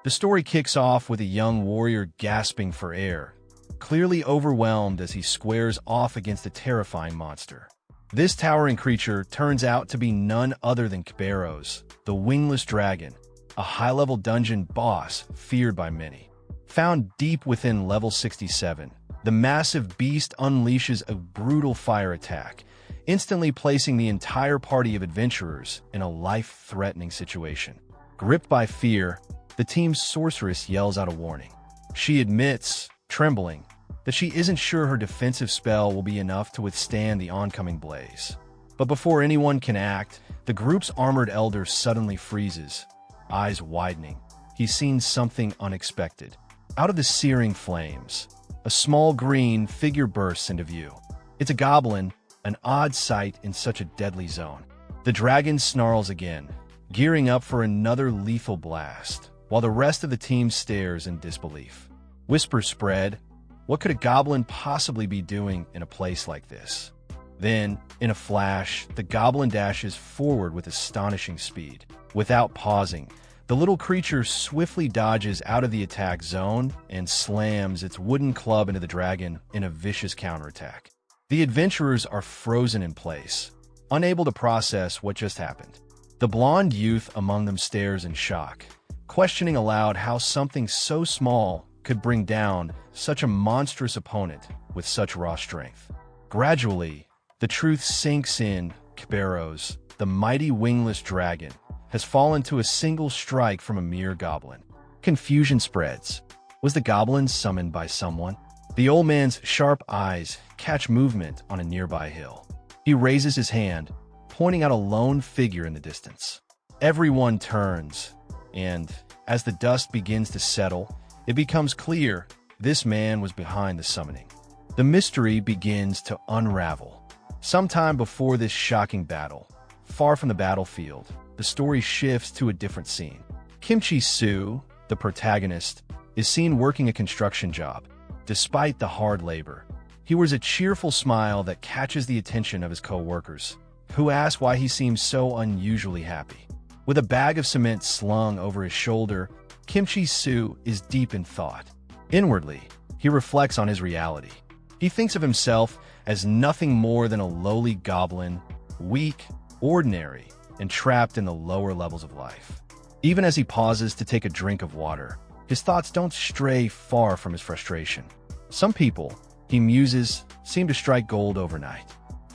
The story kicks off with a young warrior gasping for air, clearly overwhelmed as he squares off against a terrifying monster. This towering creature turns out to be none other than Kerberos, the wingless dragon, a high-level dungeon boss feared by many. Found deep within level 67, the massive beast unleashes a brutal fire attack, instantly placing the entire party of adventurers in a life-threatening situation. Gripped by fear, the team's sorceress yells out a warning. She admits, trembling, that she isn't sure her defensive spell will be enough to withstand the oncoming blaze. But before anyone can act, the group's armored elder suddenly freezes, eyes widening. He's seen something unexpected. Out of the searing flames, a small green figure bursts into view. It's a goblin, an odd sight in such a deadly zone. The dragon snarls again, gearing up for another lethal blast, while the rest of the team stares in disbelief. Whispers spread. What could a goblin possibly be doing in a place like this? Then, in a flash, the goblin dashes forward with astonishing speed. Without pausing, the little creature swiftly dodges out of the attack zone and slams its wooden club into the dragon in a vicious counterattack. The adventurers are frozen in place, unable to process what just happened. The blonde youth among them stares in shock, questioning aloud how something so small could bring down such a monstrous opponent with such raw strength. Gradually, the truth sinks in. Kerberos, the mighty wingless dragon, has fallen to a single strike from a mere goblin. Confusion spreads. Was the goblin summoned by someone? The old man's sharp eyes catch movement on a nearby hill. He raises his hand, pointing out a lone figure in the distance. Everyone turns, and as the dust begins to settle, it becomes clear this man was behind the summoning. The mystery begins to unravel. Sometime before this shocking battle, far from the battlefield, the story shifts to a different scene. Kimchi Soo, the protagonist, is seen working a construction job. Despite the hard labor, he wears a cheerful smile that catches the attention of his co-workers, who ask why he seems so unusually happy. With a bag of cement slung over his shoulder, Kimchi Soo is deep in thought. Inwardly, he reflects on his reality. He thinks of himself as nothing more than a lowly goblin, weak, ordinary, and trapped in the lower levels of life. Even as he pauses to take a drink of water, his thoughts don't stray far from his frustration. Some people, he muses, seem to strike gold overnight.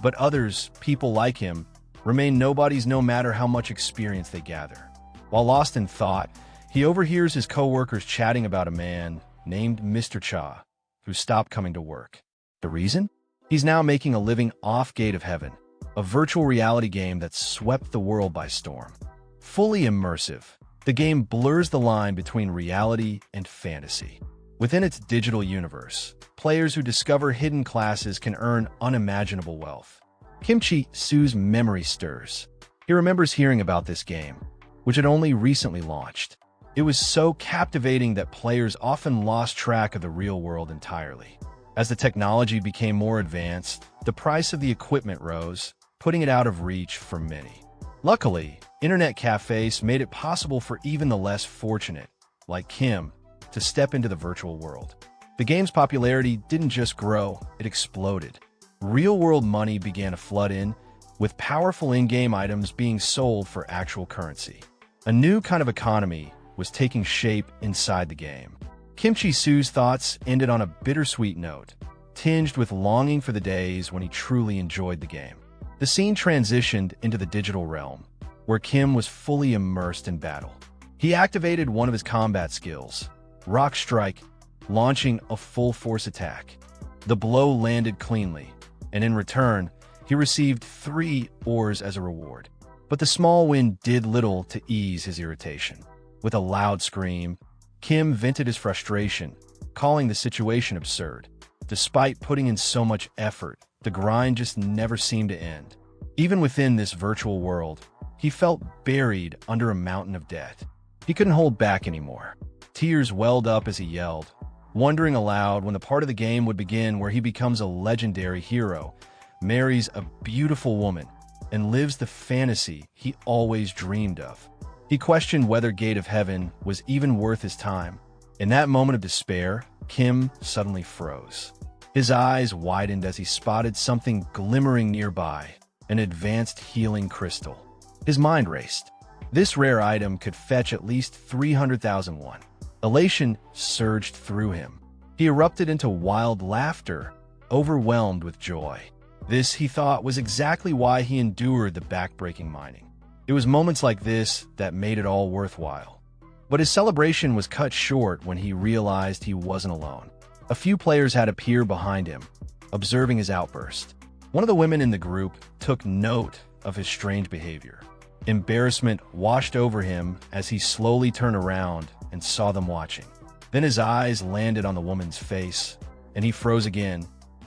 But others, people like him, remain nobodies no matter how much experience they gather. While lost in thought, he overhears his co-workers chatting about a man named Mr. Cha, who stopped coming to work. The reason? He's now making a living off Gate of Heaven, a virtual reality game that swept the world by storm. Fully immersive, the game blurs the line between reality and fantasy. Within its digital universe, players who discover hidden classes can earn unimaginable wealth. Kimchi Soo's memory stirs. He remembers hearing about this game, which had only recently launched. It was so captivating that players often lost track of the real world entirely. As the technology became more advanced, the price of the equipment rose, putting it out of reach for many. Luckily, internet cafes made it possible for even the less fortunate, like Kim, to step into the virtual world. The game's popularity didn't just grow, it exploded. Real-world money began to flood in, with powerful in-game items being sold for actual currency. A new kind of economy was taking shape inside the game. Kimchi Soo's thoughts ended on a bittersweet note, tinged with longing for the days when he truly enjoyed the game. The scene transitioned into the digital realm, where Kim was fully immersed in battle. He activated one of his combat skills, Rock Strike, launching a full-force attack. The blow landed cleanly, and in return, he received 3 ores as a reward. But the small win did little to ease his irritation. With a loud scream, Kim vented his frustration, calling the situation absurd. Despite putting in so much effort, the grind just never seemed to end. Even within this virtual world, he felt buried under a mountain of debt. He couldn't hold back anymore. Tears welled up as he yelled, wondering aloud when the part of the game would begin where he becomes a legendary hero, marries a beautiful woman, and lives the fantasy he always dreamed of. He questioned whether Gate of Heaven was even worth his time. In that moment of despair, Kim suddenly froze. His eyes widened as he spotted something glimmering nearby, an advanced healing crystal. His mind raced. This rare item could fetch at least 300,000 won. Elation surged through him. He erupted into wild laughter, overwhelmed with joy. This, he thought, was exactly why he endured the backbreaking mining. It was moments like this that made it all worthwhile. But his celebration was cut short when he realized he wasn't alone. A few players had appeared behind him, observing his outburst. One of the women in the group took note of his strange behavior. Embarrassment washed over him as he slowly turned around and saw them watching. Then his eyes landed on the woman's face, and he froze again,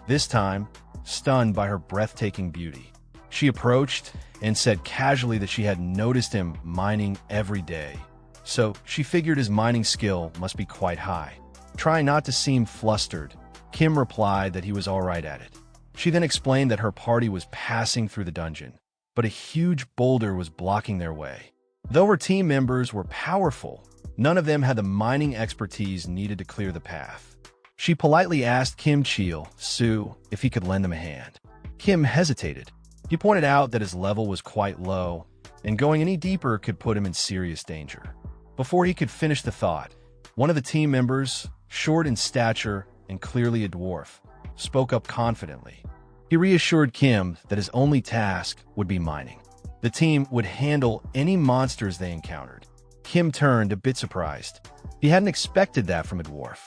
this time stunned by her breathtaking beauty. She approached and said casually that she had noticed him mining every day, so she figured his mining skill must be quite high. Trying not to seem flustered, Kim replied that he was all right at it. She then explained that her party was passing through the dungeon, but a huge boulder was blocking their way. Though her team members were powerful, none of them had the mining expertise needed to clear the path. She politely asked Kim Chil-soo if he could lend them a hand. Kim hesitated. He pointed out that his level was quite low, and going any deeper could put him in serious danger. Before he could finish the thought, one of the team members, short in stature and clearly a dwarf, spoke up confidently. He reassured Kim that his only task would be mining. The team would handle any monsters they encountered. Kim turned a bit surprised. He hadn't expected that from a dwarf.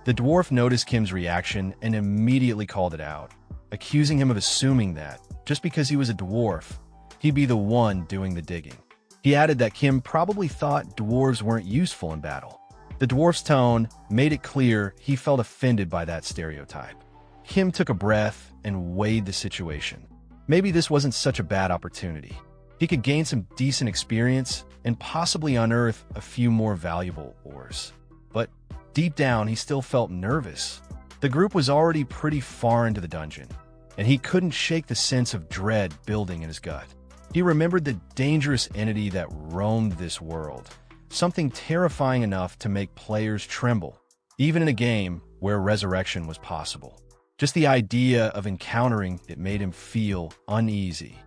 The dwarf noticed Kim's reaction and immediately called it out, accusing him of assuming that, just because he was a dwarf, he'd be the one doing the digging. He added that Kim probably thought dwarves weren't useful in battle. The dwarf's tone made it clear he felt offended by that stereotype. Kim took a breath and weighed the situation. Maybe this wasn't such a bad opportunity. He could gain some decent experience and possibly unearth a few more valuable ores. But deep down, he still felt nervous. The group was already pretty far into the dungeon, and he couldn't shake the sense of dread building in his gut. He remembered the dangerous entity that roamed this world, something terrifying enough to make players tremble, even in a game where resurrection was possible. Just the idea of encountering it made him feel uneasy.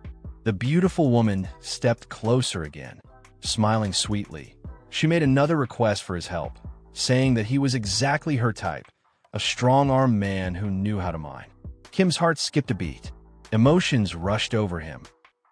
The beautiful woman stepped closer again, smiling sweetly. She made another request for his help, saying that he was exactly her type, a strong-armed man who knew how to mine. Kim's heart skipped a beat. Emotions rushed over him,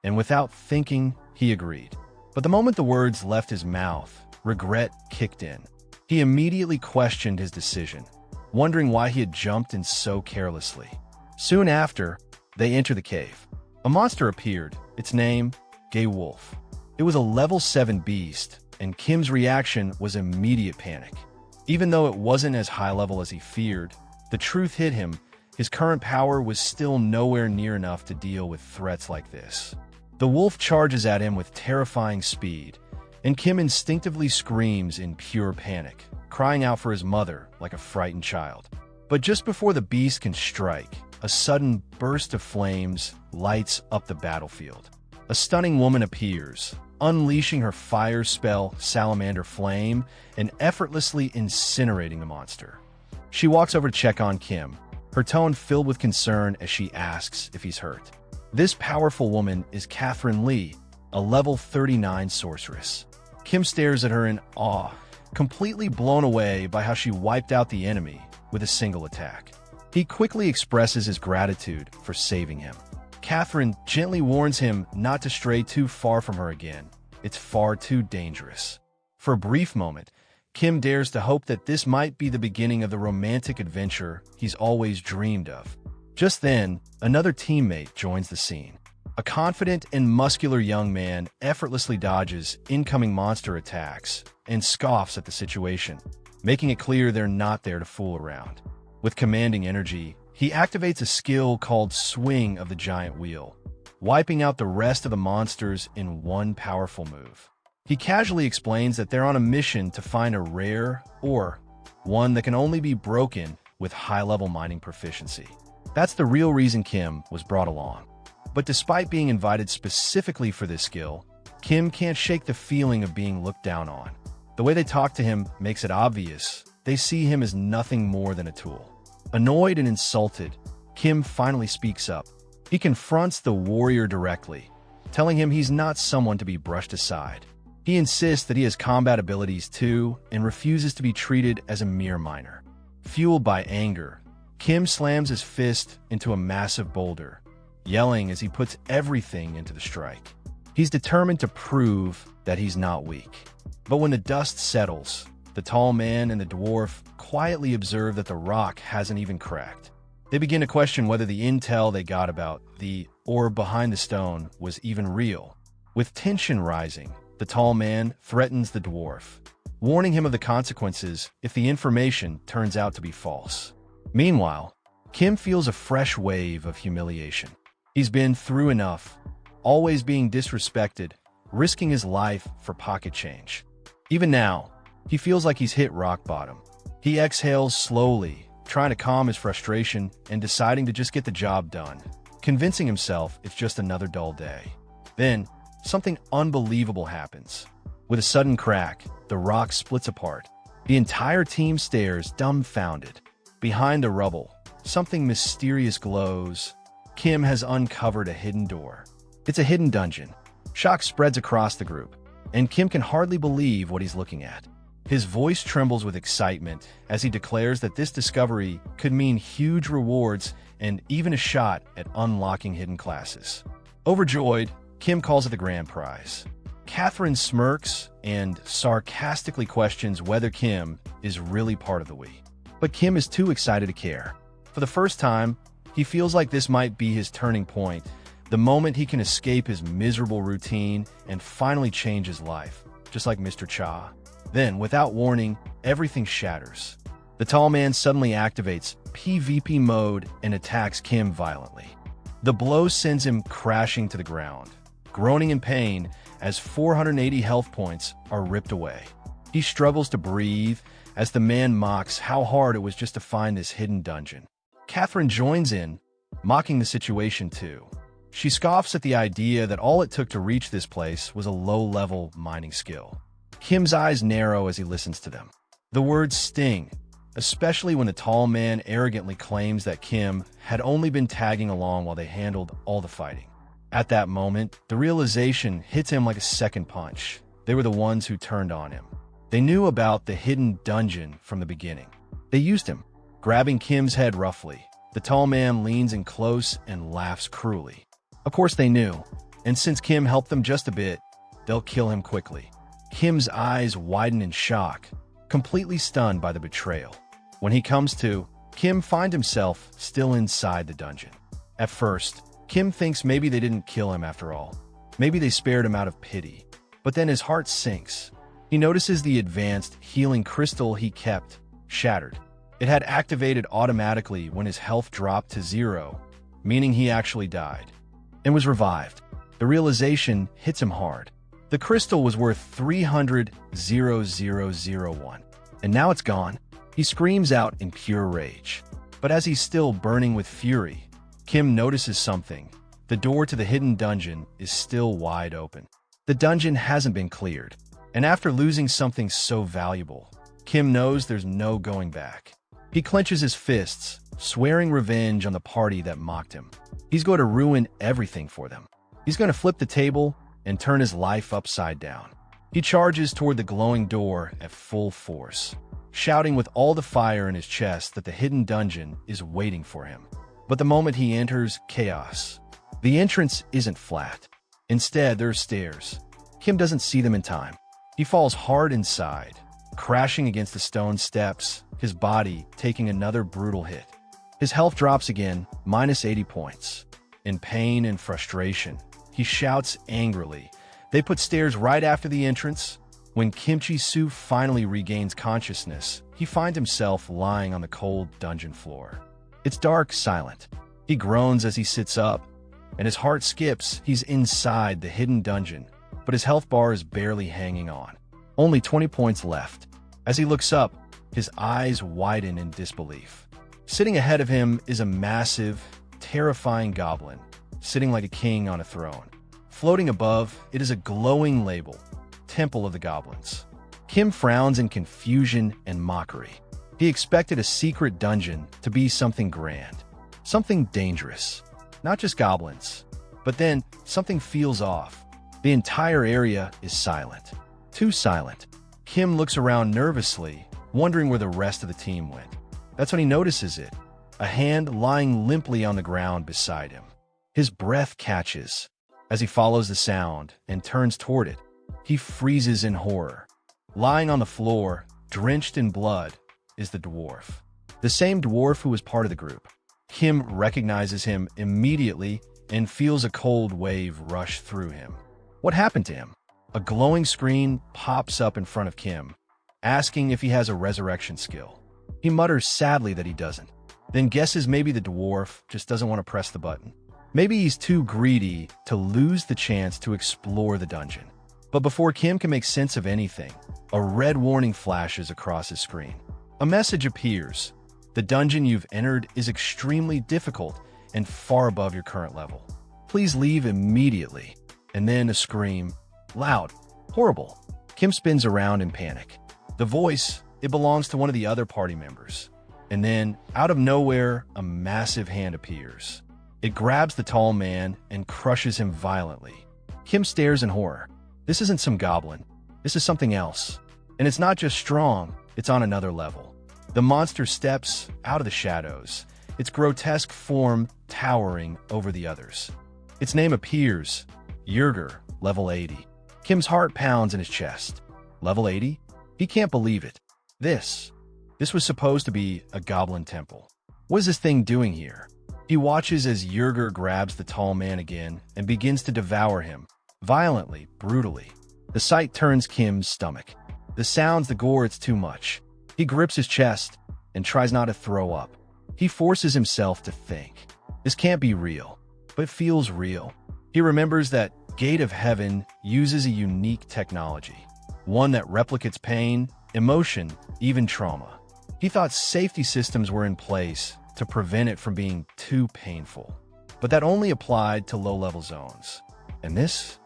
and without thinking, he agreed. But the moment the words left his mouth, regret kicked in. He immediately questioned his decision, wondering why he had jumped in so carelessly. Soon after, they entered the cave. A monster appeared, its name, Gay Wolf. It was a level 7 beast, and Kim's reaction was immediate panic. Even though it wasn't as high level as he feared, the truth hit him. His current power was still nowhere near enough to deal with threats like this. The wolf charges at him with terrifying speed, and Kim instinctively screams in pure panic, crying out for his mother like a frightened child. But just before the beast can strike, a sudden burst of flames lights up the battlefield. A stunning woman appears, unleashing her fire spell, Salamander Flame, and effortlessly incinerating the monster. She walks over to check on Kim, her tone filled with concern as she asks if he's hurt. This powerful woman is Catherine Lee, a level 39 sorceress. Kim stares at her in awe, completely blown away by how she wiped out the enemy with a single attack. He quickly expresses his gratitude for saving him. Catherine gently warns him not to stray too far from her again. It's far too dangerous. For a brief moment, Kim dares to hope that this might be the beginning of the romantic adventure he's always dreamed of. Just then, another teammate joins the scene. A confident and muscular young man effortlessly dodges incoming monster attacks and scoffs at the situation, making it clear they're not there to fool around. With commanding energy, he activates a skill called Swing of the Giant Wheel, wiping out the rest of the monsters in one powerful move. He casually explains that they're on a mission to find a rare ore, one that can only be broken with high-level mining proficiency. That's the real reason Kim was brought along. But despite being invited specifically for this skill, Kim can't shake the feeling of being looked down on. The way they talk to him makes it obvious they see him as nothing more than a tool. Annoyed and insulted, Kim finally speaks up. He confronts the warrior directly, telling him he's not someone to be brushed aside. He insists that he has combat abilities too and refuses to be treated as a mere minor. Fueled by anger, Kim slams his fist into a massive boulder, yelling as he puts everything into the strike. He's determined to prove that he's not weak. But when the dust settles, the tall man and the dwarf quietly observe that the rock hasn't even cracked. They begin to question whether the intel they got about the orb behind the stone was even real. With tension rising, the tall man threatens the dwarf, warning him of the consequences if the information turns out to be false. Meanwhile, Kim feels a fresh wave of humiliation. He's been through enough, always being disrespected, risking his life for pocket change. Even now, he feels like he's hit rock bottom. He exhales slowly, trying to calm his frustration and deciding to just get the job done, convincing himself it's just another dull day. Then, something unbelievable happens. With a sudden crack, the rock splits apart. The entire team stares dumbfounded. Behind the rubble, something mysterious glows. Kim has uncovered a hidden door. It's a hidden dungeon. Shock spreads across the group, and Kim can hardly believe what he's looking at. His voice trembles with excitement as he declares that this discovery could mean huge rewards and even a shot at unlocking hidden classes. Overjoyed, Kim calls it the grand prize. Catherine smirks and sarcastically questions whether Kim is really part of the we. But Kim is too excited to care. For the first time, he feels like this might be his turning point, the moment he can escape his miserable routine and finally change his life, just like Mr. Cha. Then, without warning, everything shatters. The tall man suddenly activates PvP mode and attacks Kim violently. The blow sends him crashing to the ground, groaning in pain as 480 health points are ripped away. He struggles to breathe as the man mocks how hard it was just to find this hidden dungeon. Catherine joins in, mocking the situation too. She scoffs at the idea that all it took to reach this place was a low-level mining skill. Kim's eyes narrow as he listens to them. The words sting, especially when the tall man arrogantly claims that Kim had only been tagging along while they handled all the fighting. At that moment, the realization hits him like a second punch. They were the ones who turned on him. They knew about the hidden dungeon from the beginning. They used him. Grabbing Kim's head roughly, the tall man leans in close and laughs cruelly. Of course they knew, and since Kim helped them just a bit, they'll kill him quickly. Kim's eyes widen in shock, completely stunned by the betrayal. When he comes to, Kim finds himself still inside the dungeon. At first, Kim thinks maybe they didn't kill him after all. Maybe they spared him out of pity. But then his heart sinks. He notices the advanced healing crystal he kept shattered. It had activated automatically when his health dropped to 0, meaning he actually died, and was revived. The realization hits him hard. The crystal was worth 300,001, and now it's gone. He screams out in pure rage. But as he's still burning with fury, Kim notices something. The door to the hidden dungeon is still wide open. The dungeon hasn't been cleared, and after losing something so valuable, Kim knows there's no going back. He clenches his fists, swearing revenge on the party that mocked him. He's going to ruin everything for them. He's going to flip the table and turn his life upside down. He charges toward the glowing door at full force, shouting with all the fire in his chest that the hidden dungeon is waiting for him. But the moment he enters, chaos. The entrance isn't flat. Instead, there are stairs. Kim doesn't see them in time. He falls hard inside, crashing against the stone steps, his body taking another brutal hit. His health drops again, minus 80 points. In pain and frustration, he shouts angrily. They put stairs right after the entrance. When Kimchi Su finally regains consciousness, he finds himself lying on the cold dungeon floor. It's dark, silent. He groans as he sits up, and his heart skips. He's inside the hidden dungeon, but his health bar is barely hanging on. Only 20 points left. As he looks up, his eyes widen in disbelief. Sitting ahead of him is a massive, terrifying goblin, sitting like a king on a throne. Floating above, it is a glowing label, Temple of the Goblins. Kim frowns in confusion and mockery. He expected a secret dungeon to be something grand, something dangerous. Not just goblins. But then, something feels off. The entire area is silent. Too silent. Kim looks around nervously, wondering where the rest of the team went. That's when he notices it, a hand lying limply on the ground beside him. His breath catches. As he follows the sound and turns toward it, he freezes in horror. Lying on the floor, drenched in blood, is the dwarf. The same dwarf who was part of the group. Kim recognizes him immediately and feels a cold wave rush through him. What happened to him? A glowing screen pops up in front of Kim, asking if he has a resurrection skill. He mutters sadly that he doesn't, then guesses maybe the dwarf just doesn't want to press the button. Maybe he's too greedy to lose the chance to explore the dungeon. But before Kim can make sense of anything, a red warning flashes across his screen. A message appears. The dungeon you've entered is extremely difficult and far above your current level. Please leave immediately. And then a scream. Loud. Horrible. Kim spins around in panic. The voice, it belongs to one of the other party members. And then, out of nowhere, a massive hand appears. It grabs the tall man and crushes him violently. Kim stares in horror. This isn't some goblin. This is something else. And it's not just strong, it's on another level. The monster steps out of the shadows, its grotesque form towering over the others. Its name appears, Yerger, level 80. Kim's heart pounds in his chest. Level 80? He can't believe it. This was supposed to be a goblin temple. What is this thing doing here? He watches as Yerger grabs the tall man again and begins to devour him, violently, brutally. The sight turns Kim's stomach. The sounds, the gore, it's too much. He grips his chest and tries not to throw up. He forces himself to think. This can't be real, but it feels real. He remembers that Gate of Heaven uses a unique technology, one that replicates pain, emotion, even trauma. He thought safety systems were in place to prevent it from being too painful, but that only applied to low-level zones. And this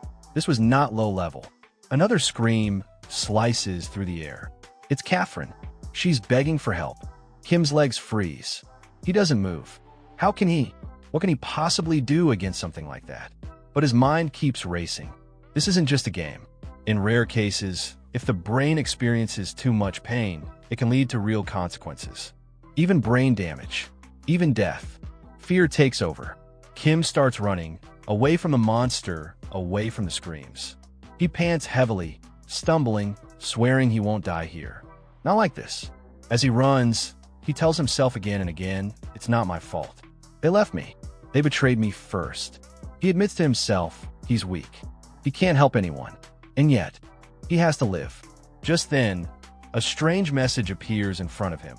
was not low-level. Another scream slices through the air. It's Catherine. She's begging for help. Kim's legs freeze. He doesn't move. How can he? What can he possibly do against something like that? But his mind keeps racing. This isn't just a game. In rare cases, if the brain experiences too much pain, it can lead to real consequences. Even brain damage. Even death. Fear takes over. Kim starts running, away from the monster, away from the screams. He pants heavily, stumbling, swearing he won't die here. Not like this. As he runs, he tells himself again and again, it's not my fault. They left me. They betrayed me first. He admits to himself he's weak. He can't help anyone. And yet, he has to live. Just then, a strange message appears in front of him.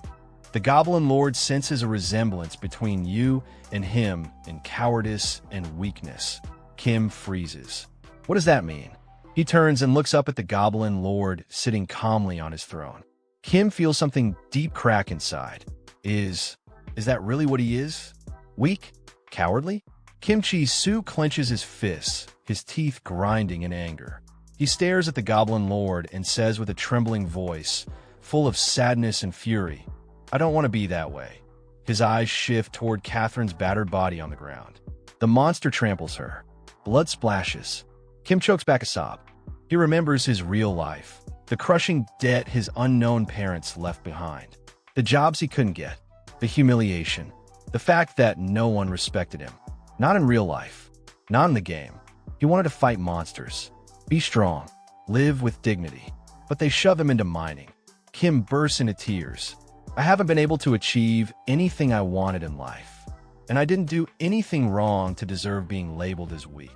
The Goblin Lord senses a resemblance between you and him in cowardice and weakness. Kim freezes. What does that mean? He turns and looks up at the Goblin Lord sitting calmly on his throne. Kim feels something deep crack inside. Is that really what he is? Weak? Cowardly? Kim Chi-Su clenches his fists, his teeth grinding in anger. He stares at the Goblin Lord and says with a trembling voice, full of sadness and fury, I don't want to be that way. His eyes shift toward Catherine's battered body on the ground. The monster tramples her. Blood splashes. Kim chokes back a sob. He remembers his real life, the crushing debt his unknown parents left behind, the jobs he couldn't get, the humiliation, the fact that no one respected him. Not in real life, not in the game. He wanted to fight monsters, be strong, live with dignity, but they shove him into mining. Kim bursts into tears. I haven't been able to achieve anything I wanted in life, and I didn't do anything wrong to deserve being labeled as weak.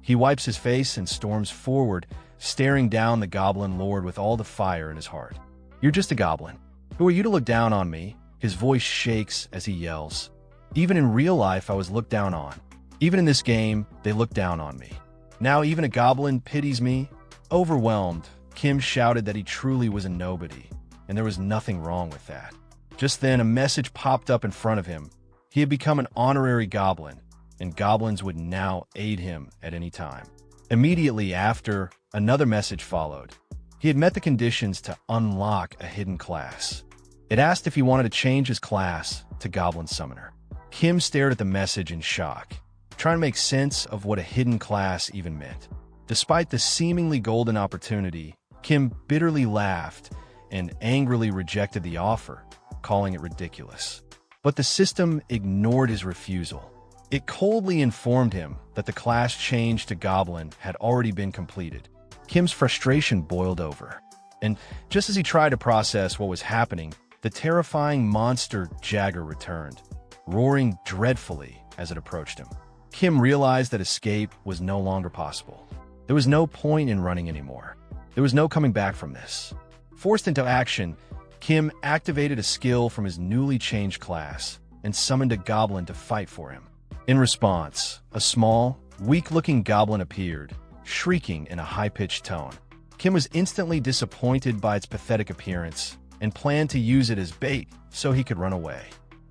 He wipes his face and storms forward, staring down the Goblin Lord with all the fire in his heart. You're just a goblin. Who are you to look down on me? His voice shakes as he yells. Even in real life, I was looked down on. Even in this game, they looked down on me. Now even a goblin pities me? Overwhelmed, Kim shouted that he truly was a nobody, and there was nothing wrong with that. Just then, a message popped up in front of him. He had become an honorary goblin, and goblins would now aid him at any time. Immediately after, another message followed. He had met the conditions to unlock a hidden class. It asked if he wanted to change his class to Goblin Summoner. Kim stared at the message in shock, trying to make sense of what a hidden class even meant. Despite the seemingly golden opportunity, Kim bitterly laughed and angrily rejected the offer, calling it ridiculous. But the system ignored his refusal. It coldly informed him that the class change to Goblin had already been completed. Kim's frustration boiled over, and just as he tried to process what was happening, the terrifying monster Jagger returned, roaring dreadfully as it approached him. Kim realized that escape was no longer possible. There was no point in running anymore. There was no coming back from this. Forced into action, Kim activated a skill from his newly changed class and summoned a goblin to fight for him. In response, a small, weak-looking goblin appeared, shrieking in a high-pitched tone. Kim was instantly disappointed by its pathetic appearance and planned to use it as bait so he could run away.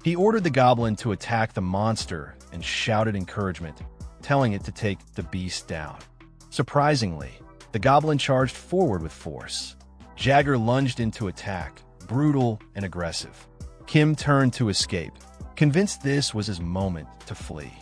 He ordered the goblin to attack the monster and shouted encouragement, telling it to take the beast down. Surprisingly, the goblin charged forward with force. Jagger lunged into attack, brutal and aggressive. Kim turned to escape, convinced this was his moment to flee.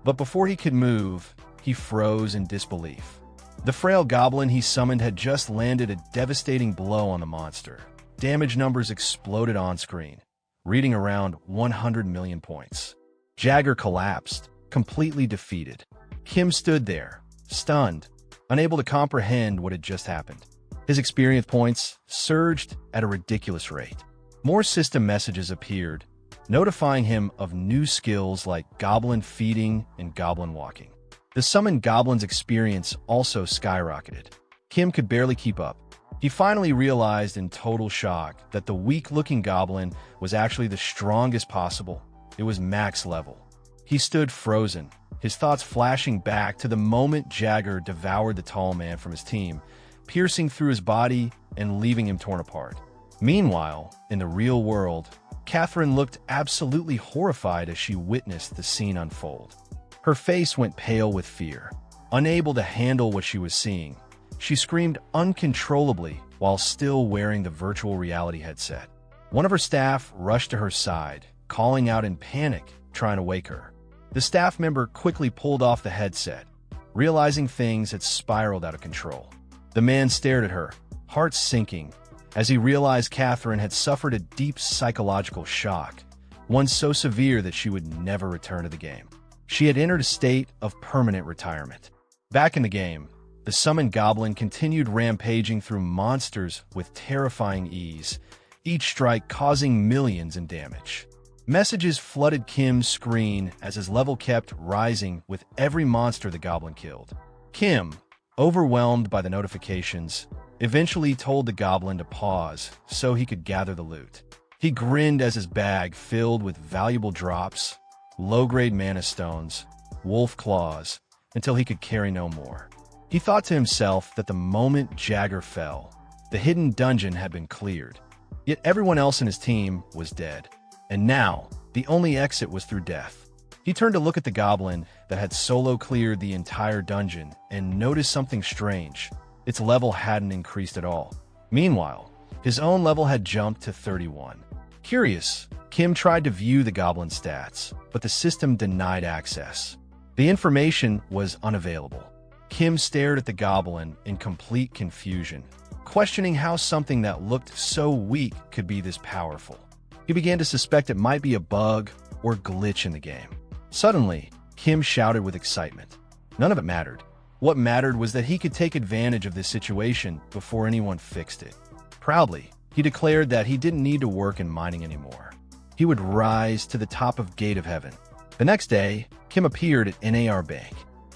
But before he could move, he froze in disbelief. The frail goblin he summoned had just landed a devastating blow on the monster. Damage numbers exploded on screen, reading around 100 million points. Jagger collapsed, completely defeated. Kim stood there, stunned, unable to comprehend what had just happened. His experience points surged at a ridiculous rate. More system messages appeared, notifying him of new skills like goblin feeding and goblin walking. The summoned goblin's experience also skyrocketed. Kim could barely keep up. He finally realized in total shock that the weak-looking goblin was actually the strongest possible. It was max level. He stood frozen, his thoughts flashing back to the moment Jagger devoured the tall man from his team, piercing through his body and leaving him torn apart. Meanwhile, in the real world, Catherine looked absolutely horrified as she witnessed the scene unfold. Her face went pale with fear. Unable to handle what she was seeing, she screamed uncontrollably while still wearing the virtual reality headset. One of her staff rushed to her side, calling out in panic, trying to wake her. The staff member quickly pulled off the headset, realizing things had spiraled out of control. The man stared at her, heart sinking, as he realized Catherine had suffered a deep psychological shock, one so severe that she would never return to the game. She had entered a state of permanent retirement. Back in the game, the summoned goblin continued rampaging through monsters with terrifying ease, each strike causing millions in damage. Messages flooded Kim's screen as his level kept rising with every monster the goblin killed. Kim, overwhelmed by the notifications, eventually told the goblin to pause so he could gather the loot. He grinned as his bag filled with valuable drops, low-grade mana stones, wolf claws, until he could carry no more. He thought to himself that the moment Jagger fell, the hidden dungeon had been cleared. Yet everyone else in his team was dead. And now, the only exit was through death. He turned to look at the goblin that had solo cleared the entire dungeon and noticed something strange. Its level hadn't increased at all. Meanwhile, his own level had jumped to 31. Curious, Kim tried to view the goblin's stats, but the system denied access. The information was unavailable. Kim stared at the goblin in complete confusion, questioning how something that looked so weak could be this powerful. He began to suspect it might be a bug or glitch in the game. Suddenly, Kim shouted with excitement. None of it mattered. What mattered was that he could take advantage of this situation before anyone fixed it. Proudly, he declared that he didn't need to work in mining anymore. He would rise to the top of Gate of Heaven. The next day, Kim appeared at NAR Bank.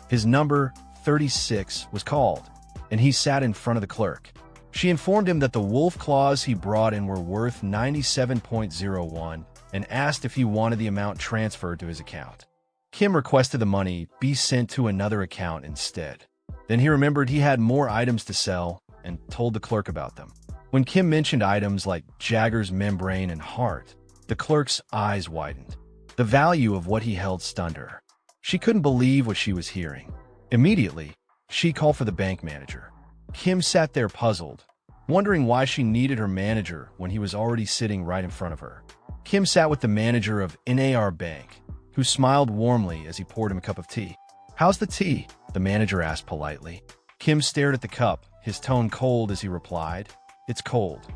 His number 36 was called, and he sat in front of the clerk. She informed him that the wolf claws he brought in were worth 97.01 and asked if he wanted the amount transferred to his account. Kim requested the money be sent to another account instead. Then he remembered he had more items to sell and told the clerk about them. When Kim mentioned items like Jagger's membrane and heart, the clerk's eyes widened. The value of what he held stunned her. She couldn't believe what she was hearing. Immediately, She called for the bank manager. Kim sat there puzzled, wondering why she needed her manager when he was already sitting right in front of her. Kim sat with the manager of NAR Bank, who smiled warmly as he poured him a cup of tea. "How's the tea?" the manager asked politely. Kim stared at the cup, his tone cold as he replied, "It's cold."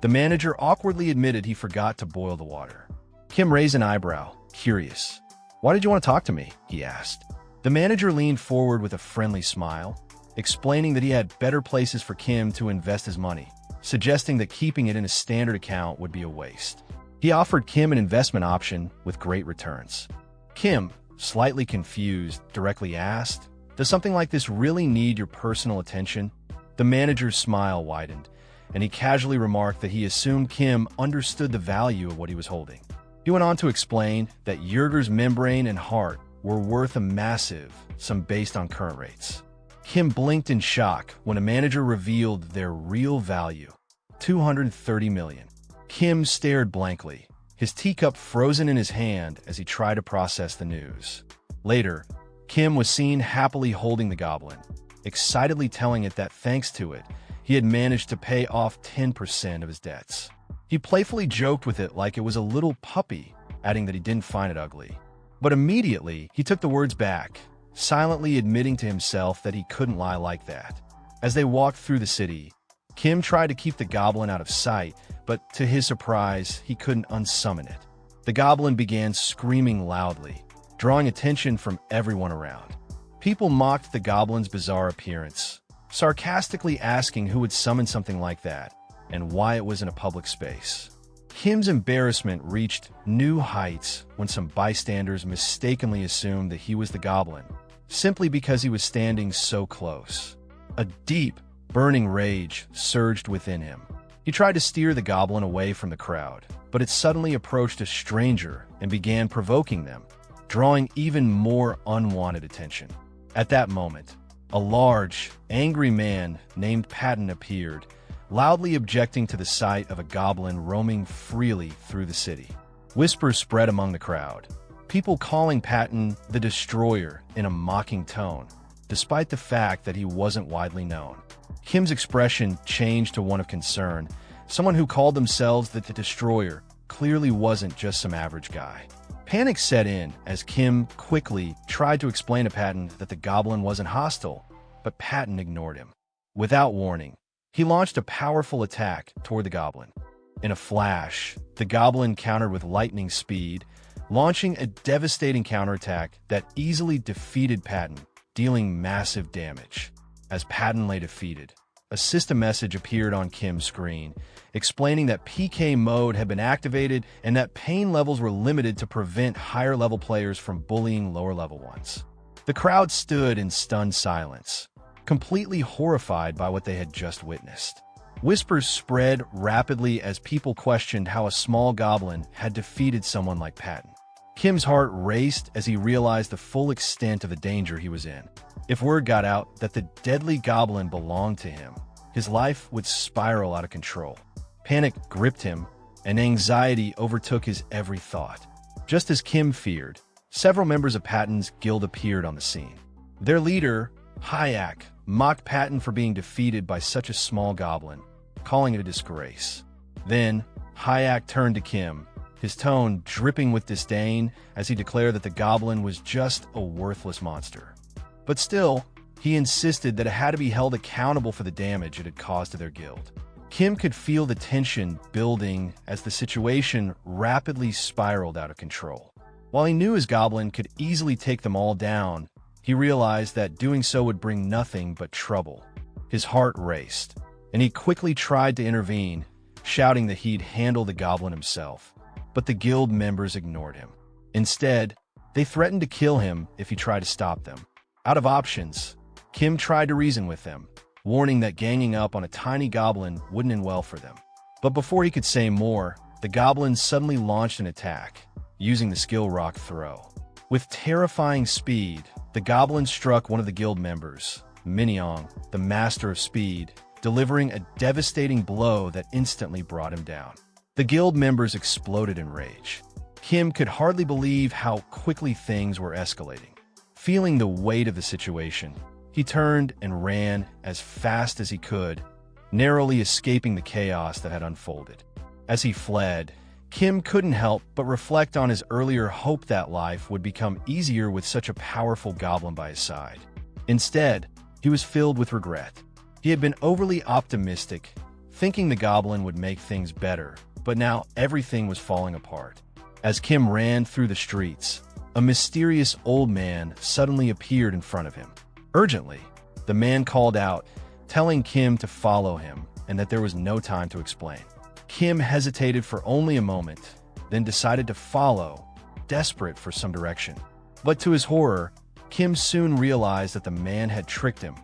The manager awkwardly admitted he forgot to boil the water. Kim raised an eyebrow, curious. "Why did you want to talk to me?" he asked. The manager leaned forward with a friendly smile, explaining that he had better places for Kim to invest his money, suggesting that keeping it in a standard account would be a waste. He offered Kim an investment option with great returns. Kim, slightly confused, directly asked, "Does something like this really need your personal attention?" The manager's smile widened, and he casually remarked that he assumed Kim understood the value of what he was holding. He went on to explain that Yerger's membrane and heart were worth a massive sum based on current rates. Kim blinked in shock when a manager revealed their real value, $230 million. Kim stared blankly, his teacup frozen in his hand as he tried to process the news. Later, Kim was seen happily holding the goblin, excitedly telling it that thanks to it, he had managed to pay off 10% of his debts. He playfully joked with it like it was a little puppy, adding that he didn't find it ugly. But immediately, he took the words back, silently admitting to himself that he couldn't lie like that. As they walked through the city, Kim tried to keep the goblin out of sight, but to his surprise, he couldn't unsummon it. The goblin began screaming loudly, drawing attention from everyone around. People mocked the goblin's bizarre appearance, sarcastically asking who would summon something like that and why it was in a public space. Kim's embarrassment reached new heights when some bystanders mistakenly assumed that he was the goblin, simply because he was standing so close. A deep, burning rage surged within him. He tried to steer the goblin away from the crowd, but it suddenly approached a stranger and began provoking them, drawing even more unwanted attention. At that moment, a large, angry man named Patton appeared, loudly objecting to the sight of a goblin roaming freely through the city. Whispers spread among the crowd, people calling Patton the Destroyer in a mocking tone, despite the fact that he wasn't widely known. Kim's expression changed to one of concern. Someone who called themselves the Destroyer clearly wasn't just some average guy. Panic set in as Kim quickly tried to explain to Patton that the goblin wasn't hostile, but Patton ignored him. Without warning, he launched a powerful attack toward the goblin. In a flash, the goblin countered with lightning speed, launching a devastating counterattack that easily defeated Patton, dealing massive damage. As Patton lay defeated, a system message appeared on Kim's screen, explaining that PK mode had been activated and that pain levels were limited to prevent higher-level players from bullying lower-level ones. The crowd stood in stunned silence, completely horrified by what they had just witnessed. Whispers spread rapidly as people questioned how a small goblin had defeated someone like Patton. Kim's heart raced as he realized the full extent of the danger he was in. If word got out that the deadly goblin belonged to him, his life would spiral out of control. Panic gripped him, and anxiety overtook his every thought. Just as Kim feared, several members of Patton's guild appeared on the scene. Their leader, Hyak, mocked Patton for being defeated by such a small goblin, calling it a disgrace. Then, Hyak turned to Kim, his tone dripping with disdain as he declared that the goblin was just a worthless monster. But still, he insisted that it had to be held accountable for the damage it had caused to their guild. Kim could feel the tension building as the situation rapidly spiraled out of control. While he knew his goblin could easily take them all down, he realized that doing so would bring nothing but trouble. His heart raced, and he quickly tried to intervene, shouting that he'd handle the goblin himself. But the guild members ignored him. Instead, they threatened to kill him if he tried to stop them. Out of options, Kim tried to reason with them, warning that ganging up on a tiny goblin wouldn't end well for them. But before he could say more, the goblin suddenly launched an attack, using the skill rock throw. With terrifying speed, the goblin struck one of the guild members, Minyoung, the master of speed, delivering a devastating blow that instantly brought him down. The guild members exploded in rage. Kim could hardly believe how quickly things were escalating. Feeling the weight of the situation, he He turned and ran as fast as he could, narrowly escaping the chaos that had unfolded. As he fled, Kim couldn't help but reflect on his earlier hope that life would become easier with such a powerful goblin by his side. Instead, he was filled with regret. He had been overly optimistic, thinking the goblin would make things better, but now everything was falling apart. As Kim ran through the streets, a mysterious old man suddenly appeared in front of him. Urgently, the man called out, telling Kim to follow him and that there was no time to explain. Kim hesitated for only a moment, then decided to follow, desperate for some direction. But to his horror, Kim soon realized that the man had tricked him,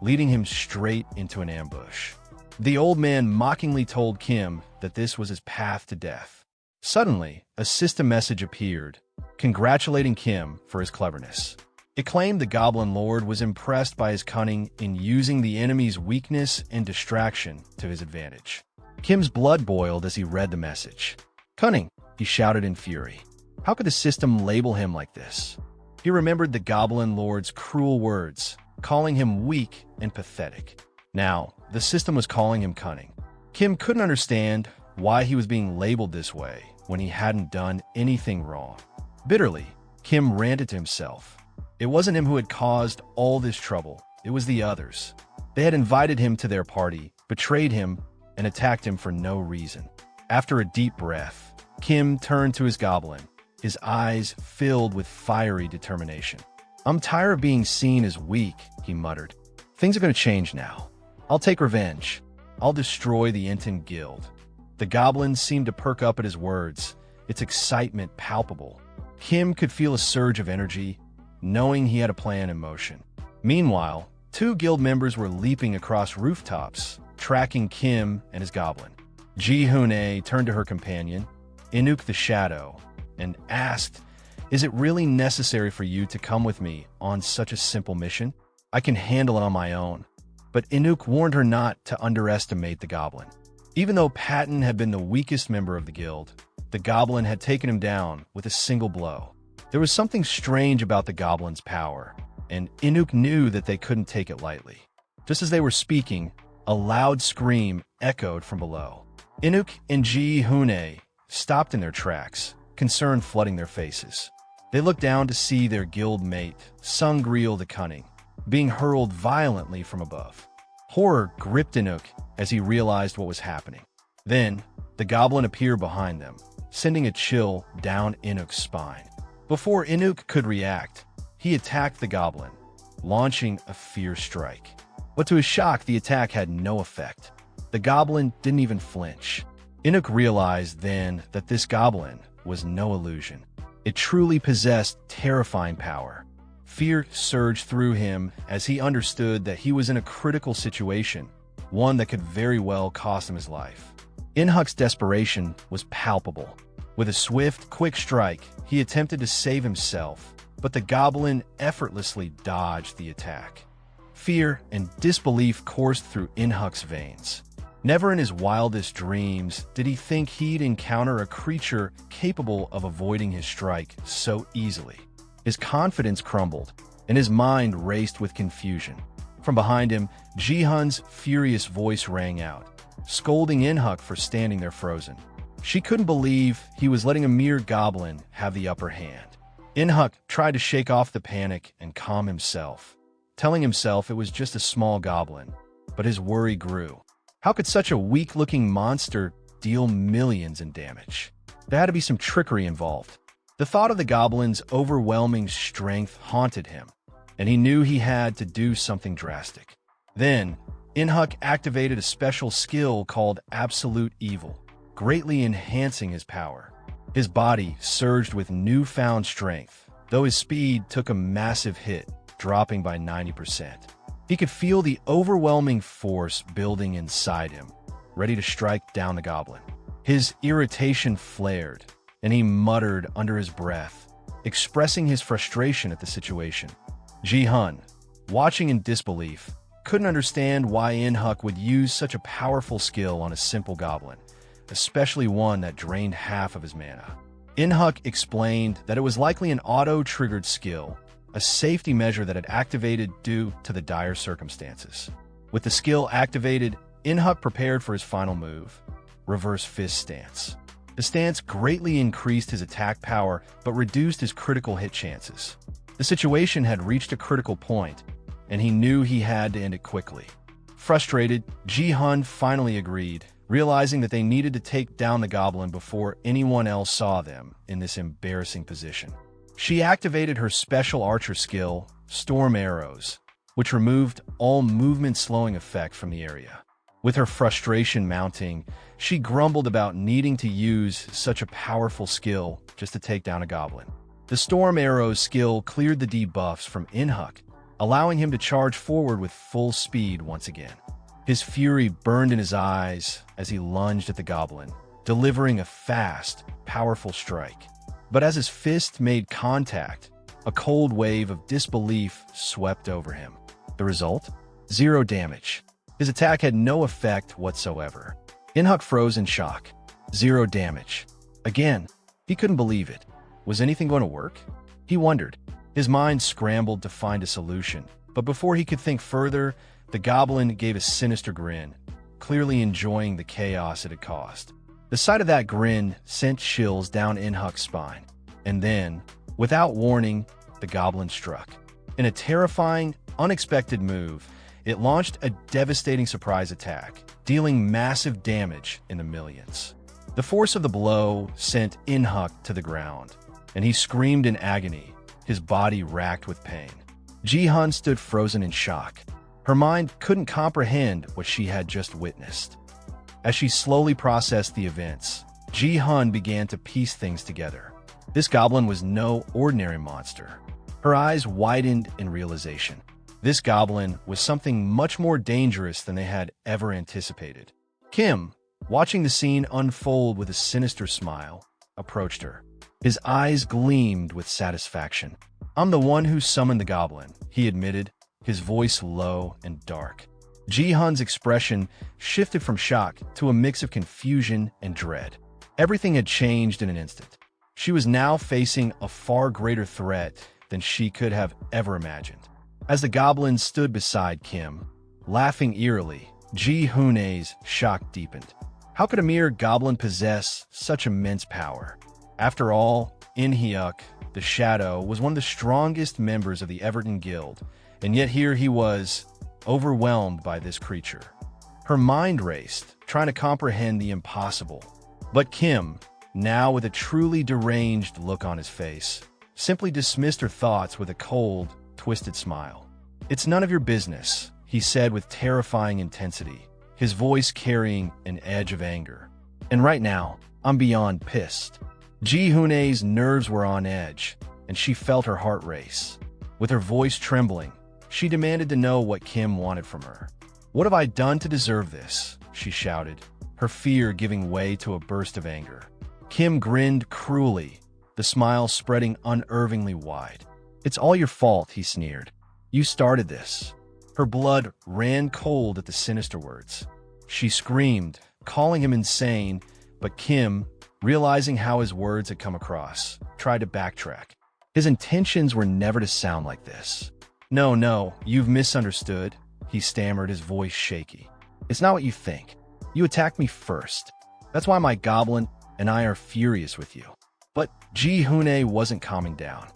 leading him straight into an ambush. The old man mockingly told Kim that this was his path to death. Suddenly, a system message appeared, congratulating Kim for his cleverness. It claimed the Goblin Lord was impressed by his cunning in using the enemy's weakness and distraction to his advantage. Kim's blood boiled as he read the message. "Cunning," he shouted in fury. How could the system label him like this? He remembered the Goblin Lord's cruel words, calling him weak and pathetic. Now, the system was calling him cunning. Kim couldn't understand why he was being labeled this way when he hadn't done anything wrong. Bitterly, Kim ranted to himself. It wasn't him who had caused all this trouble, it was the others. They had invited him to their party, betrayed him, and attacked him for no reason. After a deep breath, Kim turned to his goblin, his eyes filled with fiery determination. "I'm tired of being seen as weak," he muttered. "Things are going to change now. I'll take revenge. I'll destroy the Inten Guild." The goblin seemed to perk up at his words, its excitement palpable. Kim could feel a surge of energy, knowing he had a plan in motion. Meanwhile, two guild members were leaping across rooftops, tracking Kim and his goblin. Ji-Hoon turned to her companion, Inuk the Shadow, and asked, "Is it really necessary for you to come with me on such a simple mission? I can handle it on my own." But Inuk warned her not to underestimate the goblin. Even though Patton had been the weakest member of the guild, the goblin had taken him down with a single blow. There was something strange about the goblin's power, and Inuk knew that they couldn't take it lightly. Just as they were speaking, a loud scream echoed from below. Inuk and Ji-Hoon stopped in their tracks, concern flooding their faces. They looked down to see their guild mate, Sungreal the Cunning, being hurled violently from above. Horror gripped Inuk as he realized what was happening. Then, the goblin appeared behind them, sending a chill down Inuk's spine. Before Inuk could react, he attacked the goblin, launching a fierce strike. But to his shock, the attack had no effect. The goblin didn't even flinch. Inuk realized then that this goblin was no illusion. It truly possessed terrifying power. Fear surged through him as he understood that he was in a critical situation, one that could very well cost him his life. Inhuk's desperation was palpable. With a swift, quick strike, he attempted to save himself, but the goblin effortlessly dodged the attack. Fear and disbelief coursed through Inhuk's veins. Never in his wildest dreams did he think he'd encounter a creature capable of avoiding his strike so easily. His confidence crumbled, and his mind raced with confusion. From behind him, Ji-Hoon's furious voice rang out, scolding Inhuk for standing there frozen. She couldn't believe he was letting a mere goblin have the upper hand. Inhuk tried to shake off the panic and calm himself, telling himself it was just a small goblin, but his worry grew. How could such a weak-looking monster deal millions in damage? There had to be some trickery involved. The thought of the goblin's overwhelming strength haunted him, and he knew he had to do something drastic. Then, Inhuk activated a special skill called Absolute Evil, greatly enhancing his power. His body surged with newfound strength, though his speed took a massive hit, dropping by 90%. He could feel the overwhelming force building inside him, ready to strike down the goblin. His irritation flared, and he muttered under his breath, expressing his frustration at the situation. Ji-Hoon, watching in disbelief, couldn't understand why Inhuk would use such a powerful skill on a simple goblin, especially one that drained half of his mana. Inhuk explained that it was likely an auto-triggered skill, a safety measure that had activated due to the dire circumstances. With the skill activated, Inhuk prepared for his final move, Reverse Fist Stance. The stance greatly increased his attack power but reduced his critical hit chances. The situation had reached a critical point, and he knew he had to end it quickly. Frustrated, Ji-hun finally agreed, realizing that they needed to take down the goblin before anyone else saw them in this embarrassing position. She activated her special archer skill, Storm Arrows, which removed all movement-slowing effect from the area. With her frustration mounting, she grumbled about needing to use such a powerful skill just to take down a goblin. The Storm Arrows skill cleared the debuffs from Inhuk, allowing him to charge forward with full speed once again. His fury burned in his eyes as he lunged at the goblin, delivering a fast, powerful strike. But as his fist made contact, a cold wave of disbelief swept over him. The result? 0 damage. His attack had no effect whatsoever. Inhuk froze in shock. 0 damage. Again, he couldn't believe it. Was anything going to work? He wondered. His mind scrambled to find a solution, but before he could think further, the goblin gave a sinister grin, clearly enjoying the chaos it had caused. The sight of that grin sent chills down Inhuk's spine. And then, without warning, the goblin struck. In a terrifying, unexpected move, it launched a devastating surprise attack, dealing massive damage in the millions. The force of the blow sent Inhuk to the ground, and he screamed in agony, his body racked with pain. Ji-hun stood frozen in shock. Her mind couldn't comprehend what she had just witnessed. As she slowly processed the events, Ji-hun began to piece things together. This goblin was no ordinary monster. Her eyes widened in realization. This goblin was something much more dangerous than they had ever anticipated. Kim, watching the scene unfold with a sinister smile, approached her. His eyes gleamed with satisfaction. "I'm the one who summoned the goblin," he admitted, his voice low and dark. Ji-hun's expression shifted from shock to a mix of confusion and dread. Everything had changed in an instant. She was now facing a far greater threat than she could have ever imagined. As the goblin stood beside Kim, laughing eerily, Ji-hun's shock deepened. How could a mere goblin possess such immense power? After all, Inhyuk, the Shadow, was one of the strongest members of the Everton Guild, and yet here he was, overwhelmed by this creature. Her mind raced, trying to comprehend the impossible. But Kim, now with a truly deranged look on his face, simply dismissed her thoughts with a cold, twisted smile. "It's none of your business," he said with terrifying intensity, his voice carrying an edge of anger. "And right now, I'm beyond pissed." Ji-hun's nerves were on edge, and she felt her heart race. With her voice trembling, she demanded to know what Kim wanted from her. "What have I done to deserve this?" she shouted, her fear giving way to a burst of anger. Kim grinned cruelly, the smile spreading unervingly wide. "It's all your fault," he sneered. "You started this." Her blood ran cold at the sinister words. She screamed, calling him insane, but Kim, realizing how his words had come across, tried to backtrack. His intentions were never to sound like this. No, you've misunderstood," he stammered, his voice shaky. "It's not what you think. You attacked me first. That's why my goblin and I are furious with you." But Ji-hun wasn't calming down.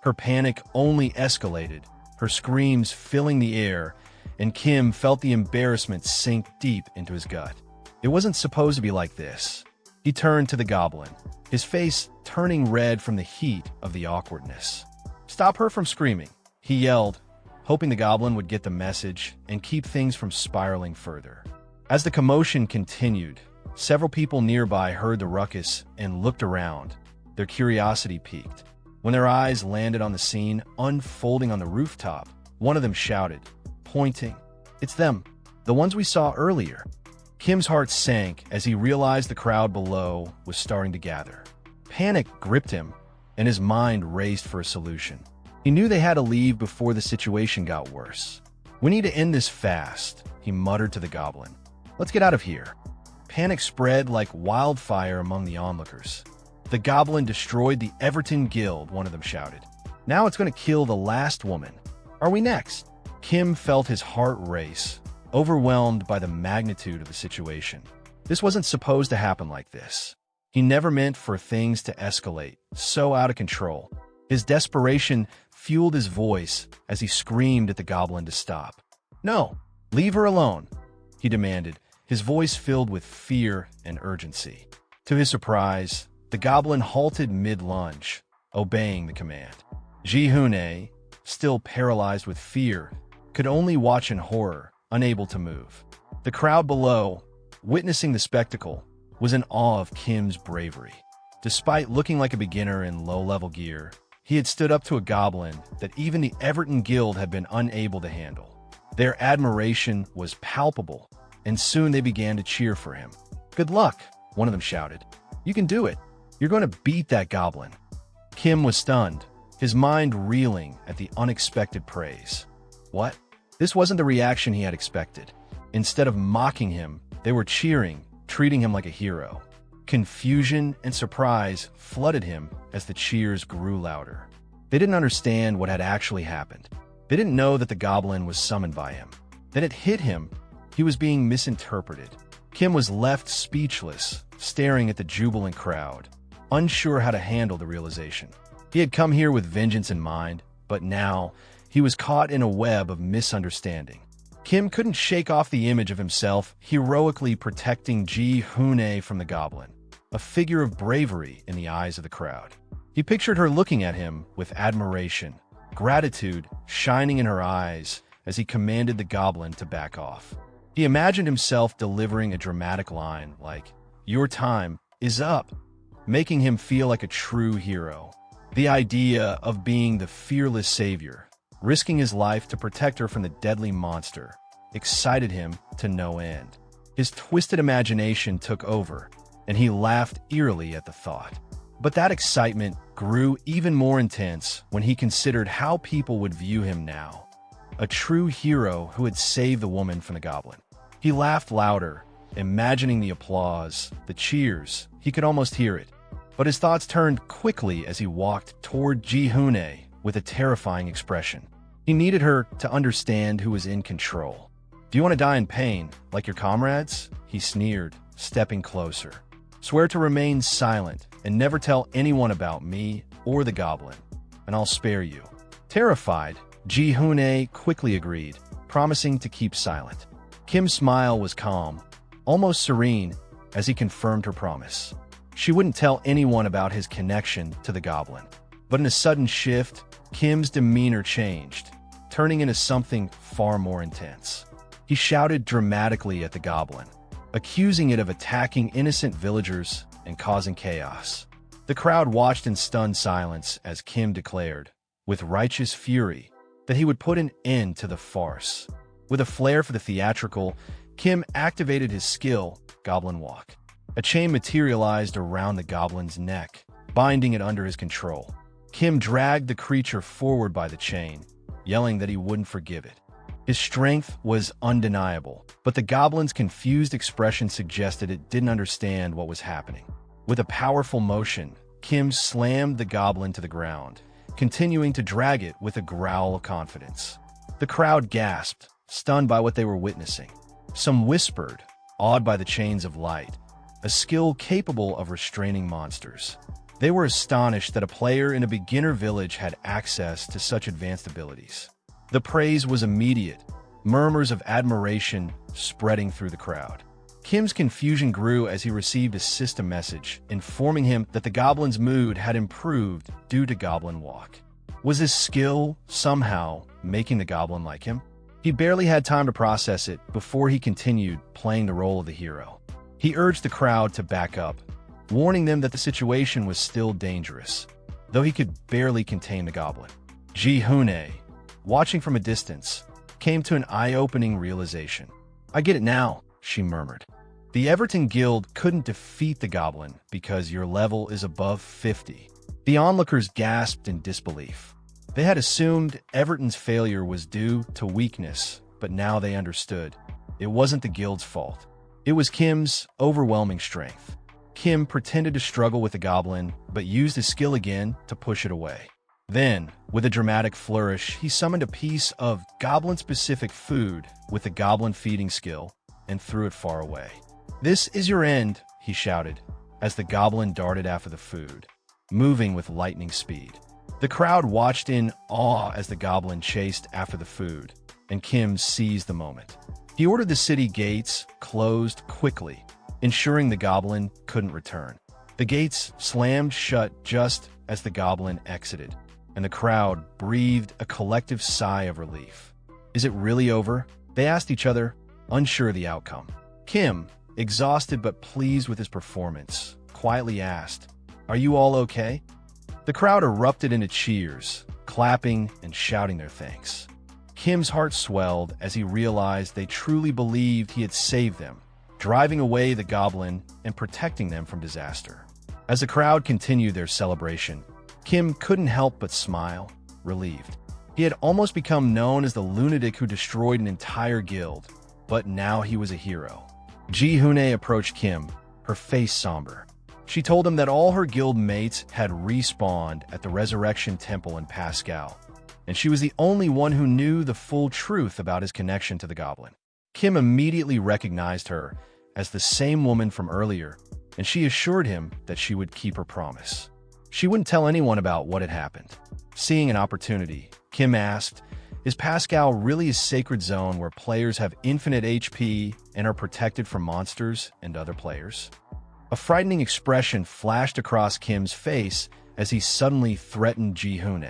Her panic only escalated, her screams filling the air, and Kim felt the embarrassment sink deep into his gut. It wasn't supposed to be like this. He turned to the goblin, his face turning red from the heat of the awkwardness. "Stop her from screaming," he yelled, hoping the goblin would get the message and keep things from spiraling further. As the commotion continued, several people nearby heard the ruckus and looked around, their curiosity piqued. When their eyes landed on the scene unfolding on the rooftop, one of them shouted, pointing, "It's them, the ones we saw earlier." Kim's heart sank as he realized the crowd below was starting to gather. Panic gripped him, and his mind raced for a solution. He knew they had to leave before the situation got worse. "We need to end this fast," he muttered to the goblin. "Let's get out of here." Panic spread like wildfire among the onlookers. "The goblin destroyed the Everton Guild," one of them shouted. Now it's going to kill the last woman. Are we next? Kim felt his heart race, overwhelmed by the magnitude of the situation. This wasn't supposed to happen like this. He never meant for things to escalate so out of control. His desperation fueled his voice as he screamed at the goblin to stop. "No, leave her alone," he demanded, his voice filled with fear and urgency. To his surprise, the goblin halted mid-lunge, obeying the command. Ji-hoon, still paralyzed with fear, could only watch in horror, unable to move. The crowd below, witnessing the spectacle, was in awe of Kim's bravery. Despite looking like a beginner in low-level gear, he had stood up to a goblin that even the Everton Guild had been unable to handle. Their admiration was palpable, and soon they began to cheer for him. "Good luck," one of them shouted. "You can do it. You're going to beat that goblin." Kim was stunned, his mind reeling at the unexpected praise. What? This wasn't the reaction he had expected. Instead of mocking him, they were cheering, treating him like a hero. Confusion and surprise flooded him as the cheers grew louder. They didn't understand what had actually happened. They didn't know that the goblin was summoned by him. Then it hit him. He was being misinterpreted. Kim was left speechless, staring at the jubilant crowd, unsure how to handle the realization. He had come here with vengeance in mind, but now he was caught in a web of misunderstanding. Kim couldn't shake off the image of himself heroically protecting Ji-hoon from the goblin, a figure of bravery in the eyes of the crowd. He pictured her looking at him with admiration, gratitude shining in her eyes as he commanded the goblin to back off. He imagined himself delivering a dramatic line like, "Your time is up," making him feel like a true hero. The idea of being the fearless savior, risking his life to protect her from the deadly monster, excited him to no end. His twisted imagination took over, and he laughed eerily at the thought. But that excitement grew even more intense when he considered how people would view him now. A true hero who had saved the woman from the goblin. He laughed louder, imagining the applause, the cheers. He could almost hear it. But his thoughts turned quickly as he walked toward Ji-hoon with a terrifying expression. He needed her to understand who was in control. "Do you want to die in pain, like your comrades?" he sneered, stepping closer. "Swear to remain silent and never tell anyone about me or the goblin, and I'll spare you." Terrified, Ji-hoon quickly agreed, promising to keep silent. Kim's smile was calm, almost serene, as he confirmed her promise. She wouldn't tell anyone about his connection to the goblin. But in a sudden shift, Kim's demeanor changed, turning into something far more intense. He shouted dramatically at the goblin, accusing it of attacking innocent villagers and causing chaos. The crowd watched in stunned silence as Kim declared, with righteous fury, that he would put an end to the farce. With a flair for the theatrical, Kim activated his skill, Goblin Walk. A chain materialized around the goblin's neck, binding it under his control. Kim dragged the creature forward by the chain, yelling that he wouldn't forgive it. His strength was undeniable, but the goblin's confused expression suggested it didn't understand what was happening. With a powerful motion, Kim slammed the goblin to the ground, continuing to drag it with a growl of confidence. The crowd gasped, stunned by what they were witnessing. Some whispered, awed by the chains of light, a skill capable of restraining monsters. They were astonished that a player in a beginner village had access to such advanced abilities. The praise was immediate, murmurs of admiration spreading through the crowd. Kim's confusion grew as he received a system message informing him that the goblin's mood had improved due to Goblin Walk. Was his skill somehow making the goblin like him? He barely had time to process it before he continued playing the role of the hero. He urged the crowd to back up, warning them that the situation was still dangerous, though he could barely contain the goblin. Ji-hoon, watching from a distance, came to an eye-opening realization. "I get it now," she murmured. "The Everton Guild couldn't defeat the goblin because your level is above 50. The onlookers gasped in disbelief. They had assumed Everton's failure was due to weakness, but now they understood. It wasn't the guild's fault. It was Kim's overwhelming strength. Kim pretended to struggle with the goblin, but used his skill again to push it away. Then, with a dramatic flourish, he summoned a piece of goblin-specific food with the goblin feeding skill and threw it far away. "This is your end," he shouted, as the goblin darted after the food, moving with lightning speed. The crowd watched in awe as the goblin chased after the food, and Kim seized the moment. He ordered the city gates closed quickly, ensuring the goblin couldn't return. The gates slammed shut just as the goblin exited, and the crowd breathed a collective sigh of relief. "Is it really over?" they asked each other, unsure of the outcome. Kim, exhausted but pleased with his performance, quietly asked, "Are you all okay?" The crowd erupted into cheers, clapping and shouting their thanks. Kim's heart swelled as he realized they truly believed he had saved them, driving away the goblin and protecting them from disaster. As the crowd continued their celebration, Kim couldn't help but smile, relieved. He had almost become known as the lunatic who destroyed an entire guild, but now he was a hero. Ji-hoon approached Kim, her face somber. She told him that all her guild mates had respawned at the Resurrection Temple in Pascal, and she was the only one who knew the full truth about his connection to the goblin. Kim immediately recognized her as the same woman from earlier, and she assured him that she would keep her promise. She wouldn't tell anyone about what had happened. Seeing an opportunity, Kim asked, "Is Pascal really a sacred zone where players have infinite HP and are protected from monsters and other players?" A frightening expression flashed across Kim's face as he suddenly threatened Ji-hoon.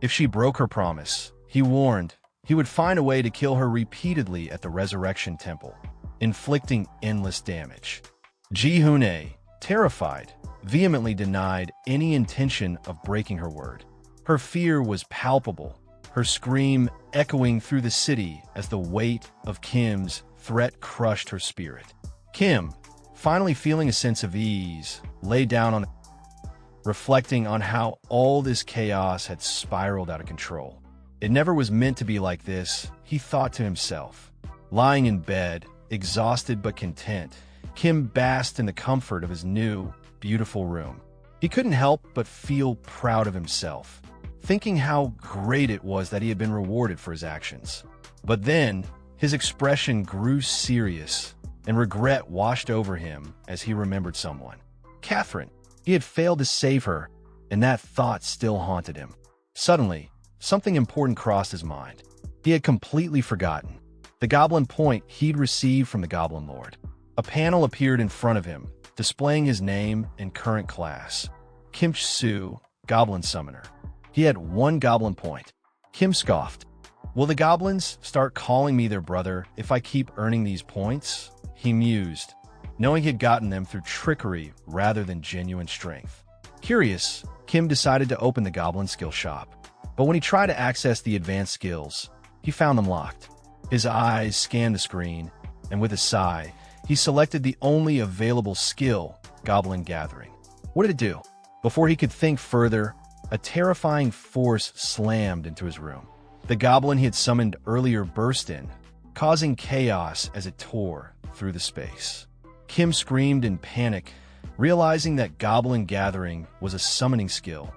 If she broke her promise, he warned, he would find a way to kill her repeatedly at the Resurrection Temple, inflicting endless damage. Ji-hoon, terrified, vehemently denied any intention of breaking her word. Her fear was palpable, her scream echoing through the city as the weight of Kim's threat crushed her spirit. Kim, finally feeling a sense of ease, lay down on, reflecting on how all this chaos had spiraled out of control. It never was meant to be like this, he thought to himself. Lying in bed, exhausted but content, Kim basked in the comfort of his new, beautiful room. He couldn't help but feel proud of himself, thinking how great it was that he had been rewarded for his actions. But then, his expression grew serious, and regret washed over him as he remembered someone. Catherine. He had failed to save her, and that thought still haunted him. Suddenly, something important crossed his mind. He had completely forgotten the goblin point he'd received from the Goblin Lord. A panel appeared in front of him, displaying his name and current class. Kim Su, Goblin Summoner. He had 1 goblin point. Kim scoffed. "Will the goblins start calling me their brother if I keep earning these points?" He mused, knowing he had gotten them through trickery rather than genuine strength. Curious, Kim decided to open the Goblin skill shop. But when he tried to access the advanced skills, he found them locked. His eyes scanned the screen, and with a sigh, he selected the only available skill, Goblin Gathering. What did it do? Before he could think further, a terrifying force slammed into his room. The goblin he had summoned earlier burst in, causing chaos as it tore through the space. Kim screamed in panic, realizing that Goblin Gathering was a summoning skill,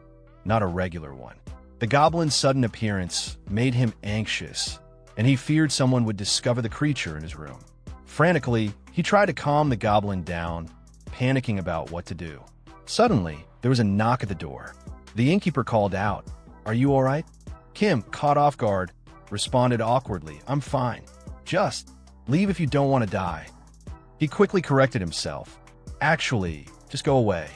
not a regular one. The goblin's sudden appearance made him anxious, and he feared someone would discover the creature in his room. Frantically, he tried to calm the goblin down, panicking about what to do. Suddenly, there was a knock at the door. The innkeeper called out, "Are you all right?" Kim, caught off guard, responded awkwardly, "I'm fine. Just leave if you don't want to die." He quickly corrected himself. "Actually, just go away."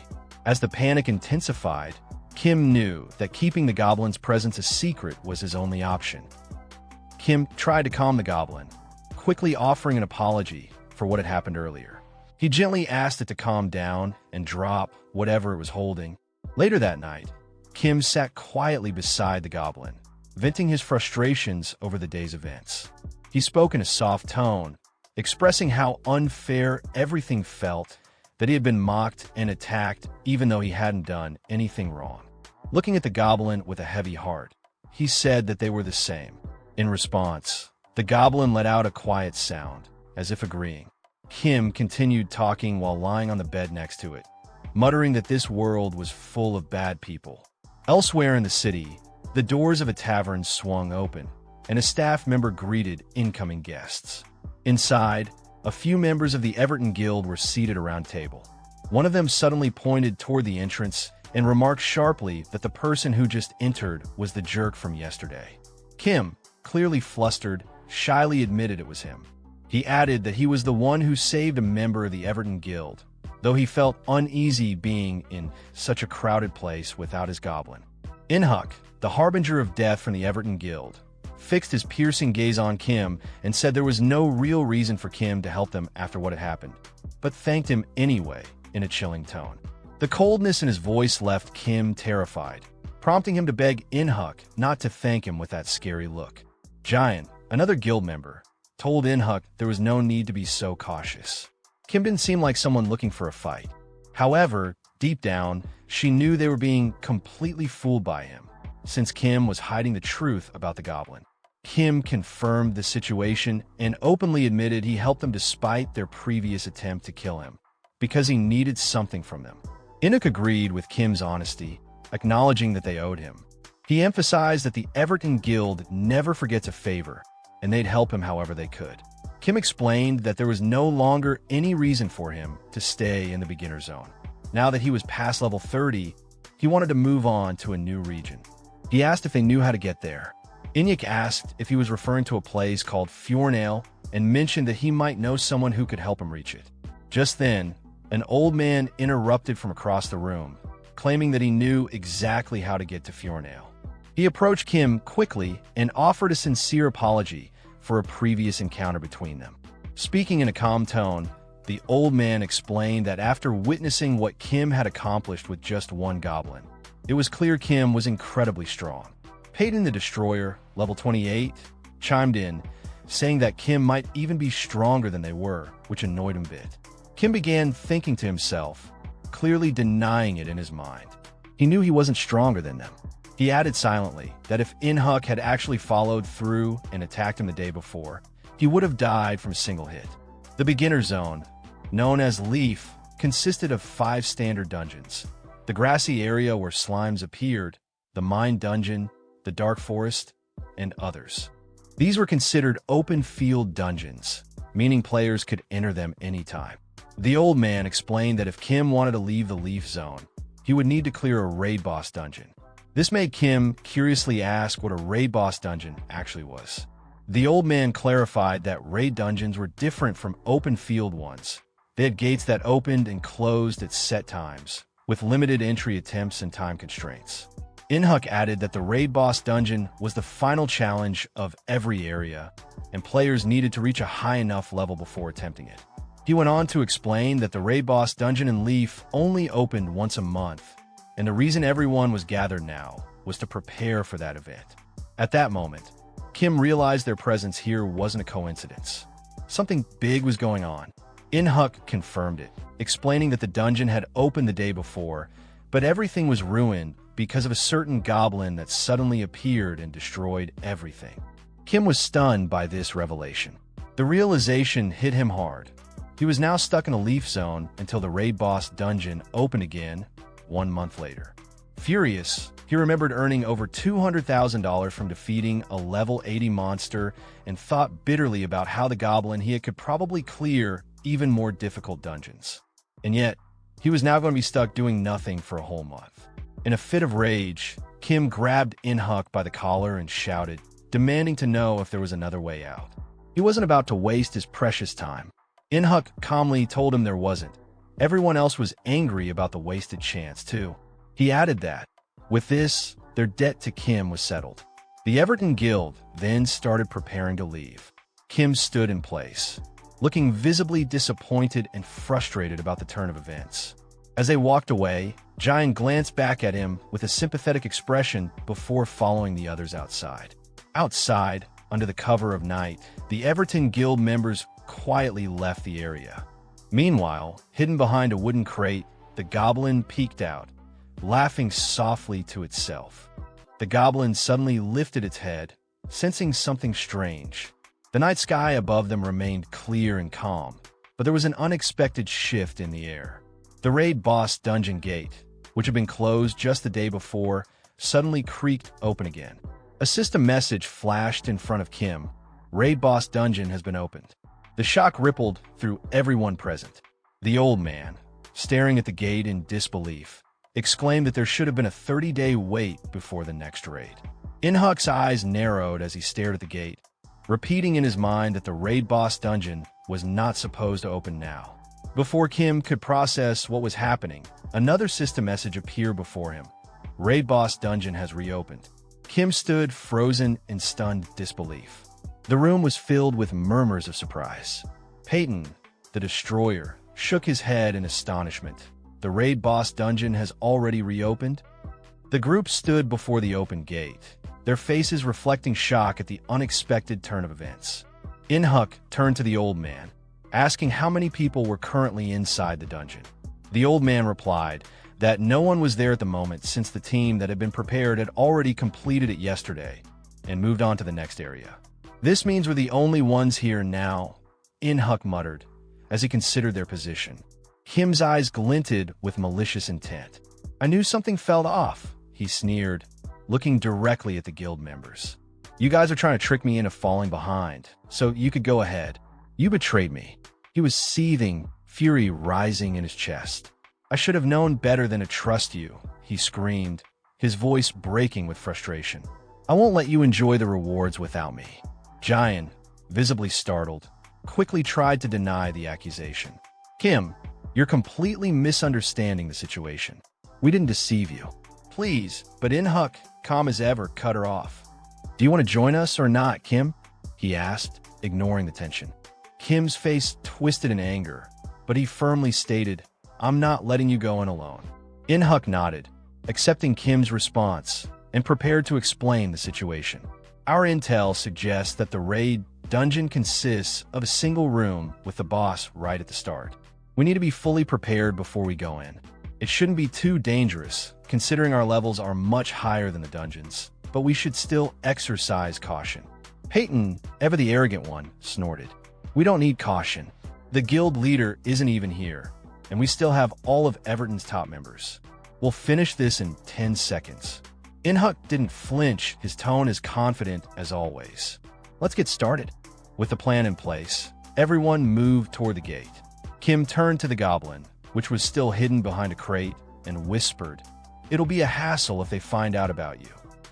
As the panic intensified, Kim knew that keeping the goblin's presence a secret was his only option. Kim tried to calm the goblin, quickly offering an apology for what had happened earlier. He gently asked it to calm down and drop whatever it was holding. Later that night, Kim sat quietly beside the goblin, venting his frustrations over the day's events. He spoke in a soft tone, expressing how unfair everything felt, that he had been mocked and attacked even though he hadn't done anything wrong. Looking at the goblin with a heavy heart, he said that they were the same. In response, the goblin let out a quiet sound, as if agreeing. Kim continued talking while lying on the bed next to it, muttering that this world was full of bad people. Elsewhere in the city, the doors of a tavern swung open, and a staff member greeted incoming guests. Inside, a few members of the Everton Guild were seated around a table. One of them suddenly pointed toward the entrance and remarked sharply that the person who just entered was the jerk from yesterday. Kim, clearly flustered, shyly admitted it was him. He added that he was the one who saved a member of the Everton Guild, though he felt uneasy being in such a crowded place without his goblin. Inhuk, the harbinger of death from the Everton Guild, fixed his piercing gaze on Kim and said there was no real reason for Kim to help them after what had happened, but thanked him anyway in a chilling tone. The coldness in his voice left Kim terrified, prompting him to beg Inhuk not to thank him with that scary look. Giant, another guild member, told Inhuk there was no need to be so cautious. Kim didn't seem like someone looking for a fight. However, deep down, she knew they were being completely fooled by him, since Kim was hiding the truth about the goblin. Kim confirmed the situation and openly admitted he helped them despite their previous attempt to kill him, because he needed something from them. Inhuk agreed with Kim's honesty, acknowledging that they owed him. He emphasized that the Everton Guild never forgets a favor, and they'd help him however they could. Kim explained that there was no longer any reason for him to stay in the beginner zone. Now that he was past level 30, he wanted to move on to a new region. He asked if they knew how to get there. Inhuk asked if he was referring to a place called Fjornail and mentioned that he might know someone who could help him reach it. Just then, an old man interrupted from across the room, claiming that he knew exactly how to get to Fjornail. He approached Kim quickly and offered a sincere apology for a previous encounter between them. Speaking in a calm tone, the old man explained that after witnessing what Kim had accomplished with just one goblin, it was clear Kim was incredibly strong. Peyton the Destroyer, level 28, chimed in, saying that Kim might even be stronger than they were, which annoyed him a bit. Kim began thinking to himself, clearly denying it in his mind. He knew he wasn't stronger than them. He added silently that if Inhuk had actually followed through and attacked him the day before, he would have died from a single hit. The beginner zone, known as Leaf, consisted of 5 standard dungeons: the grassy area where slimes appeared, the mine dungeon, the dark forest, and others. These were considered open field dungeons, meaning players could enter them anytime. The old man explained that if Kim wanted to leave the Leaf zone, he would need to clear a raid boss dungeon. This made Kim curiously ask what a raid boss dungeon actually was. The old man clarified that raid dungeons were different from open field ones. They had gates that opened and closed at set times, with limited entry attempts and time constraints. Inhuk added that the raid boss dungeon was the final challenge of every area, and players needed to reach a high enough level before attempting it. He went on to explain that the raid boss dungeon in Leaf only opened once a month, and the reason everyone was gathered now was to prepare for that event. At that moment, Kim realized their presence here wasn't a coincidence. Something big was going on. Inhuk confirmed it, explaining that the dungeon had opened the day before, but everything was ruined because of a certain goblin that suddenly appeared and destroyed everything. Kim was stunned by this revelation. The realization hit him hard. He was now stuck in a Leaf zone until the raid boss dungeon opened again 1 month later. Furious, he remembered earning over $200,000 from defeating a level 80 monster and thought bitterly about how the goblin he could probably clear even more difficult dungeons. And yet, he was now going to be stuck doing nothing for a whole month. In a fit of rage, Kim grabbed Inhuk by the collar and shouted, demanding to know if there was another way out. He wasn't about to waste his precious time. Inhuk calmly told him there wasn't. Everyone else was angry about the wasted chance, too. He added that, with this, their debt to Kim was settled. The Everton Guild then started preparing to leave. Kim stood in place, looking visibly disappointed and frustrated about the turn of events. As they walked away, Giant glanced back at him with a sympathetic expression before following the others outside. Outside, under the cover of night, the Everton Guild members quietly left the area. Meanwhile, hidden behind a wooden crate, the goblin peeked out, laughing softly to itself. The goblin suddenly lifted its head, sensing something strange. The night sky above them remained clear and calm, but there was an unexpected shift in the air. The raid boss dungeon gate, which had been closed just the day before, suddenly creaked open again. A system message flashed in front of Kim. Raid Boss Dungeon has been opened. The shock rippled through everyone present. The old man, staring at the gate in disbelief, exclaimed that there should have been a 30-day wait before the next raid. Inhuck's eyes narrowed as he stared at the gate, repeating in his mind that the Raid Boss Dungeon was not supposed to open now. Before Kim could process what was happening, another system message appeared before him. Raid Boss Dungeon has reopened. Kim stood frozen in stunned disbelief. The room was filled with murmurs of surprise. Peyton, the Destroyer, shook his head in astonishment. The Raid Boss Dungeon has already reopened? The group stood before the open gate, their faces reflecting shock at the unexpected turn of events. Inhuck turned to the old man, asking how many people were currently inside the dungeon. The old man replied that no one was there at the moment since the team that had been prepared had already completed it yesterday and moved on to the next area. This means we're the only ones here now, Inhuck muttered, as he considered their position. Kim's eyes glinted with malicious intent. I knew something felt off, he sneered, looking directly at the guild members. You guys are trying to trick me into falling behind, so you could go ahead. You betrayed me. He was seething, fury rising in his chest. I should have known better than to trust you, he screamed, his voice breaking with frustration. I won't let you enjoy the rewards without me. Giant, visibly startled, quickly tried to deny the accusation. Kim, you're completely misunderstanding the situation. We didn't deceive you. Please, but Inhuck, calm as ever, cut her off. Do you want to join us or not, Kim? He asked, ignoring the tension. Kim's face twisted in anger, but he firmly stated, I'm not letting you go in alone. Inhuck nodded, accepting Kim's response, and prepared to explain the situation. Our intel suggests that the raid dungeon consists of a single room with the boss right at the start. We need to be fully prepared before we go in. It shouldn't be too dangerous, considering our levels are much higher than the dungeons, but we should still exercise caution. Peyton, ever the arrogant one, snorted. We don't need caution. The guild leader isn't even here, and we still have all of Everton's top members. We'll finish this in 10 seconds. Inhuck didn't flinch, his tone as confident as always. Let's get started. With the plan in place, everyone moved toward the gate. Kim turned to the Goblin, which was still hidden behind a crate, and whispered, It'll be a hassle if they find out about you.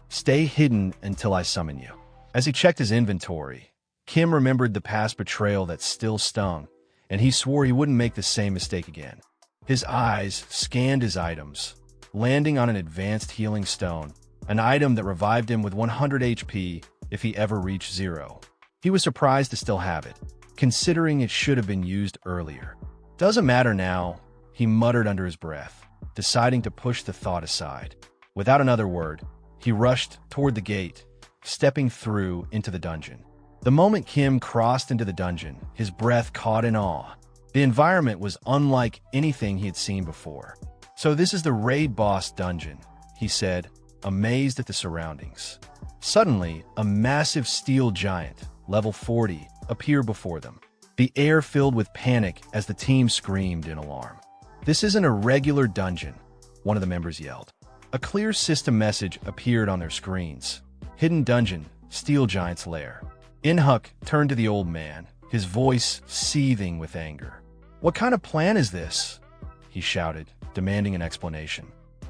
Stay hidden until I summon you. As he checked his inventory, Kim remembered the past betrayal that still stung, and he swore he wouldn't make the same mistake again. His eyes scanned his items, landing on an advanced healing stone, an item that revived him with 100 HP if he ever reached 0. He was surprised to still have it, considering it should have been used earlier. Doesn't matter now, he muttered under his breath, deciding to push the thought aside. Without another word, he rushed toward the gate, stepping through into the dungeon. The moment Kim crossed into the dungeon, his breath caught in awe. The environment was unlike anything he had seen before. So this is the Raid Boss Dungeon, he said, amazed at the surroundings. Suddenly, a massive steel giant, level 40, appeared before them. The air filled with panic as the team screamed in alarm. This isn't a regular dungeon, one of the members yelled. A clear system message appeared on their screens. Hidden dungeon, steel giant's lair. Inhuck turned to the old man, his voice seething with anger. What kind of plan is this? He shouted, demanding an explanation.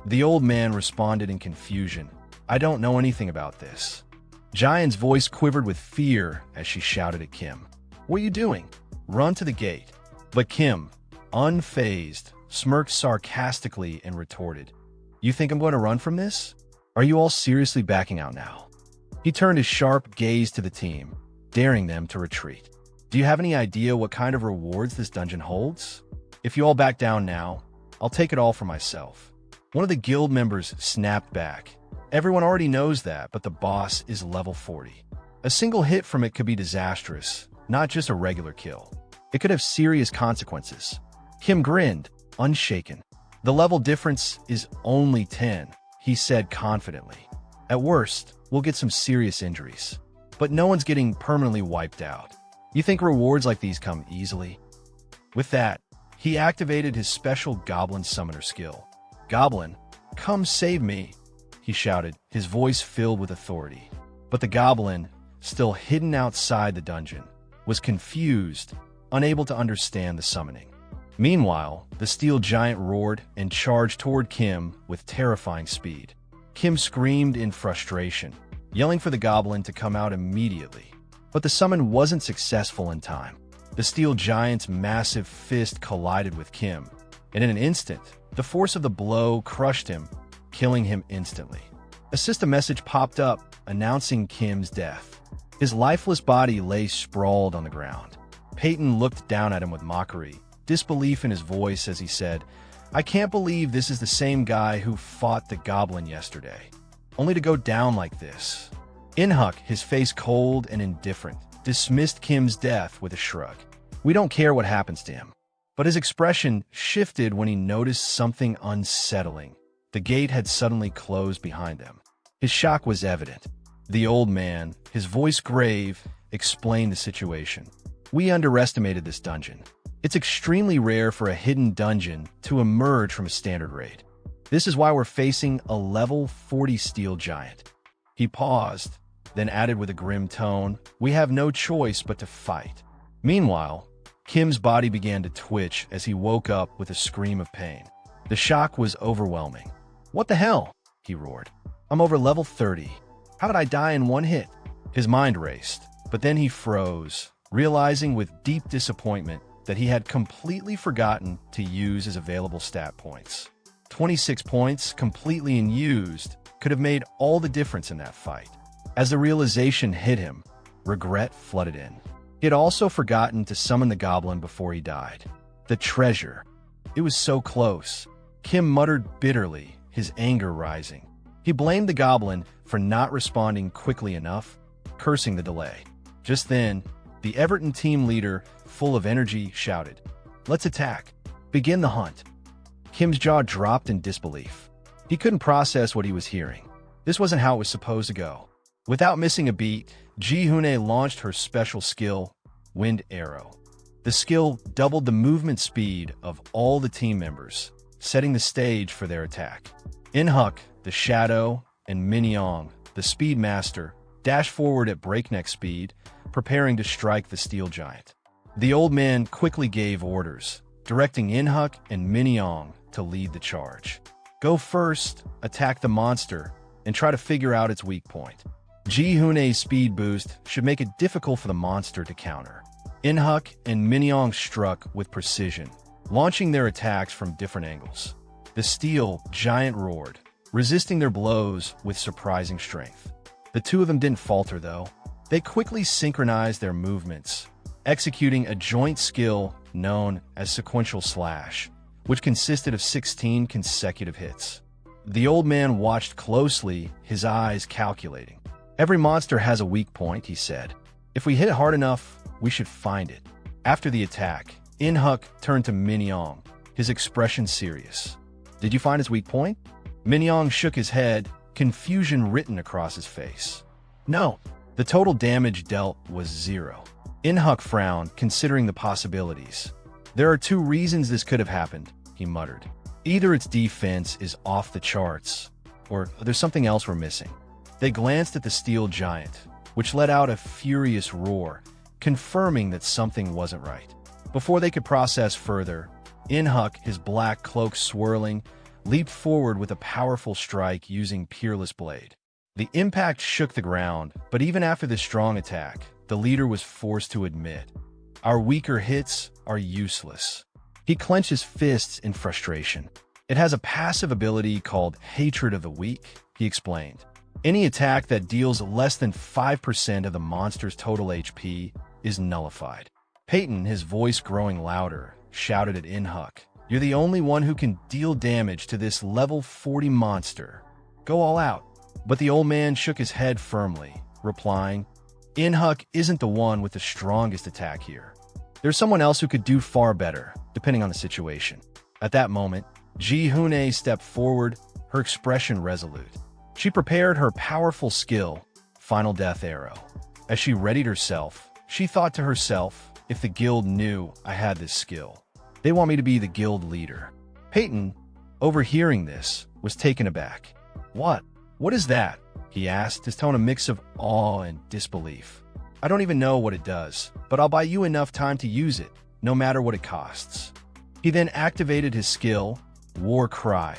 The old man responded in confusion. I don't know anything about this. Giant's voice quivered with fear as she shouted at Kim. What are you doing? Run to the gate. But Kim, unfazed, smirked sarcastically and retorted. You think I'm going to run from this? Are you all seriously backing out now? He turned his sharp gaze to the team, daring them to retreat. Do you have any idea what kind of rewards this dungeon holds? If you all back down now, I'll take it all for myself. One of the guild members snapped back. Everyone already knows that, but the boss is level 40. A single hit from it could be disastrous, not just a regular kill. It could have serious consequences. Kim grinned, unshaken. The level difference is only 10, he said confidently. At worst, we'll get some serious injuries. But no one's getting permanently wiped out. You think rewards like these come easily? With that, he activated his special Goblin Summoner skill. Goblin, come save me, he shouted, his voice filled with authority. But the goblin, still hidden outside the dungeon, was confused, unable to understand the summoning. Meanwhile, the steel giant roared and charged toward Kim with terrifying speed. Kim screamed in frustration, yelling for the goblin to come out immediately. But the summon wasn't successful in time. The steel giant's massive fist collided with Kim, and in an instant, the force of the blow crushed him, killing him instantly. A system message popped up, announcing Kim's death. His lifeless body lay sprawled on the ground. Peyton looked down at him with mockery, disbelief in his voice as he said, "I can't believe this is the same guy who fought the goblin yesterday. Only to go down like this." Inhuk, his face cold and indifferent, dismissed Kim's death with a shrug. "We don't care what happens to him." But his expression shifted when he noticed something unsettling. The gate had suddenly closed behind them. His shock was evident. The old man, his voice grave, explained the situation. "We underestimated this dungeon. It's extremely rare for a hidden dungeon to emerge from a standard raid. This is why we're facing a level 40 steel giant." He paused, then added with a grim tone, "We have no choice but to fight." Meanwhile, Kim's body began to twitch as he woke up with a scream of pain. The shock was overwhelming. "What the hell?" he roared. "I'm over level 30. How did I die in one hit?" His mind raced, but then he froze, realizing with deep disappointment that he had completely forgotten to use his available stat points. 26 points, completely unused, could have made all the difference in that fight. As the realization hit him, regret flooded in. He had also forgotten to summon the goblin before he died. The treasure. It was so close. Kim muttered bitterly, his anger rising. He blamed the goblin for not responding quickly enough, cursing the delay. Just then, the Everton team leader, full of energy, shouted, "Let's attack. Begin the hunt." Kim's jaw dropped in disbelief. He couldn't process what he was hearing. This wasn't how it was supposed to go. Without missing a beat, Ji-Hoon launched her special skill, Wind Arrow. The skill doubled the movement speed of all the team members, setting the stage for their attack. Inhuk, the Shadow, and Minyoung, the Speed Master, dashed forward at breakneck speed, preparing to strike the steel giant. The old man quickly gave orders, directing Inhuk and Minyoung to lead the charge. "Go first, attack the monster, and try to figure out its weak point." Ji-Hoon's speed boost should make it difficult for the monster to counter. Inhuk and Minyoung struck with precision, launching their attacks from different angles. The steel giant roared, resisting their blows with surprising strength. The two of them didn't falter, though. They quickly synchronized their movements, executing a joint skill known as Sequential Slash, which consisted of 16 consecutive hits. The old man watched closely, his eyes calculating. "Every monster has a weak point," he said. "If we hit hard enough, we should find it." After the attack, Inhuk turned to Minyoung, his expression serious. "Did you find his weak point?" Minyoung shook his head, confusion written across his face. "No." The total damage dealt was 0. Inhuk frowned, considering the possibilities. "There are 2 reasons this could have happened," he muttered. "Either its defense is off the charts, or there's something else we're missing." They glanced at the steel giant, which let out a furious roar, confirming that something wasn't right. Before they could process further, Inhuk, his black cloak swirling, leaped forward with a powerful strike using Peerless Blade. The impact shook the ground, but even after this strong attack, the leader was forced to admit, "Our weaker hits are useless." He clenched his fists in frustration. "It has a passive ability called Hatred of the Weak," he explained. "Any attack that deals less than 5% of the monster's total HP is nullified." Peyton, his voice growing louder, shouted at Inhuk, "You're the only one who can deal damage to this level 40 monster. Go all out." But the old man shook his head firmly, replying, "Inhuk isn't the one with the strongest attack here. There's someone else who could do far better, depending on the situation." At that moment, Ji-Hoon stepped forward, her expression resolute. She prepared her powerful skill, Final Death Arrow. As she readied herself, she thought to herself, "If the guild knew I had this skill, they want me to be the guild leader." Peyton, overhearing this, was taken aback. "What? "What is that?" he asked, his tone a mix of awe and disbelief. "I don't even know what it does, but I'll buy you enough time to use it, no matter what it costs." He then activated his skill, War Cry,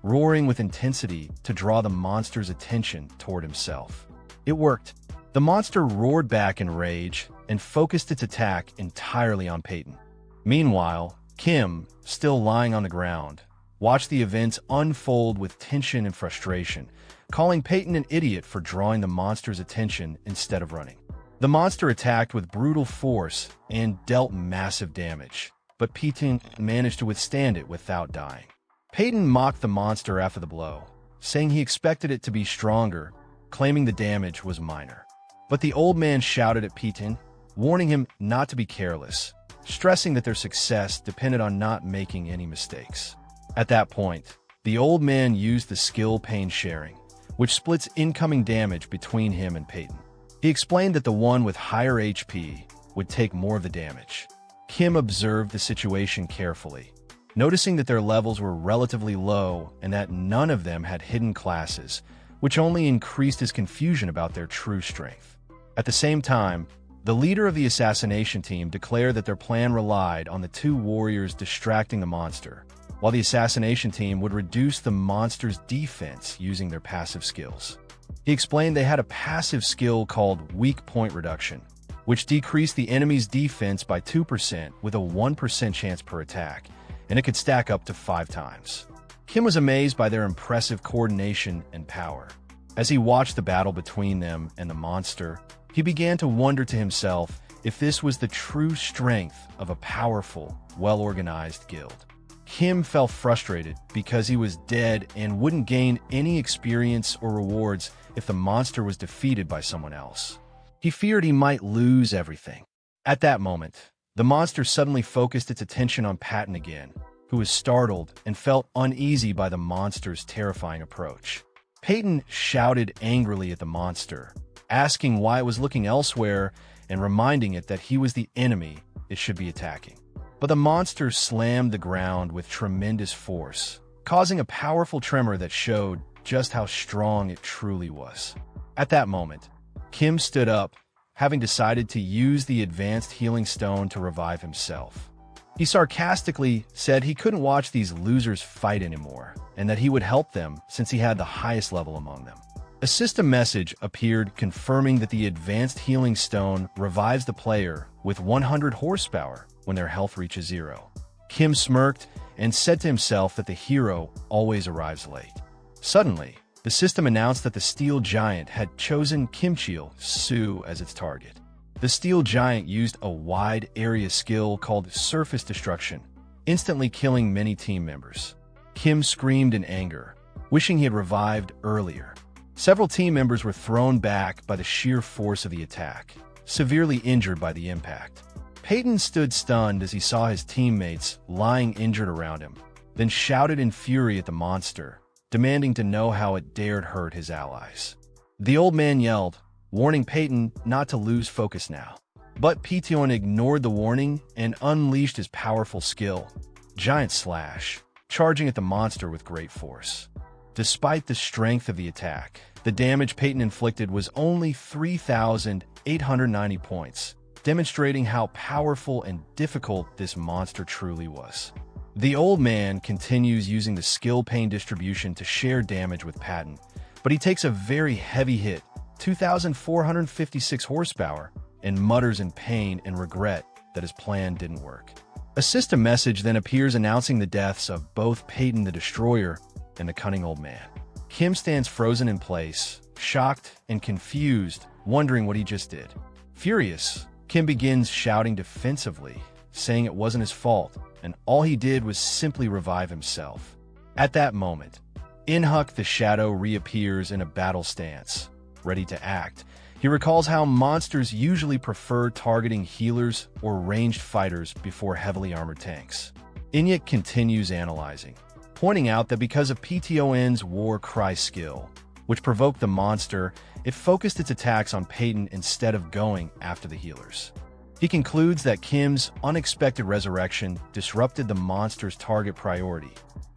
roaring with intensity to draw the monster's attention toward himself. It worked. The monster roared back in rage and focused its attack entirely on Peyton. Meanwhile, Kim, still lying on the ground, watched the events unfold with tension and frustration, calling Peyton an idiot for drawing the monster's attention instead of running. The monster attacked with brutal force and dealt massive damage, but Peyton managed to withstand it without dying. Peyton mocked the monster after the blow, saying he expected it to be stronger, claiming the damage was minor. But the old man shouted at Peyton, warning him not to be careless, stressing that their success depended on not making any mistakes. At that point, the old man used the skill pain sharing, which splits incoming damage between him and Peyton. He explained that the one with higher HP would take more of the damage. Kim observed the situation carefully, noticing that their levels were relatively low and that none of them had hidden classes, which only increased his confusion about their true strength. At the same time, the leader of the assassination team declared that their plan relied on the two warriors distracting the monster, while the assassination team would reduce the monster's defense using their passive skills. He explained they had a passive skill called Weak Point Reduction, which decreased the enemy's defense by 2% with a 1% chance per attack, and it could stack up to 5 times. Kim was amazed by their impressive coordination and power. As he watched the battle between them and the monster, he began to wonder to himself if this was the true strength of a powerful, well-organized guild. Kim felt frustrated because he was dead and wouldn't gain any experience or rewards if the monster was defeated by someone else. He feared he might lose everything. At that moment, the monster suddenly focused its attention on Patton again, who was startled and felt uneasy by the monster's terrifying approach. Peyton shouted angrily at the monster, asking why it was looking elsewhere and reminding it that he was the enemy it should be attacking. But the monster slammed the ground with tremendous force, causing a powerful tremor that showed just how strong it truly was. At that moment, Kim stood up, having decided to use the advanced healing stone to revive himself. He sarcastically said he couldn't watch these losers fight anymore, and that he would help them since he had the highest level among them. A system message appeared confirming that the advanced healing stone revives the player with 100 horsepower when their health reaches 0. Kim smirked and said to himself that the hero always arrives late. Suddenly, the system announced that the Steel Giant had chosen Kimchil Su as its target. The Steel Giant used a wide area skill called Surface Destruction, instantly killing many team members. Kim screamed in anger, wishing he had revived earlier. Several team members were thrown back by the sheer force of the attack, severely injured by the impact. Peyton stood stunned as he saw his teammates lying injured around him, then shouted in fury at the monster, demanding to know how it dared hurt his allies. The old man yelled, warning Peyton not to lose focus now. But Peyton ignored the warning and unleashed his powerful skill, Giant Slash, charging at the monster with great force. Despite the strength of the attack, the damage Peyton inflicted was only 3,890 points, demonstrating how powerful and difficult this monster truly was. The old man continues using the skill pain distribution to share damage with Patton, but he takes a very heavy hit, 2,456 horsepower, and mutters in pain and regret that his plan didn't work. A system message then appears announcing the deaths of both Peyton the Destroyer and the cunning old man. Kim stands frozen in place, shocked and confused, wondering what he just did. Furious, Kim begins shouting defensively, saying it wasn't his fault, and all he did was simply revive himself. At that moment, Inhuk the Shadow reappears in a battle stance, ready to act. He recalls how monsters usually prefer targeting healers or ranged fighters before heavily armored tanks. Inyuk continues analyzing, pointing out that because of PTON's War Cry skill, which provoked the monster, it focused its attacks on Peyton instead of going after the healers. He concludes that Kim's unexpected resurrection disrupted the monster's target priority,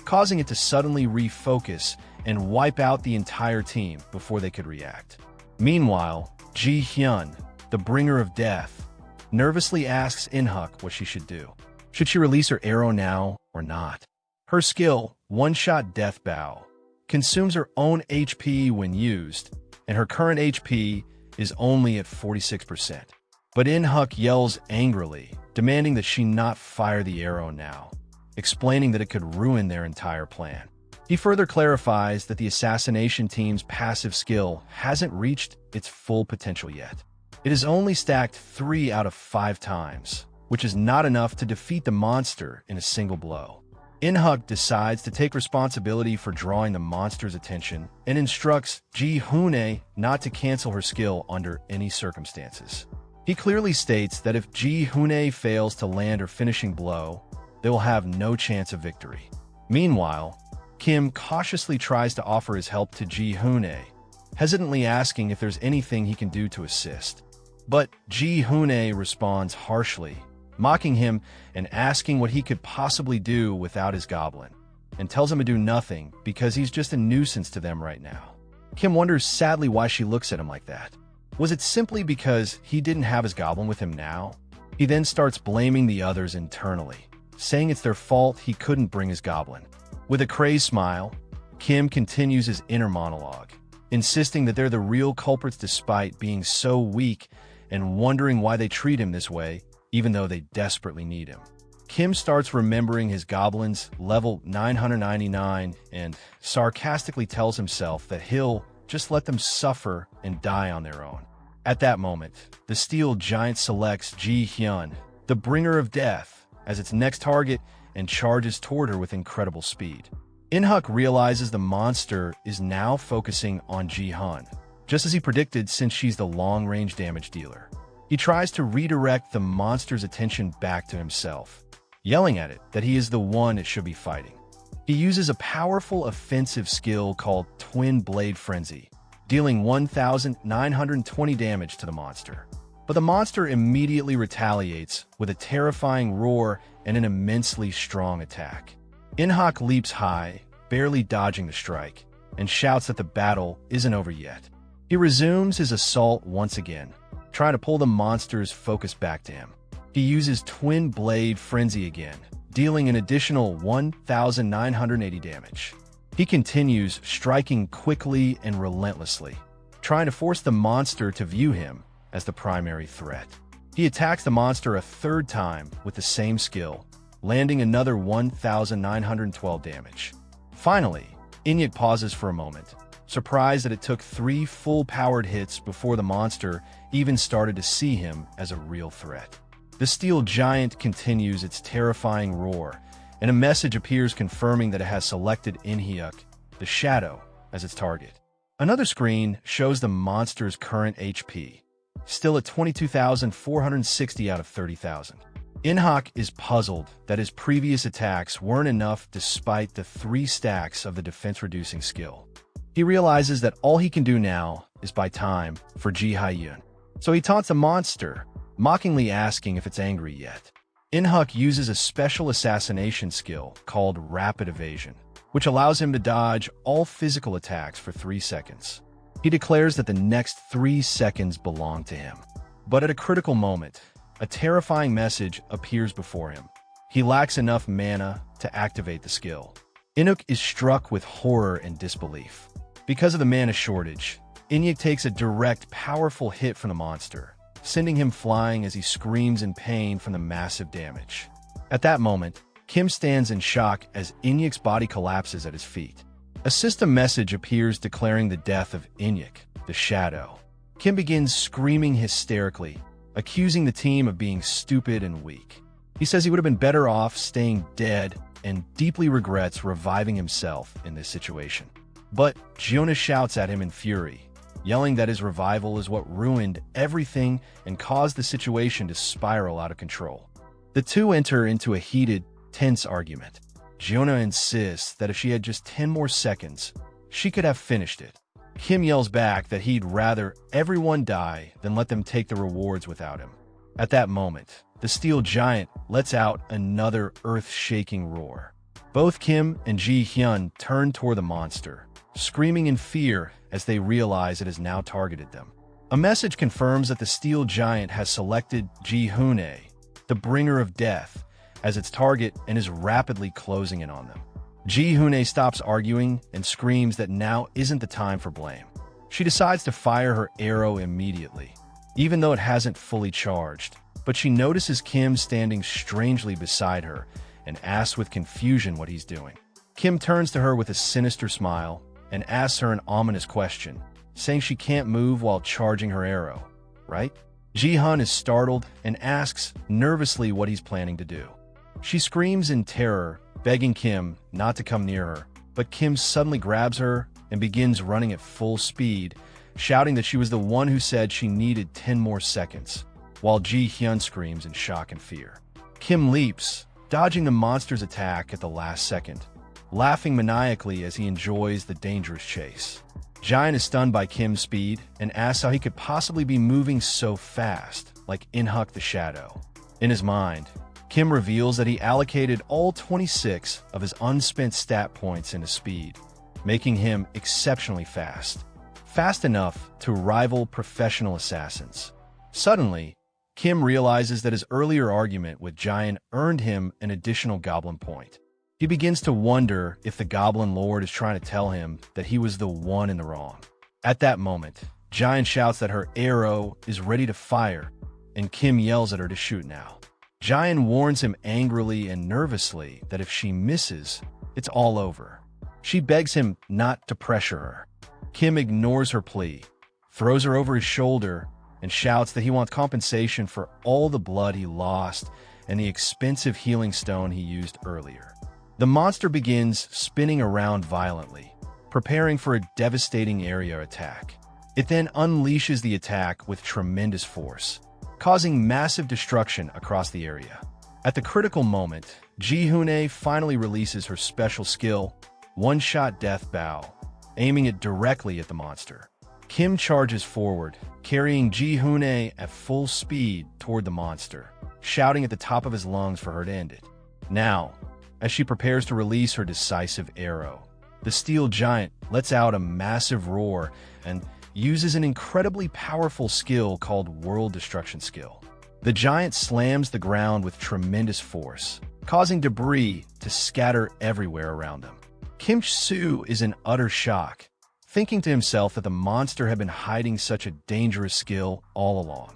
causing it to suddenly refocus and wipe out the entire team before they could react. Meanwhile, Ji-hyun, the bringer of death, nervously asks In-huk what she should do. Should she release her arrow now or not? Her skill, one-shot death bow, consumes her own HP when used, and her current HP is only at 46%. But In-huk yells angrily, demanding that she not fire the arrow now, explaining that it could ruin their entire plan. He further clarifies that the assassination team's passive skill hasn't reached its full potential yet. It is only stacked 3 out of 5 times, which is not enough to defeat the monster in a single blow. In-huk decides to take responsibility for drawing the monster's attention and instructs Ji-hoon not to cancel her skill under any circumstances. He clearly states that if Ji-hoon fails to land her finishing blow, they will have no chance of victory. Meanwhile, Kim cautiously tries to offer his help to Ji-hoon, hesitantly asking if there's anything he can do to assist. But Ji-hoon responds harshly, mocking him and asking what he could possibly do without his goblin, and tells him to do nothing because he's just a nuisance to them right now. Kim wonders sadly why she looks at him like that. Was it simply because he didn't have his goblin with him now? He then starts blaming the others internally, saying it's their fault he couldn't bring his goblin. With a crazed smile, Kim continues his inner monologue, insisting that they're the real culprits despite being so weak and wondering why they treat him this way, even though they desperately need him. Kim starts remembering his goblin's level 999 and sarcastically tells himself that he'll just let them suffer and die on their own. At that moment, the steel giant selects Ji-hyun, the bringer of death, as its next target and charges toward her with incredible speed. In-huk realizes the monster is now focusing on Ji-hyun, just as he predicted since she's the long-range damage dealer. He tries to redirect the monster's attention back to himself, yelling at it that he is the one it should be fighting. He uses a powerful offensive skill called Twin Blade Frenzy, dealing 1,920 damage to the monster. But the monster immediately retaliates with a terrifying roar and an immensely strong attack. In-huk leaps high, barely dodging the strike, and shouts that the battle isn't over yet. He resumes his assault once again, trying to pull the monster's focus back to him. He uses Twin Blade Frenzy again, dealing an additional 1,980 damage. He continues striking quickly and relentlessly, trying to force the monster to view him as the primary threat. He attacks the monster a third time with the same skill, landing another 1,912 damage. Finally, In-huk pauses for a moment, surprised that it took 3 full-powered hits before the monster even started to see him as a real threat. The steel giant continues its terrifying roar, and a message appears confirming that it has selected In-huk, the shadow, as its target. Another screen shows the monster's current HP, still at 22,460 out of 30,000. In-huk is puzzled that his previous attacks weren't enough despite the 3 stacks of the defense-reducing skill. He realizes that all he can do now is buy time for Ji-hyun. So he taunts the monster, mockingly asking if it's angry yet. In-huk uses a special assassination skill called Rapid Evasion, which allows him to dodge all physical attacks for 3 seconds. He declares that the next 3 seconds belong to him. But at a critical moment, a terrifying message appears before him. He lacks enough mana to activate the skill. In-huk is struck with horror and disbelief. Because of the mana shortage, In-huk takes a direct, powerful hit from the monster, sending him flying as he screams in pain from the massive damage. At that moment, Kim stands in shock as In-huk's body collapses at his feet. A system message appears declaring the death of In-huk, the shadow. Kim begins screaming hysterically, accusing the team of being stupid and weak. He says he would have been better off staying dead and deeply regrets reviving himself in this situation. But Giona shouts at him in fury, yelling that his revival is what ruined everything and caused the situation to spiral out of control. The two enter into a heated, tense argument. Giona insists that if she had just 10 more seconds, she could have finished it. Kim yells back that he'd rather everyone die than let them take the rewards without him. At that moment, the steel giant lets out another earth-shaking roar. Both Kim and Ji Hyun turn toward the monster, screaming in fear as they realize it has now targeted them. A message confirms that the steel giant has selected Ji Hyun, the bringer of death, as its target and is rapidly closing in on them. Ji Hyun stops arguing and screams that now isn't the time for blame. She decides to fire her arrow immediately, even though it hasn't fully charged, but she notices Kim standing strangely beside her and asks with confusion what he's doing. Kim turns to her with a sinister smile and asks her an ominous question, saying she can't move while charging her arrow, right? Ji-hun is startled and asks nervously what he's planning to do. She screams in terror, begging Kim not to come near her, but Kim suddenly grabs her and begins running at full speed, shouting that she was the one who said she needed 10 more seconds, while Ji-hyun screams in shock and fear. Kim leaps, dodging the monster's attack at the last second, laughing maniacally as he enjoys the dangerous chase. Jian is stunned by Kim's speed and asks how he could possibly be moving so fast, like Inhuk the Shadow. In his mind, Kim reveals that he allocated all 26 of his unspent stat points into speed, making him exceptionally fast. Fast enough to rival professional assassins. Suddenly, Kim realizes that his earlier argument with Jian earned him an additional Goblin point. He begins to wonder if the Goblin Lord is trying to tell him that he was the one in the wrong. At that moment, Jian shouts that her arrow is ready to fire, and Kim yells at her to shoot now. Jian warns him angrily and nervously that if she misses, it's all over. She begs him not to pressure her. Kim ignores her plea, throws her over his shoulder, and shouts that he wants compensation for all the blood he lost and the expensive healing stone he used earlier. The monster begins spinning around violently, preparing for a devastating area attack. It then unleashes the attack with tremendous force, causing massive destruction across the area. At the critical moment, Ji Hyun finally releases her special skill, One-Shot Death Bow, aiming it directly at the monster. Kim charges forward, carrying Ji Hyun at full speed toward the monster, shouting at the top of his lungs for her to end it. Now, as she prepares to release her decisive arrow, the steel giant lets out a massive roar and uses an incredibly powerful skill called World Destruction Skill. The giant slams the ground with tremendous force, causing debris to scatter everywhere around them. Kim Soo is in utter shock, thinking to himself that the monster had been hiding such a dangerous skill all along.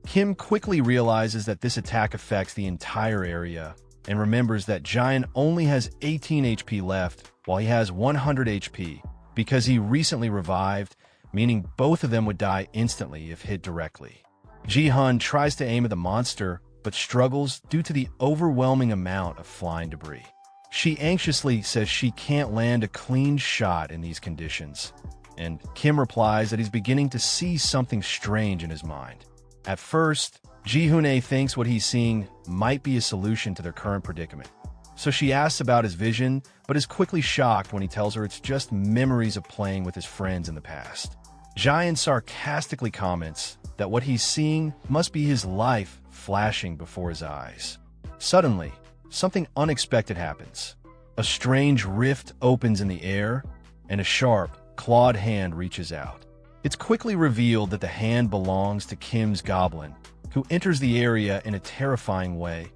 Kim quickly realizes that this attack affects the entire area and remembers that Jian only has 18 HP left while he has 100 HP because he recently revived, meaning both of them would die instantly if hit directly. Ji-hun tries to aim at the monster but struggles due to the overwhelming amount of flying debris. She anxiously says she can't land a clean shot in these conditions, and Kim replies that he's beginning to see something strange in his mind. At first, Ji Hyun thinks what he's seeing might be a solution to their current predicament, so she asks about his vision, but is quickly shocked when he tells her it's just memories of playing with his friends in the past. Jian sarcastically comments that what he's seeing must be his life flashing before his eyes. Suddenly, something unexpected happens. A strange rift opens in the air, and a sharp, clawed hand reaches out. It's quickly revealed that the hand belongs to Kim's Goblin, who enters the area in a terrifying way,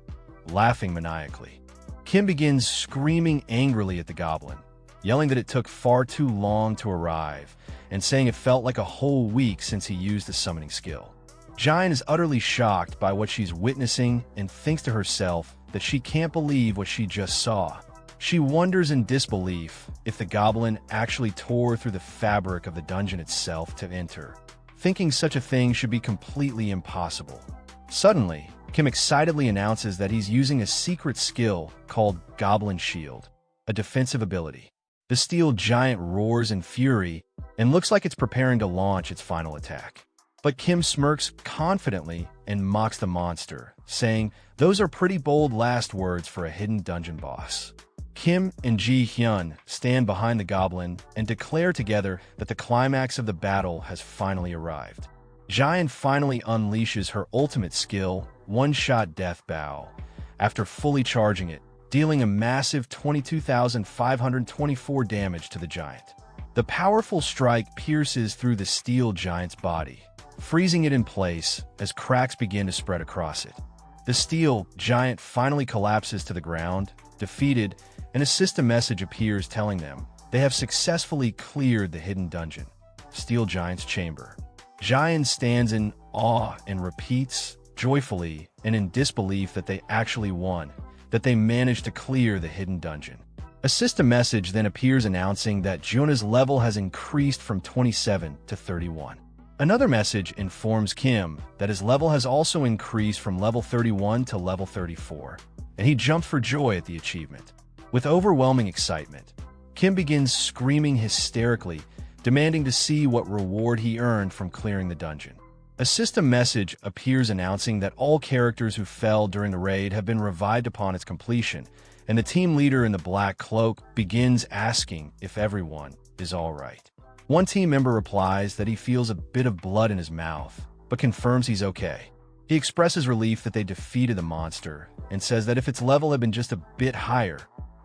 laughing maniacally. Kim begins screaming angrily at the Goblin, yelling that it took far too long to arrive, and saying it felt like a whole week since he used the summoning skill. Jian is utterly shocked by what she's witnessing and thinks to herself that she can't believe what she just saw. She wonders in disbelief if the Goblin actually tore through the fabric of the dungeon itself to enter, thinking such a thing should be completely impossible. Suddenly, Kim excitedly announces that he's using a secret skill called Goblin Shield, a defensive ability. The steel giant roars in fury and looks like it's preparing to launch its final attack. But Kim smirks confidently and mocks the monster, saying, "Those are pretty bold last words for a hidden dungeon boss." Kim and Ji Hyun stand behind the Goblin and declare together that the climax of the battle has finally arrived. Jian finally unleashes her ultimate skill, One-Shot Death Bow. After fully charging it, dealing a massive 22,524 damage to the giant. The powerful strike pierces through the steel giant's body, freezing it in place as cracks begin to spread across it. The steel giant finally collapses to the ground, defeated, and a system message appears telling them they have successfully cleared the hidden dungeon, Steel Giant's chamber. Jian stands in awe and repeats, joyfully and in disbelief, that they actually won, that they managed to clear the hidden dungeon. A system message then appears announcing that Juna's level has increased from 27 to 31. Another message informs Kim that his level has also increased from level 31 to level 34, and he jumped for joy at the achievement. With overwhelming excitement, Kim begins screaming hysterically, demanding to see what reward he earned from clearing the dungeon. A system message appears announcing that all characters who fell during the raid have been revived upon its completion, and the team leader in the black cloak begins asking if everyone is all right. One team member replies that he feels a bit of blood in his mouth, but confirms he's okay. He expresses relief that they defeated the monster and says that if its level had been just a bit higher,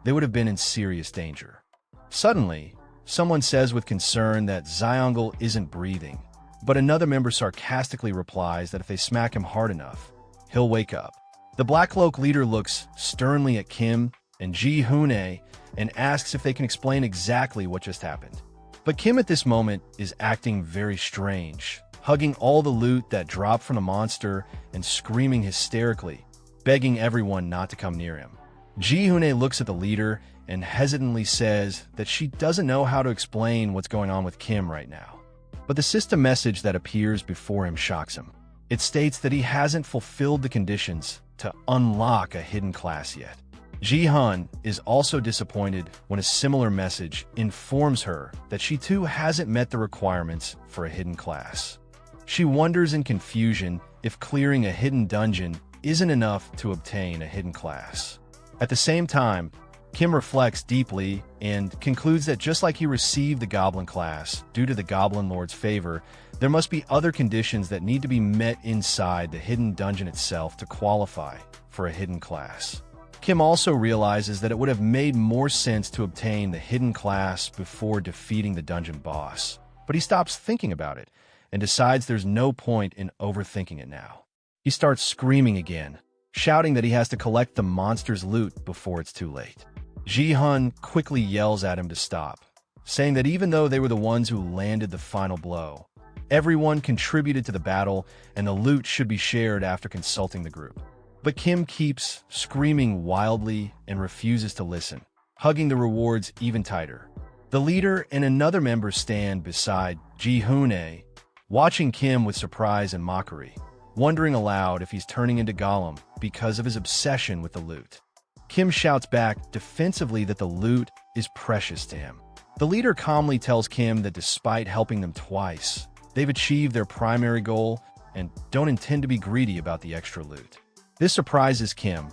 they would have been in serious danger. Suddenly, someone says with concern that Zyongle isn't breathing, but another member sarcastically replies that if they smack him hard enough, he'll wake up. The Black Cloak leader looks sternly at Kim and Ji Hoon-ae and asks if they can explain exactly what just happened. But Kim at this moment is acting very strange, hugging all the loot that dropped from the monster and screaming hysterically, begging everyone not to come near him. Ji Hoon-ae looks at the leader and hesitantly says that she doesn't know how to explain what's going on with Kim right now. But the system message that appears before him shocks him. It states that he hasn't fulfilled the conditions to unlock a hidden class yet. Ji-hun is also disappointed when a similar message informs her that she too hasn't met the requirements for a hidden class. She wonders in confusion if clearing a hidden dungeon isn't enough to obtain a hidden class. At the same time, Kim reflects deeply and concludes that just like he received the Goblin class due to the Goblin Lord's favor, there must be other conditions that need to be met inside the hidden dungeon itself to qualify for a hidden class. Kim also realizes that it would have made more sense to obtain the hidden class before defeating the dungeon boss, but he stops thinking about it and decides there's no point in overthinking it now. He starts screaming again, shouting that he has to collect the monster's loot before it's too late. Ji-hun quickly yells at him to stop, saying that even though they were the ones who landed the final blow, everyone contributed to the battle and the loot should be shared after consulting the group. But Kim keeps screaming wildly and refuses to listen, hugging the rewards even tighter. The leader and another member stand beside Ji Hoon-ae, watching Kim with surprise and mockery, wondering aloud if he's turning into Gollum because of his obsession with the loot. Kim shouts back defensively that the loot is precious to him. The leader calmly tells Kim that despite helping them twice, they've achieved their primary goal and don't intend to be greedy about the extra loot. This surprises Kim,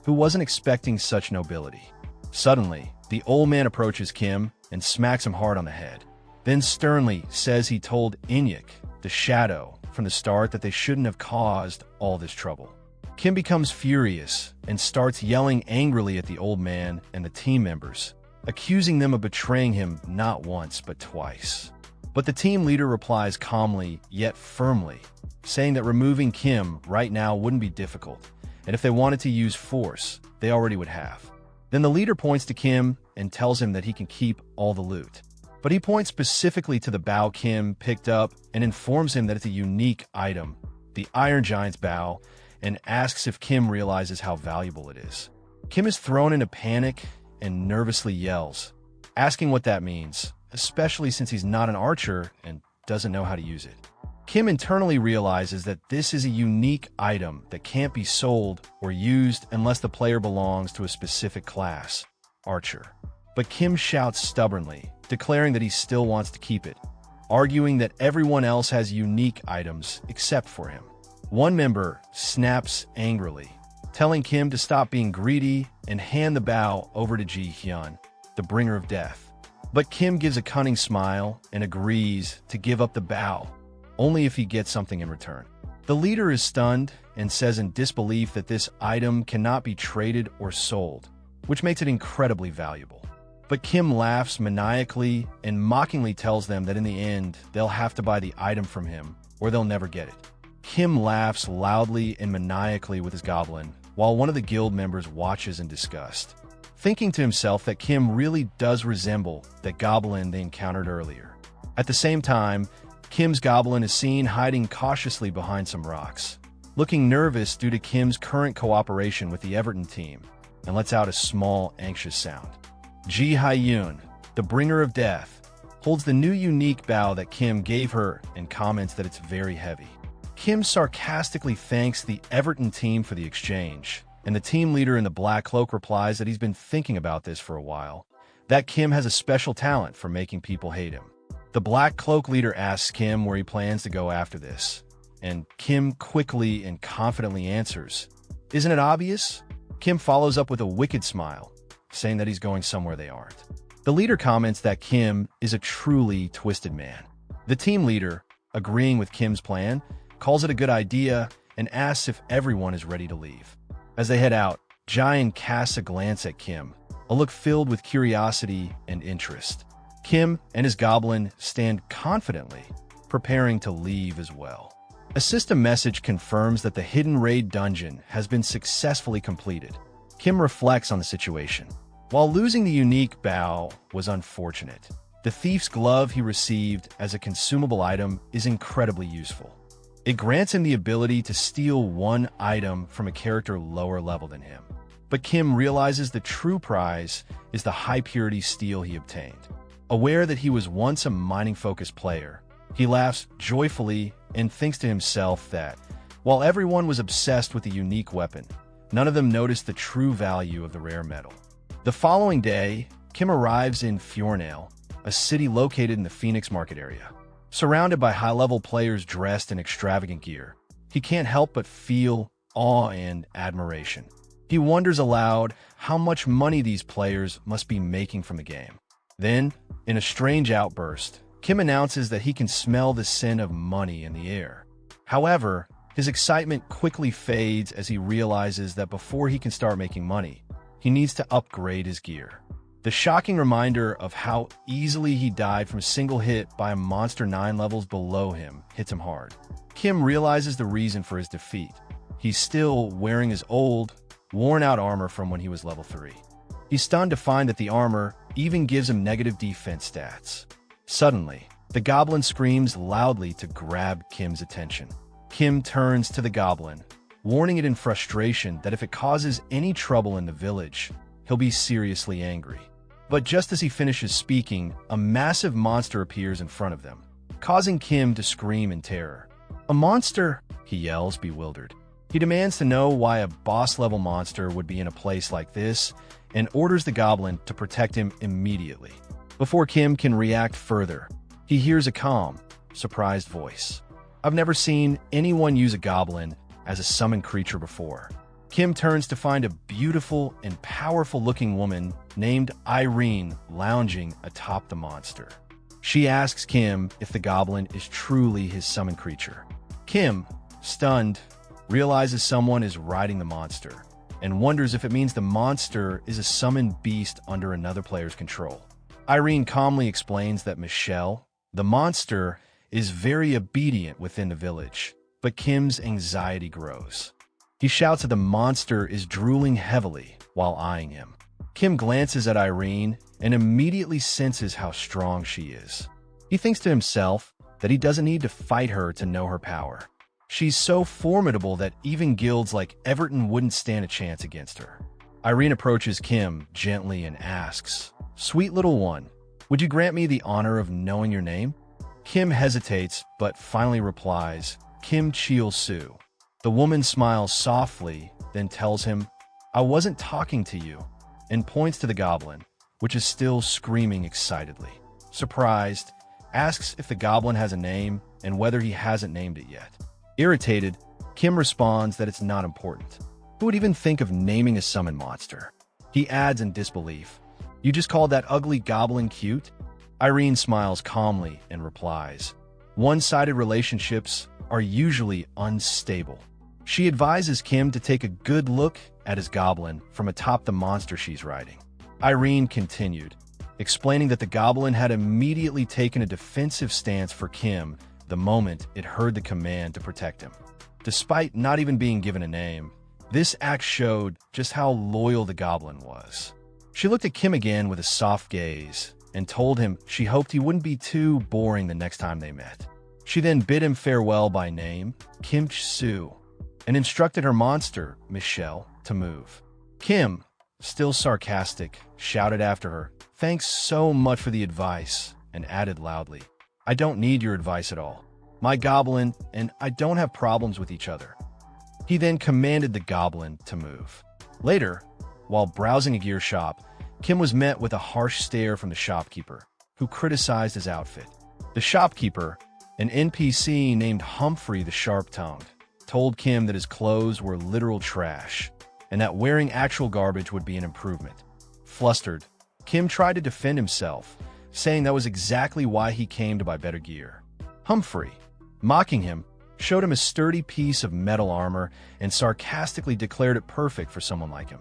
who wasn't expecting such nobility. Suddenly, the old man approaches Kim and smacks him hard on the head, then sternly says he told Inyuk, the shadow, from the start that they shouldn't have caused all this trouble. Kim becomes furious and starts yelling angrily at the old man and the team members, accusing them of betraying him not once but twice. But the team leader replies calmly yet firmly, saying that removing Kim right now wouldn't be difficult, and if they wanted to use force, they already would have. Then the leader points to Kim and tells him that he can keep all the loot. But he points specifically to the bow Kim picked up and informs him that it's a unique item, the Iron Giant's bow, and asks if Kim realizes how valuable it is. Kim is thrown into panic and nervously yells, asking what that means, especially since he's not an archer and doesn't know how to use it. Kim internally realizes that this is a unique item that can't be sold or used unless the player belongs to a specific class, archer. But Kim shouts stubbornly, declaring that he still wants to keep it, arguing that everyone else has unique items except for him. One member snaps angrily, telling Kim to stop being greedy and hand the bow over to Ji-hyun, the bringer of death. But Kim gives a cunning smile and agrees to give up the bow, only if he gets something in return. The leader is stunned and says in disbelief that this item cannot be traded or sold, which makes it incredibly valuable. But Kim laughs maniacally and mockingly tells them that in the end, they'll have to buy the item from him, or they'll never get it. Kim laughs loudly and maniacally with his goblin, while one of the guild members watches in disgust, thinking to himself that Kim really does resemble that goblin they encountered earlier. At the same time, Kim's goblin is seen hiding cautiously behind some rocks, looking nervous due to Kim's current cooperation with the Everton team, and lets out a small, anxious sound. Ji Hyun, the bringer of death, holds the new unique bow that Kim gave her and comments that it's very heavy. Kim sarcastically thanks the Everton team for the exchange, and the team leader in the black cloak replies that he's been thinking about this for a while, that Kim has a special talent for making people hate him. The black cloak leader asks Kim where he plans to go after this, and Kim quickly and confidently answers, "Isn't it obvious?" Kim follows up with a wicked smile, saying that he's going somewhere they aren't. The leader comments that Kim is a truly twisted man. The team leader, agreeing with Kim's plan, calls it a good idea and asks if everyone is ready to leave. As they head out, Jian casts a glance at Kim, a look filled with curiosity and interest. Kim and his goblin stand confidently, preparing to leave as well. A system message confirms that the hidden raid dungeon has been successfully completed. Kim reflects on the situation. While losing the unique bow was unfortunate, the thief's glove he received as a consumable item is incredibly useful. It grants him the ability to steal one item from a character lower level than him. But Kim realizes the true prize is the high-purity steel he obtained. Aware that he was once a mining-focused player, he laughs joyfully and thinks to himself that, while everyone was obsessed with the unique weapon, none of them noticed the true value of the rare metal. The following day, Kim arrives in Fjornale, a city located in the Phoenix Market area. Surrounded by high-level players dressed in extravagant gear, he can't help but feel awe and admiration. He wonders aloud how much money these players must be making from the game. Then, in a strange outburst, Kim announces that he can smell the scent of money in the air. However, his excitement quickly fades as he realizes that before he can start making money, he needs to upgrade his gear. The shocking reminder of how easily he died from a single hit by a monster 9 levels below him hits him hard. Kim realizes the reason for his defeat. He's still wearing his old, worn-out armor from when he was level 3. He's stunned to find that the armor even gives him negative defense stats. Suddenly, the goblin screams loudly to grab Kim's attention. Kim turns to the goblin, warning it in frustration that if it causes any trouble in the village, he'll be seriously angry. But just as he finishes speaking, a massive monster appears in front of them, causing Kim to scream in terror. "A monster!" he yells, bewildered. He demands to know why a boss-level monster would be in a place like this, and orders the goblin to protect him immediately. Before Kim can react further, he hears a calm, surprised voice. "I've never seen anyone use a goblin as a summoned creature before." Kim turns to find a beautiful and powerful-looking woman named Irene lounging atop the monster. She asks Kim if the goblin is truly his summoned creature. Kim, stunned, realizes someone is riding the monster, and wonders if it means the monster is a summoned beast under another player's control. Irene calmly explains that Michelle, the monster, is very obedient within the village, but Kim's anxiety grows. He shouts that the monster is drooling heavily while eyeing him. Kim glances at Irene and immediately senses how strong she is. He thinks to himself that he doesn't need to fight her to know her power. She's so formidable that even guilds like Everton wouldn't stand a chance against her. Irene approaches Kim gently and asks, "Sweet little one, would you grant me the honor of knowing your name?" Kim hesitates, but finally replies, "Kim Chil-soo." The woman smiles softly, then tells him, "I wasn't talking to you," and points to the goblin, which is still screaming excitedly. Surprised, asks if the goblin has a name and whether he hasn't named it yet. Irritated, Kim responds that it's not important. Who would even think of naming a summon monster? He adds in disbelief, "You just called that ugly goblin cute?" Irene smiles calmly and replies, "One-sided relationships are usually unstable." She advises Kim to take a good look at his goblin from atop the monster she's riding. Irene continued, explaining that the goblin had immediately taken a defensive stance for Kim the moment it heard the command to protect him. Despite not even being given a name, this act showed just how loyal the goblin was. She looked at Kim again with a soft gaze and told him she hoped he wouldn't be too boring the next time they met. She then bid him farewell by name, Kim Ch-soo, and instructed her monster, Michelle, to move. Kim, still sarcastic, shouted after her, "Thanks so much for the advice," and added loudly, "I don't need your advice at all. My goblin and I don't have problems with each other." He then commanded the goblin to move. Later, while browsing a gear shop, Kim was met with a harsh stare from the shopkeeper, who criticized his outfit. The shopkeeper, an NPC named Humphrey the Sharp-Tongued, told Kim that his clothes were literal trash, and that wearing actual garbage would be an improvement. Flustered, Kim tried to defend himself, saying that was exactly why he came to buy better gear. Humphrey, mocking him, showed him a sturdy piece of metal armor and sarcastically declared it perfect for someone like him.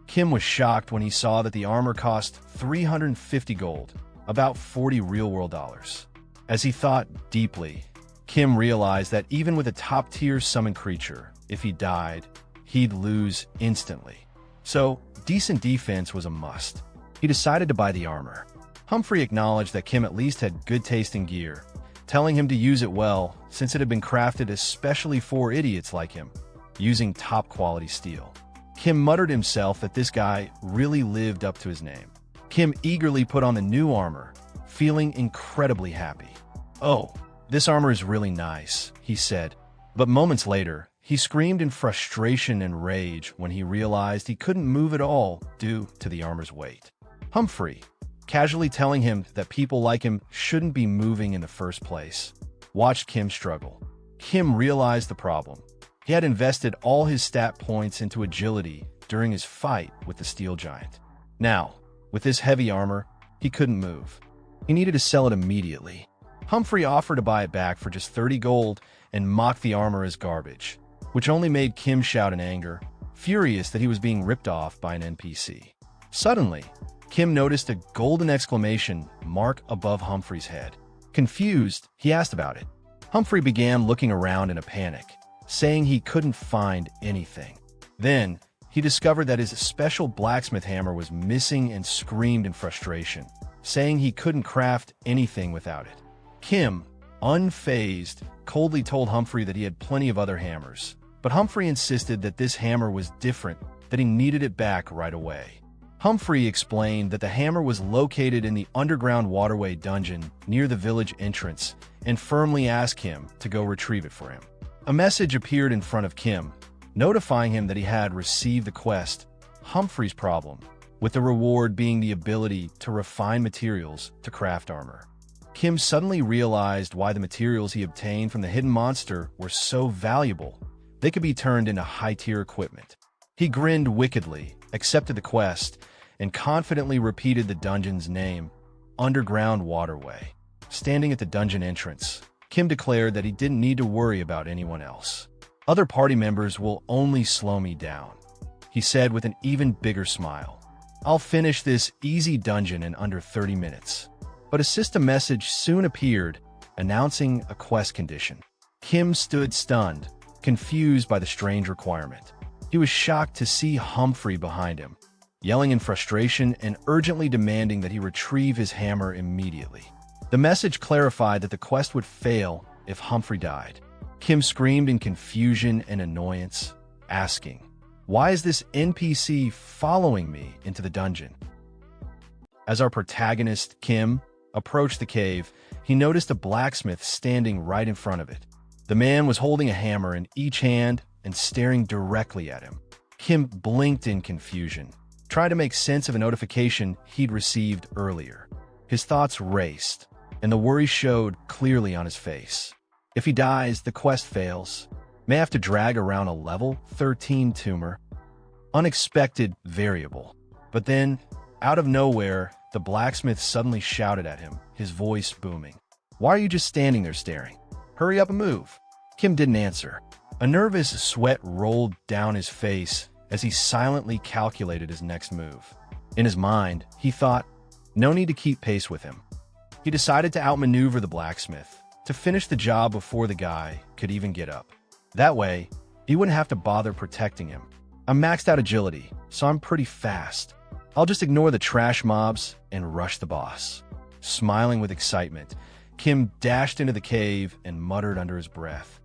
Kim was shocked when he saw that the armor cost 350 gold, about 40 real-world dollars. As he thought deeply, Kim realized that even with a top-tier summon creature, if he died, he'd lose instantly. So, decent defense was a must. He decided to buy the armor. Humphrey acknowledged that Kim at least had good taste in gear, telling him to use it well since it had been crafted especially for idiots like him, using top-quality steel. Kim muttered himself that this guy really lived up to his name. Kim eagerly put on the new armor, feeling incredibly happy. "Oh, this armor is really nice," he said. But moments later, he screamed in frustration and rage when he realized he couldn't move at all due to the armor's weight. Humphrey, casually telling him that people like him shouldn't be moving in the first place, watched Kim struggle. Kim realized the problem. He had invested all his stat points into agility during his fight with the steel giant. Now, with this heavy armor, he couldn't move. He needed to sell it immediately. Humphrey offered to buy it back for just 30 gold and mocked the armor as garbage, which only made Kim shout in anger, furious that he was being ripped off by an NPC. Suddenly, Kim noticed a golden exclamation mark above Humphrey's head. Confused, he asked about it. Humphrey began looking around in a panic, saying he couldn't find anything. Then, he discovered that his special blacksmith hammer was missing and screamed in frustration, saying he couldn't craft anything without it. Kim, unfazed, coldly told Humphrey that he had plenty of other hammers, but Humphrey insisted that this hammer was different, that he needed it back right away. Humphrey explained that the hammer was located in the underground waterway dungeon near the village entrance and firmly asked him to go retrieve it for him. A message appeared in front of Kim, notifying him that he had received the quest, Humphrey's problem, with the reward being the ability to refine materials to craft armor. Kim suddenly realized why the materials he obtained from the hidden monster were so valuable. They could be turned into high-tier equipment. He grinned wickedly, accepted the quest, and confidently repeated the dungeon's name, Underground Waterway. Standing at the dungeon entrance, Kim declared that he didn't need to worry about anyone else. "Other party members will only slow me down," he said with an even bigger smile. "I'll finish this easy dungeon in under 30 minutes. But a system message soon appeared, announcing a quest condition. Kim stood stunned, confused by the strange requirement. He was shocked to see Humphrey behind him, yelling in frustration and urgently demanding that he retrieve his hammer immediately. The message clarified that the quest would fail if Humphrey died. Kim screamed in confusion and annoyance, asking, "Why is this NPC following me into the dungeon?" As our protagonist, Kim, approached the cave, he noticed a blacksmith standing right in front of it. The man was holding a hammer in each hand and staring directly at him. Kim blinked in confusion, trying to make sense of a notification he'd received earlier. His thoughts raced, and the worry showed clearly on his face. If he dies, the quest fails. May have to drag around a level 13 tumor. Unexpected variable. But then, out of nowhere, the blacksmith suddenly shouted at him, his voice booming. "Why are you just standing there staring? Hurry up and move." Kim didn't answer. A nervous sweat rolled down his face as he silently calculated his next move. In his mind, he thought, no need to keep pace with him. He decided to outmaneuver the blacksmith, to finish the job before the guy could even get up. That way, he wouldn't have to bother protecting him. I'm maxed out agility, so I'm pretty fast. I'll just ignore the trash mobs and rush the boss. Smiling with excitement, Kim dashed into the cave and muttered under his breath,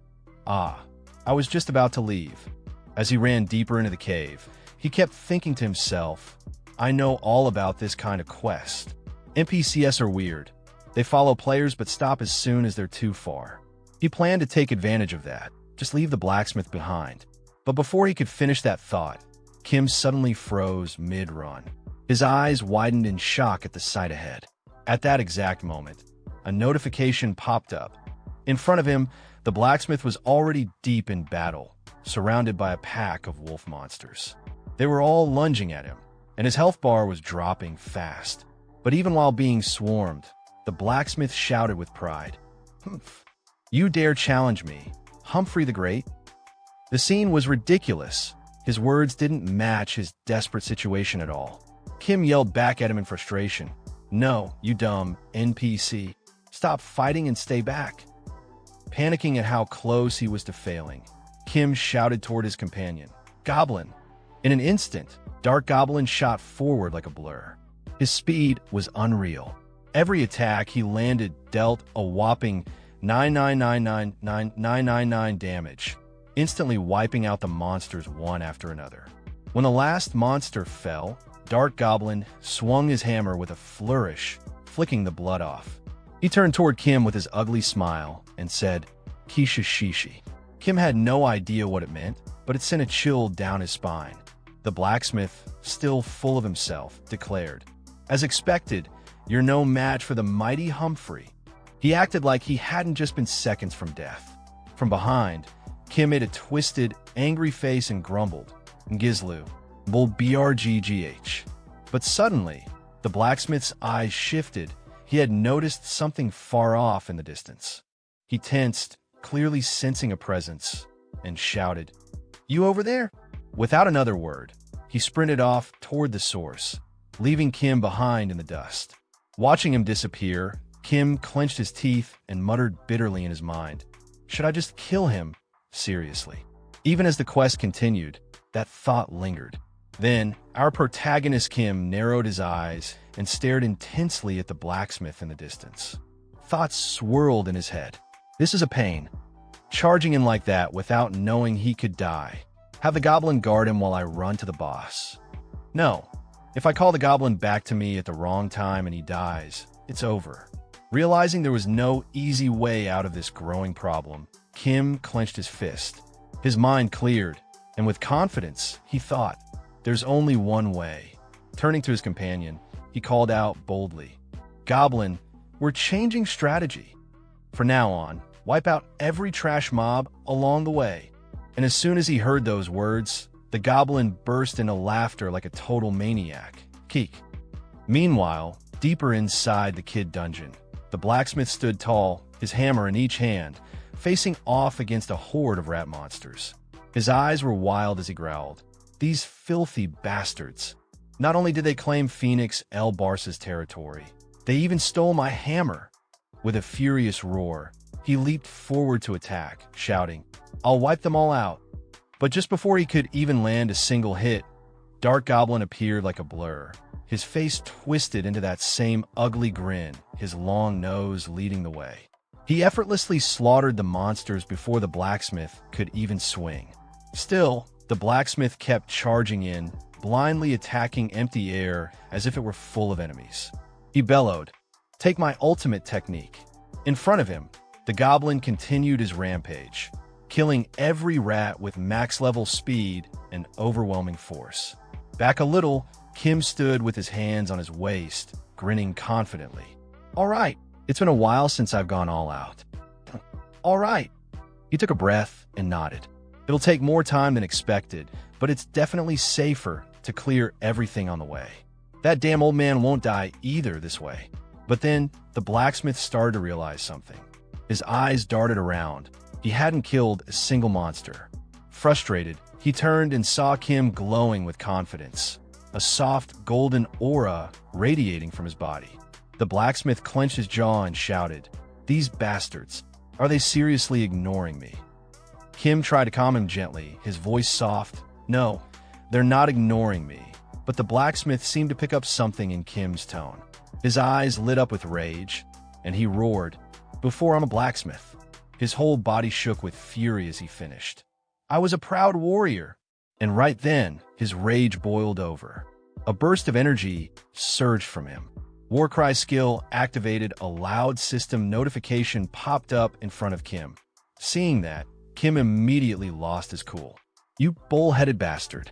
"Ah, I was just about to leave." As he ran deeper into the cave, he kept thinking to himself, I know all about this kind of quest. NPCs are weird. They follow players but stop as soon as they're too far. He planned to take advantage of that, just leave the blacksmith behind. But before he could finish that thought, Kim suddenly froze mid-run. His eyes widened in shock at the sight ahead. At that exact moment, a notification popped up. In front of him, the blacksmith was already deep in battle, surrounded by a pack of wolf monsters. They were all lunging at him, and his health bar was dropping fast. But even while being swarmed, the blacksmith shouted with pride, "Humph! You dare challenge me, Humphrey the Great?" The scene was ridiculous. His words didn't match his desperate situation at all. Kim yelled back at him in frustration, "No, you dumb NPC. Stop fighting and stay back." Panicking at how close he was to failing, Kim shouted toward his companion, "Goblin!" In an instant, Dark Goblin shot forward like a blur. His speed was unreal. Every attack he landed dealt a whopping 9999999 damage, instantly wiping out the monsters one after another. When the last monster fell, Dark Goblin swung his hammer with a flourish, flicking the blood off. He turned toward Kim with his ugly smile and said, "Kisha Shishi." Kim had no idea what it meant, but it sent a chill down his spine. The blacksmith, still full of himself, declared, "As expected, you're no match for the mighty Humphrey." He acted like he hadn't just been seconds from death. From behind, Kim made a twisted, angry face and grumbled, "Gizlu, bull brggh." But suddenly, the blacksmith's eyes shifted. He had noticed something far off in the distance. He tensed, clearly sensing a presence, and shouted, "You over there?" Without another word, he sprinted off toward the source, leaving Kim behind in the dust. Watching him disappear, Kim clenched his teeth and muttered bitterly in his mind, "Should I just kill him? Seriously." Even as the quest continued, that thought lingered. Then, our protagonist Kim narrowed his eyes and stared intensely at the blacksmith in the distance. Thoughts swirled in his head. This is a pain. Charging in like that without knowing he could die. Have the goblin guard him while I run to the boss. No. If I call the goblin back to me at the wrong time and he dies, it's over. Realizing there was no easy way out of this growing problem, Kim clenched his fist. His mind cleared, and with confidence, he thought, there's only one way. Turning to his companion, he called out boldly, "Goblin, we're changing strategy. For now on, wipe out every trash mob along the way." And as soon as he heard those words, the goblin burst into laughter like a total maniac. Keek. Meanwhile, deeper inside the kid dungeon, the blacksmith stood tall, his hammer in each hand, facing off against a horde of rat monsters. His eyes were wild as he growled, "These filthy bastards. Not only did they claim Phoenix El Barsa's territory, they even stole my hammer." With a furious roar, he leaped forward to attack, shouting, "I'll wipe them all out." But just before he could even land a single hit, Dark Goblin appeared like a blur, his face twisted into that same ugly grin, his long nose leading the way. He effortlessly slaughtered the monsters before the blacksmith could even swing. Still, the blacksmith kept charging in, blindly attacking empty air as if it were full of enemies. He bellowed, "Take my ultimate technique." In front of him, the goblin continued his rampage, killing every rat with max-level speed and overwhelming force. Back a little, Kim stood with his hands on his waist, grinning confidently. "All right, it's been a while since I've gone all out." "All right." He took a breath and nodded. "It'll take more time than expected, but it's definitely safer to clear everything on the way. That damn old man won't die either this way." But then, the blacksmith started to realize something. His eyes darted around, He hadn't killed a single monster. Frustrated, he turned and saw Kim glowing with confidence, a soft golden aura radiating from his body. The blacksmith clenched his jaw and shouted, "These bastards! Are they seriously ignoring me?" Kim tried to calm him gently, his voice soft. "No, they're not ignoring me." But the blacksmith seemed to pick up something in Kim's tone. His eyes lit up with rage, and he roared, "Before I'm a blacksmith." His whole body shook with fury as he finished. "I was a proud warrior." And right then, his rage boiled over. A burst of energy surged from him. Warcry skill activated, a loud system notification popped up in front of Kim. Seeing that, Kim immediately lost his cool. "You bull-headed bastard."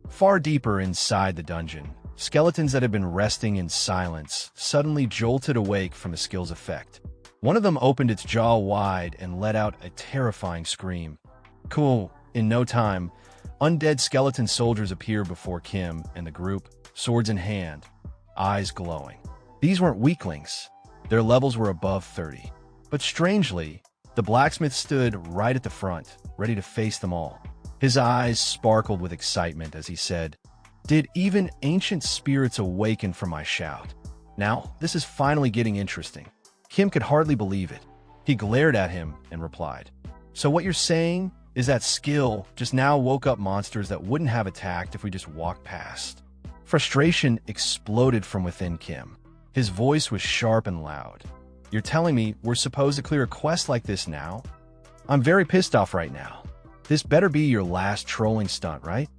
Far deeper inside the dungeon, skeletons that had been resting in silence suddenly jolted awake from the skill's effect. One of them opened its jaw wide and let out a terrifying scream. Cool. In no time, undead skeleton soldiers appeared before Kim and the group, swords in hand, eyes glowing. These weren't weaklings. Their levels were above 30. But strangely, the blacksmith stood right at the front, ready to face them all. His eyes sparkled with excitement as he said, "Did even ancient spirits awaken from my shout? Now, this is finally getting interesting." Kim could hardly believe it. He glared at him and replied, "So what you're saying is that skill just now woke up monsters that wouldn't have attacked if we just walked past?" Frustration exploded from within Kim. His voice was sharp and loud. "You're telling me we're supposed to clear a quest like this now? I'm very pissed off right now. This better be your last trolling stunt, right?"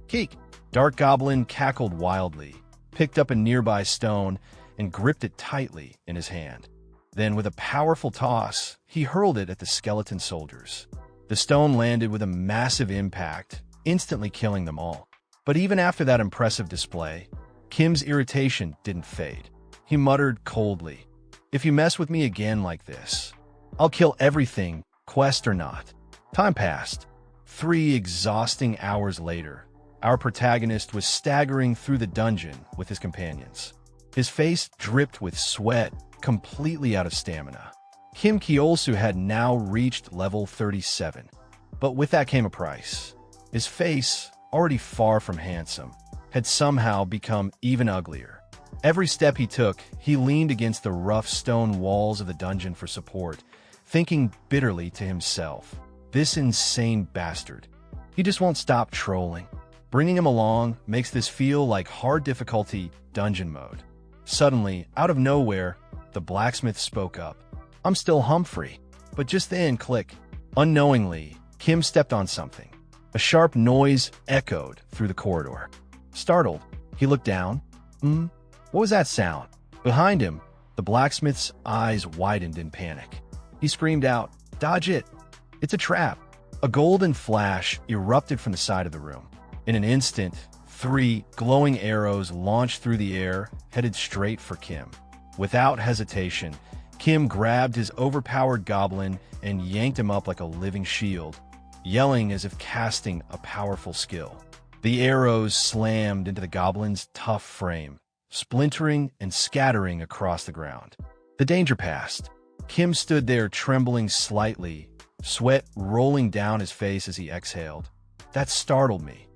Keek! Dark Goblin cackled wildly, picked up a nearby stone, and gripped it tightly in his hand. Then, with a powerful toss, he hurled it at the skeleton soldiers. The stone landed with a massive impact, instantly killing them all. But even after that impressive display, Kim's irritation didn't fade. He muttered coldly, "If you mess with me again like this, I'll kill everything, quest or not." Time passed. 3 exhausting hours later, our protagonist was staggering through the dungeon with his companions. His face dripped with sweat, completely out of stamina. Kim Kyolsu had now reached level 37, but with that came a price. His face, already far from handsome, had somehow become even uglier. Every step he took, he leaned against the rough stone walls of the dungeon for support, thinking bitterly to himself, "This insane bastard. He just won't stop trolling." Bringing him along makes this feel like hard difficulty dungeon mode. Suddenly, out of nowhere, the blacksmith spoke up. "I'm still Humphrey." But just then, click. Unknowingly, Kim stepped on something. A sharp noise echoed through the corridor. Startled, he looked down. What was that sound? Behind him, the blacksmith's eyes widened in panic. He screamed out, "Dodge it! It's a trap!" A golden flash erupted from the side of the room. In an instant, 3 glowing arrows launched through the air, headed straight for Kim. Without hesitation, Kim grabbed his overpowered goblin and yanked him up like a living shield, yelling as if casting a powerful skill. The arrows slammed into the goblin's tough frame, splintering and scattering across the ground. The danger passed. Kim stood there trembling slightly, sweat rolling down his face as he exhaled. That startled me.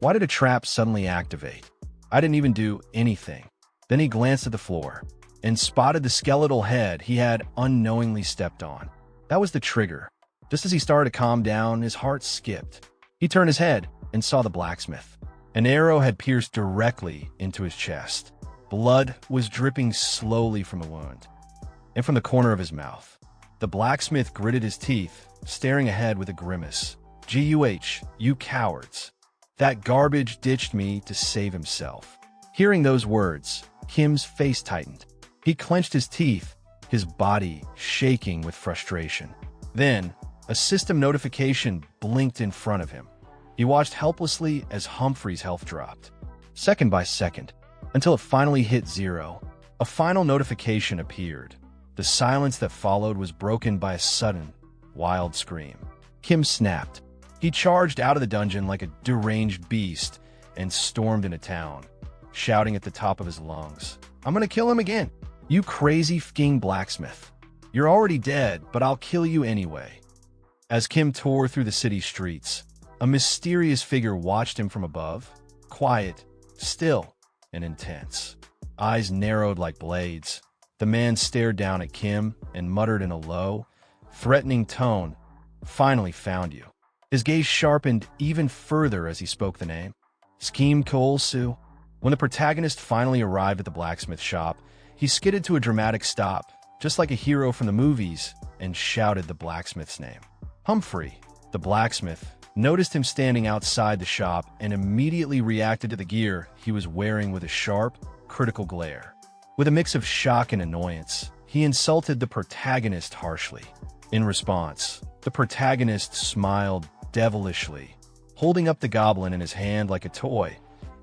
Why did a trap suddenly activate? I didn't even do anything. Then he glanced at the floor and spotted the skeletal head he had unknowingly stepped on. That was the trigger. Just as he started to calm down, his heart skipped. He turned his head and saw the blacksmith. An arrow had pierced directly into his chest. Blood was dripping slowly from the wound and from the corner of his mouth. The blacksmith gritted his teeth, staring ahead with a grimace. "Guh, you cowards. That garbage ditched me to save himself." Hearing those words, Kim's face tightened. He clenched his teeth, his body shaking with frustration. Then, a system notification blinked in front of him. He watched helplessly as Humphrey's health dropped, second by second, until it finally hit 0. A final notification appeared. The silence that followed was broken by a sudden, wild scream. Kim snapped. He charged out of the dungeon like a deranged beast and stormed into town, shouting at the top of his lungs, "I'm gonna kill him again! You crazy f***ing blacksmith! You're already dead, but I'll kill you anyway." As Kim tore through the city streets, a mysterious figure watched him from above, quiet, still, and intense. Eyes narrowed like blades, the man stared down at Kim and muttered in a low, threatening tone, "Finally found you." His gaze sharpened even further as he spoke the name. Scheme Kool-Soo. When the protagonist finally arrived at the blacksmith shop, he skidded to a dramatic stop, just like a hero from the movies, and shouted the blacksmith's name. Humphrey, the blacksmith, noticed him standing outside the shop and immediately reacted to the gear he was wearing with a sharp, critical glare. With a mix of shock and annoyance, he insulted the protagonist harshly. In response, the protagonist smiled devilishly, holding up the goblin in his hand like a toy,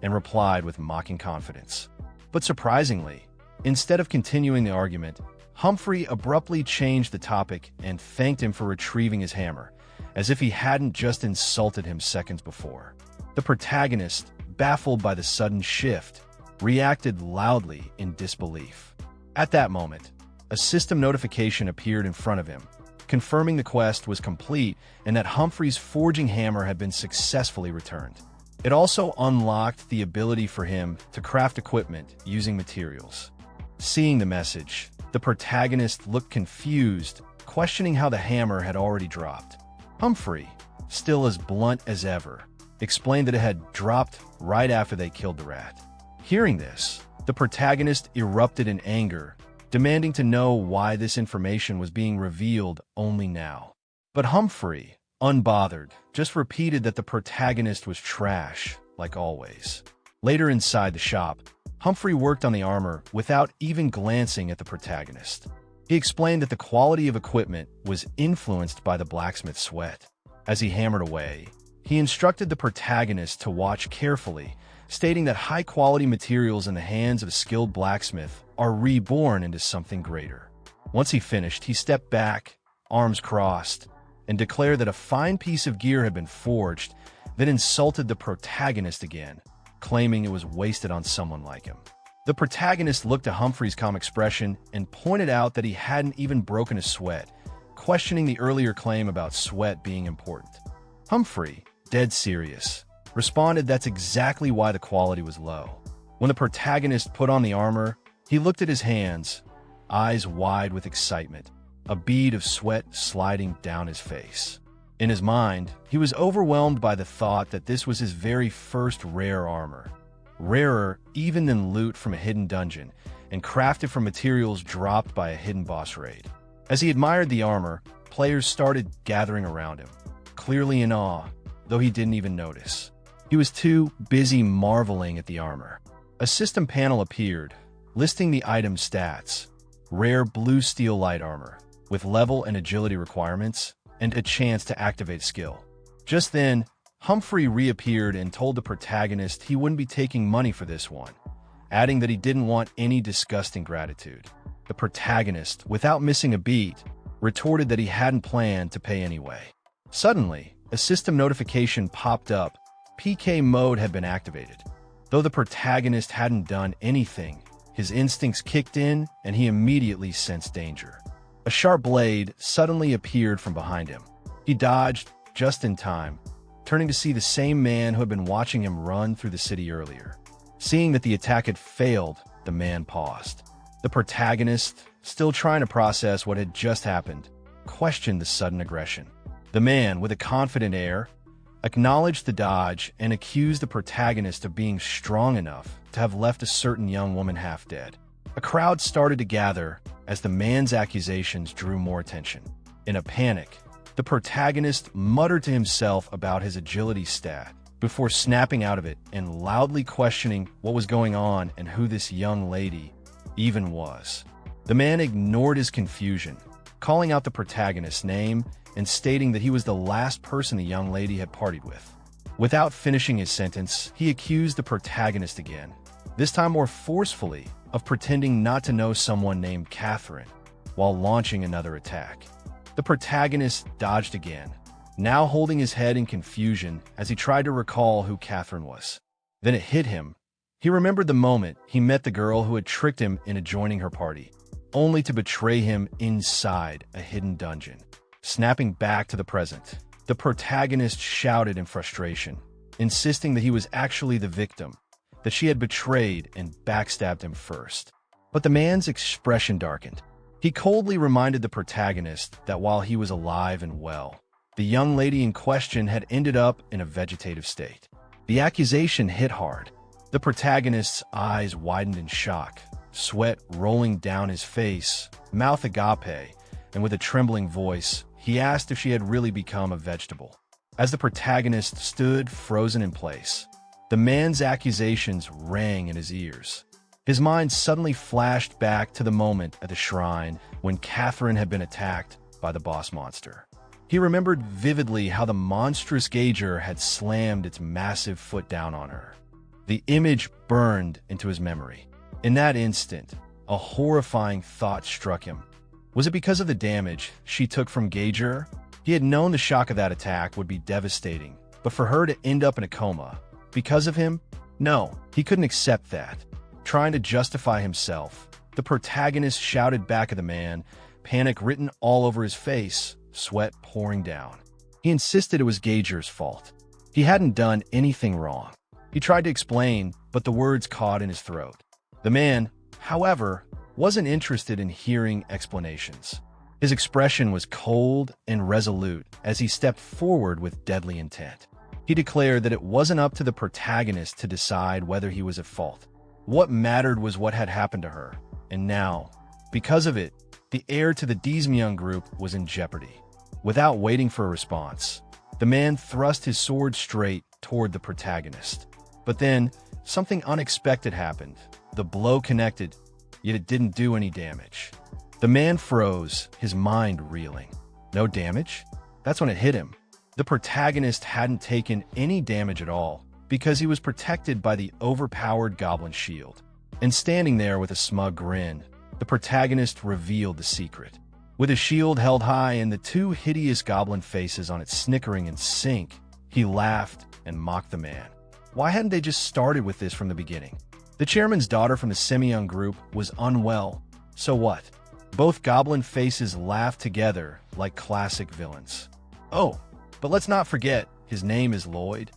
and replied with mocking confidence. But surprisingly, instead of continuing the argument, Humphrey abruptly changed the topic and thanked him for retrieving his hammer, as if he hadn't just insulted him seconds before. The protagonist, baffled by the sudden shift, reacted loudly in disbelief. At that moment, a system notification appeared in front of him, confirming the quest was complete and that Humphrey's forging hammer had been successfully returned. It also unlocked the ability for him to craft equipment using materials. Seeing the message, the protagonist looked confused, questioning how the hammer had already dropped. Humphrey, still as blunt as ever, explained that it had dropped right after they killed the rat. Hearing this, the protagonist erupted in anger, demanding to know why this information was being revealed only now. But Humphrey, unbothered, just repeated that the protagonist was trash, like always. Later inside the shop, Humphrey worked on the armor without even glancing at the protagonist. He explained that the quality of equipment was influenced by the blacksmith's sweat. As he hammered away, he instructed the protagonist to watch carefully, stating that high-quality materials in the hands of a skilled blacksmith are reborn into something greater. Once he finished, he stepped back, arms crossed, and declared that a fine piece of gear had been forged, then insulted the protagonist again, claiming it was wasted on someone like him. The protagonist looked at Humphrey's calm expression and pointed out that he hadn't even broken a sweat, questioning the earlier claim about sweat being important. Humphrey, dead serious, responded that's exactly why the quality was low. When the protagonist put on the armor, he looked at his hands, eyes wide with excitement, a bead of sweat sliding down his face. In his mind, he was overwhelmed by the thought that this was his very first rare armor, rarer even than loot from a hidden dungeon, and crafted from materials dropped by a hidden boss raid. As he admired the armor, players started gathering around him, clearly in awe, though he didn't even notice. He was too busy marveling at the armor. A system panel appeared, listing the item stats: rare blue steel light armor, with level and agility requirements, and a chance to activate skill. Just then, Humphrey reappeared and told the protagonist he wouldn't be taking money for this one, adding that he didn't want any disgusting gratitude. The protagonist, without missing a beat, retorted that he hadn't planned to pay anyway. Suddenly, a system notification popped up. PK mode had been activated. Though the protagonist hadn't done anything, his instincts kicked in and he immediately sensed danger. A sharp blade suddenly appeared from behind him. He dodged just in time, turning to see the same man who had been watching him run through the city earlier. Seeing that the attack had failed, the man paused. The protagonist, still trying to process what had just happened, questioned the sudden aggression. The man, with a confident air, acknowledged the dodge and accused the protagonist of being strong enough to have left a certain young woman half dead. A crowd started to gather as the man's accusations drew more attention. In a panic, the protagonist muttered to himself about his agility stat before snapping out of it and loudly questioning what was going on and who this young lady even was. The man ignored his confusion, calling out the protagonist's name and stating that he was the last person the young lady had partied with. Without finishing his sentence, he accused the protagonist again, this time more forcefully, of pretending not to know someone named Catherine, while launching another attack. The protagonist dodged again, now holding his head in confusion as he tried to recall who Catherine was. Then it hit him. He remembered the moment he met the girl who had tricked him into joining her party, only to betray him inside a hidden dungeon. Snapping back to the present, the protagonist shouted in frustration, insisting that he was actually the victim, that she had betrayed and backstabbed him first. But the man's expression darkened. He coldly reminded the protagonist that while he was alive and well, the young lady in question had ended up in a vegetative state. The accusation hit hard. The protagonist's eyes widened in shock, sweat rolling down his face, mouth agape, and with a trembling voice, he asked if she had really become a vegetable. As the protagonist stood frozen in place, the man's accusations rang in his ears. His mind suddenly flashed back to the moment at the shrine when Catherine had been attacked by the boss monster. He remembered vividly how the monstrous gauger had slammed its massive foot down on her. The image burned into his memory. In that instant, a horrifying thought struck him. Was it because of the damage she took from Gauger? He had known the shock of that attack would be devastating, but for her to end up in a coma, because of him? No, he couldn't accept that. Trying to justify himself, the protagonist shouted back at the man, panic written all over his face, sweat pouring down. He insisted it was Gauger's fault. He hadn't done anything wrong. He tried to explain, but the words caught in his throat. The man, however, wasn't interested in hearing explanations. His expression was cold and resolute as he stepped forward with deadly intent. He declared that it wasn't up to the protagonist to decide whether he was at fault. What mattered was what had happened to her, and now, because of it, the heir to the Dizmyeon group was in jeopardy. Without waiting for a response, the man thrust his sword straight toward the protagonist. But then, something unexpected happened. The blow connected, yet it didn't do any damage. The man froze, his mind reeling. No damage? That's when it hit him. The protagonist hadn't taken any damage at all because he was protected by the overpowered Goblin shield. And standing there with a smug grin, the protagonist revealed the secret. With his shield held high and the two hideous Goblin faces on it snickering in sync, he laughed and mocked the man. Why hadn't they just started with this from the beginning? The chairman's daughter from the Semyeon group was unwell. So what? Both Goblin faces laughed together like classic villains. Oh, but let's not forget, his name is Lloyd.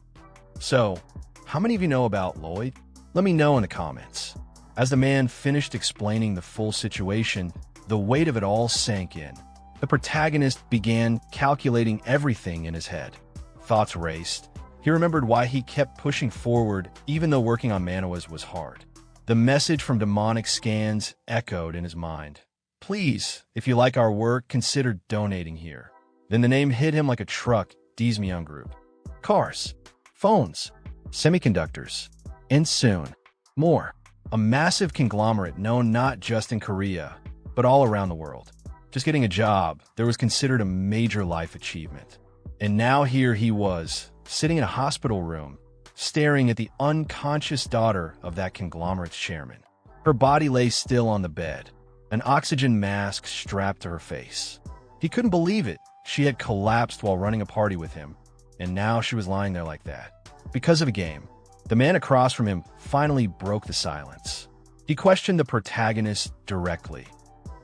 So, how many of you know about Lloyd? Let me know in the comments. As the man finished explaining the full situation, the weight of it all sank in. The protagonist began calculating everything in his head. Thoughts raced. He remembered why he kept pushing forward even though working on manhwas was hard. The message from demonic scans echoed in his mind. Please, if you like our work, consider donating here. Then the name hit him like a truck, Dizmyeon Group. Cars, phones, semiconductors, and soon, more. A massive conglomerate known not just in Korea, but all around the world. Just getting a job, there was considered a major life achievement. And now here he was, sitting in a hospital room, staring at the unconscious daughter of that conglomerate's chairman. Her body lay still on the bed, an oxygen mask strapped to her face. He couldn't believe it. She had collapsed while running a party with him, and now she was lying there like that. Because of a game, the man across from him finally broke the silence. He questioned the protagonist directly,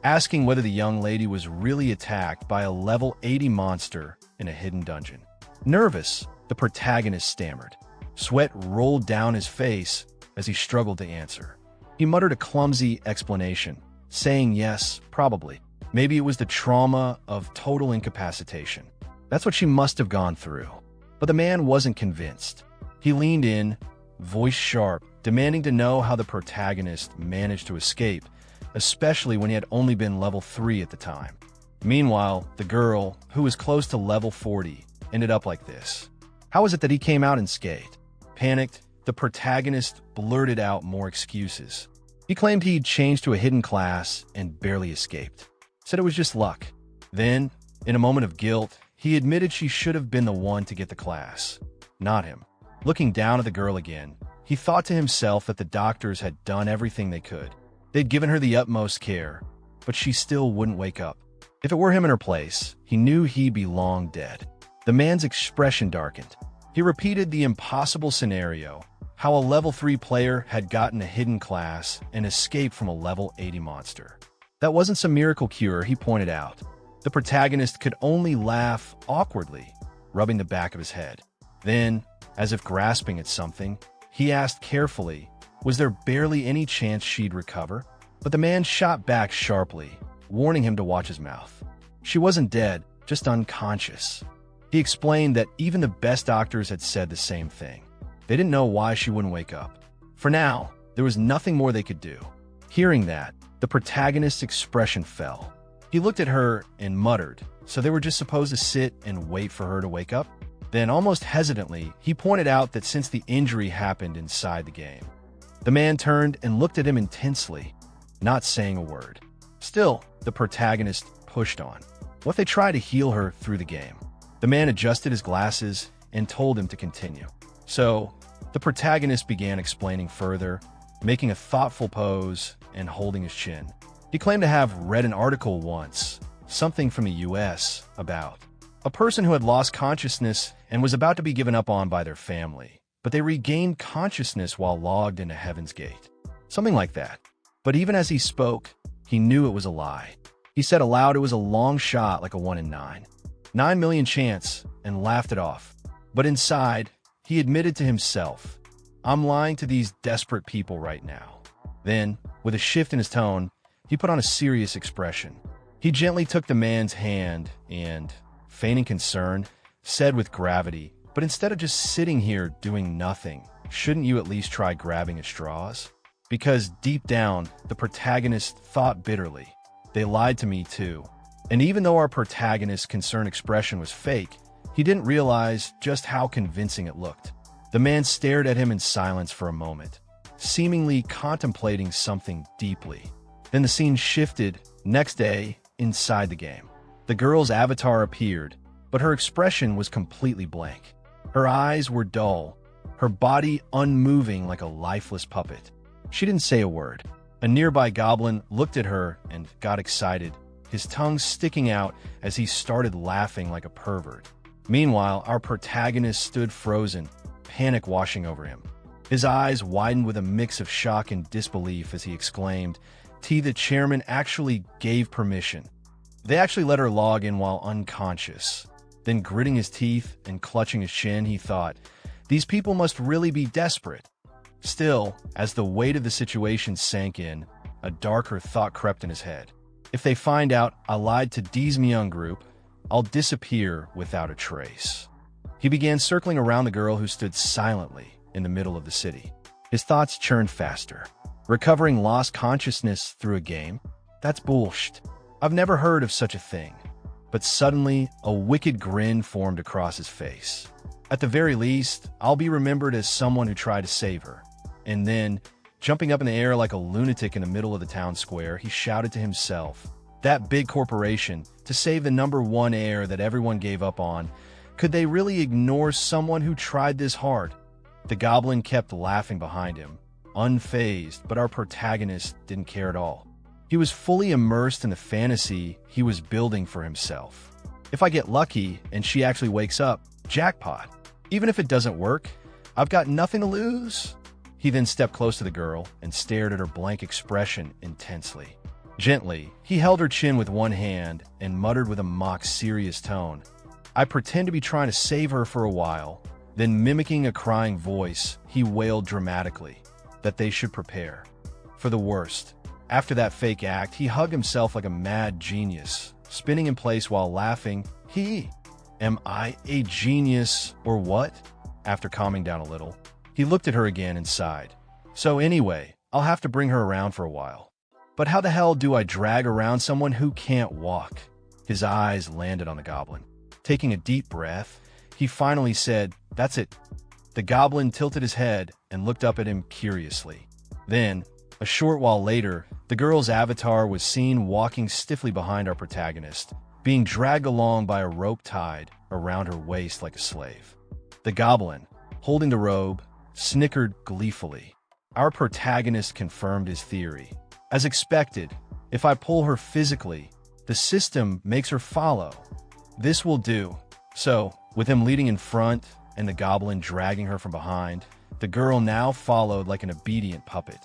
asking whether the young lady was really attacked by a level 80 monster in a hidden dungeon. Nervous, the protagonist stammered. Sweat rolled down his face as he struggled to answer. He muttered a clumsy explanation, saying yes, probably. Maybe it was the trauma of total incapacitation. That's what she must have gone through. But the man wasn't convinced. He leaned in, voice sharp, demanding to know how the protagonist managed to escape, especially when he had only been level 3 at the time. Meanwhile, the girl, who was close to level 40, ended up like this. How was it that he came out unscathed? Panicked, the protagonist blurted out more excuses. He claimed he'd changed to a hidden class and barely escaped. Said it was just luck. Then, in a moment of guilt, he admitted she should have been the one to get the class, not him. Looking down at the girl again, he thought to himself that the doctors had done everything they could. They'd given her the utmost care, but she still wouldn't wake up. If it were him in her place, he knew he'd be long dead. The man's expression darkened. He repeated the impossible scenario, how a level 3 player had gotten a hidden class and escaped from a level 80 monster. That wasn't some miracle cure, he pointed out. The protagonist could only laugh awkwardly, rubbing the back of his head. Then, as if grasping at something, he asked carefully, was there barely any chance she'd recover? But the man shot back sharply, warning him to watch his mouth. She wasn't dead, just unconscious. He explained that even the best doctors had said the same thing. They didn't know why she wouldn't wake up. For now, there was nothing more they could do. Hearing that, the protagonist's expression fell. He looked at her and muttered, so they were just supposed to sit and wait for her to wake up? Then, almost hesitantly, he pointed out that since the injury happened inside the game. The man turned and looked at him intensely, not saying a word. Still, the protagonist pushed on. What if they tried to heal her through the game? The man adjusted his glasses and told him to continue. So, the protagonist began explaining further, making a thoughtful pose and holding his chin. He claimed to have read an article once, something from the US, about a person who had lost consciousness and was about to be given up on by their family, but they regained consciousness while logged into Heaven's Gate. Something like that. But even as he spoke, he knew it was a lie. He said aloud it was a long shot like a 1 in 9. 9 million chance, and laughed it off. But inside, he admitted to himself, I'm lying to these desperate people right now. Then, with a shift in his tone, he put on a serious expression. He gently took the man's hand and, feigning concern, said with gravity, but instead of just sitting here doing nothing, shouldn't you at least try grabbing at straws? Because deep down, the protagonist thought bitterly. They lied to me too. And even though our protagonist's concerned expression was fake, he didn't realize just how convincing it looked. The man stared at him in silence for a moment, seemingly contemplating something deeply. Then the scene shifted. Next day, inside the game. The girl's avatar appeared, but her expression was completely blank. Her eyes were dull, her body unmoving like a lifeless puppet. She didn't say a word. A nearby goblin looked at her and got excited, his tongue sticking out as he started laughing like a pervert. Meanwhile, our protagonist stood frozen, panic washing over him. His eyes widened with a mix of shock and disbelief as he exclaimed, the chairman actually gave permission. They actually let her log in while unconscious. Then gritting his teeth and clutching his chin, he thought, these people must really be desperate. Still, as the weight of the situation sank in, a darker thought crept in his head. If they find out I lied to Dee's Myung group, I'll disappear without a trace. He began circling around the girl who stood silently in the middle of the city. His thoughts churned faster. Recovering lost consciousness through a game? That's bullshit. I've never heard of such a thing. But suddenly, a wicked grin formed across his face. At the very least, I'll be remembered as someone who tried to save her. And then, jumping up in the air like a lunatic in the middle of the town square, he shouted to himself, that big corporation, to save the #1 heir that everyone gave up on, could they really ignore someone who tried this hard? The goblin kept laughing behind him, unfazed, but our protagonist didn't care at all. He was fully immersed in the fantasy he was building for himself. If I get lucky and she actually wakes up, jackpot. Even if it doesn't work, I've got nothing to lose. He then stepped close to the girl and stared at her blank expression intensely. Gently, he held her chin with one hand and muttered with a mock serious tone, I pretend to be trying to save her for a while. Then mimicking a crying voice, he wailed dramatically that they should prepare for the worst. After that fake act, he hugged himself like a mad genius, spinning in place while laughing. Am I a genius or what? After calming down a little, he looked at her again and sighed. So anyway, I'll have to bring her around for a while. But how the hell do I drag around someone who can't walk? His eyes landed on the goblin. Taking a deep breath, he finally said, that's it. The goblin tilted his head and looked up at him curiously. Then, a short while later, the girl's avatar was seen walking stiffly behind our protagonist, being dragged along by a rope tied around her waist like a slave. The goblin, holding the robe, snickered gleefully. Our protagonist confirmed his theory. As expected, if I pull her physically, the system makes her follow. This will do. So, with him leading in front and the goblin dragging her from behind, the girl now followed like an obedient puppet.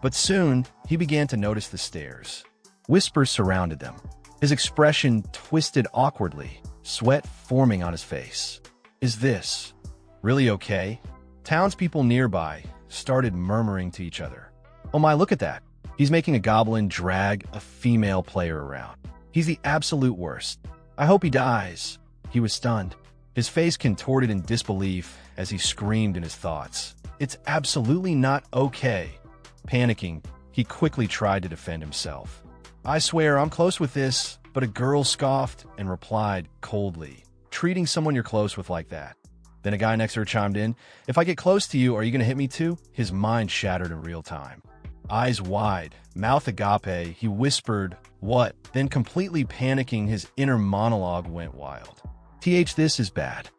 But soon, he began to notice the stairs. Whispers surrounded them. His expression twisted awkwardly, sweat forming on his face. Is this really okay? Townspeople nearby started murmuring to each other. Oh my, look at that. He's making a goblin drag a female player around. He's the absolute worst. I hope he dies. He was stunned. His face contorted in disbelief as he screamed in his thoughts. It's absolutely not okay. Panicking, he quickly tried to defend himself. I swear I'm close with this, but a girl scoffed and replied coldly, treating someone you're close with like that. Then a guy next to her chimed in, if I get close to you, are you going to hit me too? His mind shattered in real time. Eyes wide, mouth agape, he whispered, what? Then completely panicking, his inner monologue went wild. This is bad.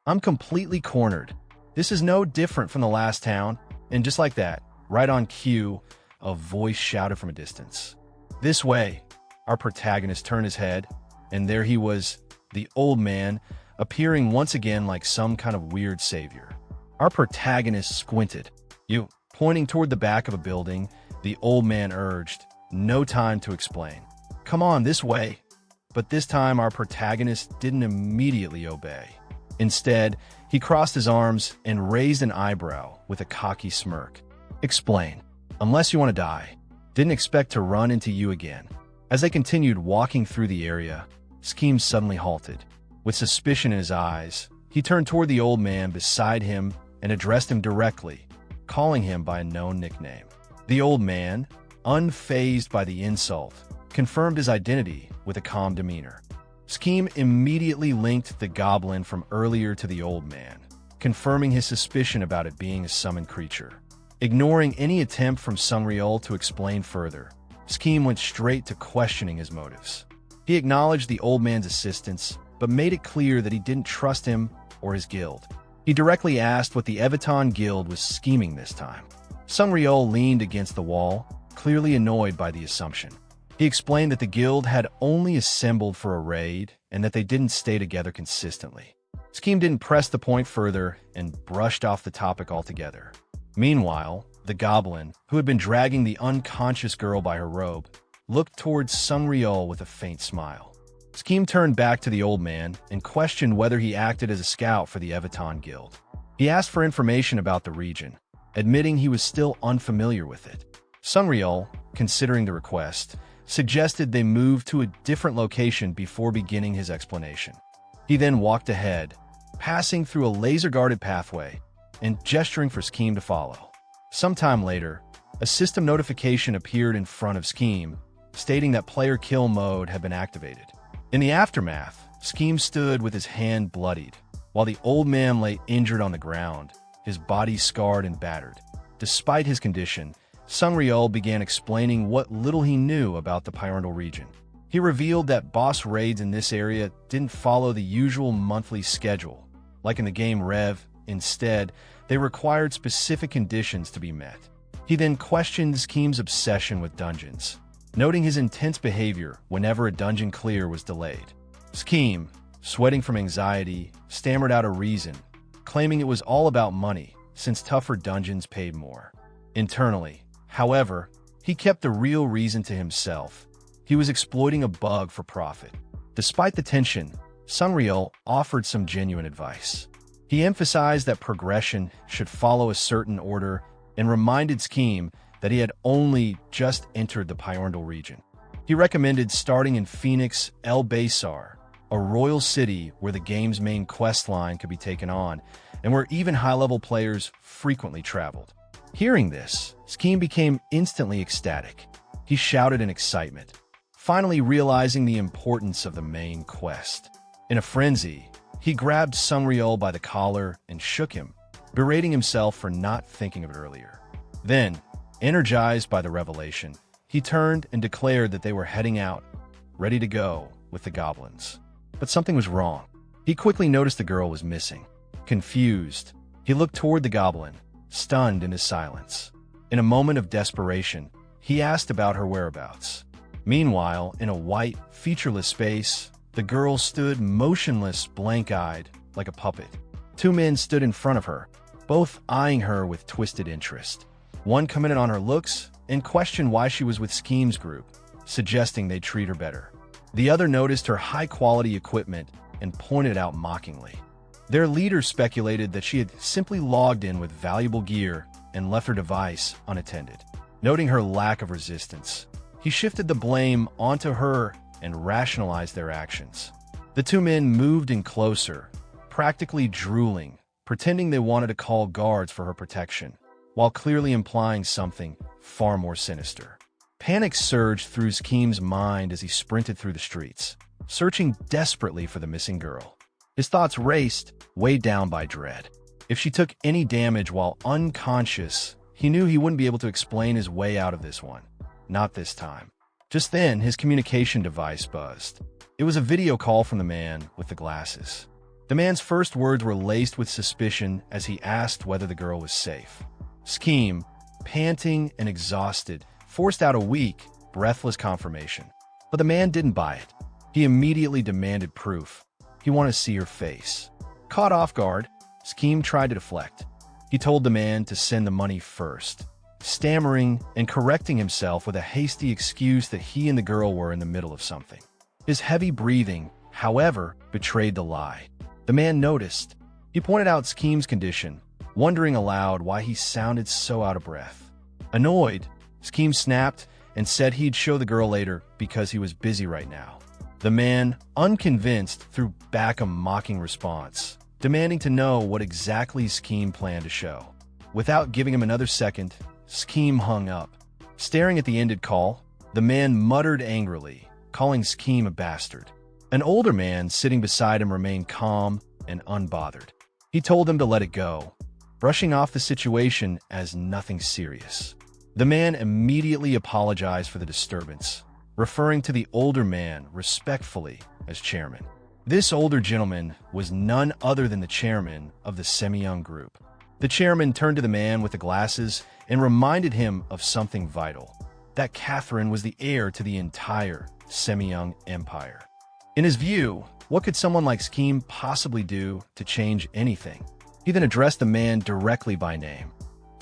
I'm completely cornered. This is no different from the last town. And just like that, right on cue, a voice shouted from a distance. This way. Our protagonist turned his head, and there he was, the old man, appearing once again like some kind of weird savior. Our protagonist squinted. You, pointing toward the back of a building, the old man urged, no time to explain. Come on, this way. But this time our protagonist didn't immediately obey. Instead, he crossed his arms and raised an eyebrow with a cocky smirk. Explain. Unless you want to die. Didn't expect to run into you again. As they continued walking through the area, Scheme suddenly halted. With suspicion in his eyes, he turned toward the old man beside him and addressed him directly, calling him by a known nickname. The old man, unfazed by the insult, confirmed his identity with a calm demeanor. Scheme immediately linked the goblin from earlier to the old man, confirming his suspicion about it being a summoned creature. Ignoring any attempt from Sungryul to explain further, Scheme went straight to questioning his motives. He acknowledged the old man's assistance, but made it clear that he didn't trust him or his guild. He directly asked what the Evaton guild was scheming this time. Sungryul leaned against the wall, clearly annoyed by the assumption. He explained that the guild had only assembled for a raid and that they didn't stay together consistently. Scheme didn't press the point further and brushed off the topic altogether. Meanwhile, the goblin, who had been dragging the unconscious girl by her robe, looked towards Sungryul with a faint smile. Scheme turned back to the old man and questioned whether he acted as a scout for the Evaton guild. He asked for information about the region, admitting he was still unfamiliar with it. Sungryul, considering the request, suggested they move to a different location before beginning his explanation. He then walked ahead, passing through a laser-guarded pathway and gesturing for Scheme to follow. Sometime later, a system notification appeared in front of Scheme, stating that player kill mode had been activated. In the aftermath, Scheme stood with his hand bloodied, while the old man lay injured on the ground, his body scarred and battered. Despite his condition, Sungryul began explaining what little he knew about the Pyramidal region. He revealed that boss raids in this area didn't follow the usual monthly schedule. Like in the game Rev, instead, they required specific conditions to be met. He then questioned Scheme's obsession with dungeons, noting his intense behavior whenever a dungeon clear was delayed. Scheme, sweating from anxiety, stammered out a reason, claiming it was all about money, since tougher dungeons paid more. Internally, however, he kept the real reason to himself. He was exploiting a bug for profit. Despite the tension, Sungryul offered some genuine advice. He emphasized that progression should follow a certain order and reminded Scheme that he had only just entered the Pyramidal region. He recommended starting in Phoenix El Baysar, a royal city where the game's main quest line could be taken on and where even high-level players frequently traveled. Hearing this, Scheme became instantly ecstatic. He shouted in excitement, finally realizing the importance of the main quest. In a frenzy, he grabbed Sungryul by the collar and shook him, berating himself for not thinking of it earlier. Then, energized by the revelation, he turned and declared that they were heading out, ready to go, with the goblins. But something was wrong. He quickly noticed the girl was missing. Confused, he looked toward the goblin, stunned in his silence. In a moment of desperation, he asked about her whereabouts. Meanwhile, in a white, featureless space, the girl stood motionless, blank-eyed, like a puppet. Two men stood in front of her, both eyeing her with twisted interest. One commented on her looks and questioned why she was with Scheme's group, suggesting they treat her better. The other noticed her high-quality equipment and pointed out mockingly. Their leader speculated that she had simply logged in with valuable gear and left her device unattended. Noting her lack of resistance, he shifted the blame onto her and rationalized their actions. The two men moved in closer, practically drooling, pretending they wanted to call guards for her protection, while clearly implying something far more sinister. Panic surged through Schem's mind as he sprinted through the streets, searching desperately for the missing girl. His thoughts raced, weighed down by dread. If she took any damage while unconscious, he knew he wouldn't be able to explain his way out of this one. Not this time. Just then, his communication device buzzed. It was a video call from the man with the glasses. The man's first words were laced with suspicion as he asked whether the girl was safe. Schem, panting and exhausted, forced out a weak, breathless confirmation. But the man didn't buy it. He immediately demanded proof. He wanted to see her face. Caught off guard, Schem tried to deflect. He told the man to send the money first, stammering and correcting himself with a hasty excuse that he and the girl were in the middle of something. His heavy breathing, however, betrayed the lie. The man noticed. He pointed out Schem's condition, wondering aloud why he sounded so out of breath. Annoyed, Schem snapped and said he'd show the girl later because he was busy right now. The man, unconvinced, threw back a mocking response, demanding to know what exactly Schem planned to show. Without giving him another second, Schem hung up. Staring at the ended call, the man muttered angrily, calling Schem a bastard. An older man sitting beside him remained calm and unbothered. He told him to let it go, brushing off the situation as nothing serious. The man immediately apologized for the disturbance, referring to the older man respectfully as chairman. This older gentleman was none other than the chairman of the semi-young group. The chairman turned to the man with the glasses and reminded him of something vital, that Catherine was the heir to the entire semi-young empire. In his view, what could someone like Schem possibly do to change anything? He then addressed the man directly by name.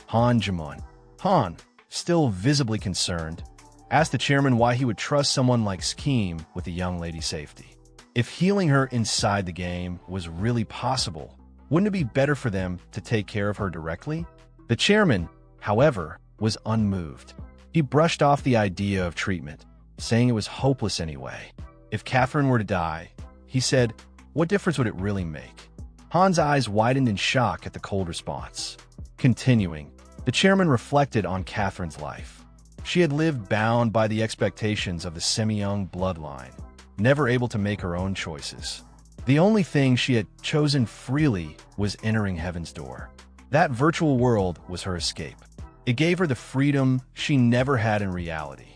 Han Jamun. Han, still visibly concerned, asked the chairman why he would trust someone like Schem with the young lady's safety. If healing her inside the game was really possible, wouldn't it be better for them to take care of her directly? The chairman, however, was unmoved. He brushed off the idea of treatment, saying it was hopeless anyway. If Catherine were to die, he said, what difference would it really make? Han's eyes widened in shock at the cold response. Continuing, the chairman reflected on Catherine's life. She had lived bound by the expectations of the semi-young bloodline, never able to make her own choices. The only thing she had chosen freely was entering heaven's door. That virtual world was her escape. It gave her the freedom she never had in reality.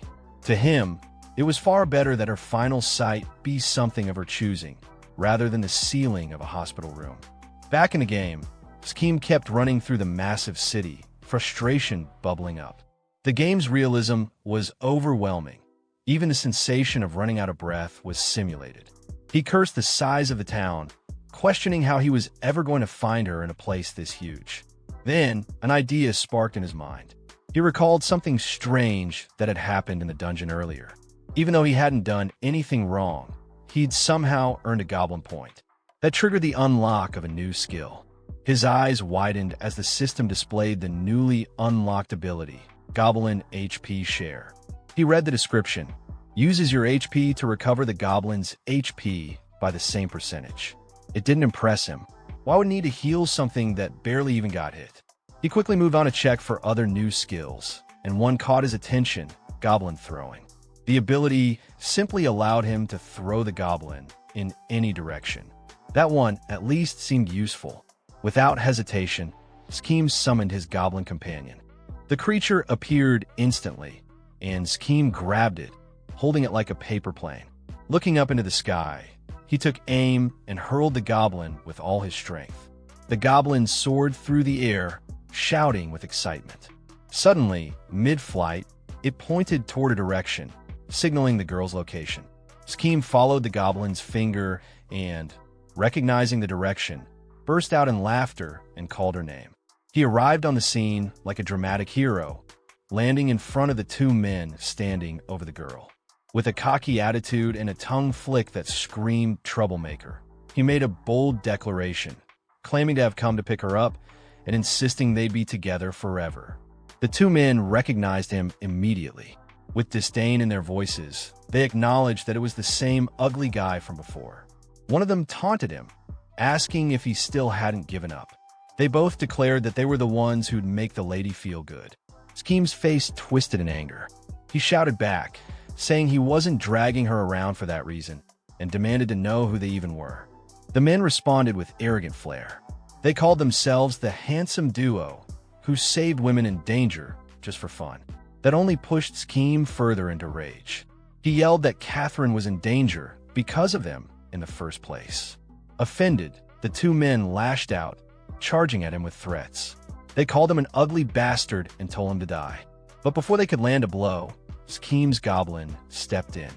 To him, it was far better that her final sight be something of her choosing, rather than the ceiling of a hospital room. Back in the game, Schem kept running through the massive city, frustration bubbling up. The game's realism was overwhelming. Even the sensation of running out of breath was simulated. He cursed the size of the town, questioning how he was ever going to find her in a place this huge. Then, an idea sparked in his mind. He recalled something strange that had happened in the dungeon earlier. Even though he hadn't done anything wrong, he'd somehow earned a goblin point. That triggered the unlock of a new skill. His eyes widened as the system displayed the newly unlocked ability, Goblin HP Share. He read the description. Uses your HP to recover the goblin's HP by the same percentage. It didn't impress him. Why would he need to heal something that barely even got hit? He quickly moved on to check for other new skills, and one caught his attention, Goblin Throwing. The ability simply allowed him to throw the goblin in any direction. That one at least seemed useful. Without hesitation, Schem summoned his goblin companion. The creature appeared instantly, and Schem grabbed it, holding it like a paper plane. Looking up into the sky, he took aim and hurled the goblin with all his strength. The goblin soared through the air, shouting with excitement. Suddenly, mid-flight, it pointed toward a direction, signaling the girl's location. Schem followed the goblin's finger and, recognizing the direction, burst out in laughter and called her name. He arrived on the scene like a dramatic hero, landing in front of the two men standing over the girl. With a cocky attitude and a tongue flick that screamed troublemaker, he made a bold declaration, claiming to have come to pick her up and insisting they'd be together forever. The two men recognized him immediately. With disdain in their voices, they acknowledged that it was the same ugly guy from before. One of them taunted him, asking if he still hadn't given up. They both declared that they were the ones who'd make the lady feel good. Scheme's face twisted in anger. He shouted back, saying he wasn't dragging her around for that reason, and demanded to know who they even were. The men responded with arrogant flair. They called themselves the handsome duo who saved women in danger just for fun. That only pushed Scheme further into rage. He yelled that Catherine was in danger because of them in the first place. Offended, the two men lashed out, charging at him with threats. They called him an ugly bastard and told him to die. But before they could land a blow, Scheme's Goblin stepped in.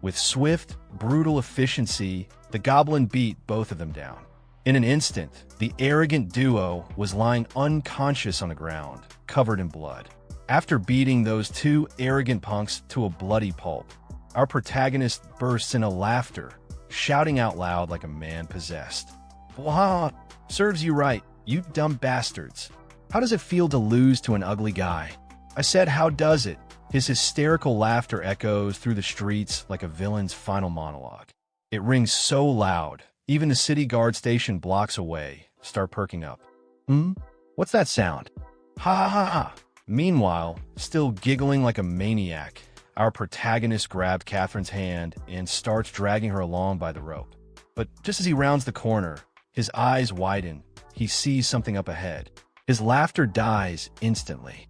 With swift, brutal efficiency, the Goblin beat both of them down. In an instant, the arrogant duo was lying unconscious on the ground, covered in blood. After beating those two arrogant punks to a bloody pulp, our protagonist bursts into laughter, shouting out loud like a man possessed. "Wah! Serves you right, you dumb bastards. How does it feel to lose to an ugly guy?" I said, "How does it?" His hysterical laughter echoes through the streets like a villain's final monologue. It rings so loud, even the city guard station blocks away start perking up. What's that sound? Ha ha ha ha. Meanwhile, still giggling like a maniac, our protagonist grabbed Catherine's hand and starts dragging her along by the rope. But just as he rounds the corner, his eyes widen. He sees something up ahead. His laughter dies instantly.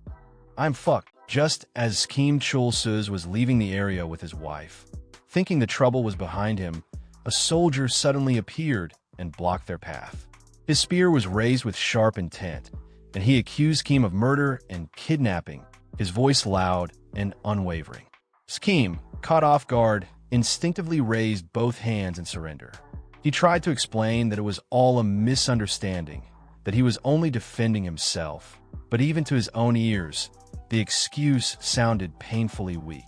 I'm fucked. Just as Scheme Chulsuz was leaving the area with his wife, thinking the trouble was behind him, a soldier suddenly appeared and blocked their path. His spear was raised with sharp intent, and he accused Scheme of murder and kidnapping, his voice loud and unwavering. Scheme, caught off guard, instinctively raised both hands in surrender. He tried to explain that it was all a misunderstanding, that he was only defending himself, but even to his own ears, the excuse sounded painfully weak.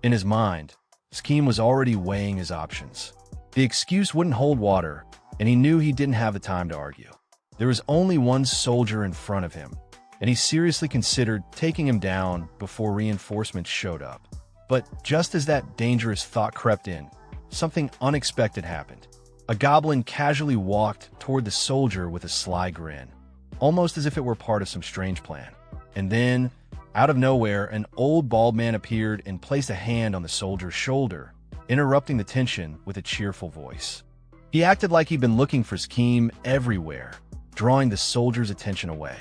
In his mind, Scheme was already weighing his options. The excuse wouldn't hold water, and he knew he didn't have the time to argue. There was only one soldier in front of him, and he seriously considered taking him down before reinforcements showed up. But just as that dangerous thought crept in, something unexpected happened. A goblin casually walked toward the soldier with a sly grin, almost as if it were part of some strange plan. And then, out of nowhere, an old bald man appeared and placed a hand on the soldier's shoulder, interrupting the tension with a cheerful voice. He acted like he'd been looking for Scheme everywhere, drawing the soldier's attention away.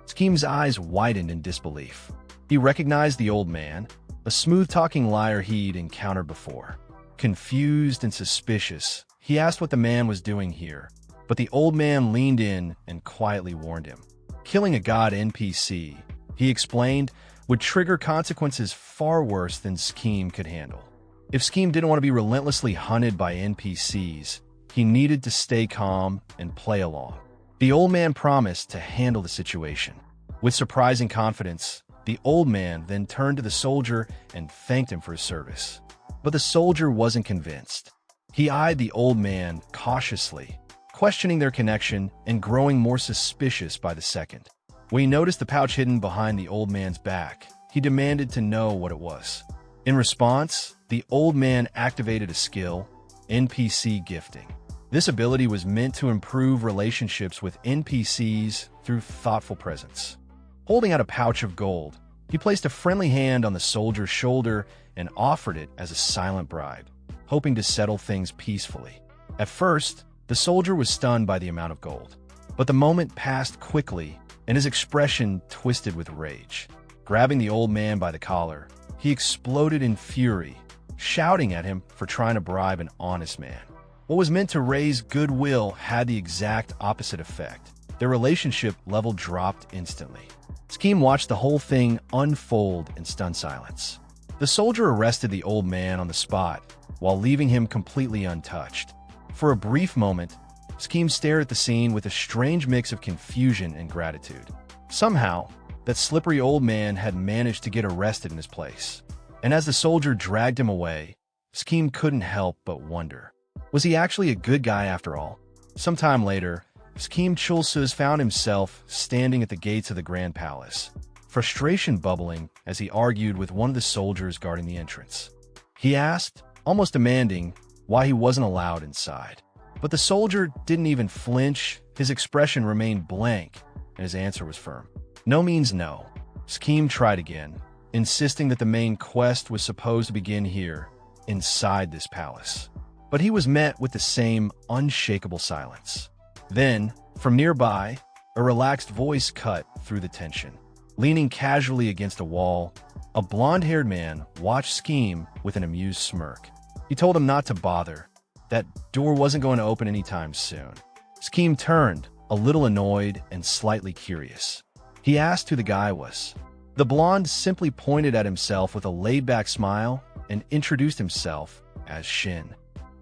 Scheme's eyes widened in disbelief. He recognized the old man, a smooth-talking liar he'd encountered before. Confused and suspicious, he asked what the man was doing here, but the old man leaned in and quietly warned him. Killing a god NPC, he explained, would trigger consequences far worse than Scheme could handle. If Scheme didn't want to be relentlessly hunted by NPCs, he needed to stay calm and play along. The old man promised to handle the situation. With surprising confidence, the old man then turned to the soldier and thanked him for his service. But the soldier wasn't convinced. He eyed the old man cautiously, questioning their connection and growing more suspicious by the second. When he noticed the pouch hidden behind the old man's back, he demanded to know what it was. In response, the old man activated a skill, NPC gifting. This ability was meant to improve relationships with NPCs through thoughtful presence. Holding out a pouch of gold, he placed a friendly hand on the soldier's shoulder and offered it as a silent bribe, hoping to settle things peacefully. At first, the soldier was stunned by the amount of gold, but the moment passed quickly and his expression twisted with rage. Grabbing the old man by the collar, he exploded in fury, shouting at him for trying to bribe an honest man. What was meant to raise goodwill had the exact opposite effect. Their relationship level dropped instantly. Scheme watched the whole thing unfold in stunned silence. The soldier arrested the old man on the spot, while leaving him completely untouched. For a brief moment, Scheme stared at the scene with a strange mix of confusion and gratitude. Somehow, that slippery old man had managed to get arrested in his place. And as the soldier dragged him away, Scheme couldn't help but wonder. Was he actually a good guy after all? Sometime later, Scheme Chulsuz found himself standing at the gates of the Grand Palace, frustration bubbling as he argued with one of the soldiers guarding the entrance. He asked, almost demanding, why he wasn't allowed inside. But the soldier didn't even flinch. His expression remained blank, and his answer was firm. No means no. Scheme tried again, insisting that the main quest was supposed to begin here, inside this palace. But he was met with the same unshakable silence. Then, from nearby, a relaxed voice cut through the tension. Leaning casually against a wall, a blonde-haired man watched Scheme with an amused smirk. He told him not to bother. That door wasn't going to open anytime soon. Scheme turned, a little annoyed and slightly curious. He asked who the guy was. The blonde simply pointed at himself with a laid-back smile and introduced himself as Shin.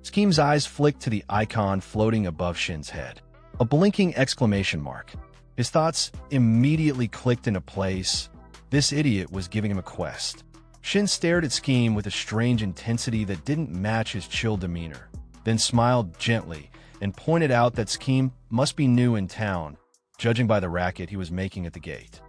Scheme's eyes flicked to the icon floating above Shin's head. A blinking exclamation mark. His thoughts immediately clicked into place. This idiot was giving him a quest. Shin stared at Scheme with a strange intensity that didn't match his chill demeanor, then smiled gently and pointed out that Scheme must be new in town, judging by the racket he was making at the gate.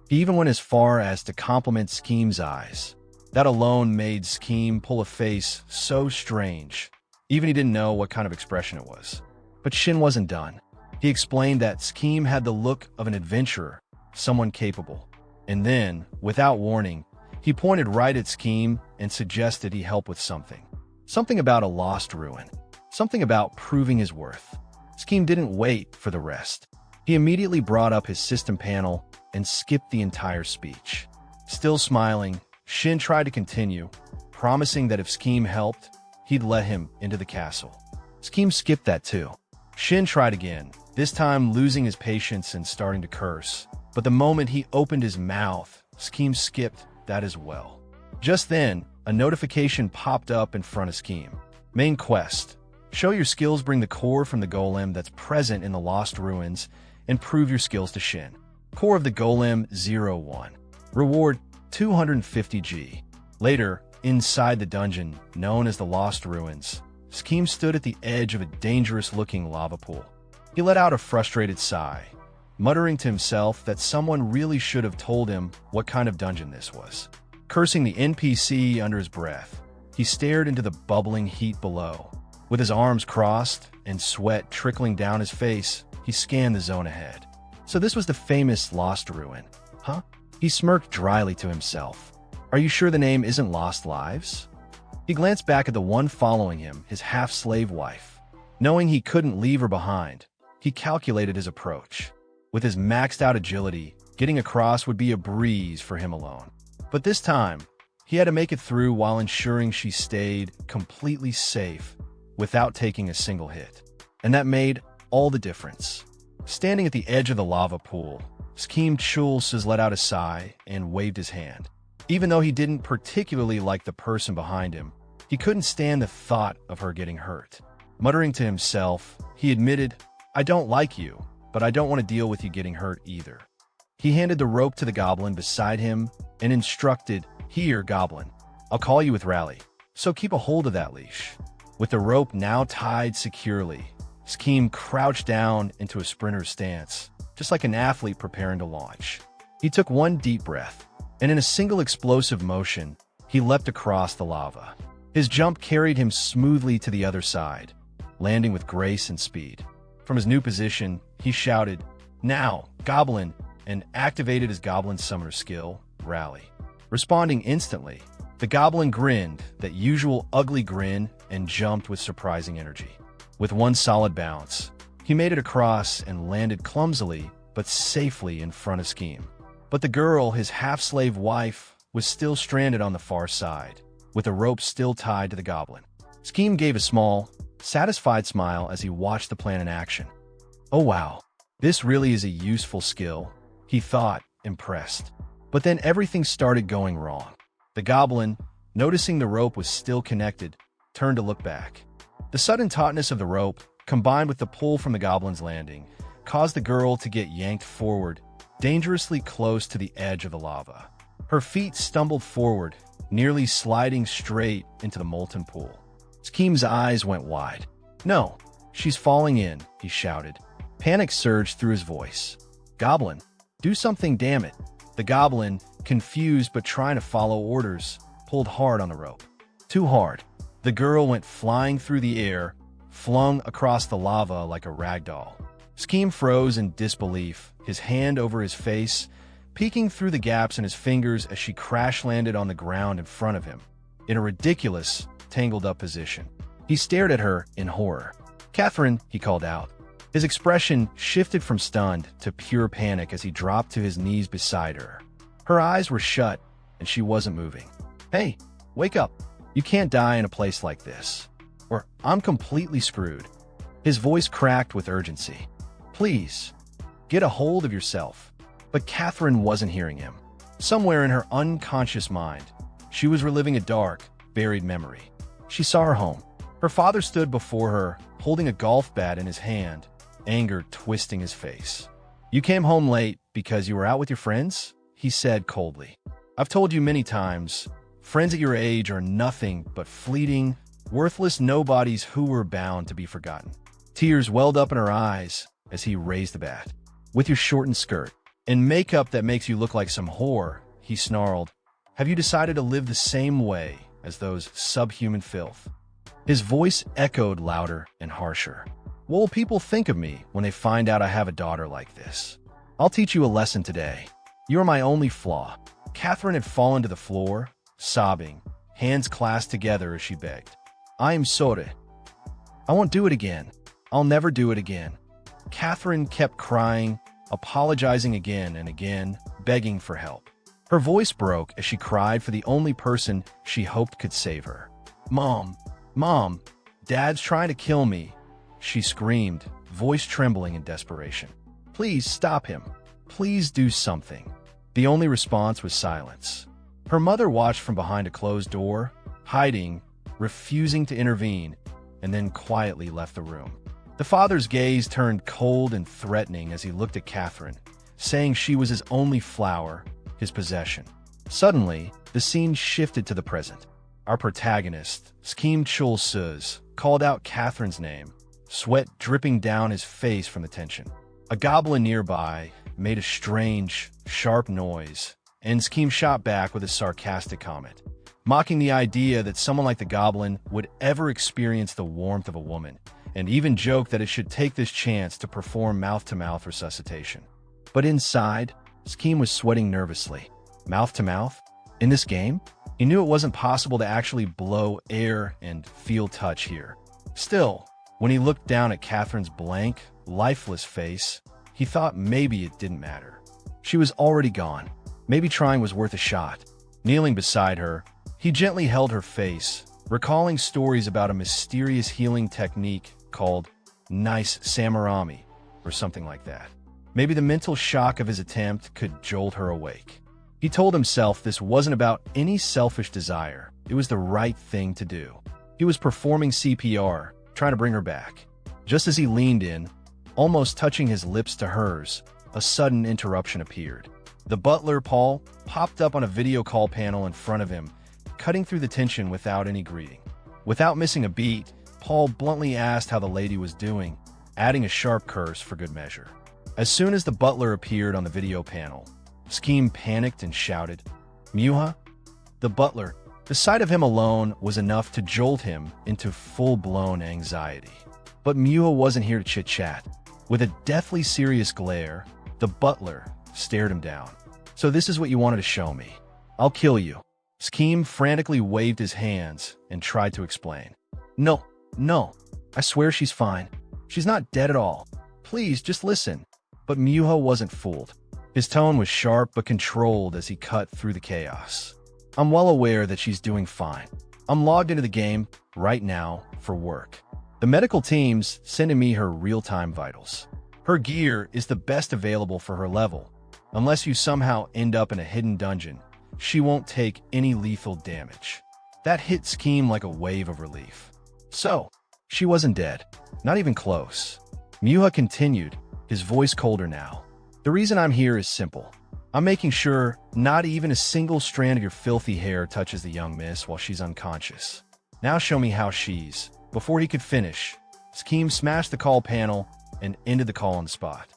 He even went as far as to compliment Scheme's eyes. That alone made Scheme pull a face so strange. Even he didn't know what kind of expression it was. But Shin wasn't done. He explained that Scheme had the look of an adventurer, someone capable. And then, without warning, he pointed right at Scheme and suggested he help with something. Something about a lost ruin. Something about proving his worth. Scheme didn't wait for the rest. He immediately brought up his system panel and skipped the entire speech. Still smiling, Shin tried to continue, promising that if Scheme helped, he'd let him into the castle. Scheme skipped that too. Shin tried again, this time losing his patience and starting to curse. But the moment he opened his mouth, Scheme skipped that as well. Just then, a notification popped up in front of Scheme. Main quest. Show your skills, bring the core from the golem that's present in the lost ruins, and prove your skills to Shin. Core of the golem 01. Reward 250G. Later, inside the dungeon, known as the Lost Ruins, Scheme stood at the edge of a dangerous-looking lava pool. He let out a frustrated sigh, muttering to himself that someone really should have told him what kind of dungeon this was. Cursing the NPC under his breath, he stared into the bubbling heat below. With his arms crossed and sweat trickling down his face, he scanned the zone ahead. So this was the famous Lost Ruin, huh? He smirked dryly to himself. Are you sure the name isn't Lost Lives? He glanced back at the one following him, his half-slave wife. Knowing he couldn't leave her behind, he calculated his approach. With his maxed-out agility, getting across would be a breeze for him alone. But this time, he had to make it through while ensuring she stayed completely safe without taking a single hit. And that made all the difference. Standing at the edge of the lava pool, Scheme Chulsuz let out a sigh and waved his hand. Even though he didn't particularly like the person behind him, he couldn't stand the thought of her getting hurt. Muttering to himself, he admitted, I don't like you, but I don't want to deal with you getting hurt either. He handed the rope to the goblin beside him and instructed, Here, goblin, I'll call you with Rally, so keep a hold of that leash. With the rope now tied securely, Scheme crouched down into a sprinter's stance, just like an athlete preparing to launch. He took one deep breath, and in a single explosive motion, he leapt across the lava. His jump carried him smoothly to the other side, landing with grace and speed. From his new position, he shouted, Now, Goblin, and activated his Goblin summoner skill, Rally. Responding instantly, the Goblin grinned that usual ugly grin and jumped with surprising energy. With one solid bounce, he made it across and landed clumsily but safely in front of Scheme. But the girl, his half-slave wife, was still stranded on the far side, with a rope still tied to the goblin. Scheme gave a small, satisfied smile as he watched the plan in action. Oh wow, this really is a useful skill, he thought, impressed. But then everything started going wrong. The goblin, noticing the rope was still connected, turned to look back. The sudden tautness of the rope, combined with the pull from the goblin's landing, caused the girl to get yanked forward, dangerously close to the edge of the lava. Her feet stumbled forward, nearly sliding straight into the molten pool. Schem's eyes went wide. "No, she's falling in," he shouted. Panic surged through his voice. "Goblin, do something, damn it." The goblin, confused but trying to follow orders, pulled hard on the rope. Too hard. The girl went flying through the air, flung across the lava like a rag doll. Scheme froze in disbelief, his hand over his face, peeking through the gaps in his fingers as she crash-landed on the ground in front of him, in a ridiculous, tangled-up position. He stared at her in horror. "Catherine," he called out. His expression shifted from stunned to pure panic as he dropped to his knees beside her. Her eyes were shut, and she wasn't moving. "Hey, wake up. You can't die in a place like this, or I'm completely screwed." His voice cracked with urgency. "Please, get a hold of yourself." But Catherine wasn't hearing him. Somewhere in her unconscious mind, she was reliving a dark, buried memory. She saw her home. Her father stood before her, holding a golf bat in his hand, anger twisting his face. "You came home late because you were out with your friends?" he said coldly. "I've told you many times, friends at your age are nothing but fleeting, worthless nobodies who were bound to be forgotten." Tears welled up in her eyes as he raised the bat. "With your shortened skirt and makeup that makes you look like some whore," he snarled, "have you decided to live the same way as those subhuman filth?" His voice echoed louder and harsher. "What will people think of me when they find out I have a daughter like this? I'll teach you a lesson today. You are my only flaw." Catherine had fallen to the floor, sobbing, hands clasped together as she begged. "I am sorry. I won't do it again. I'll never do it again." Catherine kept crying, apologizing again and again, begging for help. Her voice broke as she cried for the only person she hoped could save her. Mom, Dad's trying to kill me," she screamed, voice trembling in desperation. "Please stop him. Please do something." The only response was silence. Her mother watched from behind a closed door, hiding, refusing to intervene, and then quietly left the room. The father's gaze turned cold and threatening as he looked at Catherine, saying she was his only flower, his possession. Suddenly, the scene shifted to the present. Our protagonist, Scheme Chul-Suz, called out Catherine's name, sweat dripping down his face from the tension. A goblin nearby made a strange, sharp noise, and Scheme shot back with a sarcastic comment, mocking the idea that someone like the goblin would ever experience the warmth of a woman, and even joked that it should take this chance to perform mouth-to-mouth resuscitation. But inside, Scheme was sweating nervously. Mouth-to-mouth? In this game? He knew it wasn't possible to actually blow air and feel touch here. Still, when he looked down at Catherine's blank, lifeless face, he thought maybe it didn't matter. She was already gone. Maybe trying was worth a shot. Kneeling beside her, he gently held her face, recalling stories about a mysterious healing technique called Nice Samarami, or something like that. Maybe the mental shock of his attempt could jolt her awake. He told himself this wasn't about any selfish desire. It was the right thing to do. He was performing CPR, trying to bring her back. Just as he leaned in, almost touching his lips to hers, a sudden interruption appeared. The butler, Paul, popped up on a video call panel in front of him, cutting through the tension without any greeting. Without missing a beat, Paul bluntly asked how the lady was doing, adding a sharp curse for good measure. As soon as the butler appeared on the video panel, Scheme panicked and shouted, "Manhwa?" The butler. The sight of him alone was enough to jolt him into full-blown anxiety. But Manhwa wasn't here to chit-chat. With a deathly serious glare, the butler stared him down. "So this is what you wanted to show me. I'll kill you." Scheme frantically waved his hands and tried to explain. No, I swear she's fine. She's not dead at all. Please, just listen." But Manhwa wasn't fooled. His tone was sharp but controlled as he cut through the chaos. "I'm well aware that she's doing fine. I'm logged into the game right now for work. The medical team's sending me her real-time vitals. Her gear is the best available for her level. Unless you somehow end up in a hidden dungeon, she won't take any lethal damage." That hit Scheme like a wave of relief. So, she wasn't dead. Not even close. Manhwa continued, his voice colder now. "The reason I'm here is simple. I'm making sure not even a single strand of your filthy hair touches the young miss while she's unconscious. Now show me how she's. Before he could finish, Scheme smashed the call panel and ended the call on the spot.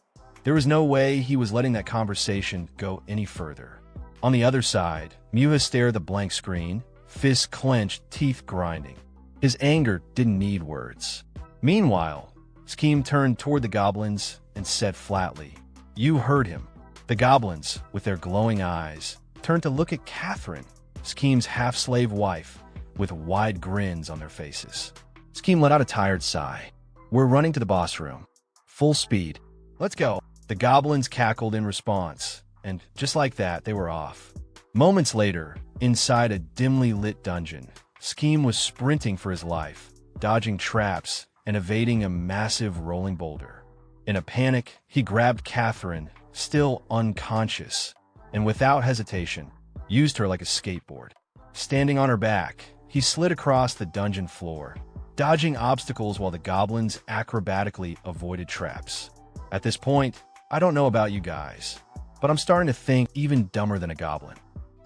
There was no way he was letting that conversation go any further. On the other side, Manhwa stared at the blank screen, fists clenched, teeth grinding. His anger didn't need words. Meanwhile, Scheme turned toward the goblins and said flatly, "You heard him." The goblins, with their glowing eyes, turned to look at Catherine, Scheme's half-slave wife, with wide grins on their faces. Scheme let out a tired sigh. "We're running to the boss room. Full speed. Let's go." The goblins cackled in response, and just like that, they were off. Moments later, inside a dimly lit dungeon, Scheme was sprinting for his life, dodging traps and evading a massive rolling boulder. In a panic, he grabbed Catherine, still unconscious, and without hesitation, used her like a skateboard. Standing on her back, he slid across the dungeon floor, dodging obstacles while the goblins acrobatically avoided traps. At this point, I don't know about you guys, but I'm starting to think even dumber than a goblin.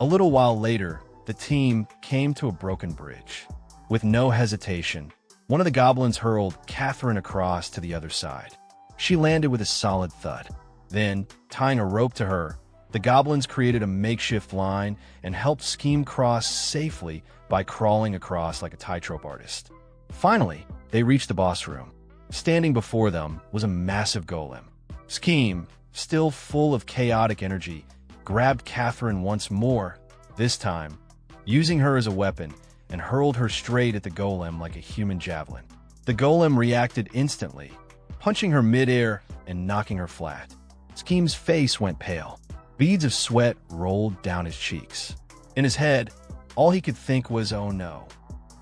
A little while later, the team came to a broken bridge. With no hesitation, one of the goblins hurled Catherine across to the other side. She landed with a solid thud. Then, tying a rope to her, the goblins created a makeshift line and helped Scheme cross safely by crawling across like a tightrope artist. Finally, they reached the boss room. Standing before them was a massive golem. Scheme, still full of chaotic energy, grabbed Catherine once more, this time using her as a weapon, and hurled her straight at the golem like a human javelin. The golem reacted instantly, punching her midair and knocking her flat. Scheme's face went pale. Beads of sweat rolled down his cheeks. In his head, all he could think was, "Oh no.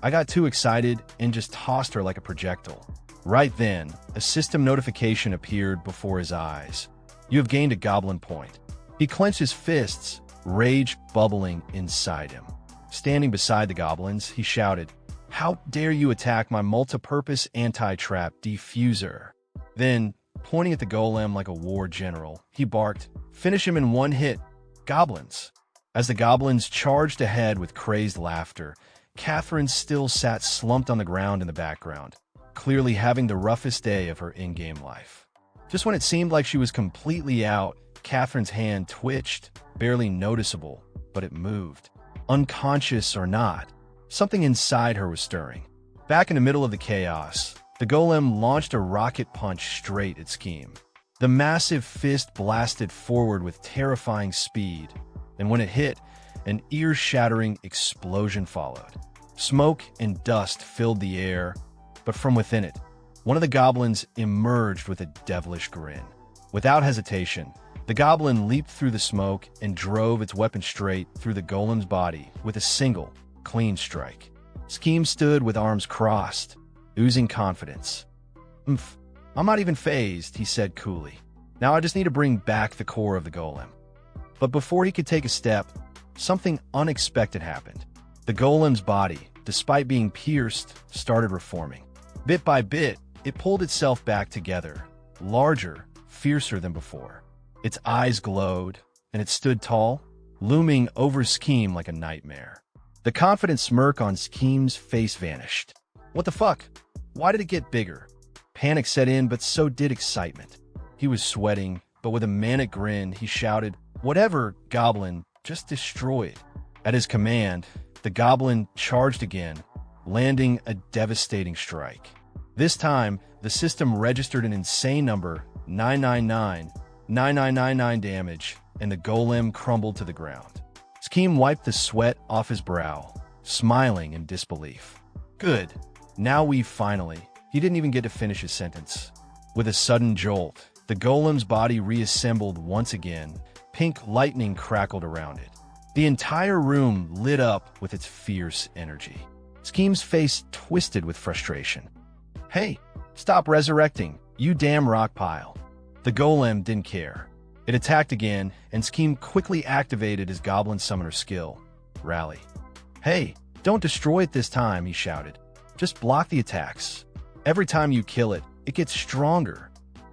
I got too excited and just tossed her like a projectile." Right then, a system notification appeared before his eyes. "You have gained a goblin point." He clenched his fists, rage bubbling inside him. Standing beside the goblins, he shouted, "How dare you attack my multi-purpose anti-trap diffuser?" Then, pointing at the golem like a war general, he barked, "Finish him in one hit, goblins." As the goblins charged ahead with crazed laughter, Catherine still sat slumped on the ground in the background, clearly having the roughest day of her in-game life. Just when it seemed like she was completely out, Catherine's hand twitched, barely noticeable, but it moved. Unconscious or not, something inside her was stirring. Back in the middle of the chaos, the golem launched a rocket punch straight at Scheme. The massive fist blasted forward with terrifying speed, and when it hit, an ear-shattering explosion followed. Smoke and dust filled the air, but from within it, one of the goblins emerged with a devilish grin. Without hesitation, the goblin leaped through the smoke and drove its weapon straight through the golem's body with a single, clean strike. Scheme stood with arms crossed, oozing confidence. I'm not even phased," he said coolly. "Now I just need to bring back the core of the golem." But before he could take a step, something unexpected happened. The golem's body, despite being pierced, started reforming. Bit by bit, it pulled itself back together, larger, fiercer than before. Its eyes glowed, and it stood tall, looming over Scheme like a nightmare. The confident smirk on Scheme's face vanished. What the fuck? Why did it get bigger? Panic set in, but so did excitement. He was sweating, but with a manic grin, he shouted, "Whatever, Goblin, just destroy it." At his command, the Goblin charged again, landing a devastating strike. This time, the system registered an insane number, 999 damage, and the golem crumbled to the ground. Scheme wiped the sweat off his brow, smiling in disbelief. "Good. Now we've finally..." He didn't even get to finish his sentence. With a sudden jolt, the golem's body reassembled once again. Pink lightning crackled around it. The entire room lit up with its fierce energy. Scheme's face twisted with frustration. "Hey, stop resurrecting, you damn rock pile." The golem didn't care. It attacked again, and Scheme quickly activated his goblin summoner skill, Rally. "Hey, don't destroy it this time," he shouted. "Just block the attacks. Every time you kill it, it gets stronger."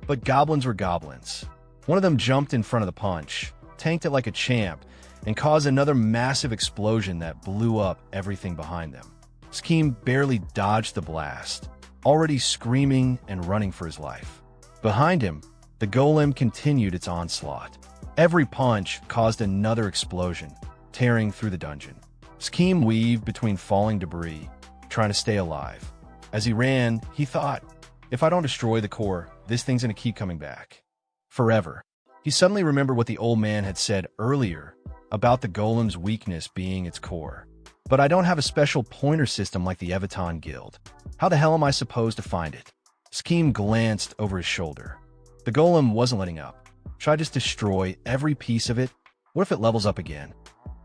But goblins were goblins. One of them jumped in front of the punch, tanked it like a champ, and caused another massive explosion that blew up everything behind them. Scheme barely dodged the blast, already screaming and running for his life. Behind him, the golem continued its onslaught. Every punch caused another explosion, tearing through the dungeon. Scheme weaved between falling debris, trying to stay alive. As he ran, he thought, if I don't destroy the core, this thing's gonna keep coming back. Forever. He suddenly remembered what the old man had said earlier about the golem's weakness being its core. But I don't have a special pointer system like the Evaton Guild. How the hell am I supposed to find it? Scheme glanced over his shoulder. The golem wasn't letting up. Should I just destroy every piece of it? What if it levels up again?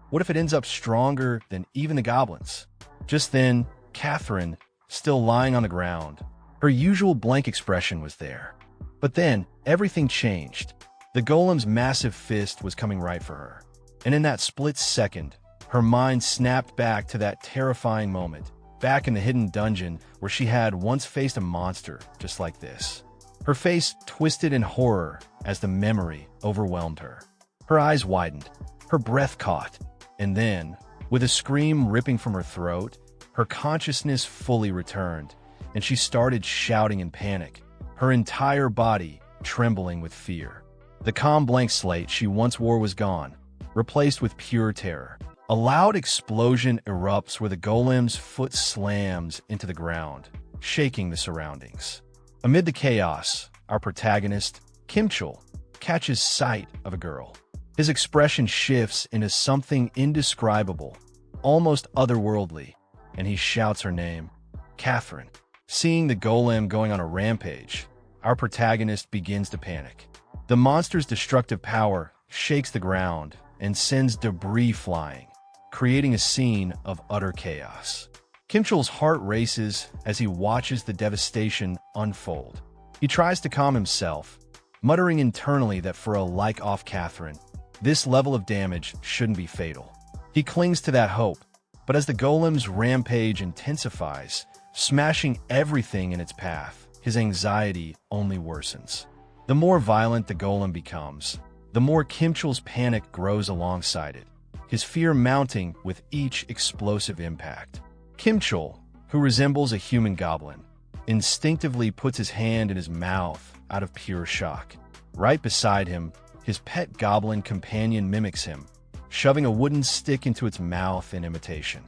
What if it ends up stronger than even the goblins? Just then, Catherine, still lying on the ground, her usual blank expression was there. But then, everything changed. The golem's massive fist was coming right for her. And in that split second, her mind snapped back to that terrifying moment, back in the hidden dungeon where she had once faced a monster just like this. Her face twisted in horror as the memory overwhelmed her. Her eyes widened, her breath caught, and then, with a scream ripping from her throat, her consciousness fully returned, and she started shouting in panic, her entire body trembling with fear. The calm blank slate she once wore was gone, replaced with pure terror. A loud explosion erupts where the golem's foot slams into the ground, shaking the surroundings. Amid the chaos, our protagonist, Kimchul, catches sight of a girl. His expression shifts into something indescribable, almost otherworldly, and he shouts her name, Catherine. Seeing the golem going on a rampage, our protagonist begins to panic. The monster's destructive power shakes the ground and sends debris flying, creating a scene of utter chaos. Kimchul's heart races as he watches the devastation unfold. He tries to calm himself, muttering internally that for a like-off Catherine, this level of damage shouldn't be fatal. He clings to that hope, but as the golem's rampage intensifies, smashing everything in its path, his anxiety only worsens. The more violent the golem becomes, the more Kimchul's panic grows alongside it, his fear mounting with each explosive impact. Kimchul, who resembles a human goblin, instinctively puts his hand in his mouth out of pure shock. Right beside him, his pet goblin companion mimics him, shoving a wooden stick into its mouth in imitation.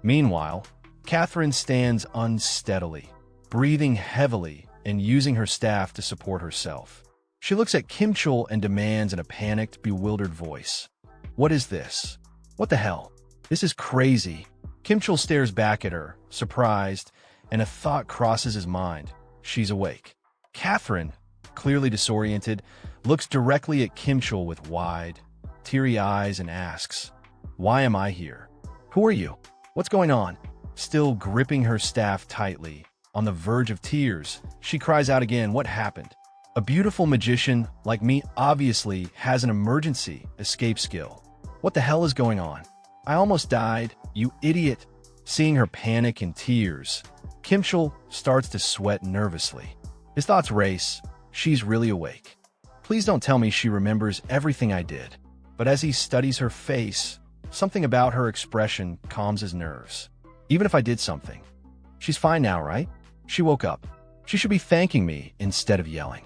Meanwhile, Catherine stands unsteadily, breathing heavily and using her staff to support herself. She looks at Kimchul and demands in a panicked, bewildered voice, "What is this? What the hell? This is crazy." Kimchul stares back at her, surprised, and a thought crosses his mind. She's awake. Catherine, clearly disoriented, looks directly at Kimchul with wide, teary eyes and asks, "Why am I here? Who are you? What's going on?" Still gripping her staff tightly, on the verge of tears, she cries out again, "What happened? A beautiful magician like me obviously has an emergency escape skill. What the hell is going on? I almost died, you idiot." Seeing her panic and tears, Kimchul starts to sweat nervously. His thoughts race. She's really awake. Please don't tell me she remembers everything I did. But as he studies her face, something about her expression calms his nerves. Even if I did something. She's fine now, right? She woke up. She should be thanking me instead of yelling.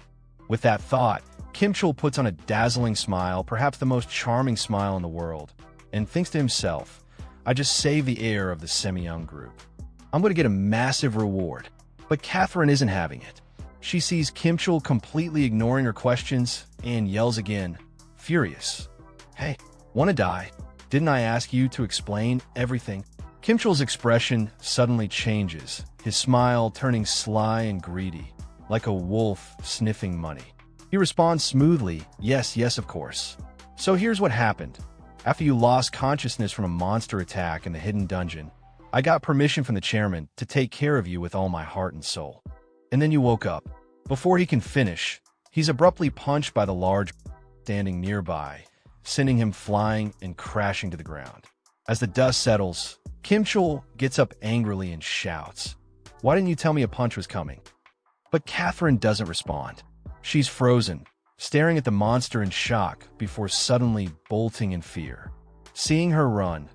With that thought, Kimchul puts on a dazzling smile, perhaps the most charming smile in the world, and thinks to himself, I just saved the heir of the semi-young group. I'm going to get a massive reward. But Catherine isn't having it. She sees Kimchul completely ignoring her questions and yells again, furious. "Hey, wanna die? Didn't I ask you to explain everything?" Kimchul's expression suddenly changes, his smile turning sly and greedy, like a wolf sniffing money. He responds smoothly, yes, of course. "So here's what happened. After you lost consciousness from a monster attack in the hidden dungeon, I got permission from the chairman to take care of you with all my heart and soul. And then you woke up." Before he can finish, he's abruptly punched by the large standing nearby, sending him flying and crashing to the ground. As the dust settles, Kimchul gets up angrily and shouts, "Why didn't you tell me a punch was coming?" But Catherine doesn't respond. She's frozen, staring at the monster in shock before suddenly bolting in fear. Seeing her run,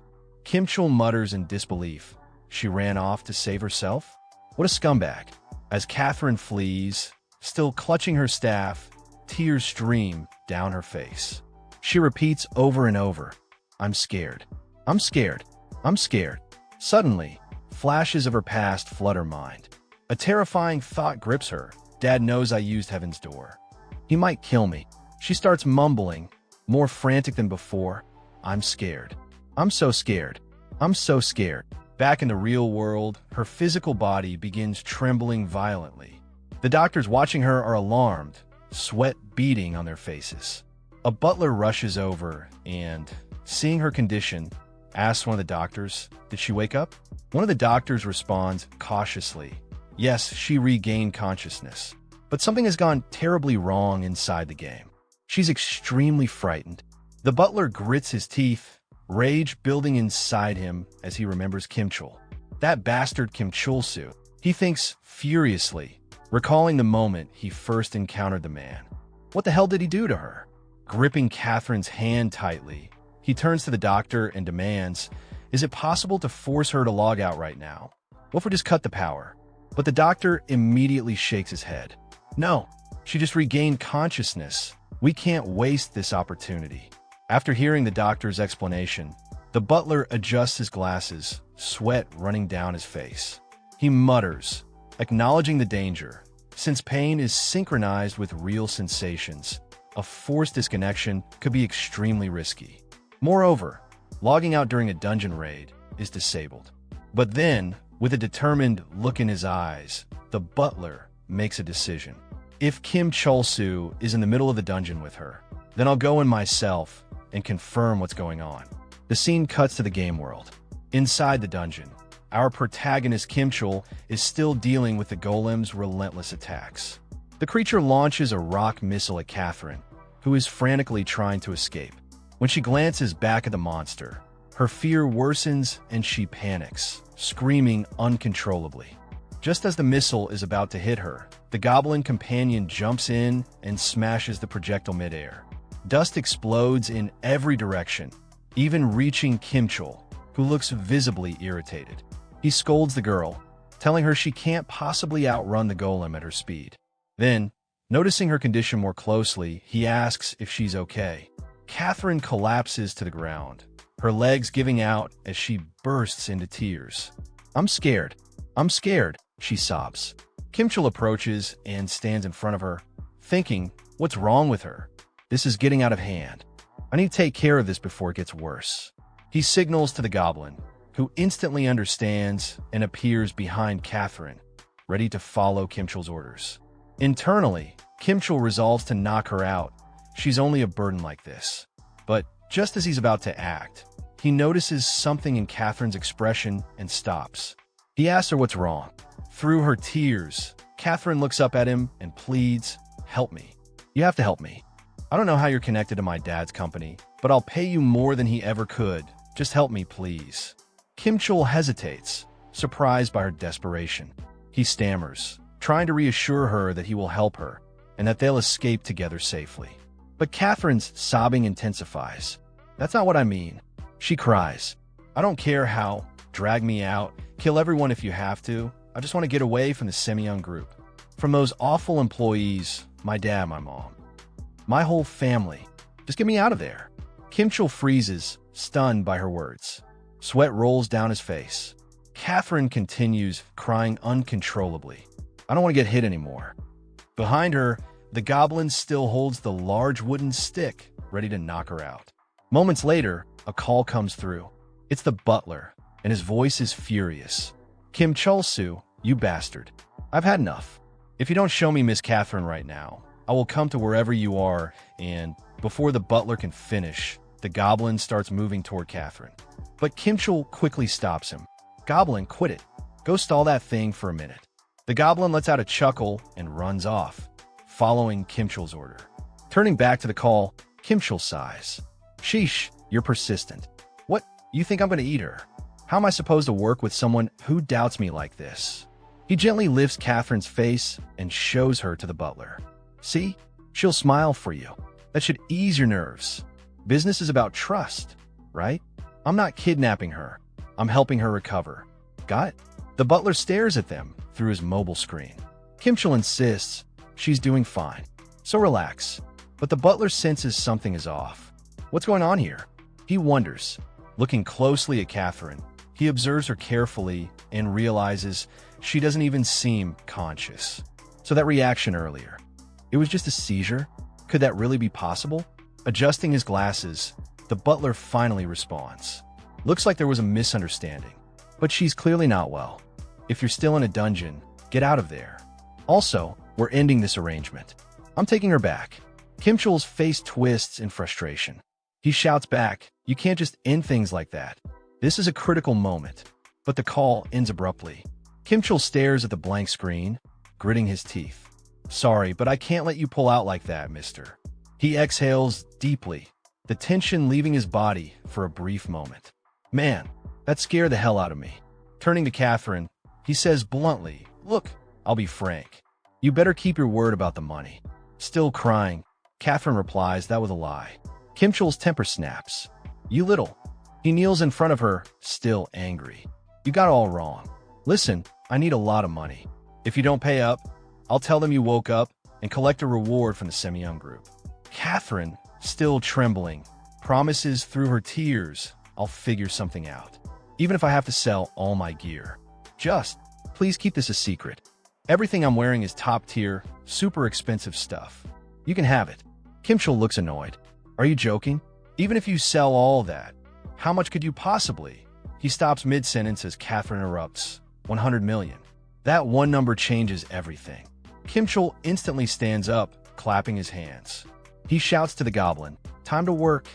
Kimchul mutters in disbelief, she ran off to save herself? What a scumbag. As Catherine flees, still clutching her staff, tears stream down her face. She repeats over and over, "I'm scared. I'm scared. I'm scared." Suddenly, flashes of her past flood her mind. A terrifying thought grips her. Dad knows I used Heaven's Door. He might kill me. She starts mumbling, more frantic than before. "I'm scared. I'm so scared. I'm so scared." Back in the real world, her physical body begins trembling violently. The doctors watching her are alarmed, sweat beading on their faces. A butler rushes over and, seeing her condition, asks one of the doctors, "Did she wake up?" One of the doctors responds cautiously, "Yes, she regained consciousness. But something has gone terribly wrong inside the game. She's extremely frightened." The butler grits his teeth, rage building inside him as he remembers Kim Chul. That bastard Kim Chul-soo. He thinks furiously, recalling the moment he first encountered the man. What the hell did he do to her? Gripping Catherine's hand tightly, he turns to the doctor and demands, "Is it possible to force her to log out right now? What if we just cut the power?" But the doctor immediately shakes his head. "No, she just regained consciousness. We can't waste this opportunity." After hearing the doctor's explanation, the butler adjusts his glasses, sweat running down his face. He mutters, acknowledging the danger. Since pain is synchronized with real sensations, a forced disconnection could be extremely risky. Moreover, logging out during a dungeon raid is disabled. But then, with a determined look in his eyes, the butler makes a decision. If Kim Chul-soo is in the middle of the dungeon with her, then I'll go in myself and confirm what's going on. The scene cuts to the game world. Inside the dungeon, our protagonist Kim Chul is still dealing with the golem's relentless attacks. The creature launches a rock missile at Catherine, who is frantically trying to escape. When she glances back at the monster, her fear worsens and she panics, screaming uncontrollably. Just as the missile is about to hit her, the goblin companion jumps in and smashes the projectile midair. Dust explodes in every direction, even reaching Kim Chul, who looks visibly irritated. He scolds the girl, telling her she can't possibly outrun the golem at her speed. Then, noticing her condition more closely, he asks if she's okay. Catherine collapses to the ground, her legs giving out as she bursts into tears. "I'm scared. I'm scared," she sobs. Kim Chul approaches and stands in front of her, thinking, what's wrong with her? This is getting out of hand. I need to take care of this before it gets worse. He signals to the goblin, who instantly understands and appears behind Catherine, ready to follow Kim Chul's orders. Internally, Kim Chul resolves to knock her out. She's only a burden like this. But just as he's about to act, he notices something in Catherine's expression and stops. He asks her what's wrong. Through her tears, Catherine looks up at him and pleads, "Help me. You have to help me. I don't know how you're connected to my dad's company, but I'll pay you more than he ever could. Just help me, please." Kim Chul hesitates, surprised by her desperation. He stammers, trying to reassure her that he will help her and that they'll escape together safely. But Catherine's sobbing intensifies. "That's not what I mean." She cries, "I don't care how. Drag me out. Kill everyone if you have to. I just want to get away from the Semyon group. From those awful employees, my dad, my mom. My whole family. Just get me out of there." Kim Chul freezes, stunned by her words. Sweat rolls down his face. Catherine continues, crying uncontrollably. "I don't want to get hit anymore." Behind her, the goblin still holds the large wooden stick, ready to knock her out. Moments later, a call comes through. It's the butler, and his voice is furious. "Kim Chul-soo, you bastard. I've had enough. If you don't show me Miss Catherine right now, I will come to wherever you are," and before the butler can finish, the goblin starts moving toward Catherine. But Kim Chul quickly stops him. "Goblin, quit it. Go stall that thing for a minute." The goblin lets out a chuckle and runs off, following Kim Chul's order. Turning back to the call, Kim Chul sighs. "Sheesh, you're persistent. What, you think I'm going to eat her? How am I supposed to work with someone who doubts me like this?" He gently lifts Catherine's face and shows her to the butler. "See? She'll smile for you. That should ease your nerves. Business is about trust, right? I'm not kidnapping her. I'm helping her recover." Got it? The butler stares at them through his mobile screen. Kimchul insists she's doing fine, so relax. But the butler senses something is off. What's going on here? He wonders. Looking closely at Catherine, he observes her carefully and realizes she doesn't even seem conscious. So that reaction earlier, it was just a seizure? Could that really be possible? Adjusting his glasses, the butler finally responds. Looks like there was a misunderstanding, but she's clearly not well. If you're still in a dungeon, get out of there. Also, we're ending this arrangement. I'm taking her back. Kimchul's face twists in frustration. He shouts back, you can't just end things like that. This is a critical moment. But the call ends abruptly. Kimchul stares at the blank screen, gritting his teeth. Sorry, but I can't let you pull out like that, mister. He exhales deeply, the tension leaving his body for a brief moment. Man, that scared the hell out of me. Turning to Catherine, he says bluntly, look, I'll be frank. You better keep your word about the money. Still crying, Catherine replies that was a lie. Kimchul's temper snaps. You little. He kneels in front of her, still angry. You got it all wrong. Listen, I need a lot of money. If you don't pay up, I'll tell them you woke up and collect a reward from the Semyon group. Catherine, still trembling, promises through her tears, I'll figure something out. Even if I have to sell all my gear. Just, please keep this a secret. Everything I'm wearing is top tier, super expensive stuff. You can have it. Kimchul looks annoyed. Are you joking? Even if you sell all that, how much could you possibly? He stops mid-sentence as Catherine erupts. 100 million. That one number changes everything. Kimchul instantly stands up, clapping his hands. He shouts to the Goblin, time to work.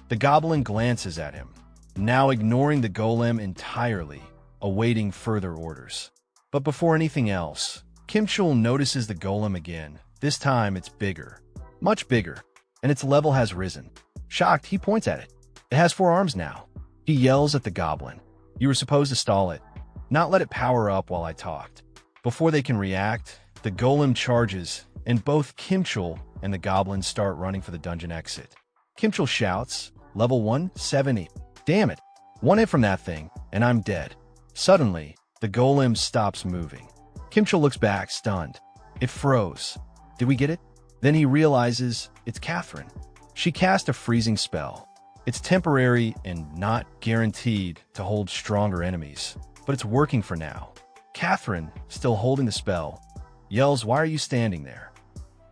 The Goblin glances at him, now ignoring the Golem entirely, awaiting further orders. But before anything else, Kimchul notices the Golem again. This time it's bigger, much bigger, and its level has risen. Shocked, he points at it. It has 4 arms now. He yells at the Goblin. You were supposed to stall it, not let it power up while I talked. Before they can react, the Golem charges, and both Kimchul and the Goblin start running for the dungeon exit. Kimchul shouts, level 170. Damn it, one hit from that thing, and I'm dead. Suddenly, the Golem stops moving. Kimchul looks back, stunned. It froze. Did we get it? Then he realizes it's Catherine. She cast a freezing spell. It's temporary and not guaranteed to hold stronger enemies, but it's working for now. Catherine, still holding the spell, yells, why are you standing there?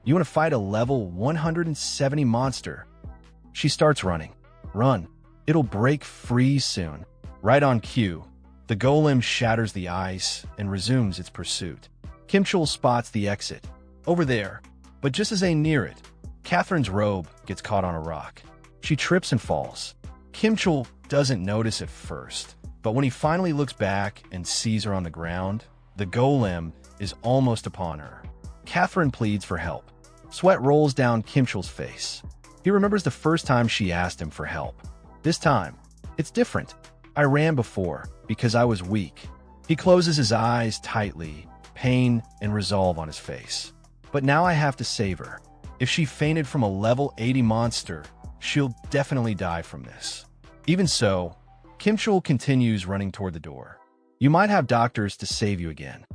You want to fight a level 170 monster? She starts running. Run. It'll break free soon. Right on cue, the Golem shatters the ice and resumes its pursuit. Kimchul spots the exit. Over there. But just as they near it, Catherine's robe gets caught on a rock. She trips and falls. Kimchul doesn't notice at first, but when he finally looks back and sees her on the ground, the Golem is almost upon her. Catherine pleads for help. Sweat rolls down Kimchul's face. He remembers the first time she asked him for help. This time, it's different. I ran before because I was weak. He closes his eyes tightly, pain and resolve on his face. But now I have to save her. If she fainted from a level 80 monster, she'll definitely die from this. Even so, Kimchul continues running toward the door. You might have doctors to save you again.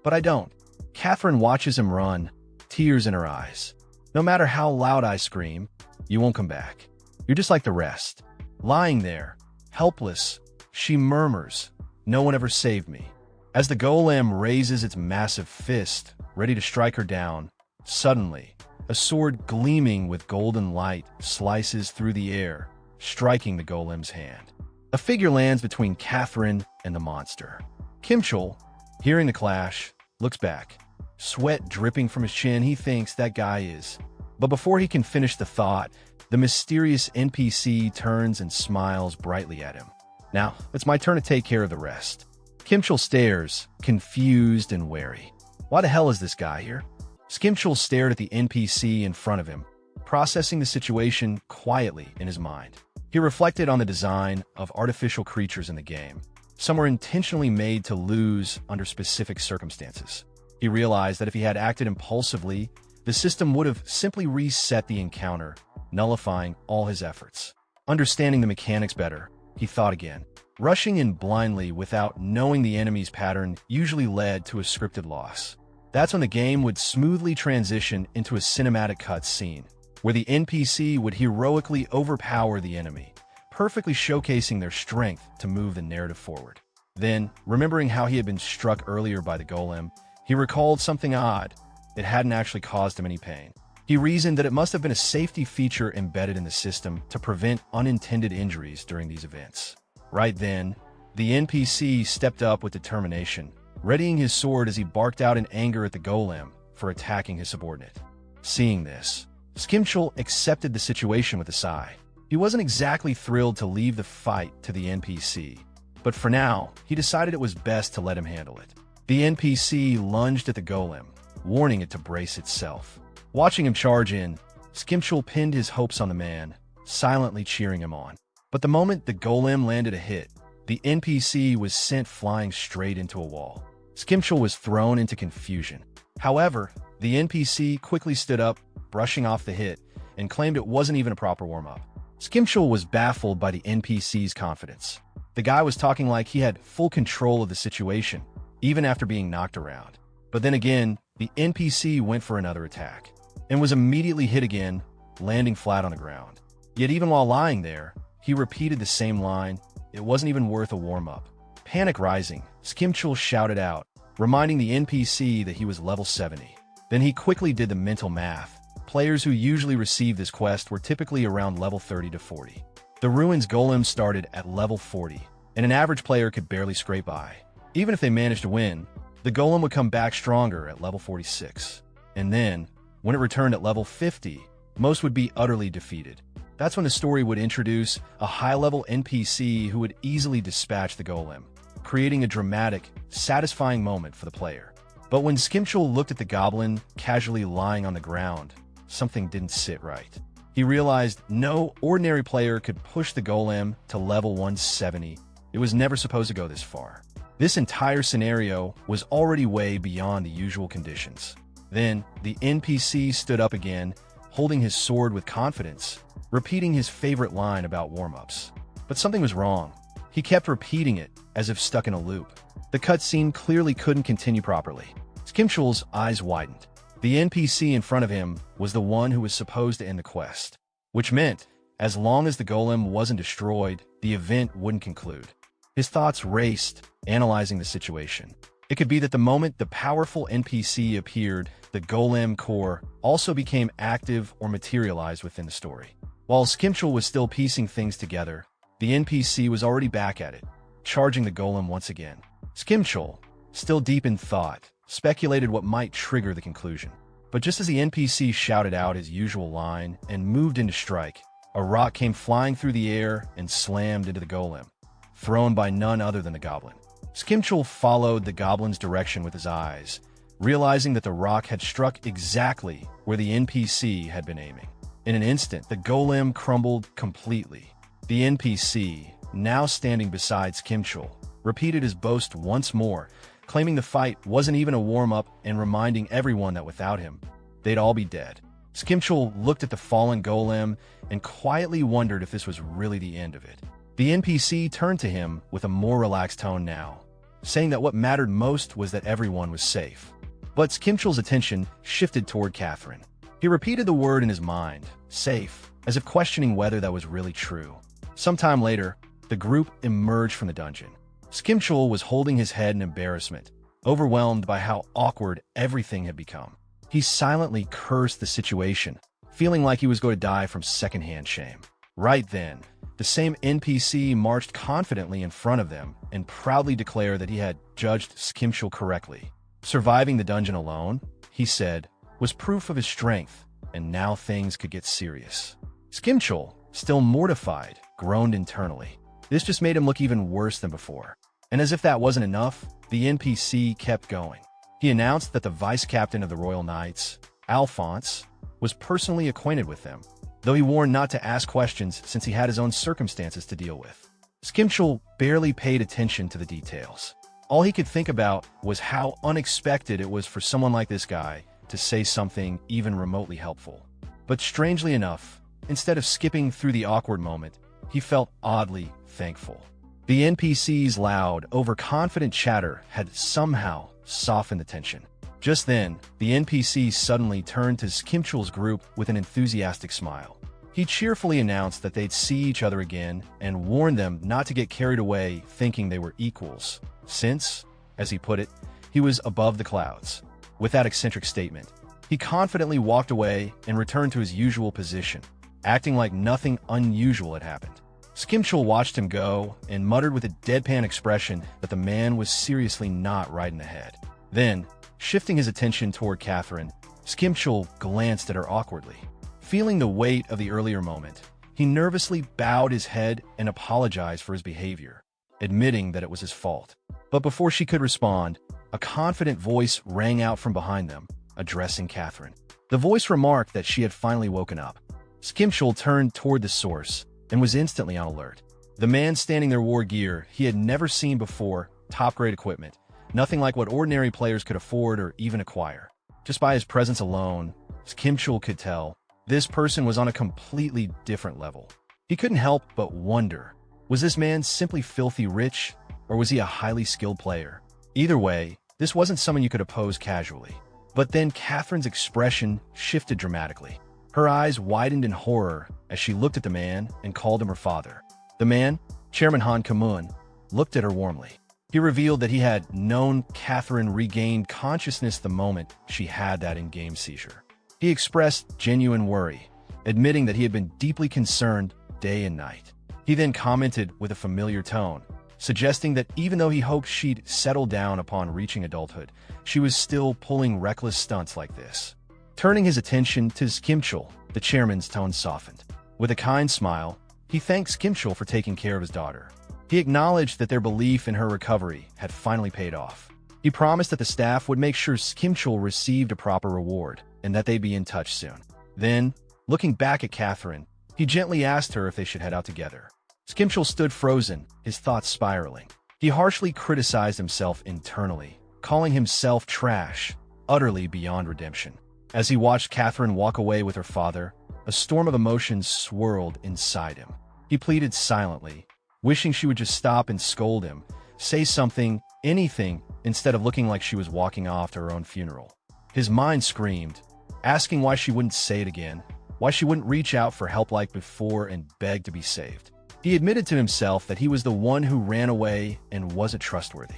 But I don't. Catherine watches him run, tears in her eyes. No matter how loud I scream, you won't come back. You're just like the rest. Lying there, helpless, she murmurs, no one ever saved me. As the Golem raises its massive fist, ready to strike her down, suddenly, a sword gleaming with golden light slices through the air, striking the Golem's hand. A figure lands between Catherine and the monster. Kimchul, hearing the clash, looks back. Sweat dripping from his chin, he thinks that guy is. But before he can finish the thought, the mysterious NPC turns and smiles brightly at him. Now, it's my turn to take care of the rest. Kimchul stares, confused and wary. Why the hell is this guy here? Kimchul stared at the NPC in front of him, processing the situation quietly in his mind. He reflected on the design of artificial creatures in the game. Some were intentionally made to lose under specific circumstances. He realized that if he had acted impulsively, the system would have simply reset the encounter, nullifying all his efforts. Understanding the mechanics better, he thought again. Rushing in blindly without knowing the enemy's pattern usually led to a scripted loss. That's when the game would smoothly transition into a cinematic cutscene, where the NPC would heroically overpower the enemy, perfectly showcasing their strength to move the narrative forward. Then, remembering how he had been struck earlier by the golem, he recalled something odd. It hadn't actually caused him any pain. He reasoned that it must have been a safety feature embedded in the system to prevent unintended injuries during these events. Right then, the NPC stepped up with determination, readying his sword as he barked out in anger at the golem for attacking his subordinate. Seeing this, Skimchul accepted the situation with a sigh. He wasn't exactly thrilled to leave the fight to the NPC, but for now, he decided it was best to let him handle it. The NPC lunged at the golem, warning it to brace itself. Watching him charge in, Skimchul pinned his hopes on the man, silently cheering him on. But the moment the golem landed a hit, the NPC was sent flying straight into a wall. Skimchul was thrown into confusion. However, the NPC quickly stood up, brushing off the hit, and claimed it wasn't even a proper warm-up. Skimchul was baffled by the NPC's confidence. The guy was talking like he had full control of the situation, even after being knocked around. But then again, the NPC went for another attack, and was immediately hit again, landing flat on the ground. Yet even while lying there, he repeated the same line, "It wasn't even worth a warm-up." Panic rising, Skimchul shouted out, reminding the NPC that he was level 70. Then he quickly did the mental math. Players who usually receive this quest were typically around level 30 to 40. The Ruins Golem started at level 40, and an average player could barely scrape by. Even if they managed to win, the Golem would come back stronger at level 46. And then, when it returned at level 50, most would be utterly defeated. That's when the story would introduce a high-level NPC who would easily dispatch the golem, creating a dramatic, satisfying moment for the player. But when Skimchul looked at the goblin casually lying on the ground, something didn't sit right. He realized no ordinary player could push the golem to level 170. It was never supposed to go this far. This entire scenario was already way beyond the usual conditions. Then, the NPC stood up again, holding his sword with confidence, repeating his favorite line about warm-ups. But something was wrong. He kept repeating it, as if stuck in a loop. The cutscene clearly couldn't continue properly. Skimchul's eyes widened. The NPC in front of him was the one who was supposed to end the quest, which meant, as long as the golem wasn't destroyed, the event wouldn't conclude. His thoughts raced, analyzing the situation. It could be that the moment the powerful NPC appeared, the golem core also became active or materialized within the story. While Skimchul was still piecing things together, the NPC was already back at it, charging the golem once again. Skimchul, still deep in thought, speculated what might trigger the conclusion. But just as the NPC shouted out his usual line and moved into strike, a rock came flying through the air and slammed into the golem, thrown by none other than the goblin. Skimchul followed the goblin's direction with his eyes, realizing that the rock had struck exactly where the NPC had been aiming. In an instant, the golem crumbled completely. The NPC, now standing beside Skimchul, repeated his boast once more, claiming the fight wasn't even a warm-up and reminding everyone that without him, they'd all be dead. Skimchul looked at the fallen golem and quietly wondered if this was really the end of it. The NPC turned to him with a more relaxed tone now, saying that what mattered most was that everyone was safe. But Skimchul's attention shifted toward Catherine. He repeated the word in his mind, safe, as if questioning whether that was really true. Sometime later, the group emerged from the dungeon. Skimchul was holding his head in embarrassment, overwhelmed by how awkward everything had become. He silently cursed the situation, feeling like he was going to die from secondhand shame. Right then, the same NPC marched confidently in front of them and proudly declared that he had judged Skimchul correctly. Surviving the dungeon alone, he said, was proof of his strength, and now things could get serious. Skimchul, still mortified, groaned internally. This just made him look even worse than before. And as if that wasn't enough, the NPC kept going. He announced that the vice-captain of the Royal Knights, Alphonse, was personally acquainted with them, though he warned not to ask questions since he had his own circumstances to deal with. Skimchul barely paid attention to the details. All he could think about was how unexpected it was for someone like this guy to say something even remotely helpful. But strangely enough, instead of skipping through the awkward moment, he felt oddly thankful. The NPC's loud, overconfident chatter had somehow softened the tension. Just then, the NPC suddenly turned to Skimchul's group with an enthusiastic smile. He cheerfully announced that they'd see each other again and warned them not to get carried away thinking they were equals, since, as he put it, he was above the clouds. With that eccentric statement, he confidently walked away and returned to his usual position, acting like nothing unusual had happened. Skimchul watched him go and muttered with a deadpan expression that the man was seriously not right in the head. Then, shifting his attention toward Catherine, Skimchul glanced at her awkwardly. Feeling the weight of the earlier moment, he nervously bowed his head and apologized for his behavior, admitting that it was his fault. But before she could respond, a confident voice rang out from behind them, addressing Catherine. The voice remarked that she had finally woken up. Skimchul turned toward the source and was instantly on alert. The man standing there wore gear he had never seen before, top-grade equipment, nothing like what ordinary players could afford or even acquire. Just by his presence alone, Skimchul could tell this person was on a completely different level. He couldn't help but wonder, was this man simply filthy rich, or was he a highly skilled player? Either way, this wasn't someone you could oppose casually. But then Catherine's expression shifted dramatically. Her eyes widened in horror as she looked at the man and called him her father. The man, Chairman Han Kamun, looked at her warmly. He revealed that he had known Catherine regained consciousness the moment she had that in-game seizure. He expressed genuine worry, admitting that he had been deeply concerned day and night. He then commented with a familiar tone, suggesting that even though he hoped she'd settle down upon reaching adulthood, she was still pulling reckless stunts like this. Turning his attention to Skimchul, the chairman's tone softened. With a kind smile, he thanked Skimchul for taking care of his daughter. He acknowledged that their belief in her recovery had finally paid off. He promised that the staff would make sure Skimchul received a proper reward and that they'd be in touch soon. Then, looking back at Catherine, he gently asked her if they should head out together. Skimchul stood frozen, his thoughts spiraling. He harshly criticized himself internally, calling himself trash, utterly beyond redemption. As he watched Catherine walk away with her father, a storm of emotions swirled inside him. He pleaded silently, wishing she would just stop and scold him, say something, anything, instead of looking like she was walking off to her own funeral. His mind screamed, asking why she wouldn't say it again, why she wouldn't reach out for help like before and beg to be saved. He admitted to himself that he was the one who ran away and wasn't trustworthy.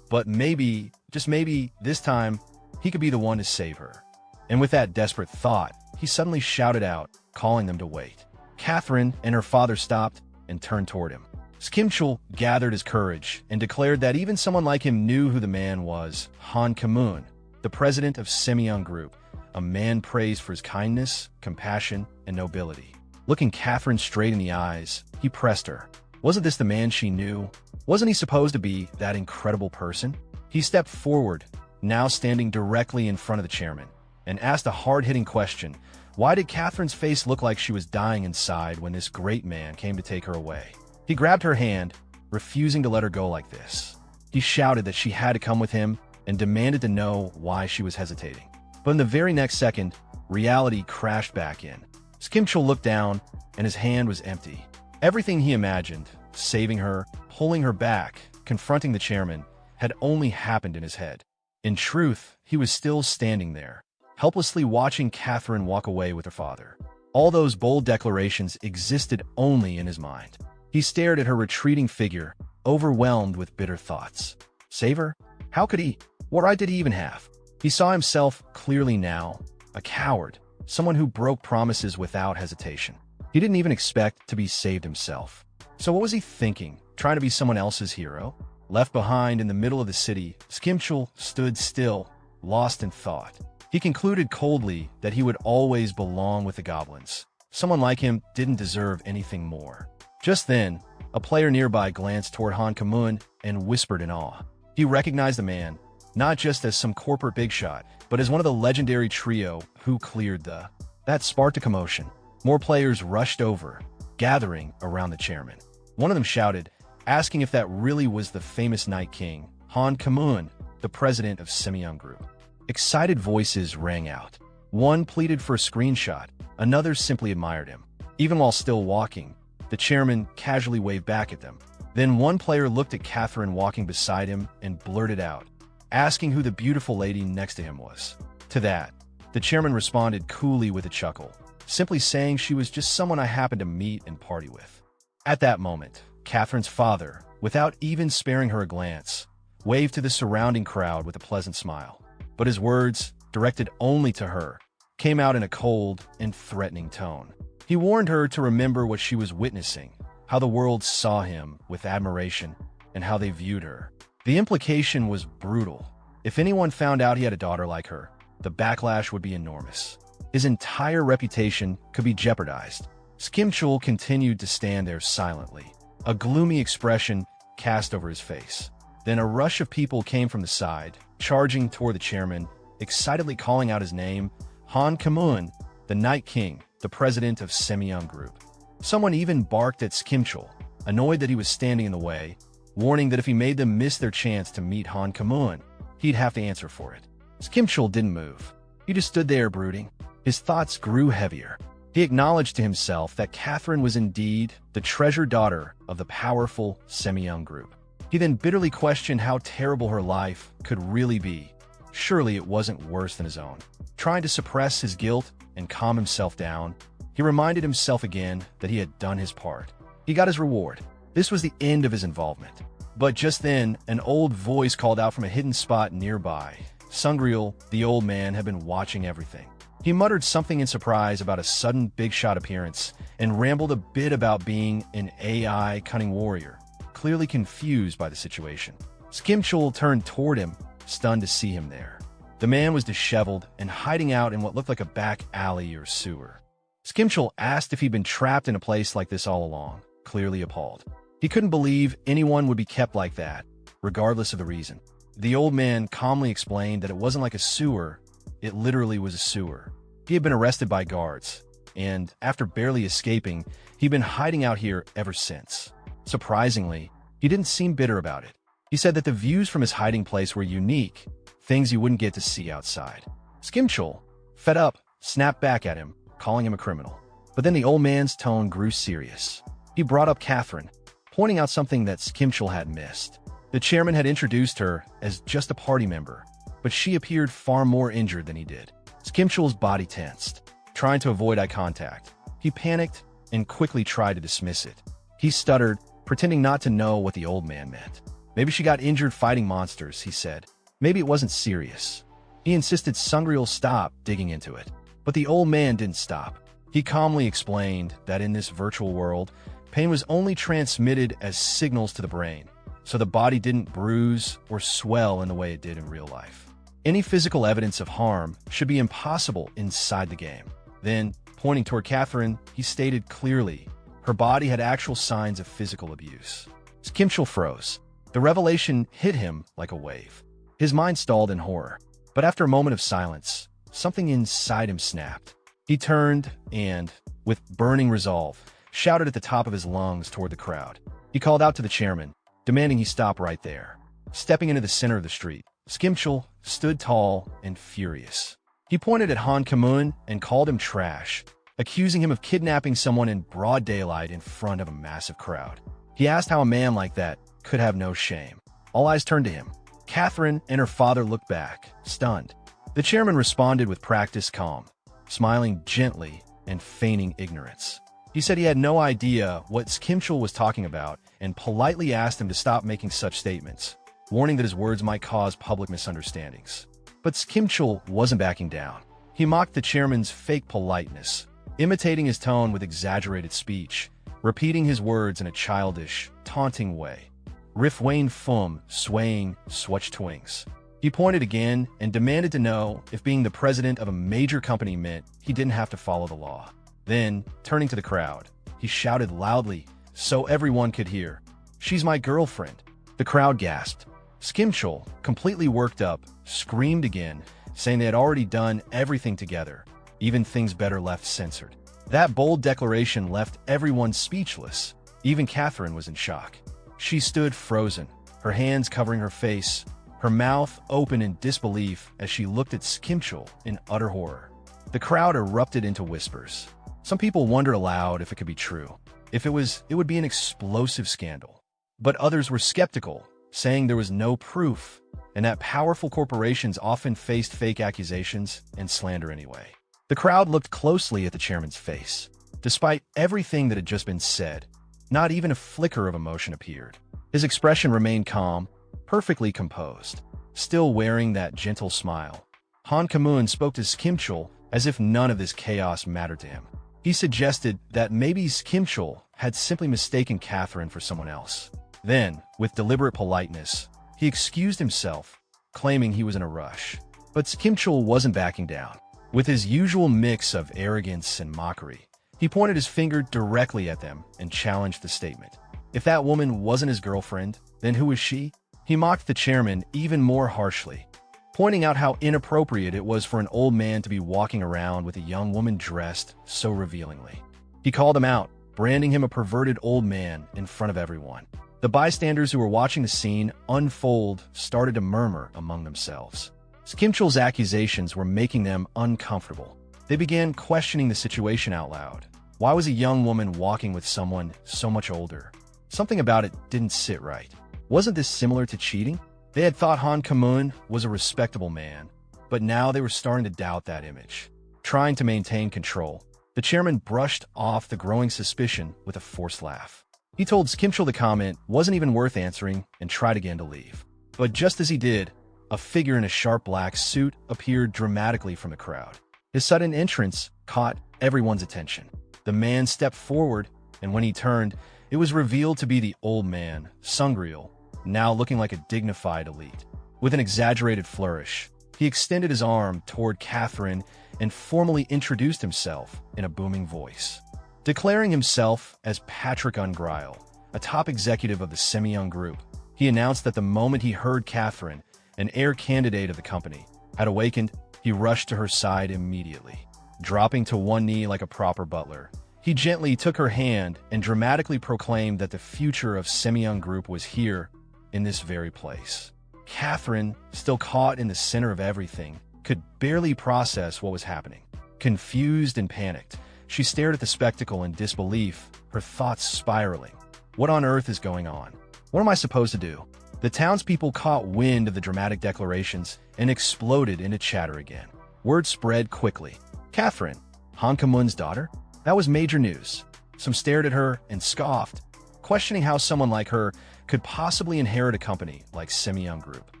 But maybe, just maybe, this time, he could be the one to save her. And with that desperate thought, he suddenly shouted out, calling them to wait. Catherine and her father stopped and turned toward him. Skimchul gathered his courage and declared that even someone like him knew who the man was, Han Kamun, the president of Semyeon Group, a man praised for his kindness, compassion, and nobility. Looking Catherine straight in the eyes, he pressed her. Wasn't this the man she knew? Wasn't he supposed to be that incredible person? He stepped forward, now standing directly in front of the chairman, and asked a hard-hitting question. Why did Catherine's face look like she was dying inside when this great man came to take her away? He grabbed her hand, refusing to let her go like this. He shouted that she had to come with him and demanded to know why she was hesitating. But in the very next second, reality crashed back in. Skimchul looked down, and his hand was empty. Everything he imagined, saving her, pulling her back, confronting the chairman, had only happened in his head. In truth, he was still standing there, helplessly watching Catherine walk away with her father. All those bold declarations existed only in his mind. He stared at her retreating figure, overwhelmed with bitter thoughts. Save her? How could he? What right did he even have? He saw himself clearly now, a coward, someone who broke promises without hesitation. He didn't even expect to be saved himself. So what was he thinking? Trying to be someone else's hero? Left behind in the middle of the city, Skimchul stood still, lost in thought. He concluded coldly that he would always belong with the goblins. Someone like him didn't deserve anything more. Just then, a player nearby glanced toward Han Kamun and whispered in awe. He recognized the man, not just as some corporate big shot, but as one of the legendary trio who cleared the... That sparked a commotion. More players rushed over, gathering around the chairman. One of them shouted, asking if that really was the famous Night King, Han Kamun, the president of Semyeon Group. Excited voices rang out. One pleaded for a screenshot, another simply admired him. Even while still walking, the chairman casually waved back at them, Then one player looked at Catherine walking beside him and blurted out, asking who the beautiful lady next to him was. To that, the chairman responded coolly with a chuckle, simply saying she was just someone I happened to meet and party with. At that moment, Catherine's father, without even sparing her a glance, waved to the surrounding crowd with a pleasant smile. But his words, directed only to her, came out in a cold and threatening tone. He warned her to remember what she was witnessing, how the world saw him with admiration, and how they viewed her. The implication was brutal. If anyone found out he had a daughter like her, the backlash would be enormous. His entire reputation could be jeopardized. Skimchul continued to stand there silently, a gloomy expression cast over his face. Then a rush of people came from the side, charging toward the chairman, excitedly calling out his name, Han Kamun, the Night King, the president of Semyeon Group. Someone even barked at Skimchul, annoyed that he was standing in the way, warning that if he made them miss their chance to meet Han Kamun, he'd have to answer for it. Skimchul didn't move. He just stood there brooding. His thoughts grew heavier. He acknowledged to himself that Catherine was indeed the treasured daughter of the powerful Semyeon Group. He then bitterly questioned how terrible her life could really be. Surely it wasn't worse than his own. Trying to suppress his guilt and calm himself down, he reminded himself again that he had done his part. He got his reward. This was the end of his involvement. But just then, an old voice called out from a hidden spot nearby. Sungryul, the old man, had been watching everything. He muttered something in surprise about a sudden big shot appearance and rambled a bit about being an AI cunning warrior, clearly confused by the situation. Skimchul turned toward him, stunned to see him there. The man was disheveled and hiding out in what looked like a back alley or sewer. Skimchul asked if he'd been trapped in a place like this all along, clearly appalled. He couldn't believe anyone would be kept like that, regardless of the reason. The old man calmly explained that it wasn't like a sewer, it literally was a sewer. He had been arrested by guards, and after barely escaping, he'd been hiding out here ever since. Surprisingly, he didn't seem bitter about it. He said that the views from his hiding place were unique, things you wouldn't get to see outside. Skimchul, fed up, snapped back at him, calling him a criminal. But then the old man's tone grew serious. He brought up Catherine, pointing out something that Skimchul had missed. The chairman had introduced her as just a party member, but she appeared far more injured than he did. Skimchul's body tensed, trying to avoid eye contact. He panicked and quickly tried to dismiss it. He stuttered, pretending not to know what the old man meant. Maybe she got injured fighting monsters, he said. Maybe it wasn't serious. He insisted Sungryul stop digging into it. But the old man didn't stop. He calmly explained that in this virtual world, pain was only transmitted as signals to the brain, so the body didn't bruise or swell in the way it did in real life. Any physical evidence of harm should be impossible inside the game. Then, pointing toward Catherine, he stated clearly, her body had actual signs of physical abuse. Skimchul froze. The revelation hit him like a wave. His mind stalled in horror. But after a moment of silence, something inside him snapped. He turned and, with burning resolve, shouted at the top of his lungs toward the crowd. He called out to the chairman, demanding he stop right there. Stepping into the center of the street, Skimchul stood tall and furious. He pointed at Han Kamun and called him trash, accusing him of kidnapping someone in broad daylight in front of a massive crowd. He asked how a man like that could have no shame. All eyes turned to him. Catherine and her father looked back, stunned. The chairman responded with practiced calm, smiling gently and feigning ignorance. He said he had no idea what Skimchul was talking about and politely asked him to stop making such statements, warning that his words might cause public misunderstandings. But Skimchul wasn't backing down. He mocked the chairman's fake politeness, imitating his tone with exaggerated speech, repeating his words in a childish, taunting way. Riff Wayne Fum, swaying, swatch twings. He pointed again and demanded to know if being the president of a major company meant he didn't have to follow the law. Then, turning to the crowd, he shouted loudly so everyone could hear, "She's my girlfriend." The crowd gasped. Skimchul, completely worked up, screamed again, saying they had already done everything together, even things better left censored. That bold declaration left everyone speechless. Even Catherine was in shock. She stood frozen, her hands covering her face, her mouth open in disbelief as she looked at Skimchul in utter horror. The crowd erupted into whispers. Some people wondered aloud if it could be true. If it was, it would be an explosive scandal. But others were skeptical, saying there was no proof, and that powerful corporations often faced fake accusations and slander anyway. The crowd looked closely at the chairman's face. Despite everything that had just been said, not even a flicker of emotion appeared. His expression remained calm, perfectly composed, still wearing that gentle smile. Han Kamun spoke to Skimchul as if none of this chaos mattered to him. He suggested that maybe Skimchul had simply mistaken Catherine for someone else. Then, with deliberate politeness, he excused himself, claiming he was in a rush. But Skimchul wasn't backing down. With his usual mix of arrogance and mockery, he pointed his finger directly at them and challenged the statement. If that woman wasn't his girlfriend, then who was she? He mocked the chairman even more harshly, pointing out how inappropriate it was for an old man to be walking around with a young woman dressed so revealingly. He called him out, branding him a perverted old man in front of everyone. The bystanders who were watching the scene unfold started to murmur among themselves. Skimchul's accusations were making them uncomfortable. They began questioning the situation out loud. Why was a young woman walking with someone so much older? Something about it didn't sit right. Wasn't this similar to cheating? They had thought Han Kamun was a respectable man, but now they were starting to doubt that image. Trying to maintain control, the chairman brushed off the growing suspicion with a forced laugh. He told Skimchul the comment wasn't even worth answering and tried again to leave. But just as he did, a figure in a sharp black suit appeared dramatically from the crowd. His sudden entrance caught everyone's attention. The man stepped forward, and when he turned, it was revealed to be the old man, Sungreal, now looking like a dignified elite. With an exaggerated flourish, he extended his arm toward Catherine and formally introduced himself in a booming voice. Declaring himself as Patrick Ungreil, a top executive of the Semyoung Group, he announced that the moment he heard Catherine, an heir candidate of the company, had awakened, he rushed to her side immediately. Dropping to one knee like a proper butler, he gently took her hand and dramatically proclaimed that the future of Semyoung Group was here, in this very place. Catherine, still caught in the center of everything, could barely process what was happening. Confused and panicked, she stared at the spectacle in disbelief, her thoughts spiraling. What on earth is going on? What am I supposed to do? The townspeople caught wind of the dramatic declarations and exploded into chatter again. Word spread quickly. Catherine, Han Kamun's daughter? That was major news. Some stared at her and scoffed, questioning how someone like her could possibly inherit a company like Semyoung Group.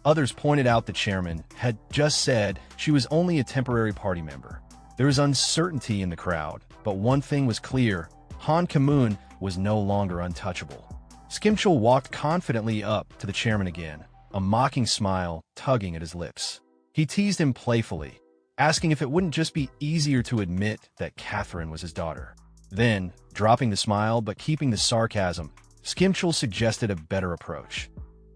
Others pointed out the chairman had just said she was only a temporary party member. There was uncertainty in the crowd, but one thing was clear: Han Kamun was no longer untouchable. Skimchul walked confidently up to the chairman again, a mocking smile tugging at his lips. He teased him playfully, asking if it wouldn't just be easier to admit that Catherine was his daughter. Then, dropping the smile but keeping the sarcasm, Skimchul suggested a better approach.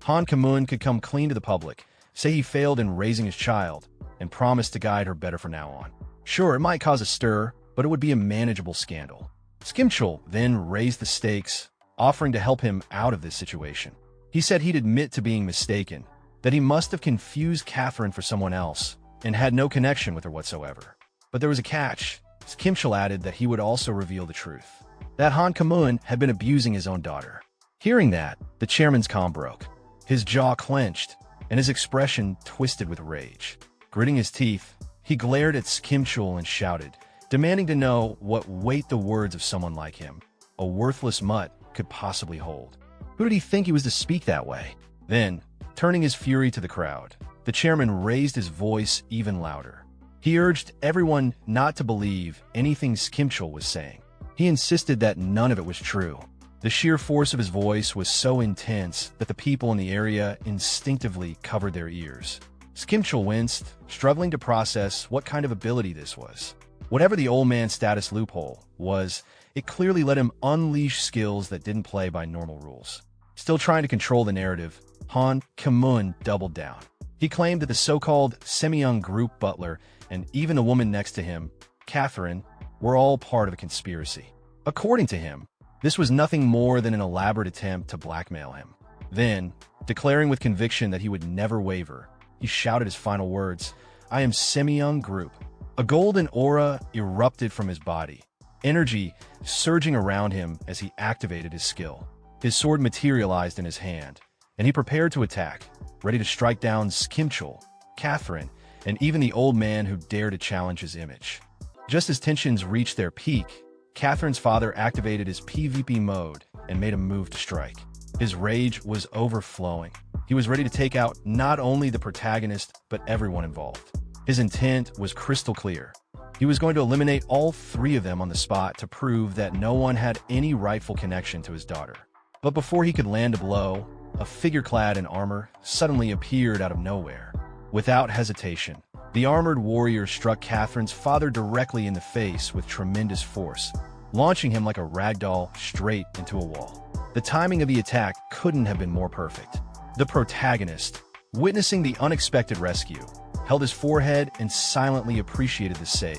Han Kamun could come clean to the public, say he failed in raising his child, and promise to guide her better from now on. Sure, it might cause a stir, but it would be a manageable scandal. Skimchul then raised the stakes, offering to help him out of this situation. He said he'd admit to being mistaken, that he must have confused Catherine for someone else, and had no connection with her whatsoever. But there was a catch. Skimchul added that he would also reveal the truth, that Han Kamun had been abusing his own daughter. Hearing that, the chairman's calm broke. His jaw clenched, and his expression twisted with rage. Gritting his teeth, he glared at Skimchul and shouted, demanding to know what weight the words of someone like him, a worthless mutt, could possibly hold. Who did he think he was to speak that way? Then, turning his fury to the crowd, the chairman raised his voice even louder. He urged everyone not to believe anything Skimchul was saying. He insisted that none of it was true. The sheer force of his voice was so intense that the people in the area instinctively covered their ears. Skimchul winced, struggling to process what kind of ability this was. Whatever the old man's status loophole was, it clearly let him unleash skills that didn't play by normal rules. Still trying to control the narrative, Han Kamun doubled down. He claimed that the so-called Semyoung Group butler and even the woman next to him, Catherine, were all part of a conspiracy. According to him, this was nothing more than an elaborate attempt to blackmail him. Then, declaring with conviction that he would never waver, he shouted his final words, "I am Semyoung Group." A golden aura erupted from his body, energy surging around him as he activated his skill. His sword materialized in his hand, and he prepared to attack, ready to strike down Skimchul, Catherine, and even the old man who dared to challenge his image. Just as tensions reached their peak, Catherine's father activated his PvP mode and made a move to strike. His rage was overflowing. He was ready to take out not only the protagonist, but everyone involved. His intent was crystal clear. He was going to eliminate all three of them on the spot to prove that no one had any rightful connection to his daughter. But before he could land a blow, a figure clad in armor suddenly appeared out of nowhere. Without hesitation, the armored warrior struck Catherine's father directly in the face with tremendous force, launching him like a ragdoll straight into a wall. The timing of the attack couldn't have been more perfect. The protagonist, witnessing the unexpected rescue, held his forehead and silently appreciated the save.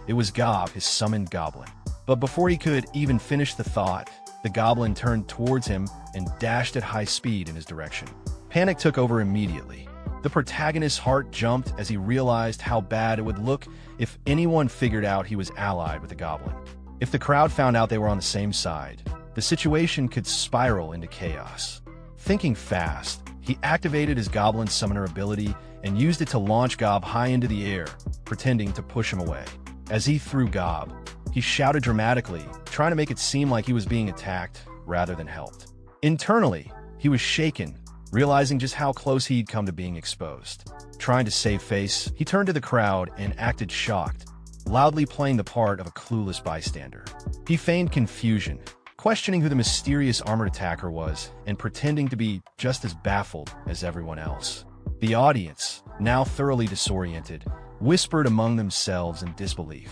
It was Gob, his summoned goblin. But before he could even finish the thought, the goblin turned towards him and dashed at high speed in his direction. Panic took over immediately. The protagonist's heart jumped as he realized how bad it would look if anyone figured out he was allied with the goblin. If the crowd found out they were on the same side, the situation could spiral into chaos. Thinking fast, he activated his goblin summoner ability and used it to launch Gob high into the air, pretending to push him away. As he threw Gob, he shouted dramatically, trying to make it seem like he was being attacked rather than helped. Internally, he was shaken, realizing just how close he'd come to being exposed. Trying to save face, he turned to the crowd and acted shocked, loudly playing the part of a clueless bystander. He feigned confusion, questioning who the mysterious armored attacker was and pretending to be just as baffled as everyone else. The audience, now thoroughly disoriented, whispered among themselves in disbelief.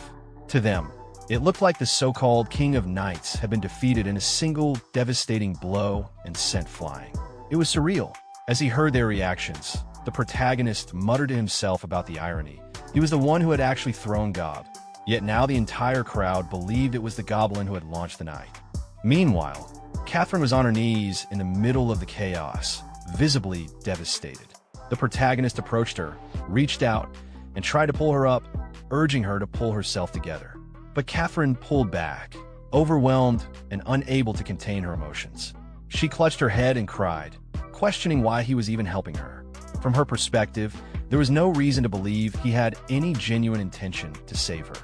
To them, it looked like the so-called King of Knights had been defeated in a single devastating blow and sent flying. It was surreal. As he heard their reactions, the protagonist muttered to himself about the irony. He was the one who had actually thrown Gob, yet now the entire crowd believed it was the goblin who had launched the knight. Meanwhile, Catherine was on her knees in the middle of the chaos, visibly devastated. The protagonist approached her, reached out, and tried to pull her up, urging her to pull herself together. But Catherine pulled back, overwhelmed and unable to contain her emotions. She clutched her head and cried, questioning why he was even helping her. From her perspective, there was no reason to believe he had any genuine intention to save her.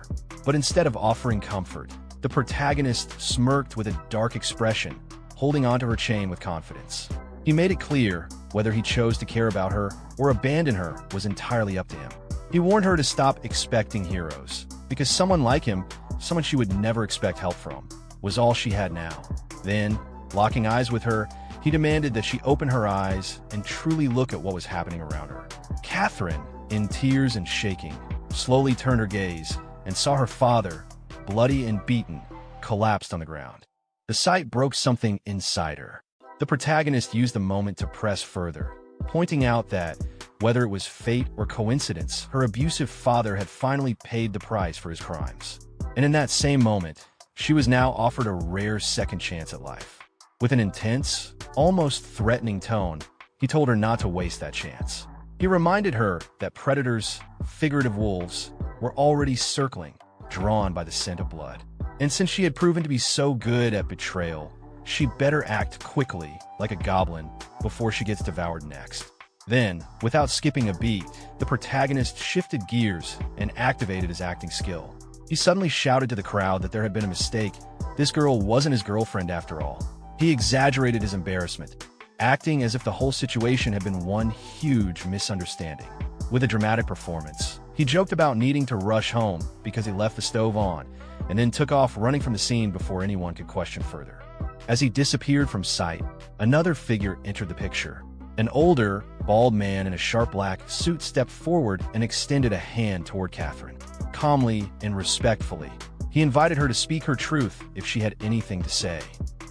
But instead of offering comfort, the protagonist smirked with a dark expression, holding onto her chain with confidence. He made it clear whether he chose to care about her or abandon her was entirely up to him. He warned her to stop expecting heroes, because someone like him, someone she would never expect help from, was all she had now. Then, locking eyes with her, he demanded that she open her eyes and truly look at what was happening around her. Catherine, in tears and shaking, slowly turned her gaze and saw her father, bloody and beaten, collapsed on the ground. The sight broke something inside her. The protagonist used the moment to press further, pointing out that, whether it was fate or coincidence, her abusive father had finally paid the price for his crimes. And in that same moment, she was now offered a rare second chance at life. With an intense, almost threatening tone, he told her not to waste that chance. He reminded her that predators, figurative wolves, were already circling, drawn by the scent of blood. And since she had proven to be so good at betrayal, she better act quickly, like a goblin, before she gets devoured next. Then, without skipping a beat, the protagonist shifted gears and activated his acting skill. He suddenly shouted to the crowd that there had been a mistake. This girl wasn't his girlfriend after all. He exaggerated his embarrassment, acting as if the whole situation had been one huge misunderstanding. With a dramatic performance, he joked about needing to rush home because he left the stove on, and then took off running from the scene before anyone could question further. As he disappeared from sight, another figure entered the picture. An older, bald man in a sharp black suit stepped forward and extended a hand toward Catherine. Calmly and respectfully, he invited her to speak her truth if she had anything to say.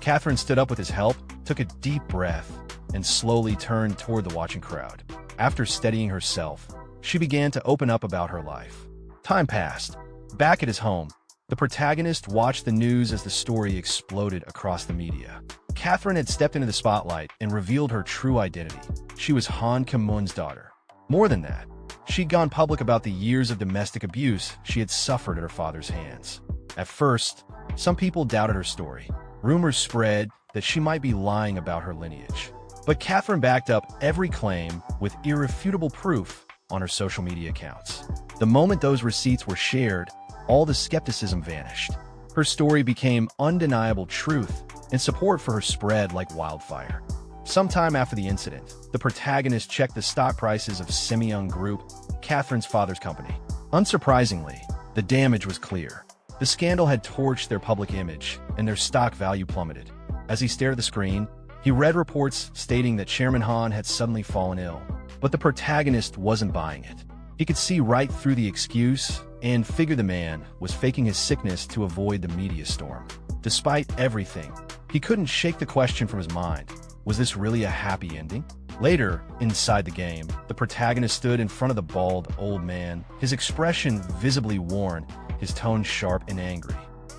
Catherine stood up with his help, took a deep breath, and slowly turned toward the watching crowd. After steadying herself, she began to open up about her life. Time passed. Back at his home, the protagonist watched the news as the story exploded across the media. Catherine had stepped into the spotlight and revealed her true identity. She was Han Kamun's daughter. More than that, she'd gone public about the years of domestic abuse she had suffered at her father's hands. At first, some people doubted her story. Rumors spread that she might be lying about her lineage. But Catherine backed up every claim with irrefutable proof on her social media accounts. The moment those receipts were shared, all the skepticism vanished. Her story became undeniable truth, and support for her spread like wildfire. Sometime after the incident, the protagonist checked the stock prices of Semyoung Group, Catherine's father's company. Unsurprisingly, the damage was clear. The scandal had torched their public image, and their stock value plummeted. As he stared at the screen, he read reports stating that Chairman Han had suddenly fallen ill, but the protagonist wasn't buying it. He could see right through the excuse and figured the man was faking his sickness to avoid the media storm. Despite everything, he couldn't shake the question from his mind. Was this really a happy ending? Later, inside the game, the protagonist stood in front of the bald old man, his expression visibly worn, his tone sharp and angry.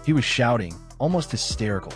He was shouting, almost hysterical.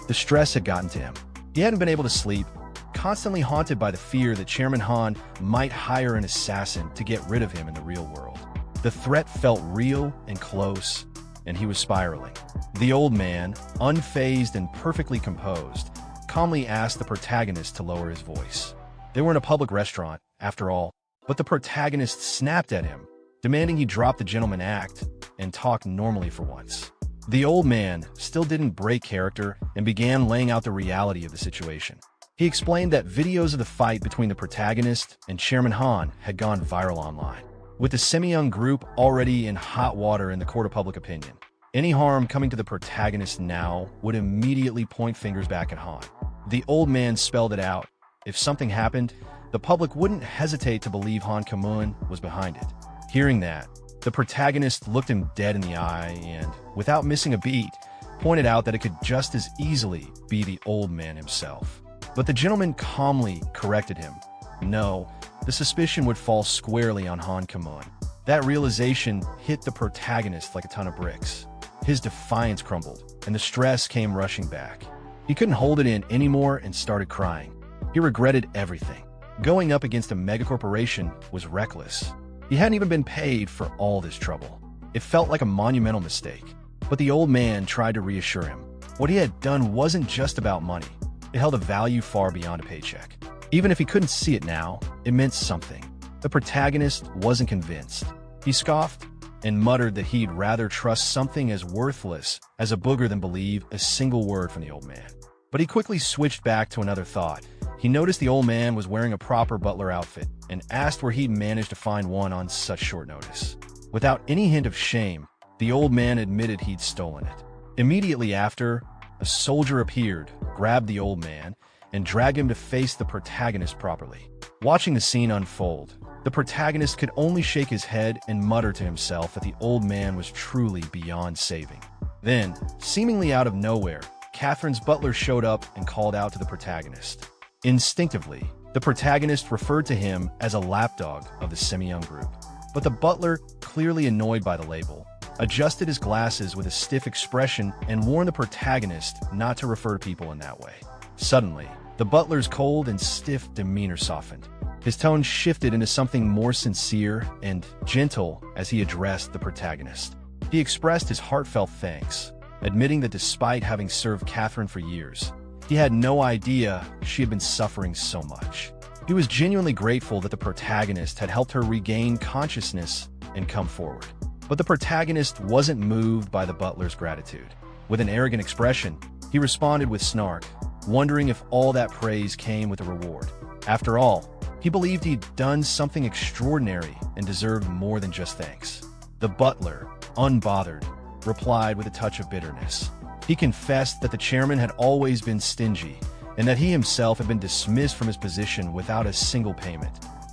The stress had gotten to him. He hadn't been able to sleep, constantly haunted by the fear that Chairman Han might hire an assassin to get rid of him in the real world. The threat felt real and close, and he was spiraling. The old man, unfazed and perfectly composed, calmly asked the protagonist to lower his voice. They were in a public restaurant, after all, but the protagonist snapped at him, demanding he drop the gentleman act and talk normally for once. The old man still didn't break character and began laying out the reality of the situation. He explained that videos of the fight between the protagonist and Chairman Han had gone viral online, with the Semyoung Group already in hot water in the court of public opinion. Any harm coming to the protagonist now would immediately point fingers back at Han. The old man spelled it out. If something happened, the public wouldn't hesitate to believe Han Kamun was behind it. Hearing that, the protagonist looked him dead in the eye and, without missing a beat, pointed out that it could just as easily be the old man himself. But the gentleman calmly corrected him. No, the suspicion would fall squarely on Han Kamun. That realization hit the protagonist like a ton of bricks. His defiance crumbled, and the stress came rushing back. He couldn't hold it in anymore and started crying. He regretted everything. Going up against a megacorporation was reckless. He hadn't even been paid for all this trouble. It felt like a monumental mistake. But the old man tried to reassure him. What he had done wasn't just about money. It held a value far beyond a paycheck. Even if he couldn't see it now, it meant something. The protagonist wasn't convinced. He scoffed and muttered that he'd rather trust something as worthless as a booger than believe a single word from the old man. But he quickly switched back to another thought. He noticed the old man was wearing a proper butler outfit and asked where he'd managed to find one on such short notice. Without any hint of shame, the old man admitted he'd stolen it. Immediately after, a soldier appeared, grabbed the old man, and dragged him to face the protagonist properly. Watching the scene unfold, the protagonist could only shake his head and mutter to himself that the old man was truly beyond saving. Then, seemingly out of nowhere, Catherine's butler showed up and called out to the protagonist. Instinctively, the protagonist referred to him as a lapdog of the Semyoung Group. But the butler, clearly annoyed by the label, adjusted his glasses with a stiff expression and warned the protagonist not to refer to people in that way. Suddenly, the butler's cold and stiff demeanor softened. His tone shifted into something more sincere and gentle as he addressed the protagonist. He expressed his heartfelt thanks, admitting that despite having served Catherine for years, he had no idea she had been suffering so much. He was genuinely grateful that the protagonist had helped her regain consciousness and come forward. But the protagonist wasn't moved by the butler's gratitude. With an arrogant expression, he responded with snark, wondering if all that praise came with a reward. After all, he believed he'd done something extraordinary and deserved more than just thanks. The butler, unbothered, replied with a touch of bitterness. He confessed that the chairman had always been stingy and that he himself had been dismissed from his position without a single payment,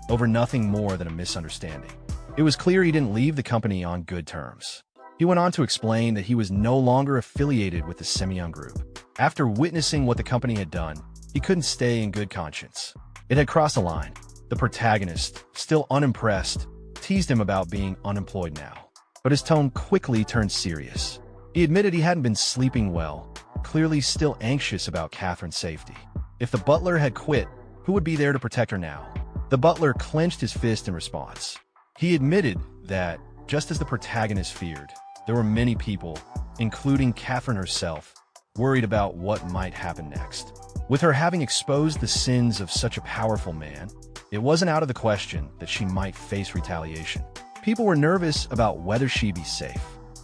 over nothing more than a misunderstanding. It was clear he didn't leave the company on good terms. He went on to explain that he was no longer affiliated with the Semyoung Group. After witnessing what the company had done, he couldn't stay in good conscience. It had crossed a line. The protagonist, still unimpressed, teased him about being unemployed now. But his tone quickly turned serious. He admitted he hadn't been sleeping well, clearly still anxious about Catherine's safety. If the butler had quit, who would be there to protect her now? The butler clenched his fist in response. He admitted that, just as the protagonist feared, there were many people, including Catherine herself, worried about what might happen next. With her having exposed the sins of such a powerful man, it wasn't out of the question that she might face retaliation. People were nervous about whether she'd be safe.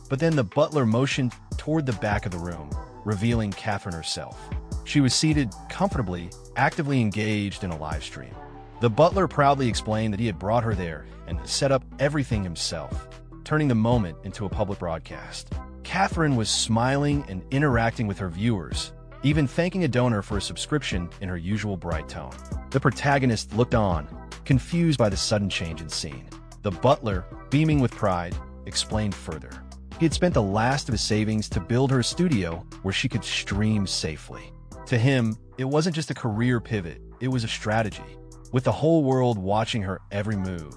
But then the butler motioned toward the back of the room, revealing Catherine herself. She was seated comfortably, actively engaged in a live stream. The butler proudly explained that he had brought her there and set up everything himself, turning the moment into a public broadcast. Catherine was smiling and interacting with her viewers, even thanking a donor for a subscription in her usual bright tone. The protagonist looked on, confused by the sudden change in scene. The butler, beaming with pride, explained further. He had spent the last of his savings to build her a studio where she could stream safely. To him, it wasn't just a career pivot, it was a strategy, with the whole world watching her every move.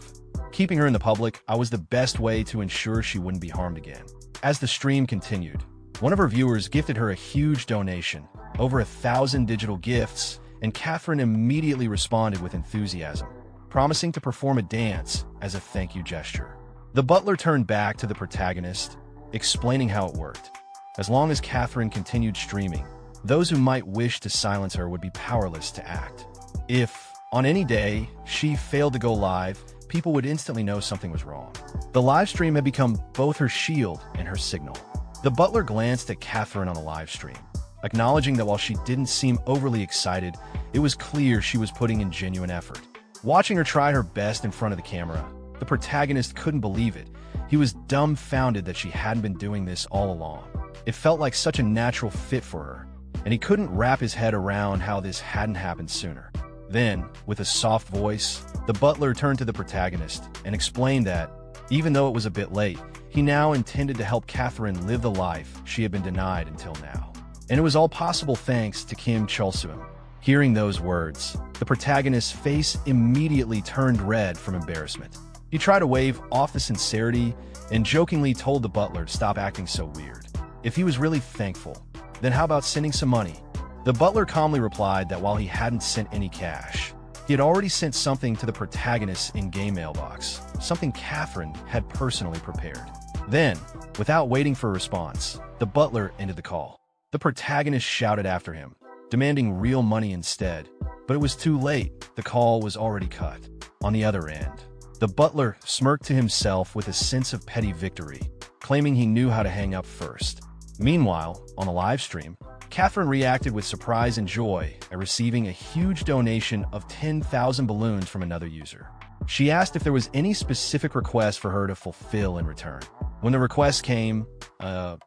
Keeping her in the public was the best way to ensure she wouldn't be harmed again. As the stream continued, one of her viewers gifted her a huge donation, over 1,000 digital gifts, and Catherine immediately responded with enthusiasm, promising to perform a dance as a thank you gesture. The butler turned back to the protagonist, explaining how it worked. As long as Catherine continued streaming, those who might wish to silence her would be powerless to act. If, on any day, she failed to go live, people would instantly know something was wrong. The live stream had become both her shield and her signal. The butler glanced at Catherine on the live stream, acknowledging that while she didn't seem overly excited, it was clear she was putting in genuine effort. Watching her try her best in front of the camera, the protagonist couldn't believe it. He was dumbfounded that she hadn't been doing this all along. It felt like such a natural fit for her, and he couldn't wrap his head around how this hadn't happened sooner. Then, with a soft voice, the butler turned to the protagonist and explained that, even though it was a bit late, he now intended to help Catherine live the life she had been denied until now. And it was all possible thanks to Kim Chulsuim. Hearing those words, the protagonist's face immediately turned red from embarrassment. He tried to wave off the sincerity and jokingly told the butler to stop acting so weird. If he was really thankful, then how about sending some money? The butler calmly replied that while he hadn't sent any cash, he had already sent something to the protagonist's in-game mailbox, something Catherine had personally prepared. Then, without waiting for a response, the butler ended the call. The protagonist shouted after him, demanding real money instead, but it was too late. The call was already cut. On the other end, the butler smirked to himself with a sense of petty victory, claiming he knew how to hang up first. Meanwhile, on the live stream, Catherine reacted with surprise and joy at receiving a huge donation of 10,000 balloons from another user. She asked if there was any specific request for her to fulfill in return. When the request came,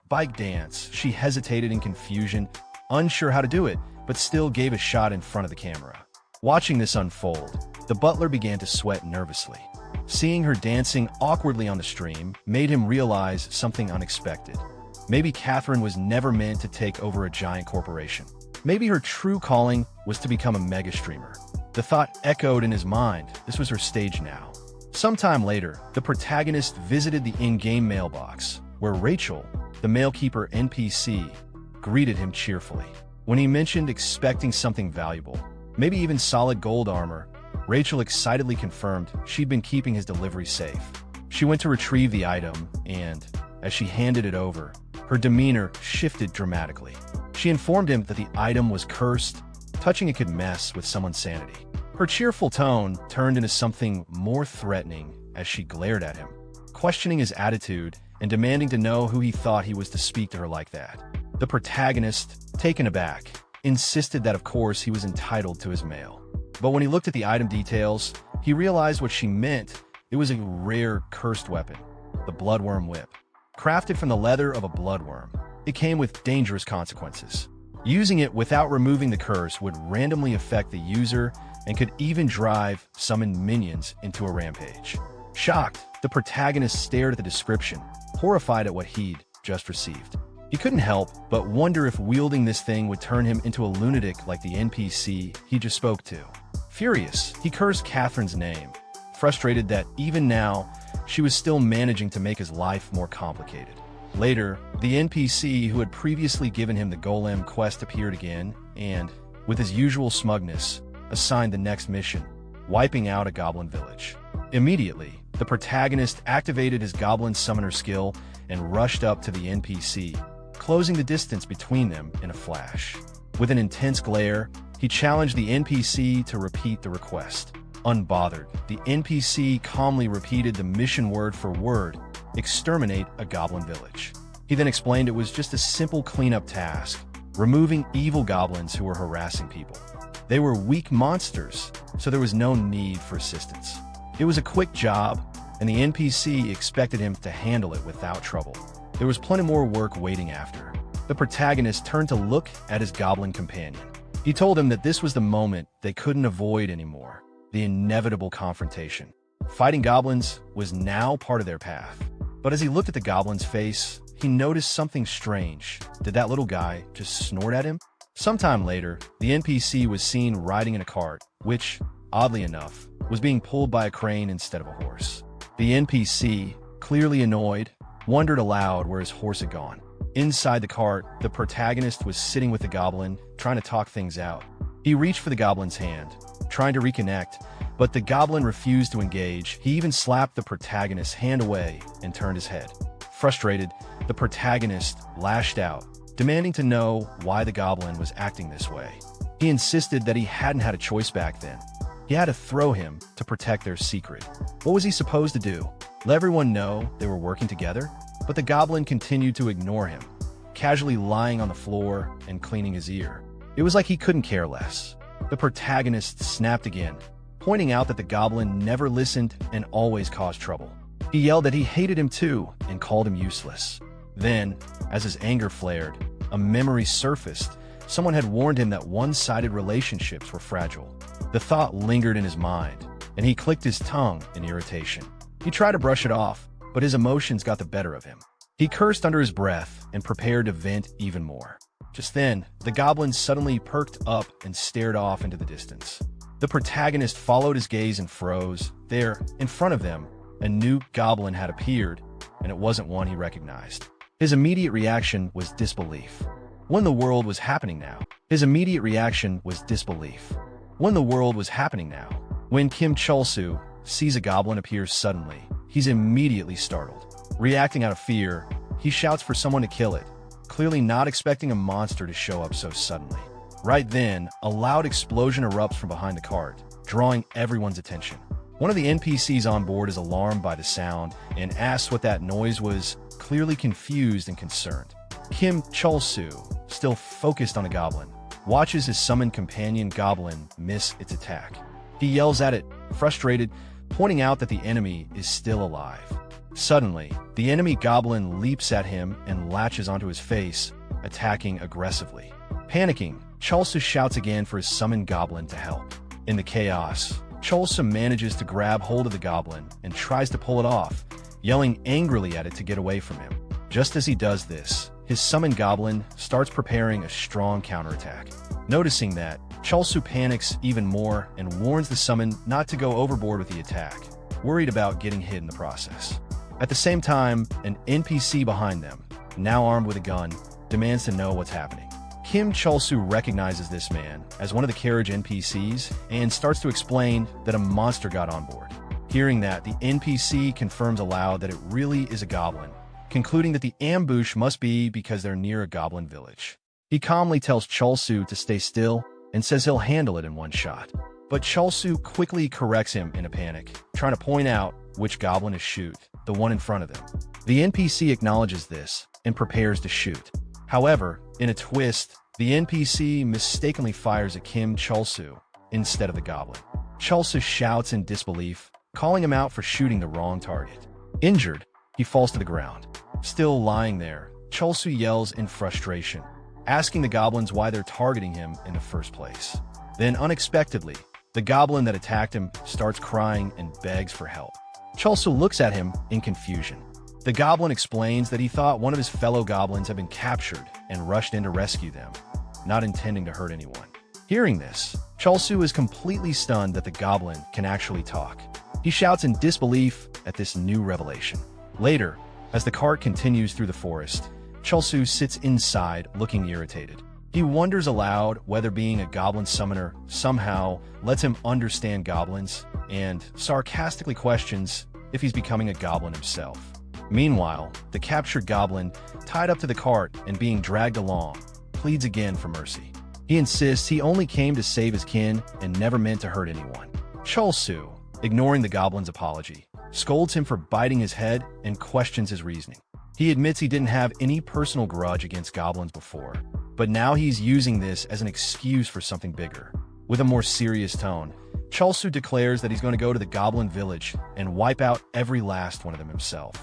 bike dance, she hesitated in confusion, unsure how to do it, but still gave a shot in front of the camera. Watching this unfold, the butler began to sweat nervously. Seeing her dancing awkwardly on the stream made him realize something unexpected. Maybe Catherine was never meant to take over a giant corporation. Maybe her true calling was to become a mega streamer. The thought echoed in his mind. This was her stage now. Sometime later, the protagonist visited the in-game mailbox, where Rachel, the mailkeeper NPC, greeted him cheerfully. When he mentioned expecting something valuable, maybe even solid gold armor, Rachel excitedly confirmed she'd been keeping his delivery safe. She went to retrieve the item, and, as she handed it over, her demeanor shifted dramatically. She informed him that the item was cursed. Touching it could mess with someone's sanity. Her cheerful tone turned into something more threatening as she glared at him, questioning his attitude and demanding to know who he thought he was to speak to her like that. The protagonist, taken aback, insisted that of course he was entitled to his mail. But when he looked at the item details, he realized what she meant. It was a rare cursed weapon, the Bloodworm Whip. Crafted from the leather of a bloodworm, it came with dangerous consequences. Using it without removing the curse would randomly affect the user and could even drive summoned minions into a rampage. Shocked, the protagonist stared at the description, horrified at what he'd just received. He couldn't help but wonder if wielding this thing would turn him into a lunatic like the NPC he just spoke to. Furious, he cursed Catherine's name, frustrated that even now, she was still managing to make his life more complicated. Later, the NPC who had previously given him the Golem quest appeared again and, with his usual smugness, assigned the next mission, wiping out a goblin village. Immediately, the protagonist activated his goblin summoner skill and rushed up to the NPC, closing the distance between them in a flash. With an intense glare, he challenged the NPC to repeat the request. Unbothered, the NPC calmly repeated the mission word for word: exterminate a goblin village. He then explained it was just a simple cleanup task, removing evil goblins who were harassing people. They were weak monsters, so there was no need for assistance. It was a quick job, and the NPC expected him to handle it without trouble. There was plenty more work waiting after. The protagonist turned to look at his goblin companion. He told him that this was the moment they couldn't avoid anymore, the inevitable confrontation. Fighting goblins was now part of their path. But as he looked at the goblin's face, he noticed something strange. Did that little guy just snort at him? Sometime later, the NPC was seen riding in a cart, which, oddly enough, was being pulled by a crane instead of a horse. The NPC, clearly annoyed, wondered aloud where his horse had gone. Inside the cart, the protagonist was sitting with the goblin, trying to talk things out. He reached for the goblin's hand, trying to reconnect, but the goblin refused to engage. He even slapped the protagonist's hand away and turned his head. Frustrated, the protagonist lashed out, demanding to know why the goblin was acting this way. He insisted that he hadn't had a choice back then. He had to throw him to protect their secret. What was he supposed to do? Let everyone know they were working together? But the goblin continued to ignore him, casually lying on the floor and cleaning his ear. It was like he couldn't care less. The protagonist snapped again, pointing out that the goblin never listened and always caused trouble. He yelled that he hated him too and called him useless. Then, as his anger flared, a memory surfaced. Someone had warned him that one-sided relationships were fragile. The thought lingered in his mind, and he clicked his tongue in irritation. He tried to brush it off, but his emotions got the better of him. He cursed under his breath and prepared to vent even more. Just then, the goblin suddenly perked up and stared off into the distance. The protagonist followed his gaze and froze. There, in front of them, a new goblin had appeared, and it wasn't one he recognized. His immediate reaction was disbelief. What in the world was happening now? His immediate reaction was disbelief. What in the world was happening now? When Kim Chulsu sees a goblin appear suddenly, he's immediately startled. Reacting out of fear, he shouts for someone to kill it, clearly not expecting a monster to show up so suddenly. Right then, a loud explosion erupts from behind the cart, drawing everyone's attention. One of the NPCs on board is alarmed by the sound and asks what that noise was, clearly confused and concerned. Kim Chulsu, still focused on the goblin, watches his summoned companion goblin miss its attack. He yells at it, frustrated, pointing out that the enemy is still alive. Suddenly, the enemy goblin leaps at him and latches onto his face, attacking aggressively. Panicking, Chulsu shouts again for his summoned goblin to help. In the chaos, Chulsu manages to grab hold of the goblin and tries to pull it off, yelling angrily at it to get away from him. Just as he does this, his summoned goblin starts preparing a strong counterattack. Noticing that, Chulsu panics even more and warns the summon not to go overboard with the attack, worried about getting hit in the process. At the same time, an NPC behind them, now armed with a gun, demands to know what's happening. Kim Chulsu recognizes this man as one of the carriage NPCs and starts to explain that a monster got on board. Hearing that, the NPC confirms aloud that it really is a goblin, concluding that the ambush must be because they're near a goblin village. He calmly tells Chulsu to stay still and says he'll handle it in one shot. But Chulsu quickly corrects him in a panic, trying to point out which goblin to shoot, the one in front of them. The NPC acknowledges this and prepares to shoot. However, in a twist, the NPC mistakenly fires at Kim Chulsu instead of the goblin. Chulsu shouts in disbelief, calling him out for shooting the wrong target. Injured, he falls to the ground. Still lying there, Chulsu yells in frustration, asking the goblins why they're targeting him in the first place. Then, unexpectedly, the goblin that attacked him starts crying and begs for help. Chulsu looks at him in confusion. The goblin explains that he thought one of his fellow goblins had been captured and rushed in to rescue them, not intending to hurt anyone. Hearing this, Chulsu is completely stunned that the goblin can actually talk. He shouts in disbelief at this new revelation. Later, as the cart continues through the forest, Chulsu sits inside looking irritated. He wonders aloud whether being a goblin summoner somehow lets him understand goblins, and sarcastically questions if he's becoming a goblin himself. Meanwhile, the captured goblin, tied up to the cart and being dragged along, pleads again for mercy. He insists he only came to save his kin and never meant to hurt anyone. Chulsu, ignoring the goblin's apology, scolds him for biting his head and questions his reasoning. He admits he didn't have any personal grudge against goblins before, but now he's using this as an excuse for something bigger. With a more serious tone, Chulsu declares that he's going to go to the goblin village and wipe out every last one of them himself.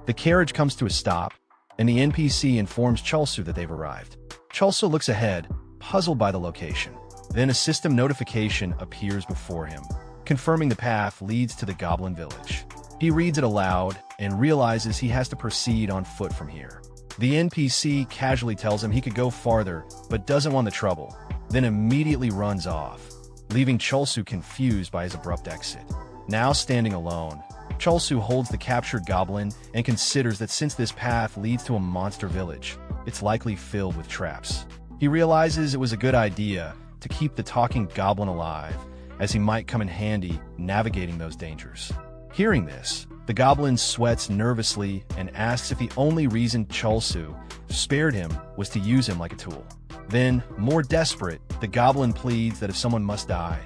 The carriage comes to a stop, and the NPC informs Chulsu that they've arrived. Chulsu looks ahead, puzzled by the location. Then a system notification appears before him, confirming the path leads to the goblin village. He reads it aloud and realizes he has to proceed on foot from here. The NPC casually tells him he could go farther, but doesn't want the trouble, then immediately runs off, leaving Chulsu confused by his abrupt exit. Now standing alone, Chulsu holds the captured goblin and considers that since this path leads to a monster village, it's likely filled with traps. He realizes it was a good idea to keep the talking goblin alive, as he might come in handy navigating those dangers. Hearing this, the goblin sweats nervously and asks if the only reason Chulsu spared him was to use him like a tool. Then, more desperate, the goblin pleads that if someone must die,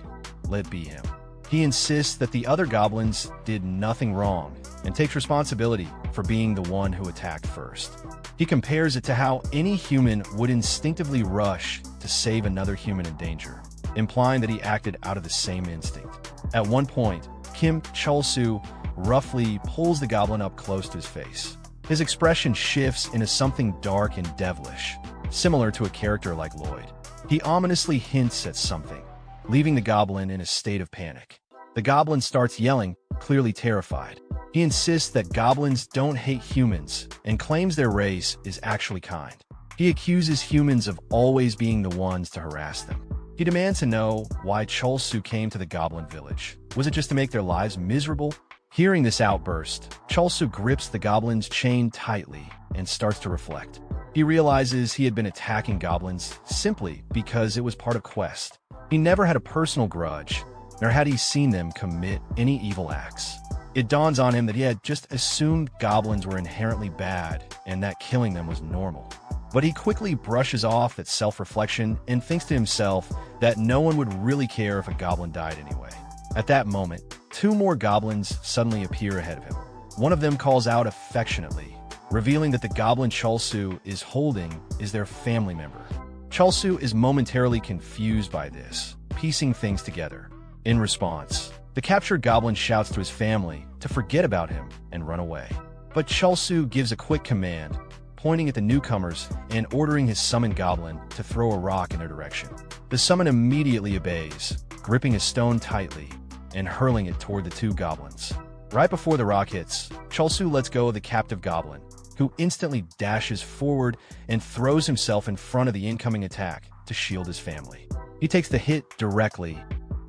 let it be him. He insists that the other goblins did nothing wrong and takes responsibility for being the one who attacked first. He compares it to how any human would instinctively rush to save another human in danger, implying that he acted out of the same instinct. At one point, Kim Chulsu roughly pulls the goblin up close to his face. His expression shifts into something dark and devilish, similar to a character like Lloyd. He ominously hints at something, leaving the goblin in a state of panic. The goblin starts yelling, clearly terrified. He insists that goblins don't hate humans and claims their race is actually kind. He accuses humans of always being the ones to harass them. He demands to know why Chulsu came to the goblin village. Was it just to make their lives miserable? Hearing this outburst, Chulsu grips the goblin's chain tightly and starts to reflect. He realizes he had been attacking goblins simply because it was part of quest. He never had a personal grudge, nor had he seen them commit any evil acts. It dawns on him that he had just assumed goblins were inherently bad and that killing them was normal. But he quickly brushes off that self-reflection and thinks to himself that no one would really care if a goblin died anyway. At that moment, two more goblins suddenly appear ahead of him. One of them calls out affectionately, revealing that the goblin Chulsu is holding is their family member. Chulsu is momentarily confused by this, piecing things together. In response, the captured goblin shouts to his family to forget about him and run away. But Chulsu gives a quick command, pointing at the newcomers and ordering his summoned goblin to throw a rock in their direction. The summon immediately obeys, gripping a stone tightly and hurling it toward the two goblins. Right before the rock hits, Chulsu lets go of the captive goblin, who instantly dashes forward and throws himself in front of the incoming attack to shield his family. He takes the hit directly,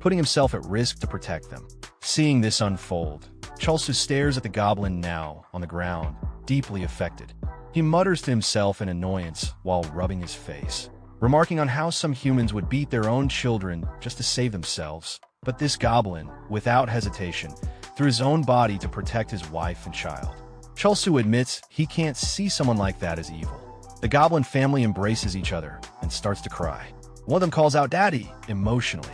putting himself at risk to protect them. Seeing this unfold, Chulsu stares at the goblin now on the ground, deeply affected. He mutters to himself in annoyance while rubbing his face, remarking on how some humans would beat their own children just to save themselves. But this goblin, without hesitation, threw his own body to protect his wife and child. Chulsu admits he can't see someone like that as evil. The goblin family embraces each other and starts to cry. One of them calls out "Daddy" emotionally.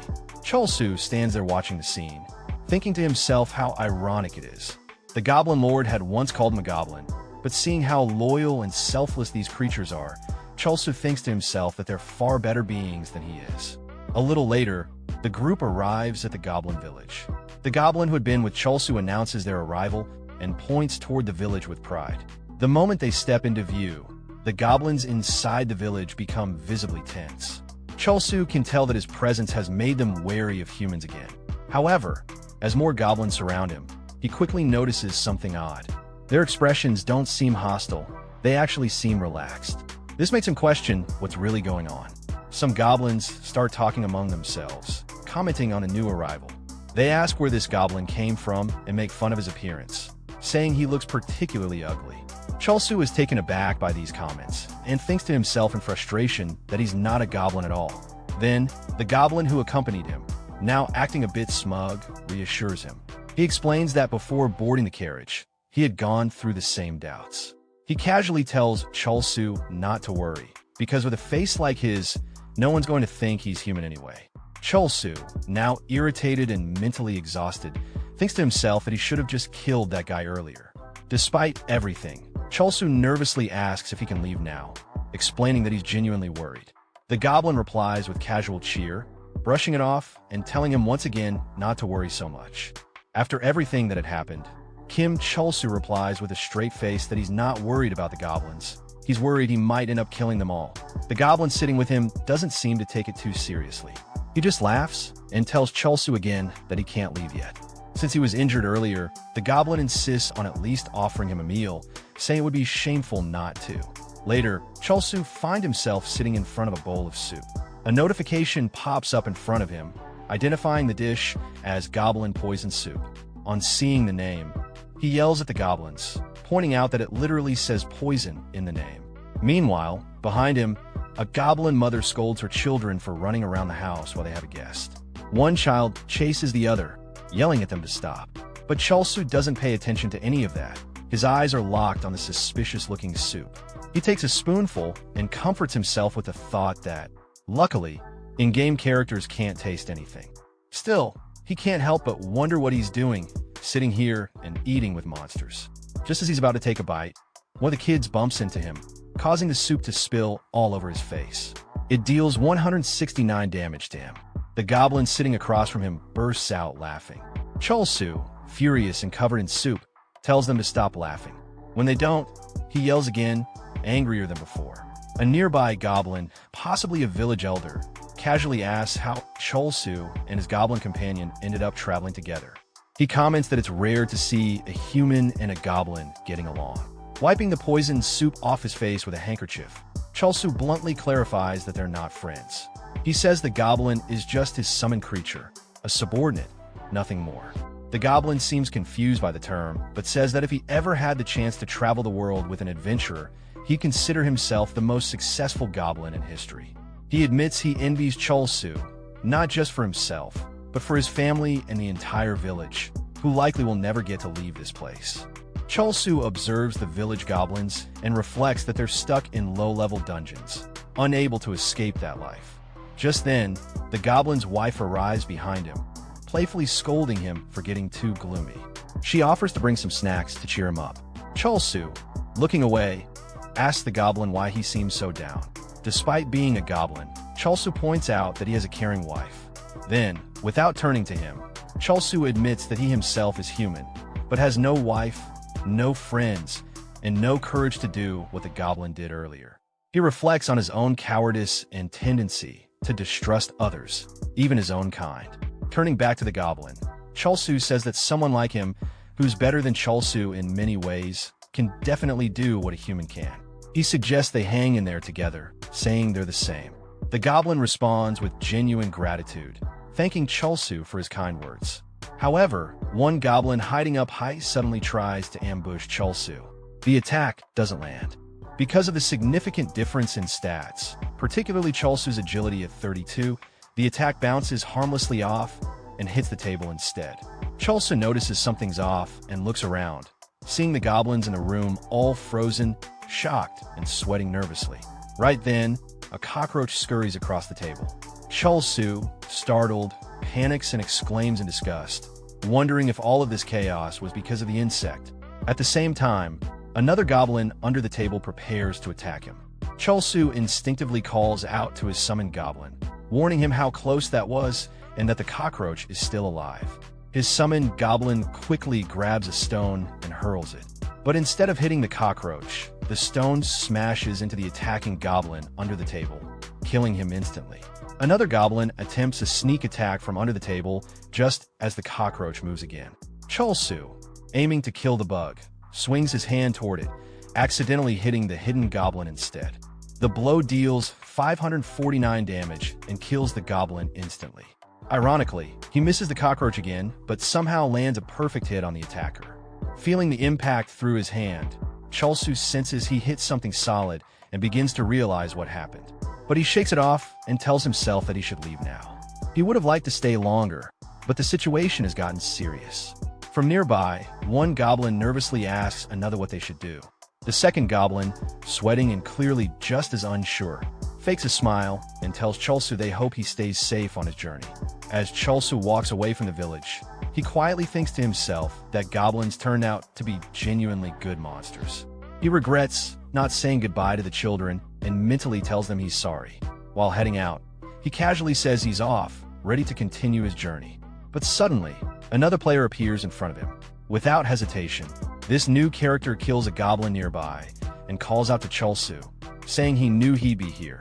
Chulsu stands there watching the scene, thinking to himself how ironic it is. The Goblin Lord had once called him a goblin, but seeing how loyal and selfless these creatures are, Chulsu thinks to himself that they're far better beings than he is. A little later, the group arrives at the goblin village. The goblin who had been with Chulsu announces their arrival and points toward the village with pride. The moment they step into view, the goblins inside the village become visibly tense. Chulsu can tell that his presence has made them wary of humans again. However, as more goblins surround him, he quickly notices something odd. Their expressions don't seem hostile, they actually seem relaxed. This makes him question what's really going on. Some goblins start talking among themselves, commenting on a new arrival. They ask where this goblin came from and make fun of his appearance, saying he looks particularly ugly. Chulsu is taken aback by these comments and thinks to himself in frustration that he's not a goblin at all. Then, the goblin who accompanied him, now acting a bit smug, reassures him. He explains that before boarding the carriage, he had gone through the same doubts. He casually tells Chol-soo not to worry, because with a face like his, no one's going to think he's human anyway. Chol-soo, now irritated and mentally exhausted, thinks to himself that he should have just killed that guy earlier. Despite everything, Chol-soo nervously asks if he can leave now, explaining that he's genuinely worried. The goblin replies with casual cheer, brushing it off and telling him once again not to worry so much. After everything that had happened, Kim Chol-soo replies with a straight face that he's not worried about the goblins. He's worried he might end up killing them all. The goblin sitting with him doesn't seem to take it too seriously. He just laughs and tells Chol-soo again that he can't leave yet. Since he was injured earlier, the goblin insists on at least offering him a meal, saying it would be shameful not to. Later, Chol-soo finds himself sitting in front of a bowl of soup. A notification pops up in front of him, identifying the dish as Goblin Poison Soup. On seeing the name, he yells at the goblins, pointing out that it literally says poison in the name. Meanwhile, behind him, a goblin mother scolds her children for running around the house while they have a guest. One child chases the other, yelling at them to stop. But Chol-soo doesn't pay attention to any of that. His eyes are locked on the suspicious-looking soup. He takes a spoonful and comforts himself with the thought that, luckily, in-game characters can't taste anything. Still, he can't help but wonder what he's doing, sitting here and eating with monsters. Just as he's about to take a bite, one of the kids bumps into him, causing the soup to spill all over his face. It deals 169 damage to him. The goblin sitting across from him bursts out laughing. Chol-soo, furious and covered in soup, tells them to stop laughing. When they don't, he yells again, angrier than before. A nearby goblin, possibly a village elder, casually asks how Chol-soo and his goblin companion ended up traveling together. He comments that it's rare to see a human and a goblin getting along. Wiping the poisoned soup off his face with a handkerchief, Chol-soo bluntly clarifies that they're not friends. He says the goblin is just his summoned creature, a subordinate, nothing more. The goblin seems confused by the term, but says that if he ever had the chance to travel the world with an adventurer, he'd consider himself the most successful goblin in history. He admits he envies Chol-soo, not just for himself, but for his family and the entire village, who likely will never get to leave this place. Chol-soo observes the village goblins and reflects that they're stuck in low-level dungeons, unable to escape that life. Just then, the goblin's wife arrives behind him, playfully scolding him for getting too gloomy. She offers to bring some snacks to cheer him up. Chol-soo, looking away, asks the goblin why he seems so down. Despite being a goblin, Chol-soo points out that he has a caring wife. Then, without turning to him, Chol-soo admits that he himself is human, but has no wife, no friends, and no courage to do what the goblin did earlier. He reflects on his own cowardice and tendency to distrust others, even his own kind. Turning back to the goblin, Chol-soo says that someone like him, who's better than Chol-soo in many ways, can definitely do what a human can. He suggests they hang in there together, saying they're the same. The goblin responds with genuine gratitude, thanking Chol-soo for his kind words. However, one goblin hiding up high suddenly tries to ambush Chol-soo. The attack doesn't land. Because of the significant difference in stats, particularly Chol-soo's agility at 32, the attack bounces harmlessly off and hits the table instead. Chol-soo notices something's off and looks around, seeing the goblins in a room all frozen, shocked, and sweating nervously. Right then, a cockroach scurries across the table. Chol-soo, startled, panics and exclaims in disgust, wondering if all of this chaos was because of the insect. At the same time, another goblin under the table prepares to attack him. Chol-soo instinctively calls out to his summoned goblin, warning him how close that was and that the cockroach is still alive. His summoned goblin quickly grabs a stone and hurls it. But instead of hitting the cockroach, the stone smashes into the attacking goblin under the table, killing him instantly. Another goblin attempts a sneak attack from under the table just as the cockroach moves again. Chol-soo, aiming to kill the bug, swings his hand toward it, accidentally hitting the hidden goblin instead. The blow deals 549 damage and kills the goblin instantly. Ironically, he misses the cockroach again, but somehow lands a perfect hit on the attacker. Feeling the impact through his hand, Chol-soo senses he hit something solid and begins to realize what happened. But he shakes it off and tells himself that he should leave now. He would have liked to stay longer, but the situation has gotten serious. From nearby, one goblin nervously asks another what they should do. The second goblin, sweating and clearly just as unsure, fakes a smile and tells Chulsu they hope he stays safe on his journey. As Chulsu walks away from the village, he quietly thinks to himself that goblins turn out to be genuinely good monsters. He regrets not saying goodbye to the children and mentally tells them he's sorry. While heading out, he casually says he's off, ready to continue his journey. But suddenly, another player appears in front of him. Without hesitation, this new character kills a goblin nearby and calls out to Chulsu, saying he knew he'd be here.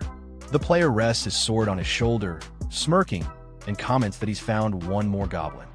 The player rests his sword on his shoulder, smirking, and comments that he's found one more goblin.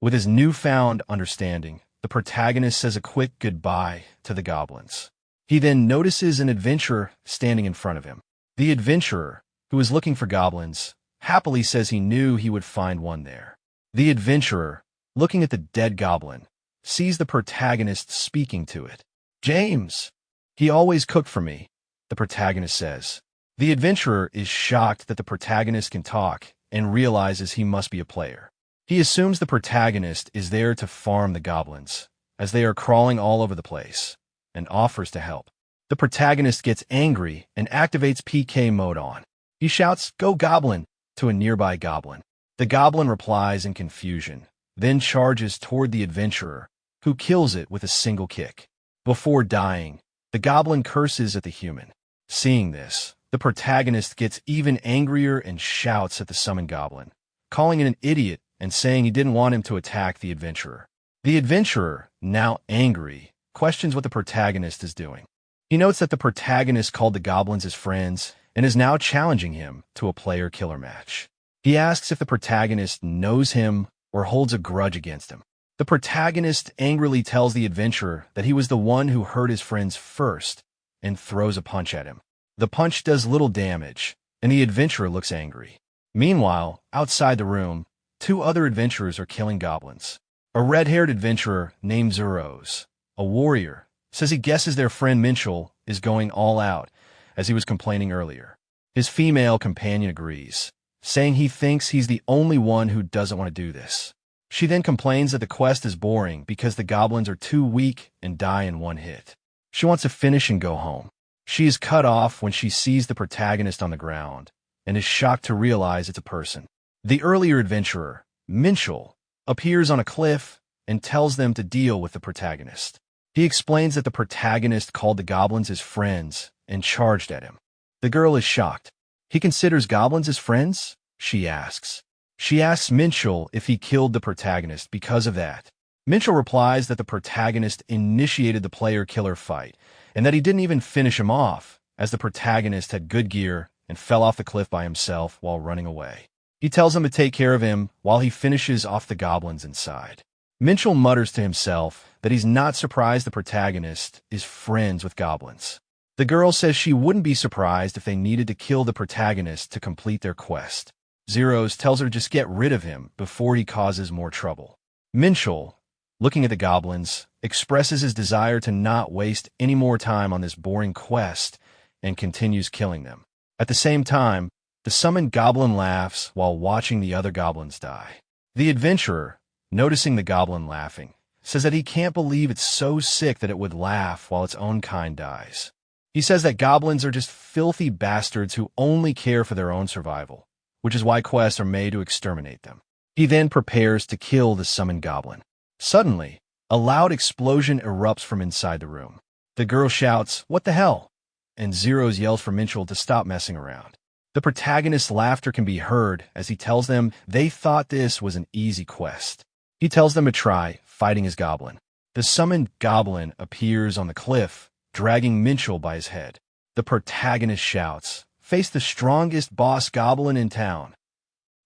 With his newfound understanding, the protagonist says a quick goodbye to the goblins. He then notices an adventurer standing in front of him. The adventurer, who is looking for goblins, happily says he knew he would find one there. The adventurer, looking at the dead goblin, sees the protagonist speaking to it. "James, he always cooked for me," the protagonist says. The adventurer is shocked that the protagonist can talk and realizes he must be a player. He assumes the protagonist is there to farm the goblins, as they are crawling all over the place, and offers to help. The protagonist gets angry and activates PK mode on. He shouts, "Go Goblin!" to a nearby goblin. The goblin replies in confusion, then charges toward the adventurer, who kills it with a single kick. Before dying, the goblin curses at the human. Seeing this, the protagonist gets even angrier and shouts at the summoned goblin, calling it an idiot and saying he didn't want him to attack the adventurer. The adventurer, now angry, questions what the protagonist is doing. He notes that the protagonist called the goblins his friends and is now challenging him to a player-killer match. He asks if the protagonist knows him or holds a grudge against him. The protagonist angrily tells the adventurer that he was the one who hurt his friends first and throws a punch at him. The punch does little damage, and the adventurer looks angry. Meanwhile, outside the room, two other adventurers are killing goblins. A red-haired adventurer named Zeros, a warrior, says he guesses their friend Minchel is going all out, as he was complaining earlier. His female companion agrees, saying he thinks he's the only one who doesn't want to do this. She then complains that the quest is boring because the goblins are too weak and die in one hit. She wants to finish and go home. She is cut off when she sees the protagonist on the ground and is shocked to realize it's a person. The earlier adventurer, Minchel, appears on a cliff and tells them to deal with the protagonist. He explains that the protagonist called the goblins his friends and charged at him. The girl is shocked. He considers goblins as friends? She asks. She asks Minchel if he killed the protagonist because of that. Minchel replies that the protagonist initiated the player-killer fight and that he didn't even finish him off, as the protagonist had good gear and fell off the cliff by himself while running away. He tells him to take care of him while he finishes off the goblins inside. Minchel mutters to himself that he's not surprised the protagonist is friends with goblins. The girl says she wouldn't be surprised if they needed to kill the protagonist to complete their quest. Zeros tells her to just get rid of him before he causes more trouble. Minchel, looking at the goblins, expresses his desire to not waste any more time on this boring quest and continues killing them. At the same time, the summoned goblin laughs while watching the other goblins die. The adventurer, noticing the goblin laughing, says that he can't believe it's so sick that it would laugh while its own kind dies. He says that goblins are just filthy bastards who only care for their own survival, which is why quests are made to exterminate them. He then prepares to kill the summoned goblin. Suddenly, a loud explosion erupts from inside the room. The girl shouts, "What the hell?" and Zeros yells for Minchel to stop messing around. The protagonist's laughter can be heard as he tells them they thought this was an easy quest. He tells them to try fighting his goblin. The summoned goblin appears on the cliff, dragging Minchel by his head. The protagonist shouts, "Face the strongest boss goblin in town."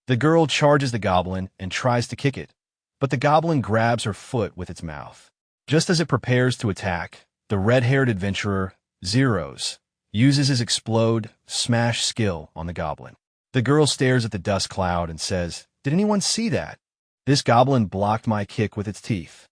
The girl charges the goblin and tries to kick it, but the goblin grabs her foot with its mouth. Just as it prepares to attack, the red-haired adventurer, Zeros, uses his explode, smash skill on the goblin. The girl stares at the dust cloud and says, "Did anyone see that? This goblin blocked my kick with its teeth."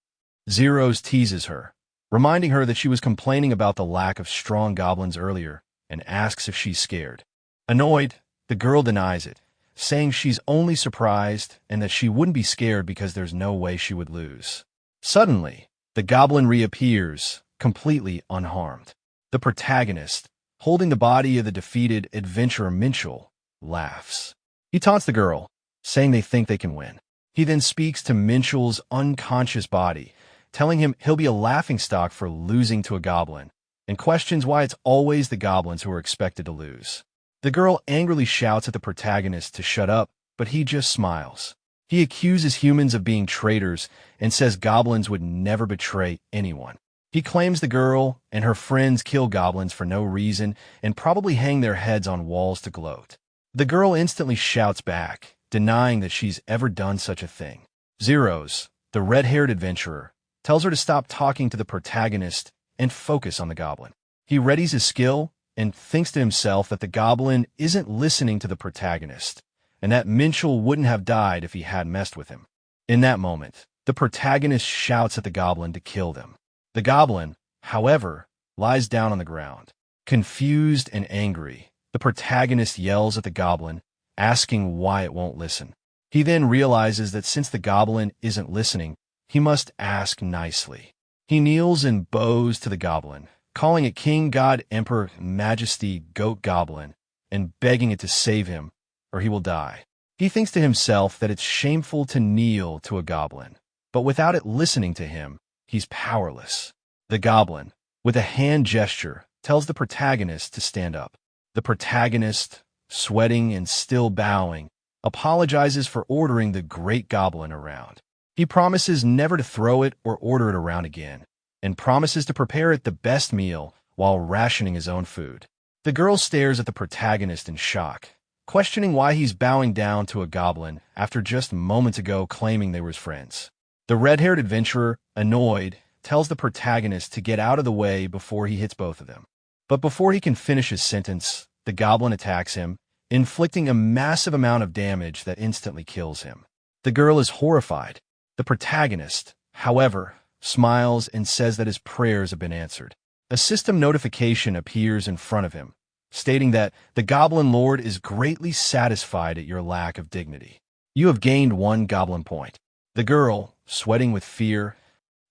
Zeros teases her, reminding her that she was complaining about the lack of strong goblins earlier, and asks if she's scared. Annoyed, the girl denies it, saying she's only surprised and that she wouldn't be scared because there's no way she would lose. Suddenly, the goblin reappears, completely unharmed. The protagonist, holding the body of the defeated adventurer Minchel, laughs. He taunts the girl, saying they think they can win. He then speaks to Minchel's unconscious body, telling him he'll be a laughingstock for losing to a goblin, and questions why it's always the goblins who are expected to lose. The girl angrily shouts at the protagonist to shut up, but he just smiles. He accuses humans of being traitors and says goblins would never betray anyone. He claims the girl and her friends kill goblins for no reason and probably hang their heads on walls to gloat. The girl instantly shouts back, denying that she's ever done such a thing. Zeros, the red-haired adventurer, tells her to stop talking to the protagonist and focus on the goblin. He readies his skill and thinks to himself that the goblin isn't listening to the protagonist, and that Minchel wouldn't have died if he had messed with him. In that moment, the protagonist shouts at the goblin to kill them. The goblin, however, lies down on the ground. Confused and angry, the protagonist yells at the goblin, asking why it won't listen. He then realizes that since the goblin isn't listening, he must ask nicely. He kneels and bows to the goblin, calling it King God Emperor Majesty Goat Goblin, and begging it to save him, or he will die. He thinks to himself that it's shameful to kneel to a goblin, but without it listening to him, he's powerless. The goblin, with a hand gesture, tells the protagonist to stand up. The protagonist, sweating and still bowing, apologizes for ordering the great goblin around. He promises never to throw it or order it around again, and promises to prepare it the best meal while rationing his own food. The girl stares at the protagonist in shock, questioning why he's bowing down to a goblin after just moments ago claiming they were his friends. The red-haired adventurer, annoyed, tells the protagonist to get out of the way before he hits both of them. But before he can finish his sentence, the goblin attacks him, inflicting a massive amount of damage that instantly kills him. The girl is horrified. The protagonist, however, smiles and says that his prayers have been answered. A system notification appears in front of him, stating that the Goblin Lord is greatly satisfied at your lack of dignity. You have gained 1 goblin point. The girl, sweating with fear,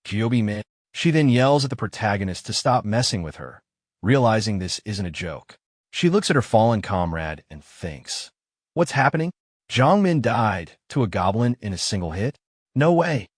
she then yells at the protagonist to stop messing with her, realizing this isn't a joke. She looks at her fallen comrade and thinks, what's happening? Zhongmin died to a goblin in a single hit? No way.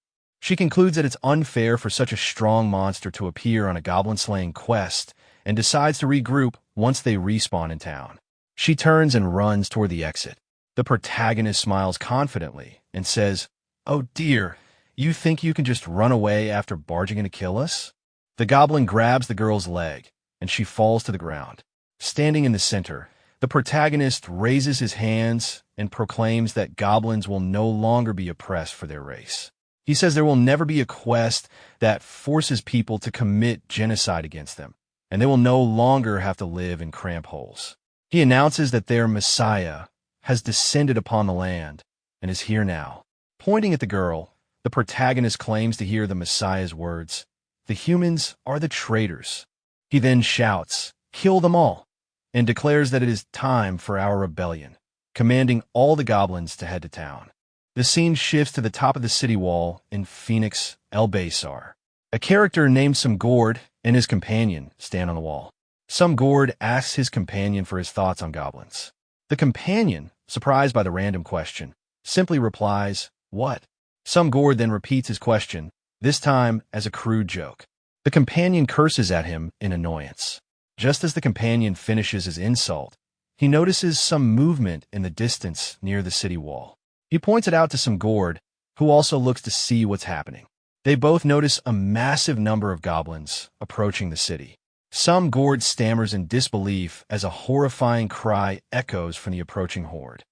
She concludes that it's unfair for such a strong monster to appear on a goblin-slaying quest and decides to regroup once they respawn in town. She turns and runs toward the exit. The protagonist smiles confidently and says, "Oh dear, you think you can just run away after barging in to kill us?" The goblin grabs the girl's leg, and she falls to the ground. Standing in the center, the protagonist raises his hands and proclaims that goblins will no longer be oppressed for their race. He says there will never be a quest that forces people to commit genocide against them, and they will no longer have to live in cramped holes. He announces that their Messiah has descended upon the land and is here now. Pointing at the girl, the protagonist claims to hear the Messiah's words, "The humans are the traitors." He then shouts, "Kill them all," and declares that it is time for our rebellion, commanding all the goblins to head to town. The scene shifts to the top of the city wall in Phoenix, El-Baysar. A character named Samgord and his companion stand on the wall. Samgord asks his companion for his thoughts on goblins. The companion, surprised by the random question, simply replies, "What?" Samgord then repeats his question, this time as a crude joke. The companion curses at him in annoyance. Just as the companion finishes his insult, he notices some movement in the distance near the city wall. He points it out to Samgord, who also looks to see what's happening. They both notice a massive number of goblins approaching the city. Samgord stammers in disbelief as a horrifying cry echoes from the approaching horde.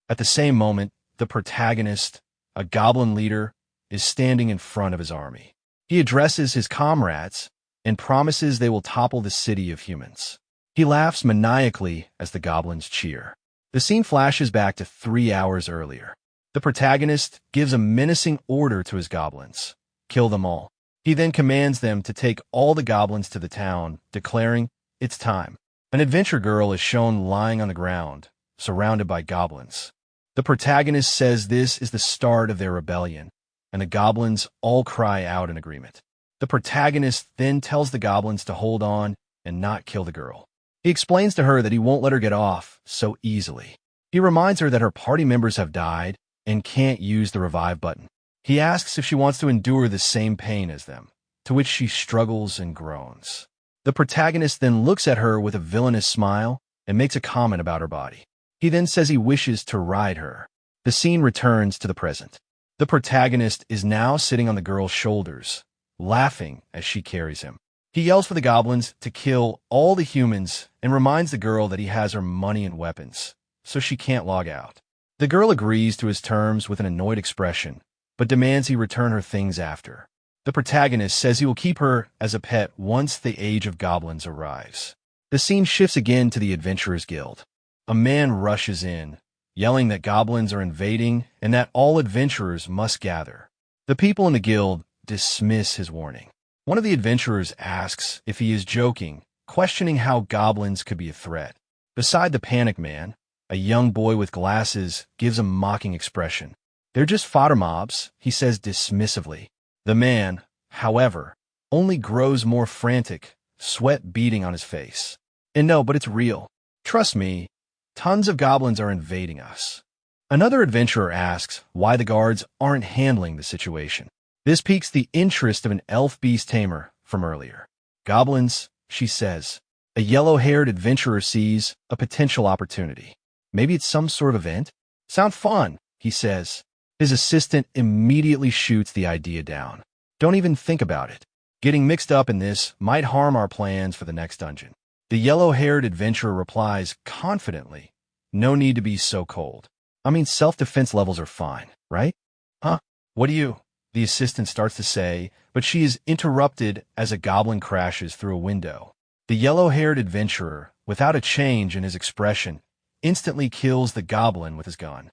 At the same moment, the protagonist, a goblin leader, is standing in front of his army. He addresses his comrades and promises they will topple the city of humans. He laughs maniacally as the goblins cheer. The scene flashes back to 3 hours earlier. The protagonist gives a menacing order to his goblins, "Kill them all." He then commands them to take all the goblins to the town, declaring, "It's time." An adventure girl is shown lying on the ground, surrounded by goblins. The protagonist says this is the start of their rebellion, and the goblins all cry out in agreement. The protagonist then tells the goblins to hold on and not kill the girl. He explains to her that he won't let her get off so easily. He reminds her that her party members have died and can't use the revive button. He asks if she wants to endure the same pain as them, to which she struggles and groans. The protagonist then looks at her with a villainous smile and makes a comment about her body. He then says he wishes to ride her. The scene returns to the present. The protagonist is now sitting on the girl's shoulders, laughing as she carries him. He yells for the goblins to kill all the humans and reminds the girl that he has her money and weapons, so she can't log out. The girl agrees to his terms with an annoyed expression, but demands he return her things after. The protagonist says he will keep her as a pet once the age of goblins arrives. The scene shifts again to the Adventurers Guild. A man rushes in, yelling that goblins are invading and that all adventurers must gather. The people in the guild dismiss his warning. One of the adventurers asks if he is joking, questioning how goblins could be a threat. Beside the panic man, a young boy with glasses gives a mocking expression. "They're just fodder mobs," he says dismissively. The man, however, only grows more frantic, sweat beading on his face. "And no, but it's real. Trust me, tons of goblins are invading us." Another adventurer asks why the guards aren't handling the situation. This piques the interest of an elf beast tamer from earlier. "Goblins," she says. A yellow-haired adventurer sees a potential opportunity. "Maybe it's some sort of event? Sound fun," he says. His assistant immediately shoots the idea down. "Don't even think about it. Getting mixed up in this might harm our plans for the next dungeon." The yellow-haired adventurer replies confidently, "No need to be so cold. I mean, self-defense levels are fine, right?" "Huh? What do you—" the assistant starts to say, but she is interrupted as a goblin crashes through a window. The yellow-haired adventurer, without a change in his expression, instantly kills the goblin with his gun.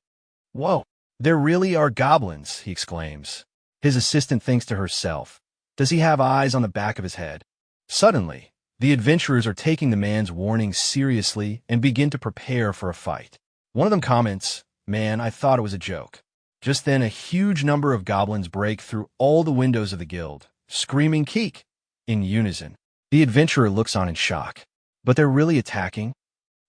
"Whoa, there really are goblins," he exclaims. His assistant thinks to herself, "Does he have eyes on the back of his head?" Suddenly, the adventurers are taking the man's warning seriously and begin to prepare for a fight. One of them comments, "Man, I thought it was a joke." Just then, a huge number of goblins break through all the windows of the guild, screaming "Keek!" in unison. The adventurer looks on in shock. But they're really attacking?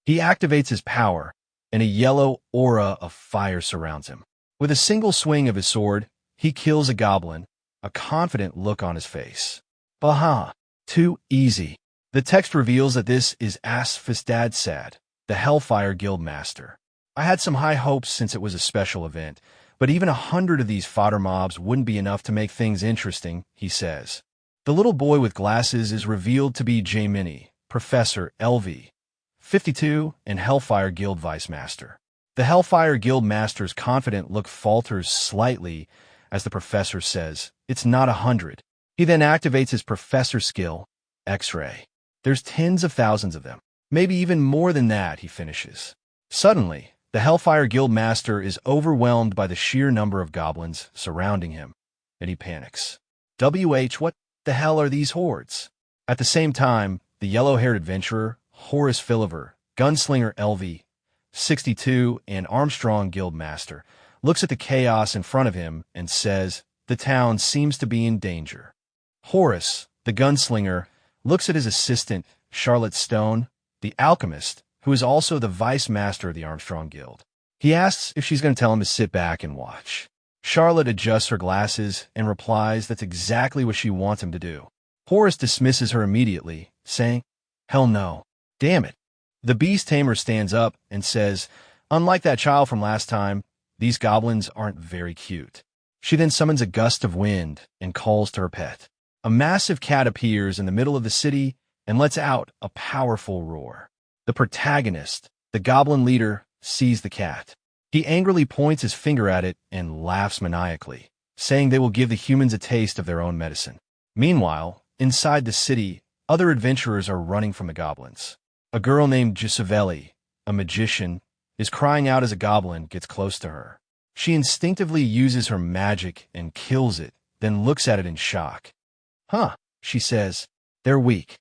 He activates his power, and a yellow aura of fire surrounds him. With a single swing of his sword, he kills a goblin, a confident look on his face. Baha! Too easy. The text reveals that this is Asfistad, the Hellfire Guild Master. "I had some high hopes since it was a special event, but even 100 of these fodder mobs wouldn't be enough to make things interesting," he says. The little boy with glasses is revealed to be Jaimini, Professor LV, 52, and Hellfire Guild Vice Master. The Hellfire Guild Master's confident look falters slightly as the professor says, "It's not 100. He then activates his professor skill, X-ray. "There's tens of thousands of them. Maybe even more than that," he finishes. Suddenly, the Hellfire Guild Master is overwhelmed by the sheer number of goblins surrounding him, and he panics. What the hell are these hordes? At the same time, the yellow-haired adventurer, Horace Philiver, Gunslinger LV, 62, and Armstrong Guild Master, looks at the chaos in front of him and says, "The town seems to be in danger." Horace, the gunslinger, looks at his assistant, Charlotte Stone, the alchemist, who is also the vice master of the Armstrong Guild. He asks if she's going to tell him to sit back and watch. Charlotte adjusts her glasses and replies that's exactly what she wants him to do. Horace dismisses her immediately, saying, "Hell no. Damn it." The beast tamer stands up and says, "Unlike that child from last time, these goblins aren't very cute." She then summons a gust of wind and calls to her pet. A massive cat appears in the middle of the city and lets out a powerful roar. The protagonist, the goblin leader, sees the cat. He angrily points his finger at it and laughs maniacally, saying they will give the humans a taste of their own medicine. Meanwhile, inside the city, other adventurers are running from the goblins. A girl named Giusevelli, a magician, is crying out as a goblin gets close to her. She instinctively uses her magic and kills it, then looks at it in shock. "Huh," she says, "they're weak."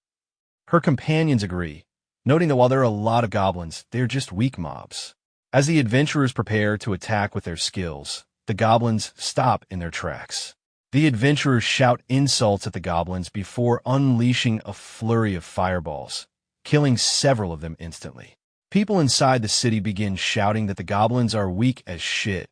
Her companions agree, noting that while there are a lot of goblins, they're just weak mobs. As the adventurers prepare to attack with their skills, the goblins stop in their tracks. The adventurers shout insults at the goblins before unleashing a flurry of fireballs, killing several of them instantly. People inside the city begin shouting that the goblins are weak as shit,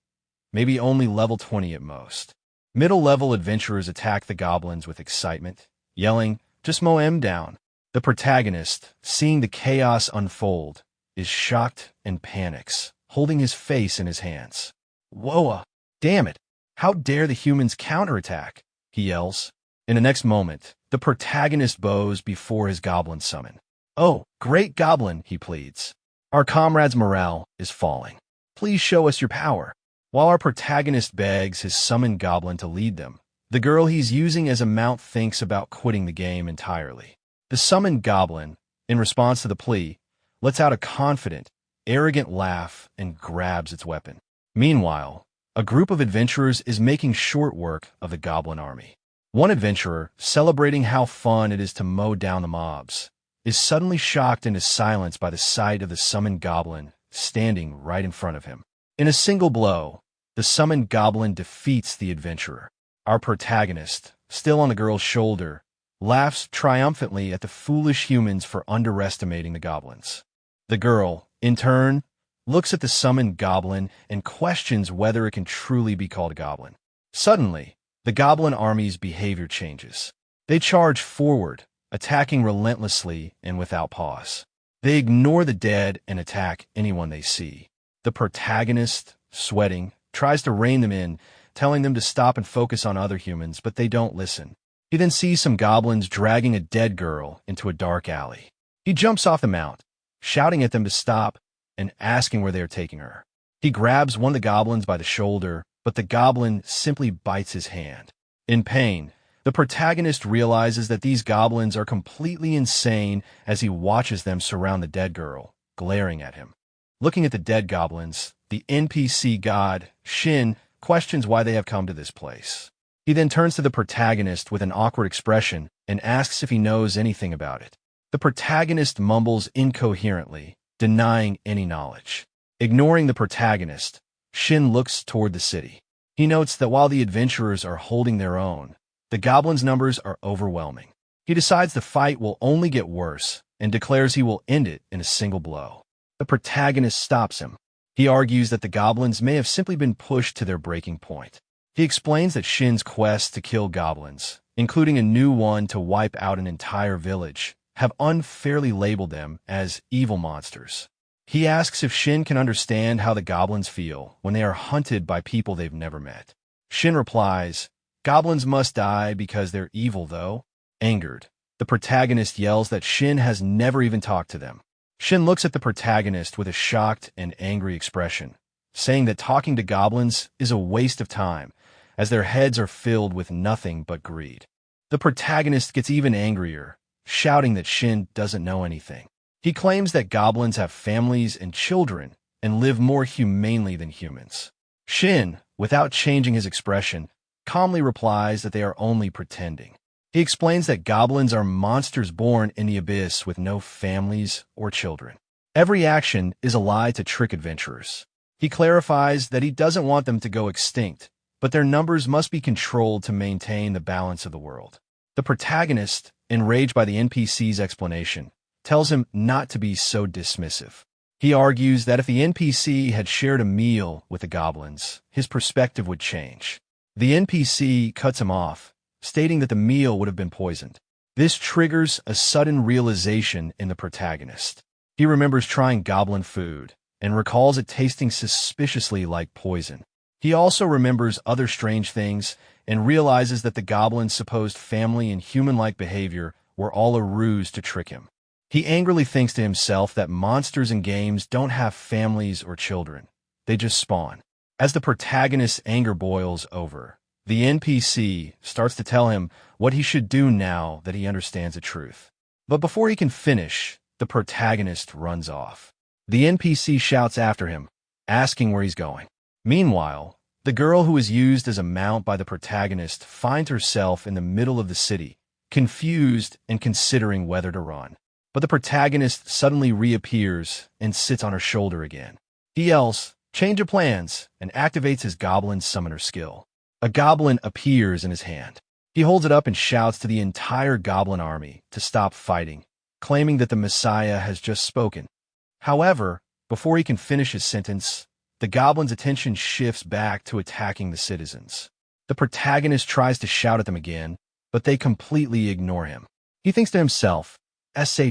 maybe only level 20 at most. Middle-level adventurers attack the goblins with excitement, yelling, "Just mow him down." The protagonist, seeing the chaos unfold, is shocked and panics, holding his face in his hands. "Whoa, damn it! How dare the humans counterattack?" he yells. In the next moment, the protagonist bows before his goblin summon. "Oh, great goblin," he pleads. "Our comrades' morale is falling. Please show us your power." While our protagonist begs his summoned goblin to lead them, the girl he's using as a mount thinks about quitting the game entirely. The summoned goblin, in response to the plea, lets out a confident, arrogant laugh and grabs its weapon. Meanwhile, a group of adventurers is making short work of the goblin army. One adventurer, celebrating how fun it is to mow down the mobs, is suddenly shocked into silence by the sight of the summoned goblin standing right in front of him. In a single blow, the summoned goblin defeats the adventurer. Our protagonist, still on the girl's shoulder, laughs triumphantly at the foolish humans for underestimating the goblins. The girl, in turn, looks at the summoned goblin and questions whether it can truly be called a goblin. Suddenly, the goblin army's behavior changes. They charge forward, attacking relentlessly and without pause. They ignore the dead and attack anyone they see. The protagonist, sweating, tries to rein them in, telling them to stop and focus on other humans, but they don't listen. He then sees some goblins dragging a dead girl into a dark alley. He jumps off the mount, shouting at them to stop and asking where they are taking her. He grabs one of the goblins by the shoulder, but the goblin simply bites his hand. In pain, the protagonist realizes that these goblins are completely insane as he watches them surround the dead girl, glaring at him. Looking at the dead goblins, the NPC god, Shin, questions why they have come to this place. He then turns to the protagonist with an awkward expression and asks if he knows anything about it. The protagonist mumbles incoherently, denying any knowledge. Ignoring the protagonist, Shin looks toward the city. He notes that while the adventurers are holding their own, the goblins' numbers are overwhelming. He decides the fight will only get worse and declares he will end it in a single blow. The protagonist stops him. He argues that the goblins may have simply been pushed to their breaking point. He explains that Shin's quest to kill goblins, including a new one to wipe out an entire village, have unfairly labeled them as evil monsters. He asks if Shin can understand how the goblins feel when they are hunted by people they've never met. Shin replies, "Goblins must die because they're evil, though." Angered, the protagonist yells that Shin has never even talked to them. Shin looks at the protagonist with a shocked and angry expression, saying that talking to goblins is a waste of time, as their heads are filled with nothing but greed. The protagonist gets even angrier, shouting that Shin doesn't know anything. He claims that goblins have families and children and live more humanely than humans. Shin, without changing his expression, calmly replies that they are only pretending. He explains that goblins are monsters born in the abyss with no families or children. Every action is a lie to trick adventurers. He clarifies that he doesn't want them to go extinct, but their numbers must be controlled to maintain the balance of the world. The protagonist, enraged by the NPC's explanation, tells him not to be so dismissive. He argues that if the NPC had shared a meal with the goblins, his perspective would change. The NPC cuts him off, stating that the meal would have been poisoned. This triggers a sudden realization in the protagonist. He remembers trying goblin food and recalls it tasting suspiciously like poison. He also remembers other strange things and realizes that the goblin's supposed family and human-like behavior were all a ruse to trick him. He angrily thinks to himself that monsters in games don't have families or children. They just spawn. As the protagonist's anger boils over, the NPC starts to tell him what he should do now that he understands the truth. But before he can finish, the protagonist runs off. The NPC shouts after him, asking where he's going. Meanwhile, the girl who is used as a mount by the protagonist finds herself in the middle of the city, confused and considering whether to run. But the protagonist suddenly reappears and sits on her shoulder again. He yells, change of plans, and activates his Goblin Summoner skill. A goblin appears in his hand. He holds it up and shouts to the entire goblin army to stop fighting, claiming that the Messiah has just spoken. However, before he can finish his sentence, the goblin's attention shifts back to attacking the citizens. The protagonist tries to shout at them again, but they completely ignore him. He thinks to himself,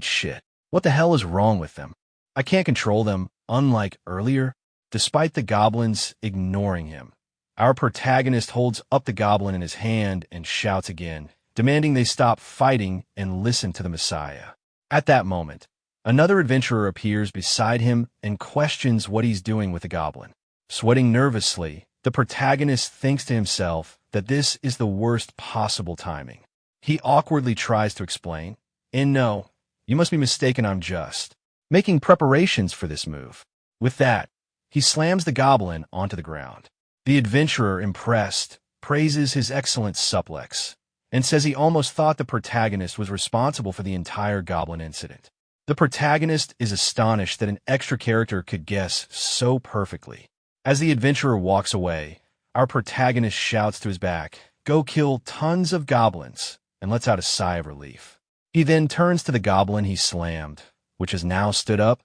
shit, what the hell is wrong with them? I can't control them, unlike earlier. Despite the goblins ignoring him, our protagonist holds up the goblin in his hand and shouts again, demanding they stop fighting and listen to the Messiah. At that moment, another adventurer appears beside him and questions what he's doing with the goblin. Sweating nervously, the protagonist thinks to himself that this is the worst possible timing. He awkwardly tries to explain, and no, you must be mistaken, I'm just making preparations for this move. With that, he slams the goblin onto the ground. The adventurer, impressed, praises his excellent suplex and says he almost thought the protagonist was responsible for the entire goblin incident. The protagonist is astonished that an extra character could guess so perfectly. As the adventurer walks away, our protagonist shouts to his back, "Go kill tons of goblins," and lets out a sigh of relief. He then turns to the goblin he slammed, which has now stood up,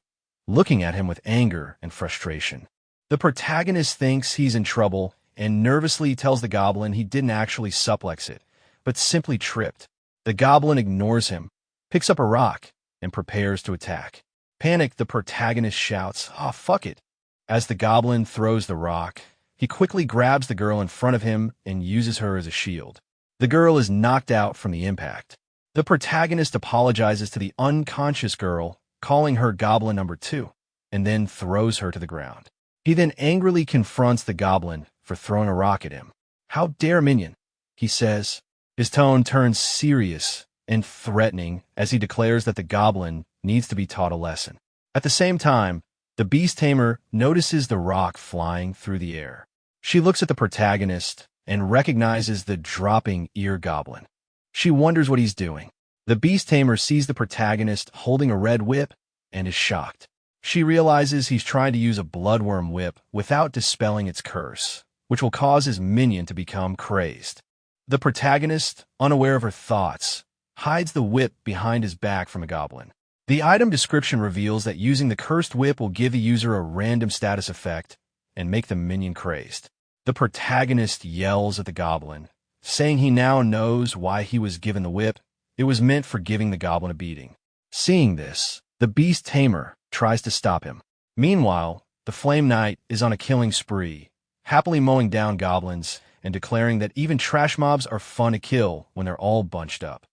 looking at him with anger and frustration. The protagonist thinks he's in trouble and nervously tells the goblin he didn't actually suplex it, but simply tripped. The goblin ignores him, picks up a rock, and prepares to attack. Panicked, the protagonist shouts, fuck it." As the goblin throws the rock, he quickly grabs the girl in front of him and uses her as a shield. The girl is knocked out from the impact. The protagonist apologizes to the unconscious girl, calling her Goblin number 2, and then throws her to the ground. He then angrily confronts the goblin for throwing a rock at him. "How dare, minion," he says. His tone turns serious and threatening as he declares that the goblin needs to be taught a lesson. At the same time, the beast tamer notices the rock flying through the air. She looks at the protagonist and recognizes the dropping ear goblin. She wonders what he's doing. The beast tamer sees the protagonist holding a red whip and is shocked. She realizes he's trying to use a bloodworm whip without dispelling its curse, which will cause his minion to become crazed. The protagonist, unaware of her thoughts, hides the whip behind his back from a goblin. The item description reveals that using the cursed whip will give the user a random status effect and make the minion crazed. The protagonist yells at the goblin, saying he now knows why he was given the whip. It was meant for giving the goblin a beating. Seeing this, the beast tamer tries to stop him. Meanwhile, the Flame Knight is on a killing spree, happily mowing down goblins and declaring that even trash mobs are fun to kill when they're all bunched up.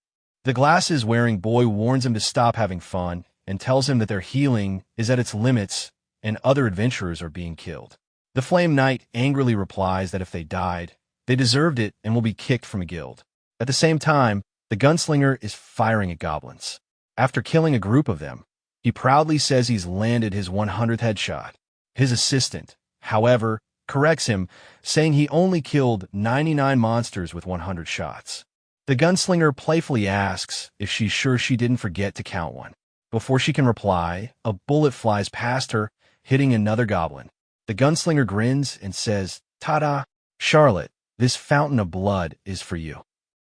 The glasses-wearing boy warns him to stop having fun and tells him that their healing is at its limits and other adventurers are being killed. The Flame Knight angrily replies that if they died, they deserved it and will be kicked from a guild. At the same time, the gunslinger is firing at goblins. After killing a group of them, he proudly says he's landed his 100th headshot. His assistant, however, corrects him, saying he only killed 99 monsters with 100 shots. The gunslinger playfully asks if she's sure she didn't forget to count one. Before she can reply, a bullet flies past her, hitting another goblin. The gunslinger grins and says, "Ta-da, Charlotte, this fountain of blood is for you."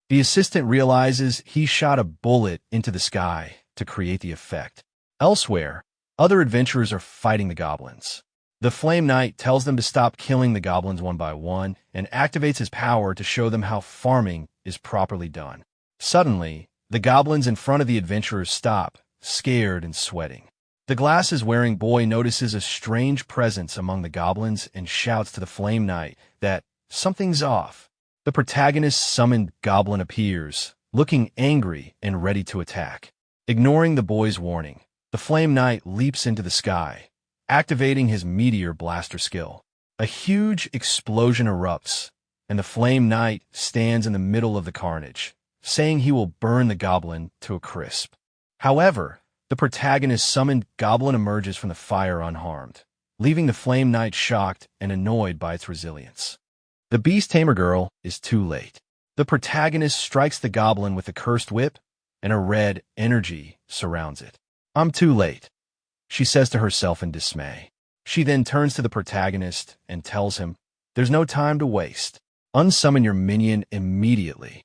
The assistant realizes he shot a bullet into the sky to create the effect. Elsewhere, other adventurers are fighting the goblins. The Flame Knight tells them to stop killing the goblins one by one and activates his power to show them how farming is properly done. Suddenly, the goblins in front of the adventurers stop, scared and sweating. The glasses-wearing boy notices a strange presence among the goblins and shouts to the Flame Knight that something's off. The protagonist's summoned goblin appears, looking angry and ready to attack. Ignoring the boy's warning, the Flame Knight leaps into the sky, activating his meteor blaster skill. A huge explosion erupts, and the Flame Knight stands in the middle of the carnage, saying he will burn the goblin to a crisp. However, the protagonist's summoned goblin emerges from the fire unharmed, leaving the Flame Knight shocked and annoyed by its resilience. The Beast Tamer girl is too late. The protagonist strikes the goblin with the cursed whip, and a red energy surrounds it. "I'm too late," she says to herself in dismay. She then turns to the protagonist and tells him, "There's no time to waste. Unsummon your minion immediately."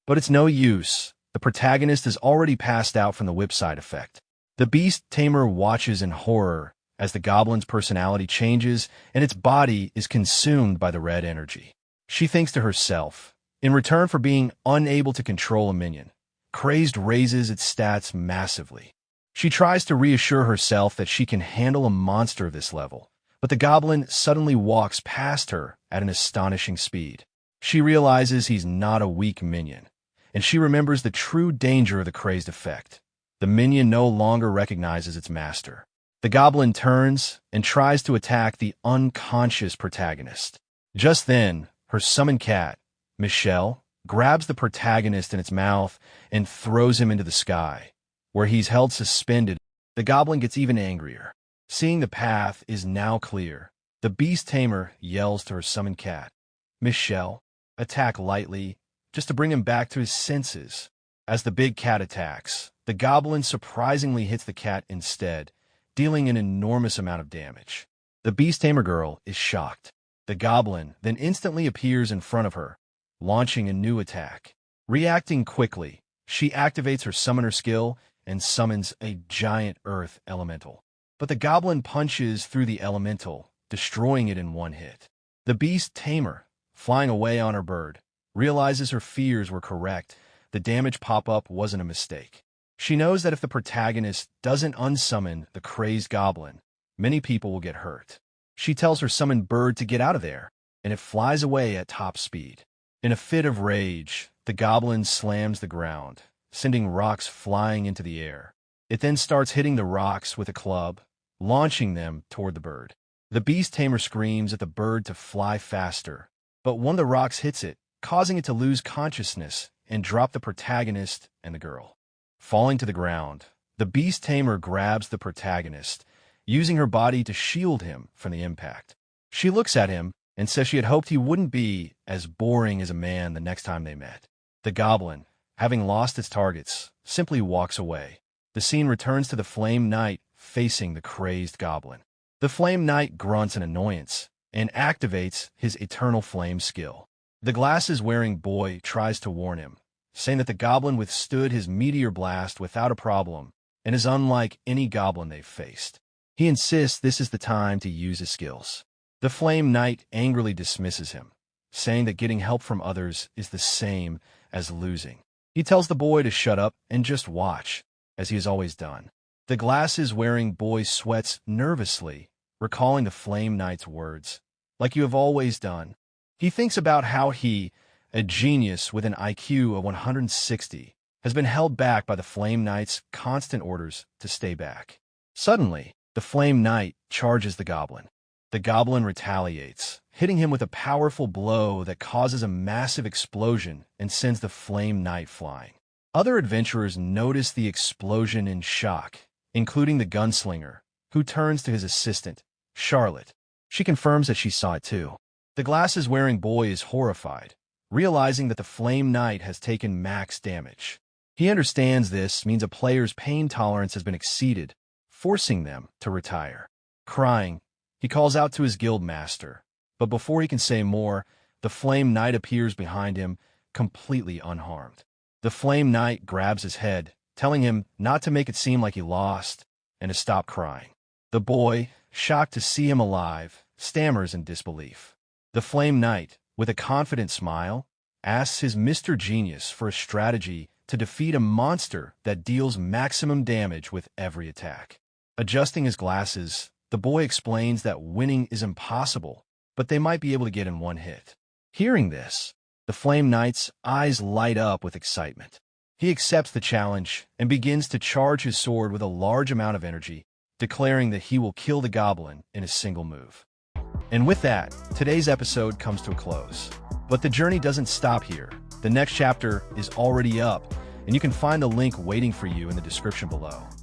But it's no use. The protagonist is already passed out from the whip side effect. The beast tamer watches in horror as the goblin's personality changes and its body is consumed by the red energy. She thinks to herself, in return for being unable to control a minion, Crazed raises its stats massively. She tries to reassure herself that she can handle a monster of this level, but the goblin suddenly walks past her at an astonishing speed. She realizes he's not a weak minion, and she remembers the true danger of the crazed effect. The minion no longer recognizes its master. The goblin turns and tries to attack the unconscious protagonist. Just then, her summoned cat, Michelle, grabs the protagonist in its mouth and throws him into the sky, where he's held suspended. The goblin gets even angrier. Seeing the path is now clear, the beast tamer yells to her summoned cat, "Michelle, attack lightly, just to bring him back to his senses." As the big cat attacks, the goblin surprisingly hits the cat instead, dealing an enormous amount of damage. The beast tamer girl is shocked. The goblin then instantly appears in front of her, launching a new attack. Reacting quickly, she activates her summoner skill and summons a giant earth elemental. But the goblin punches through the elemental, destroying it in one hit. The beast tamer, flying away on her bird, realizes her fears were correct. The damage pop-up wasn't a mistake. She knows that if the protagonist doesn't unsummon the crazed goblin, many people will get hurt. She tells her summoned bird to get out of there, and it flies away at top speed. In a fit of rage, the goblin slams the ground, sending rocks flying into the air. It then starts hitting the rocks with a club, launching them toward the bird. The beast tamer screams at the bird to fly faster, but one of the rocks hits it, causing it to lose consciousness and drop the protagonist and the girl. Falling to the ground, the beast tamer grabs the protagonist, using her body to shield him from the impact. She looks at him and says she had hoped he wouldn't be as boring as a man the next time they met. The goblin, having lost its targets, simply walks away. The scene returns to the Flame Knight facing the crazed goblin. The Flame Knight grunts in annoyance and activates his Eternal Flame skill. The glasses-wearing boy tries to warn him, saying that the goblin withstood his meteor blast without a problem and is unlike any goblin they've faced. He insists this is the time to use his skills. The Flame Knight angrily dismisses him, saying that getting help from others is the same as losing. He tells the boy to shut up and just watch, as he has always done. The glasses-wearing boy sweats nervously, recalling the Flame Knight's words, "Like you have always done." He thinks about how he, a genius with an IQ of 160, has been held back by the Flame Knight's constant orders to stay back. Suddenly, the Flame Knight charges the goblin. The goblin retaliates, hitting him with a powerful blow that causes a massive explosion and sends the Flame Knight flying. Other adventurers notice the explosion in shock, including the gunslinger, who turns to his assistant, Charlotte. She confirms that she saw it too. The glasses-wearing boy is horrified, realizing that the Flame Knight has taken max damage. He understands this means a player's pain tolerance has been exceeded, forcing them to retire. Crying, he calls out to his guild master, but before he can say more, the Flame Knight appears behind him, completely unharmed. The Flame Knight grabs his head, telling him not to make it seem like he lost and to stop crying. The boy, shocked to see him alive, stammers in disbelief. The Flame Knight, with a confident smile, asks his Mr. Genius for a strategy to defeat a monster that deals maximum damage with every attack. Adjusting his glasses, the boy explains that winning is impossible, but they might be able to get in one hit. Hearing this, the Flame Knight's eyes light up with excitement. He accepts the challenge and begins to charge his sword with a large amount of energy, declaring that he will kill the goblin in a single move. And with that, today's episode comes to a close. But the journey doesn't stop here. The next chapter is already up, and you can find the link waiting for you in the description below.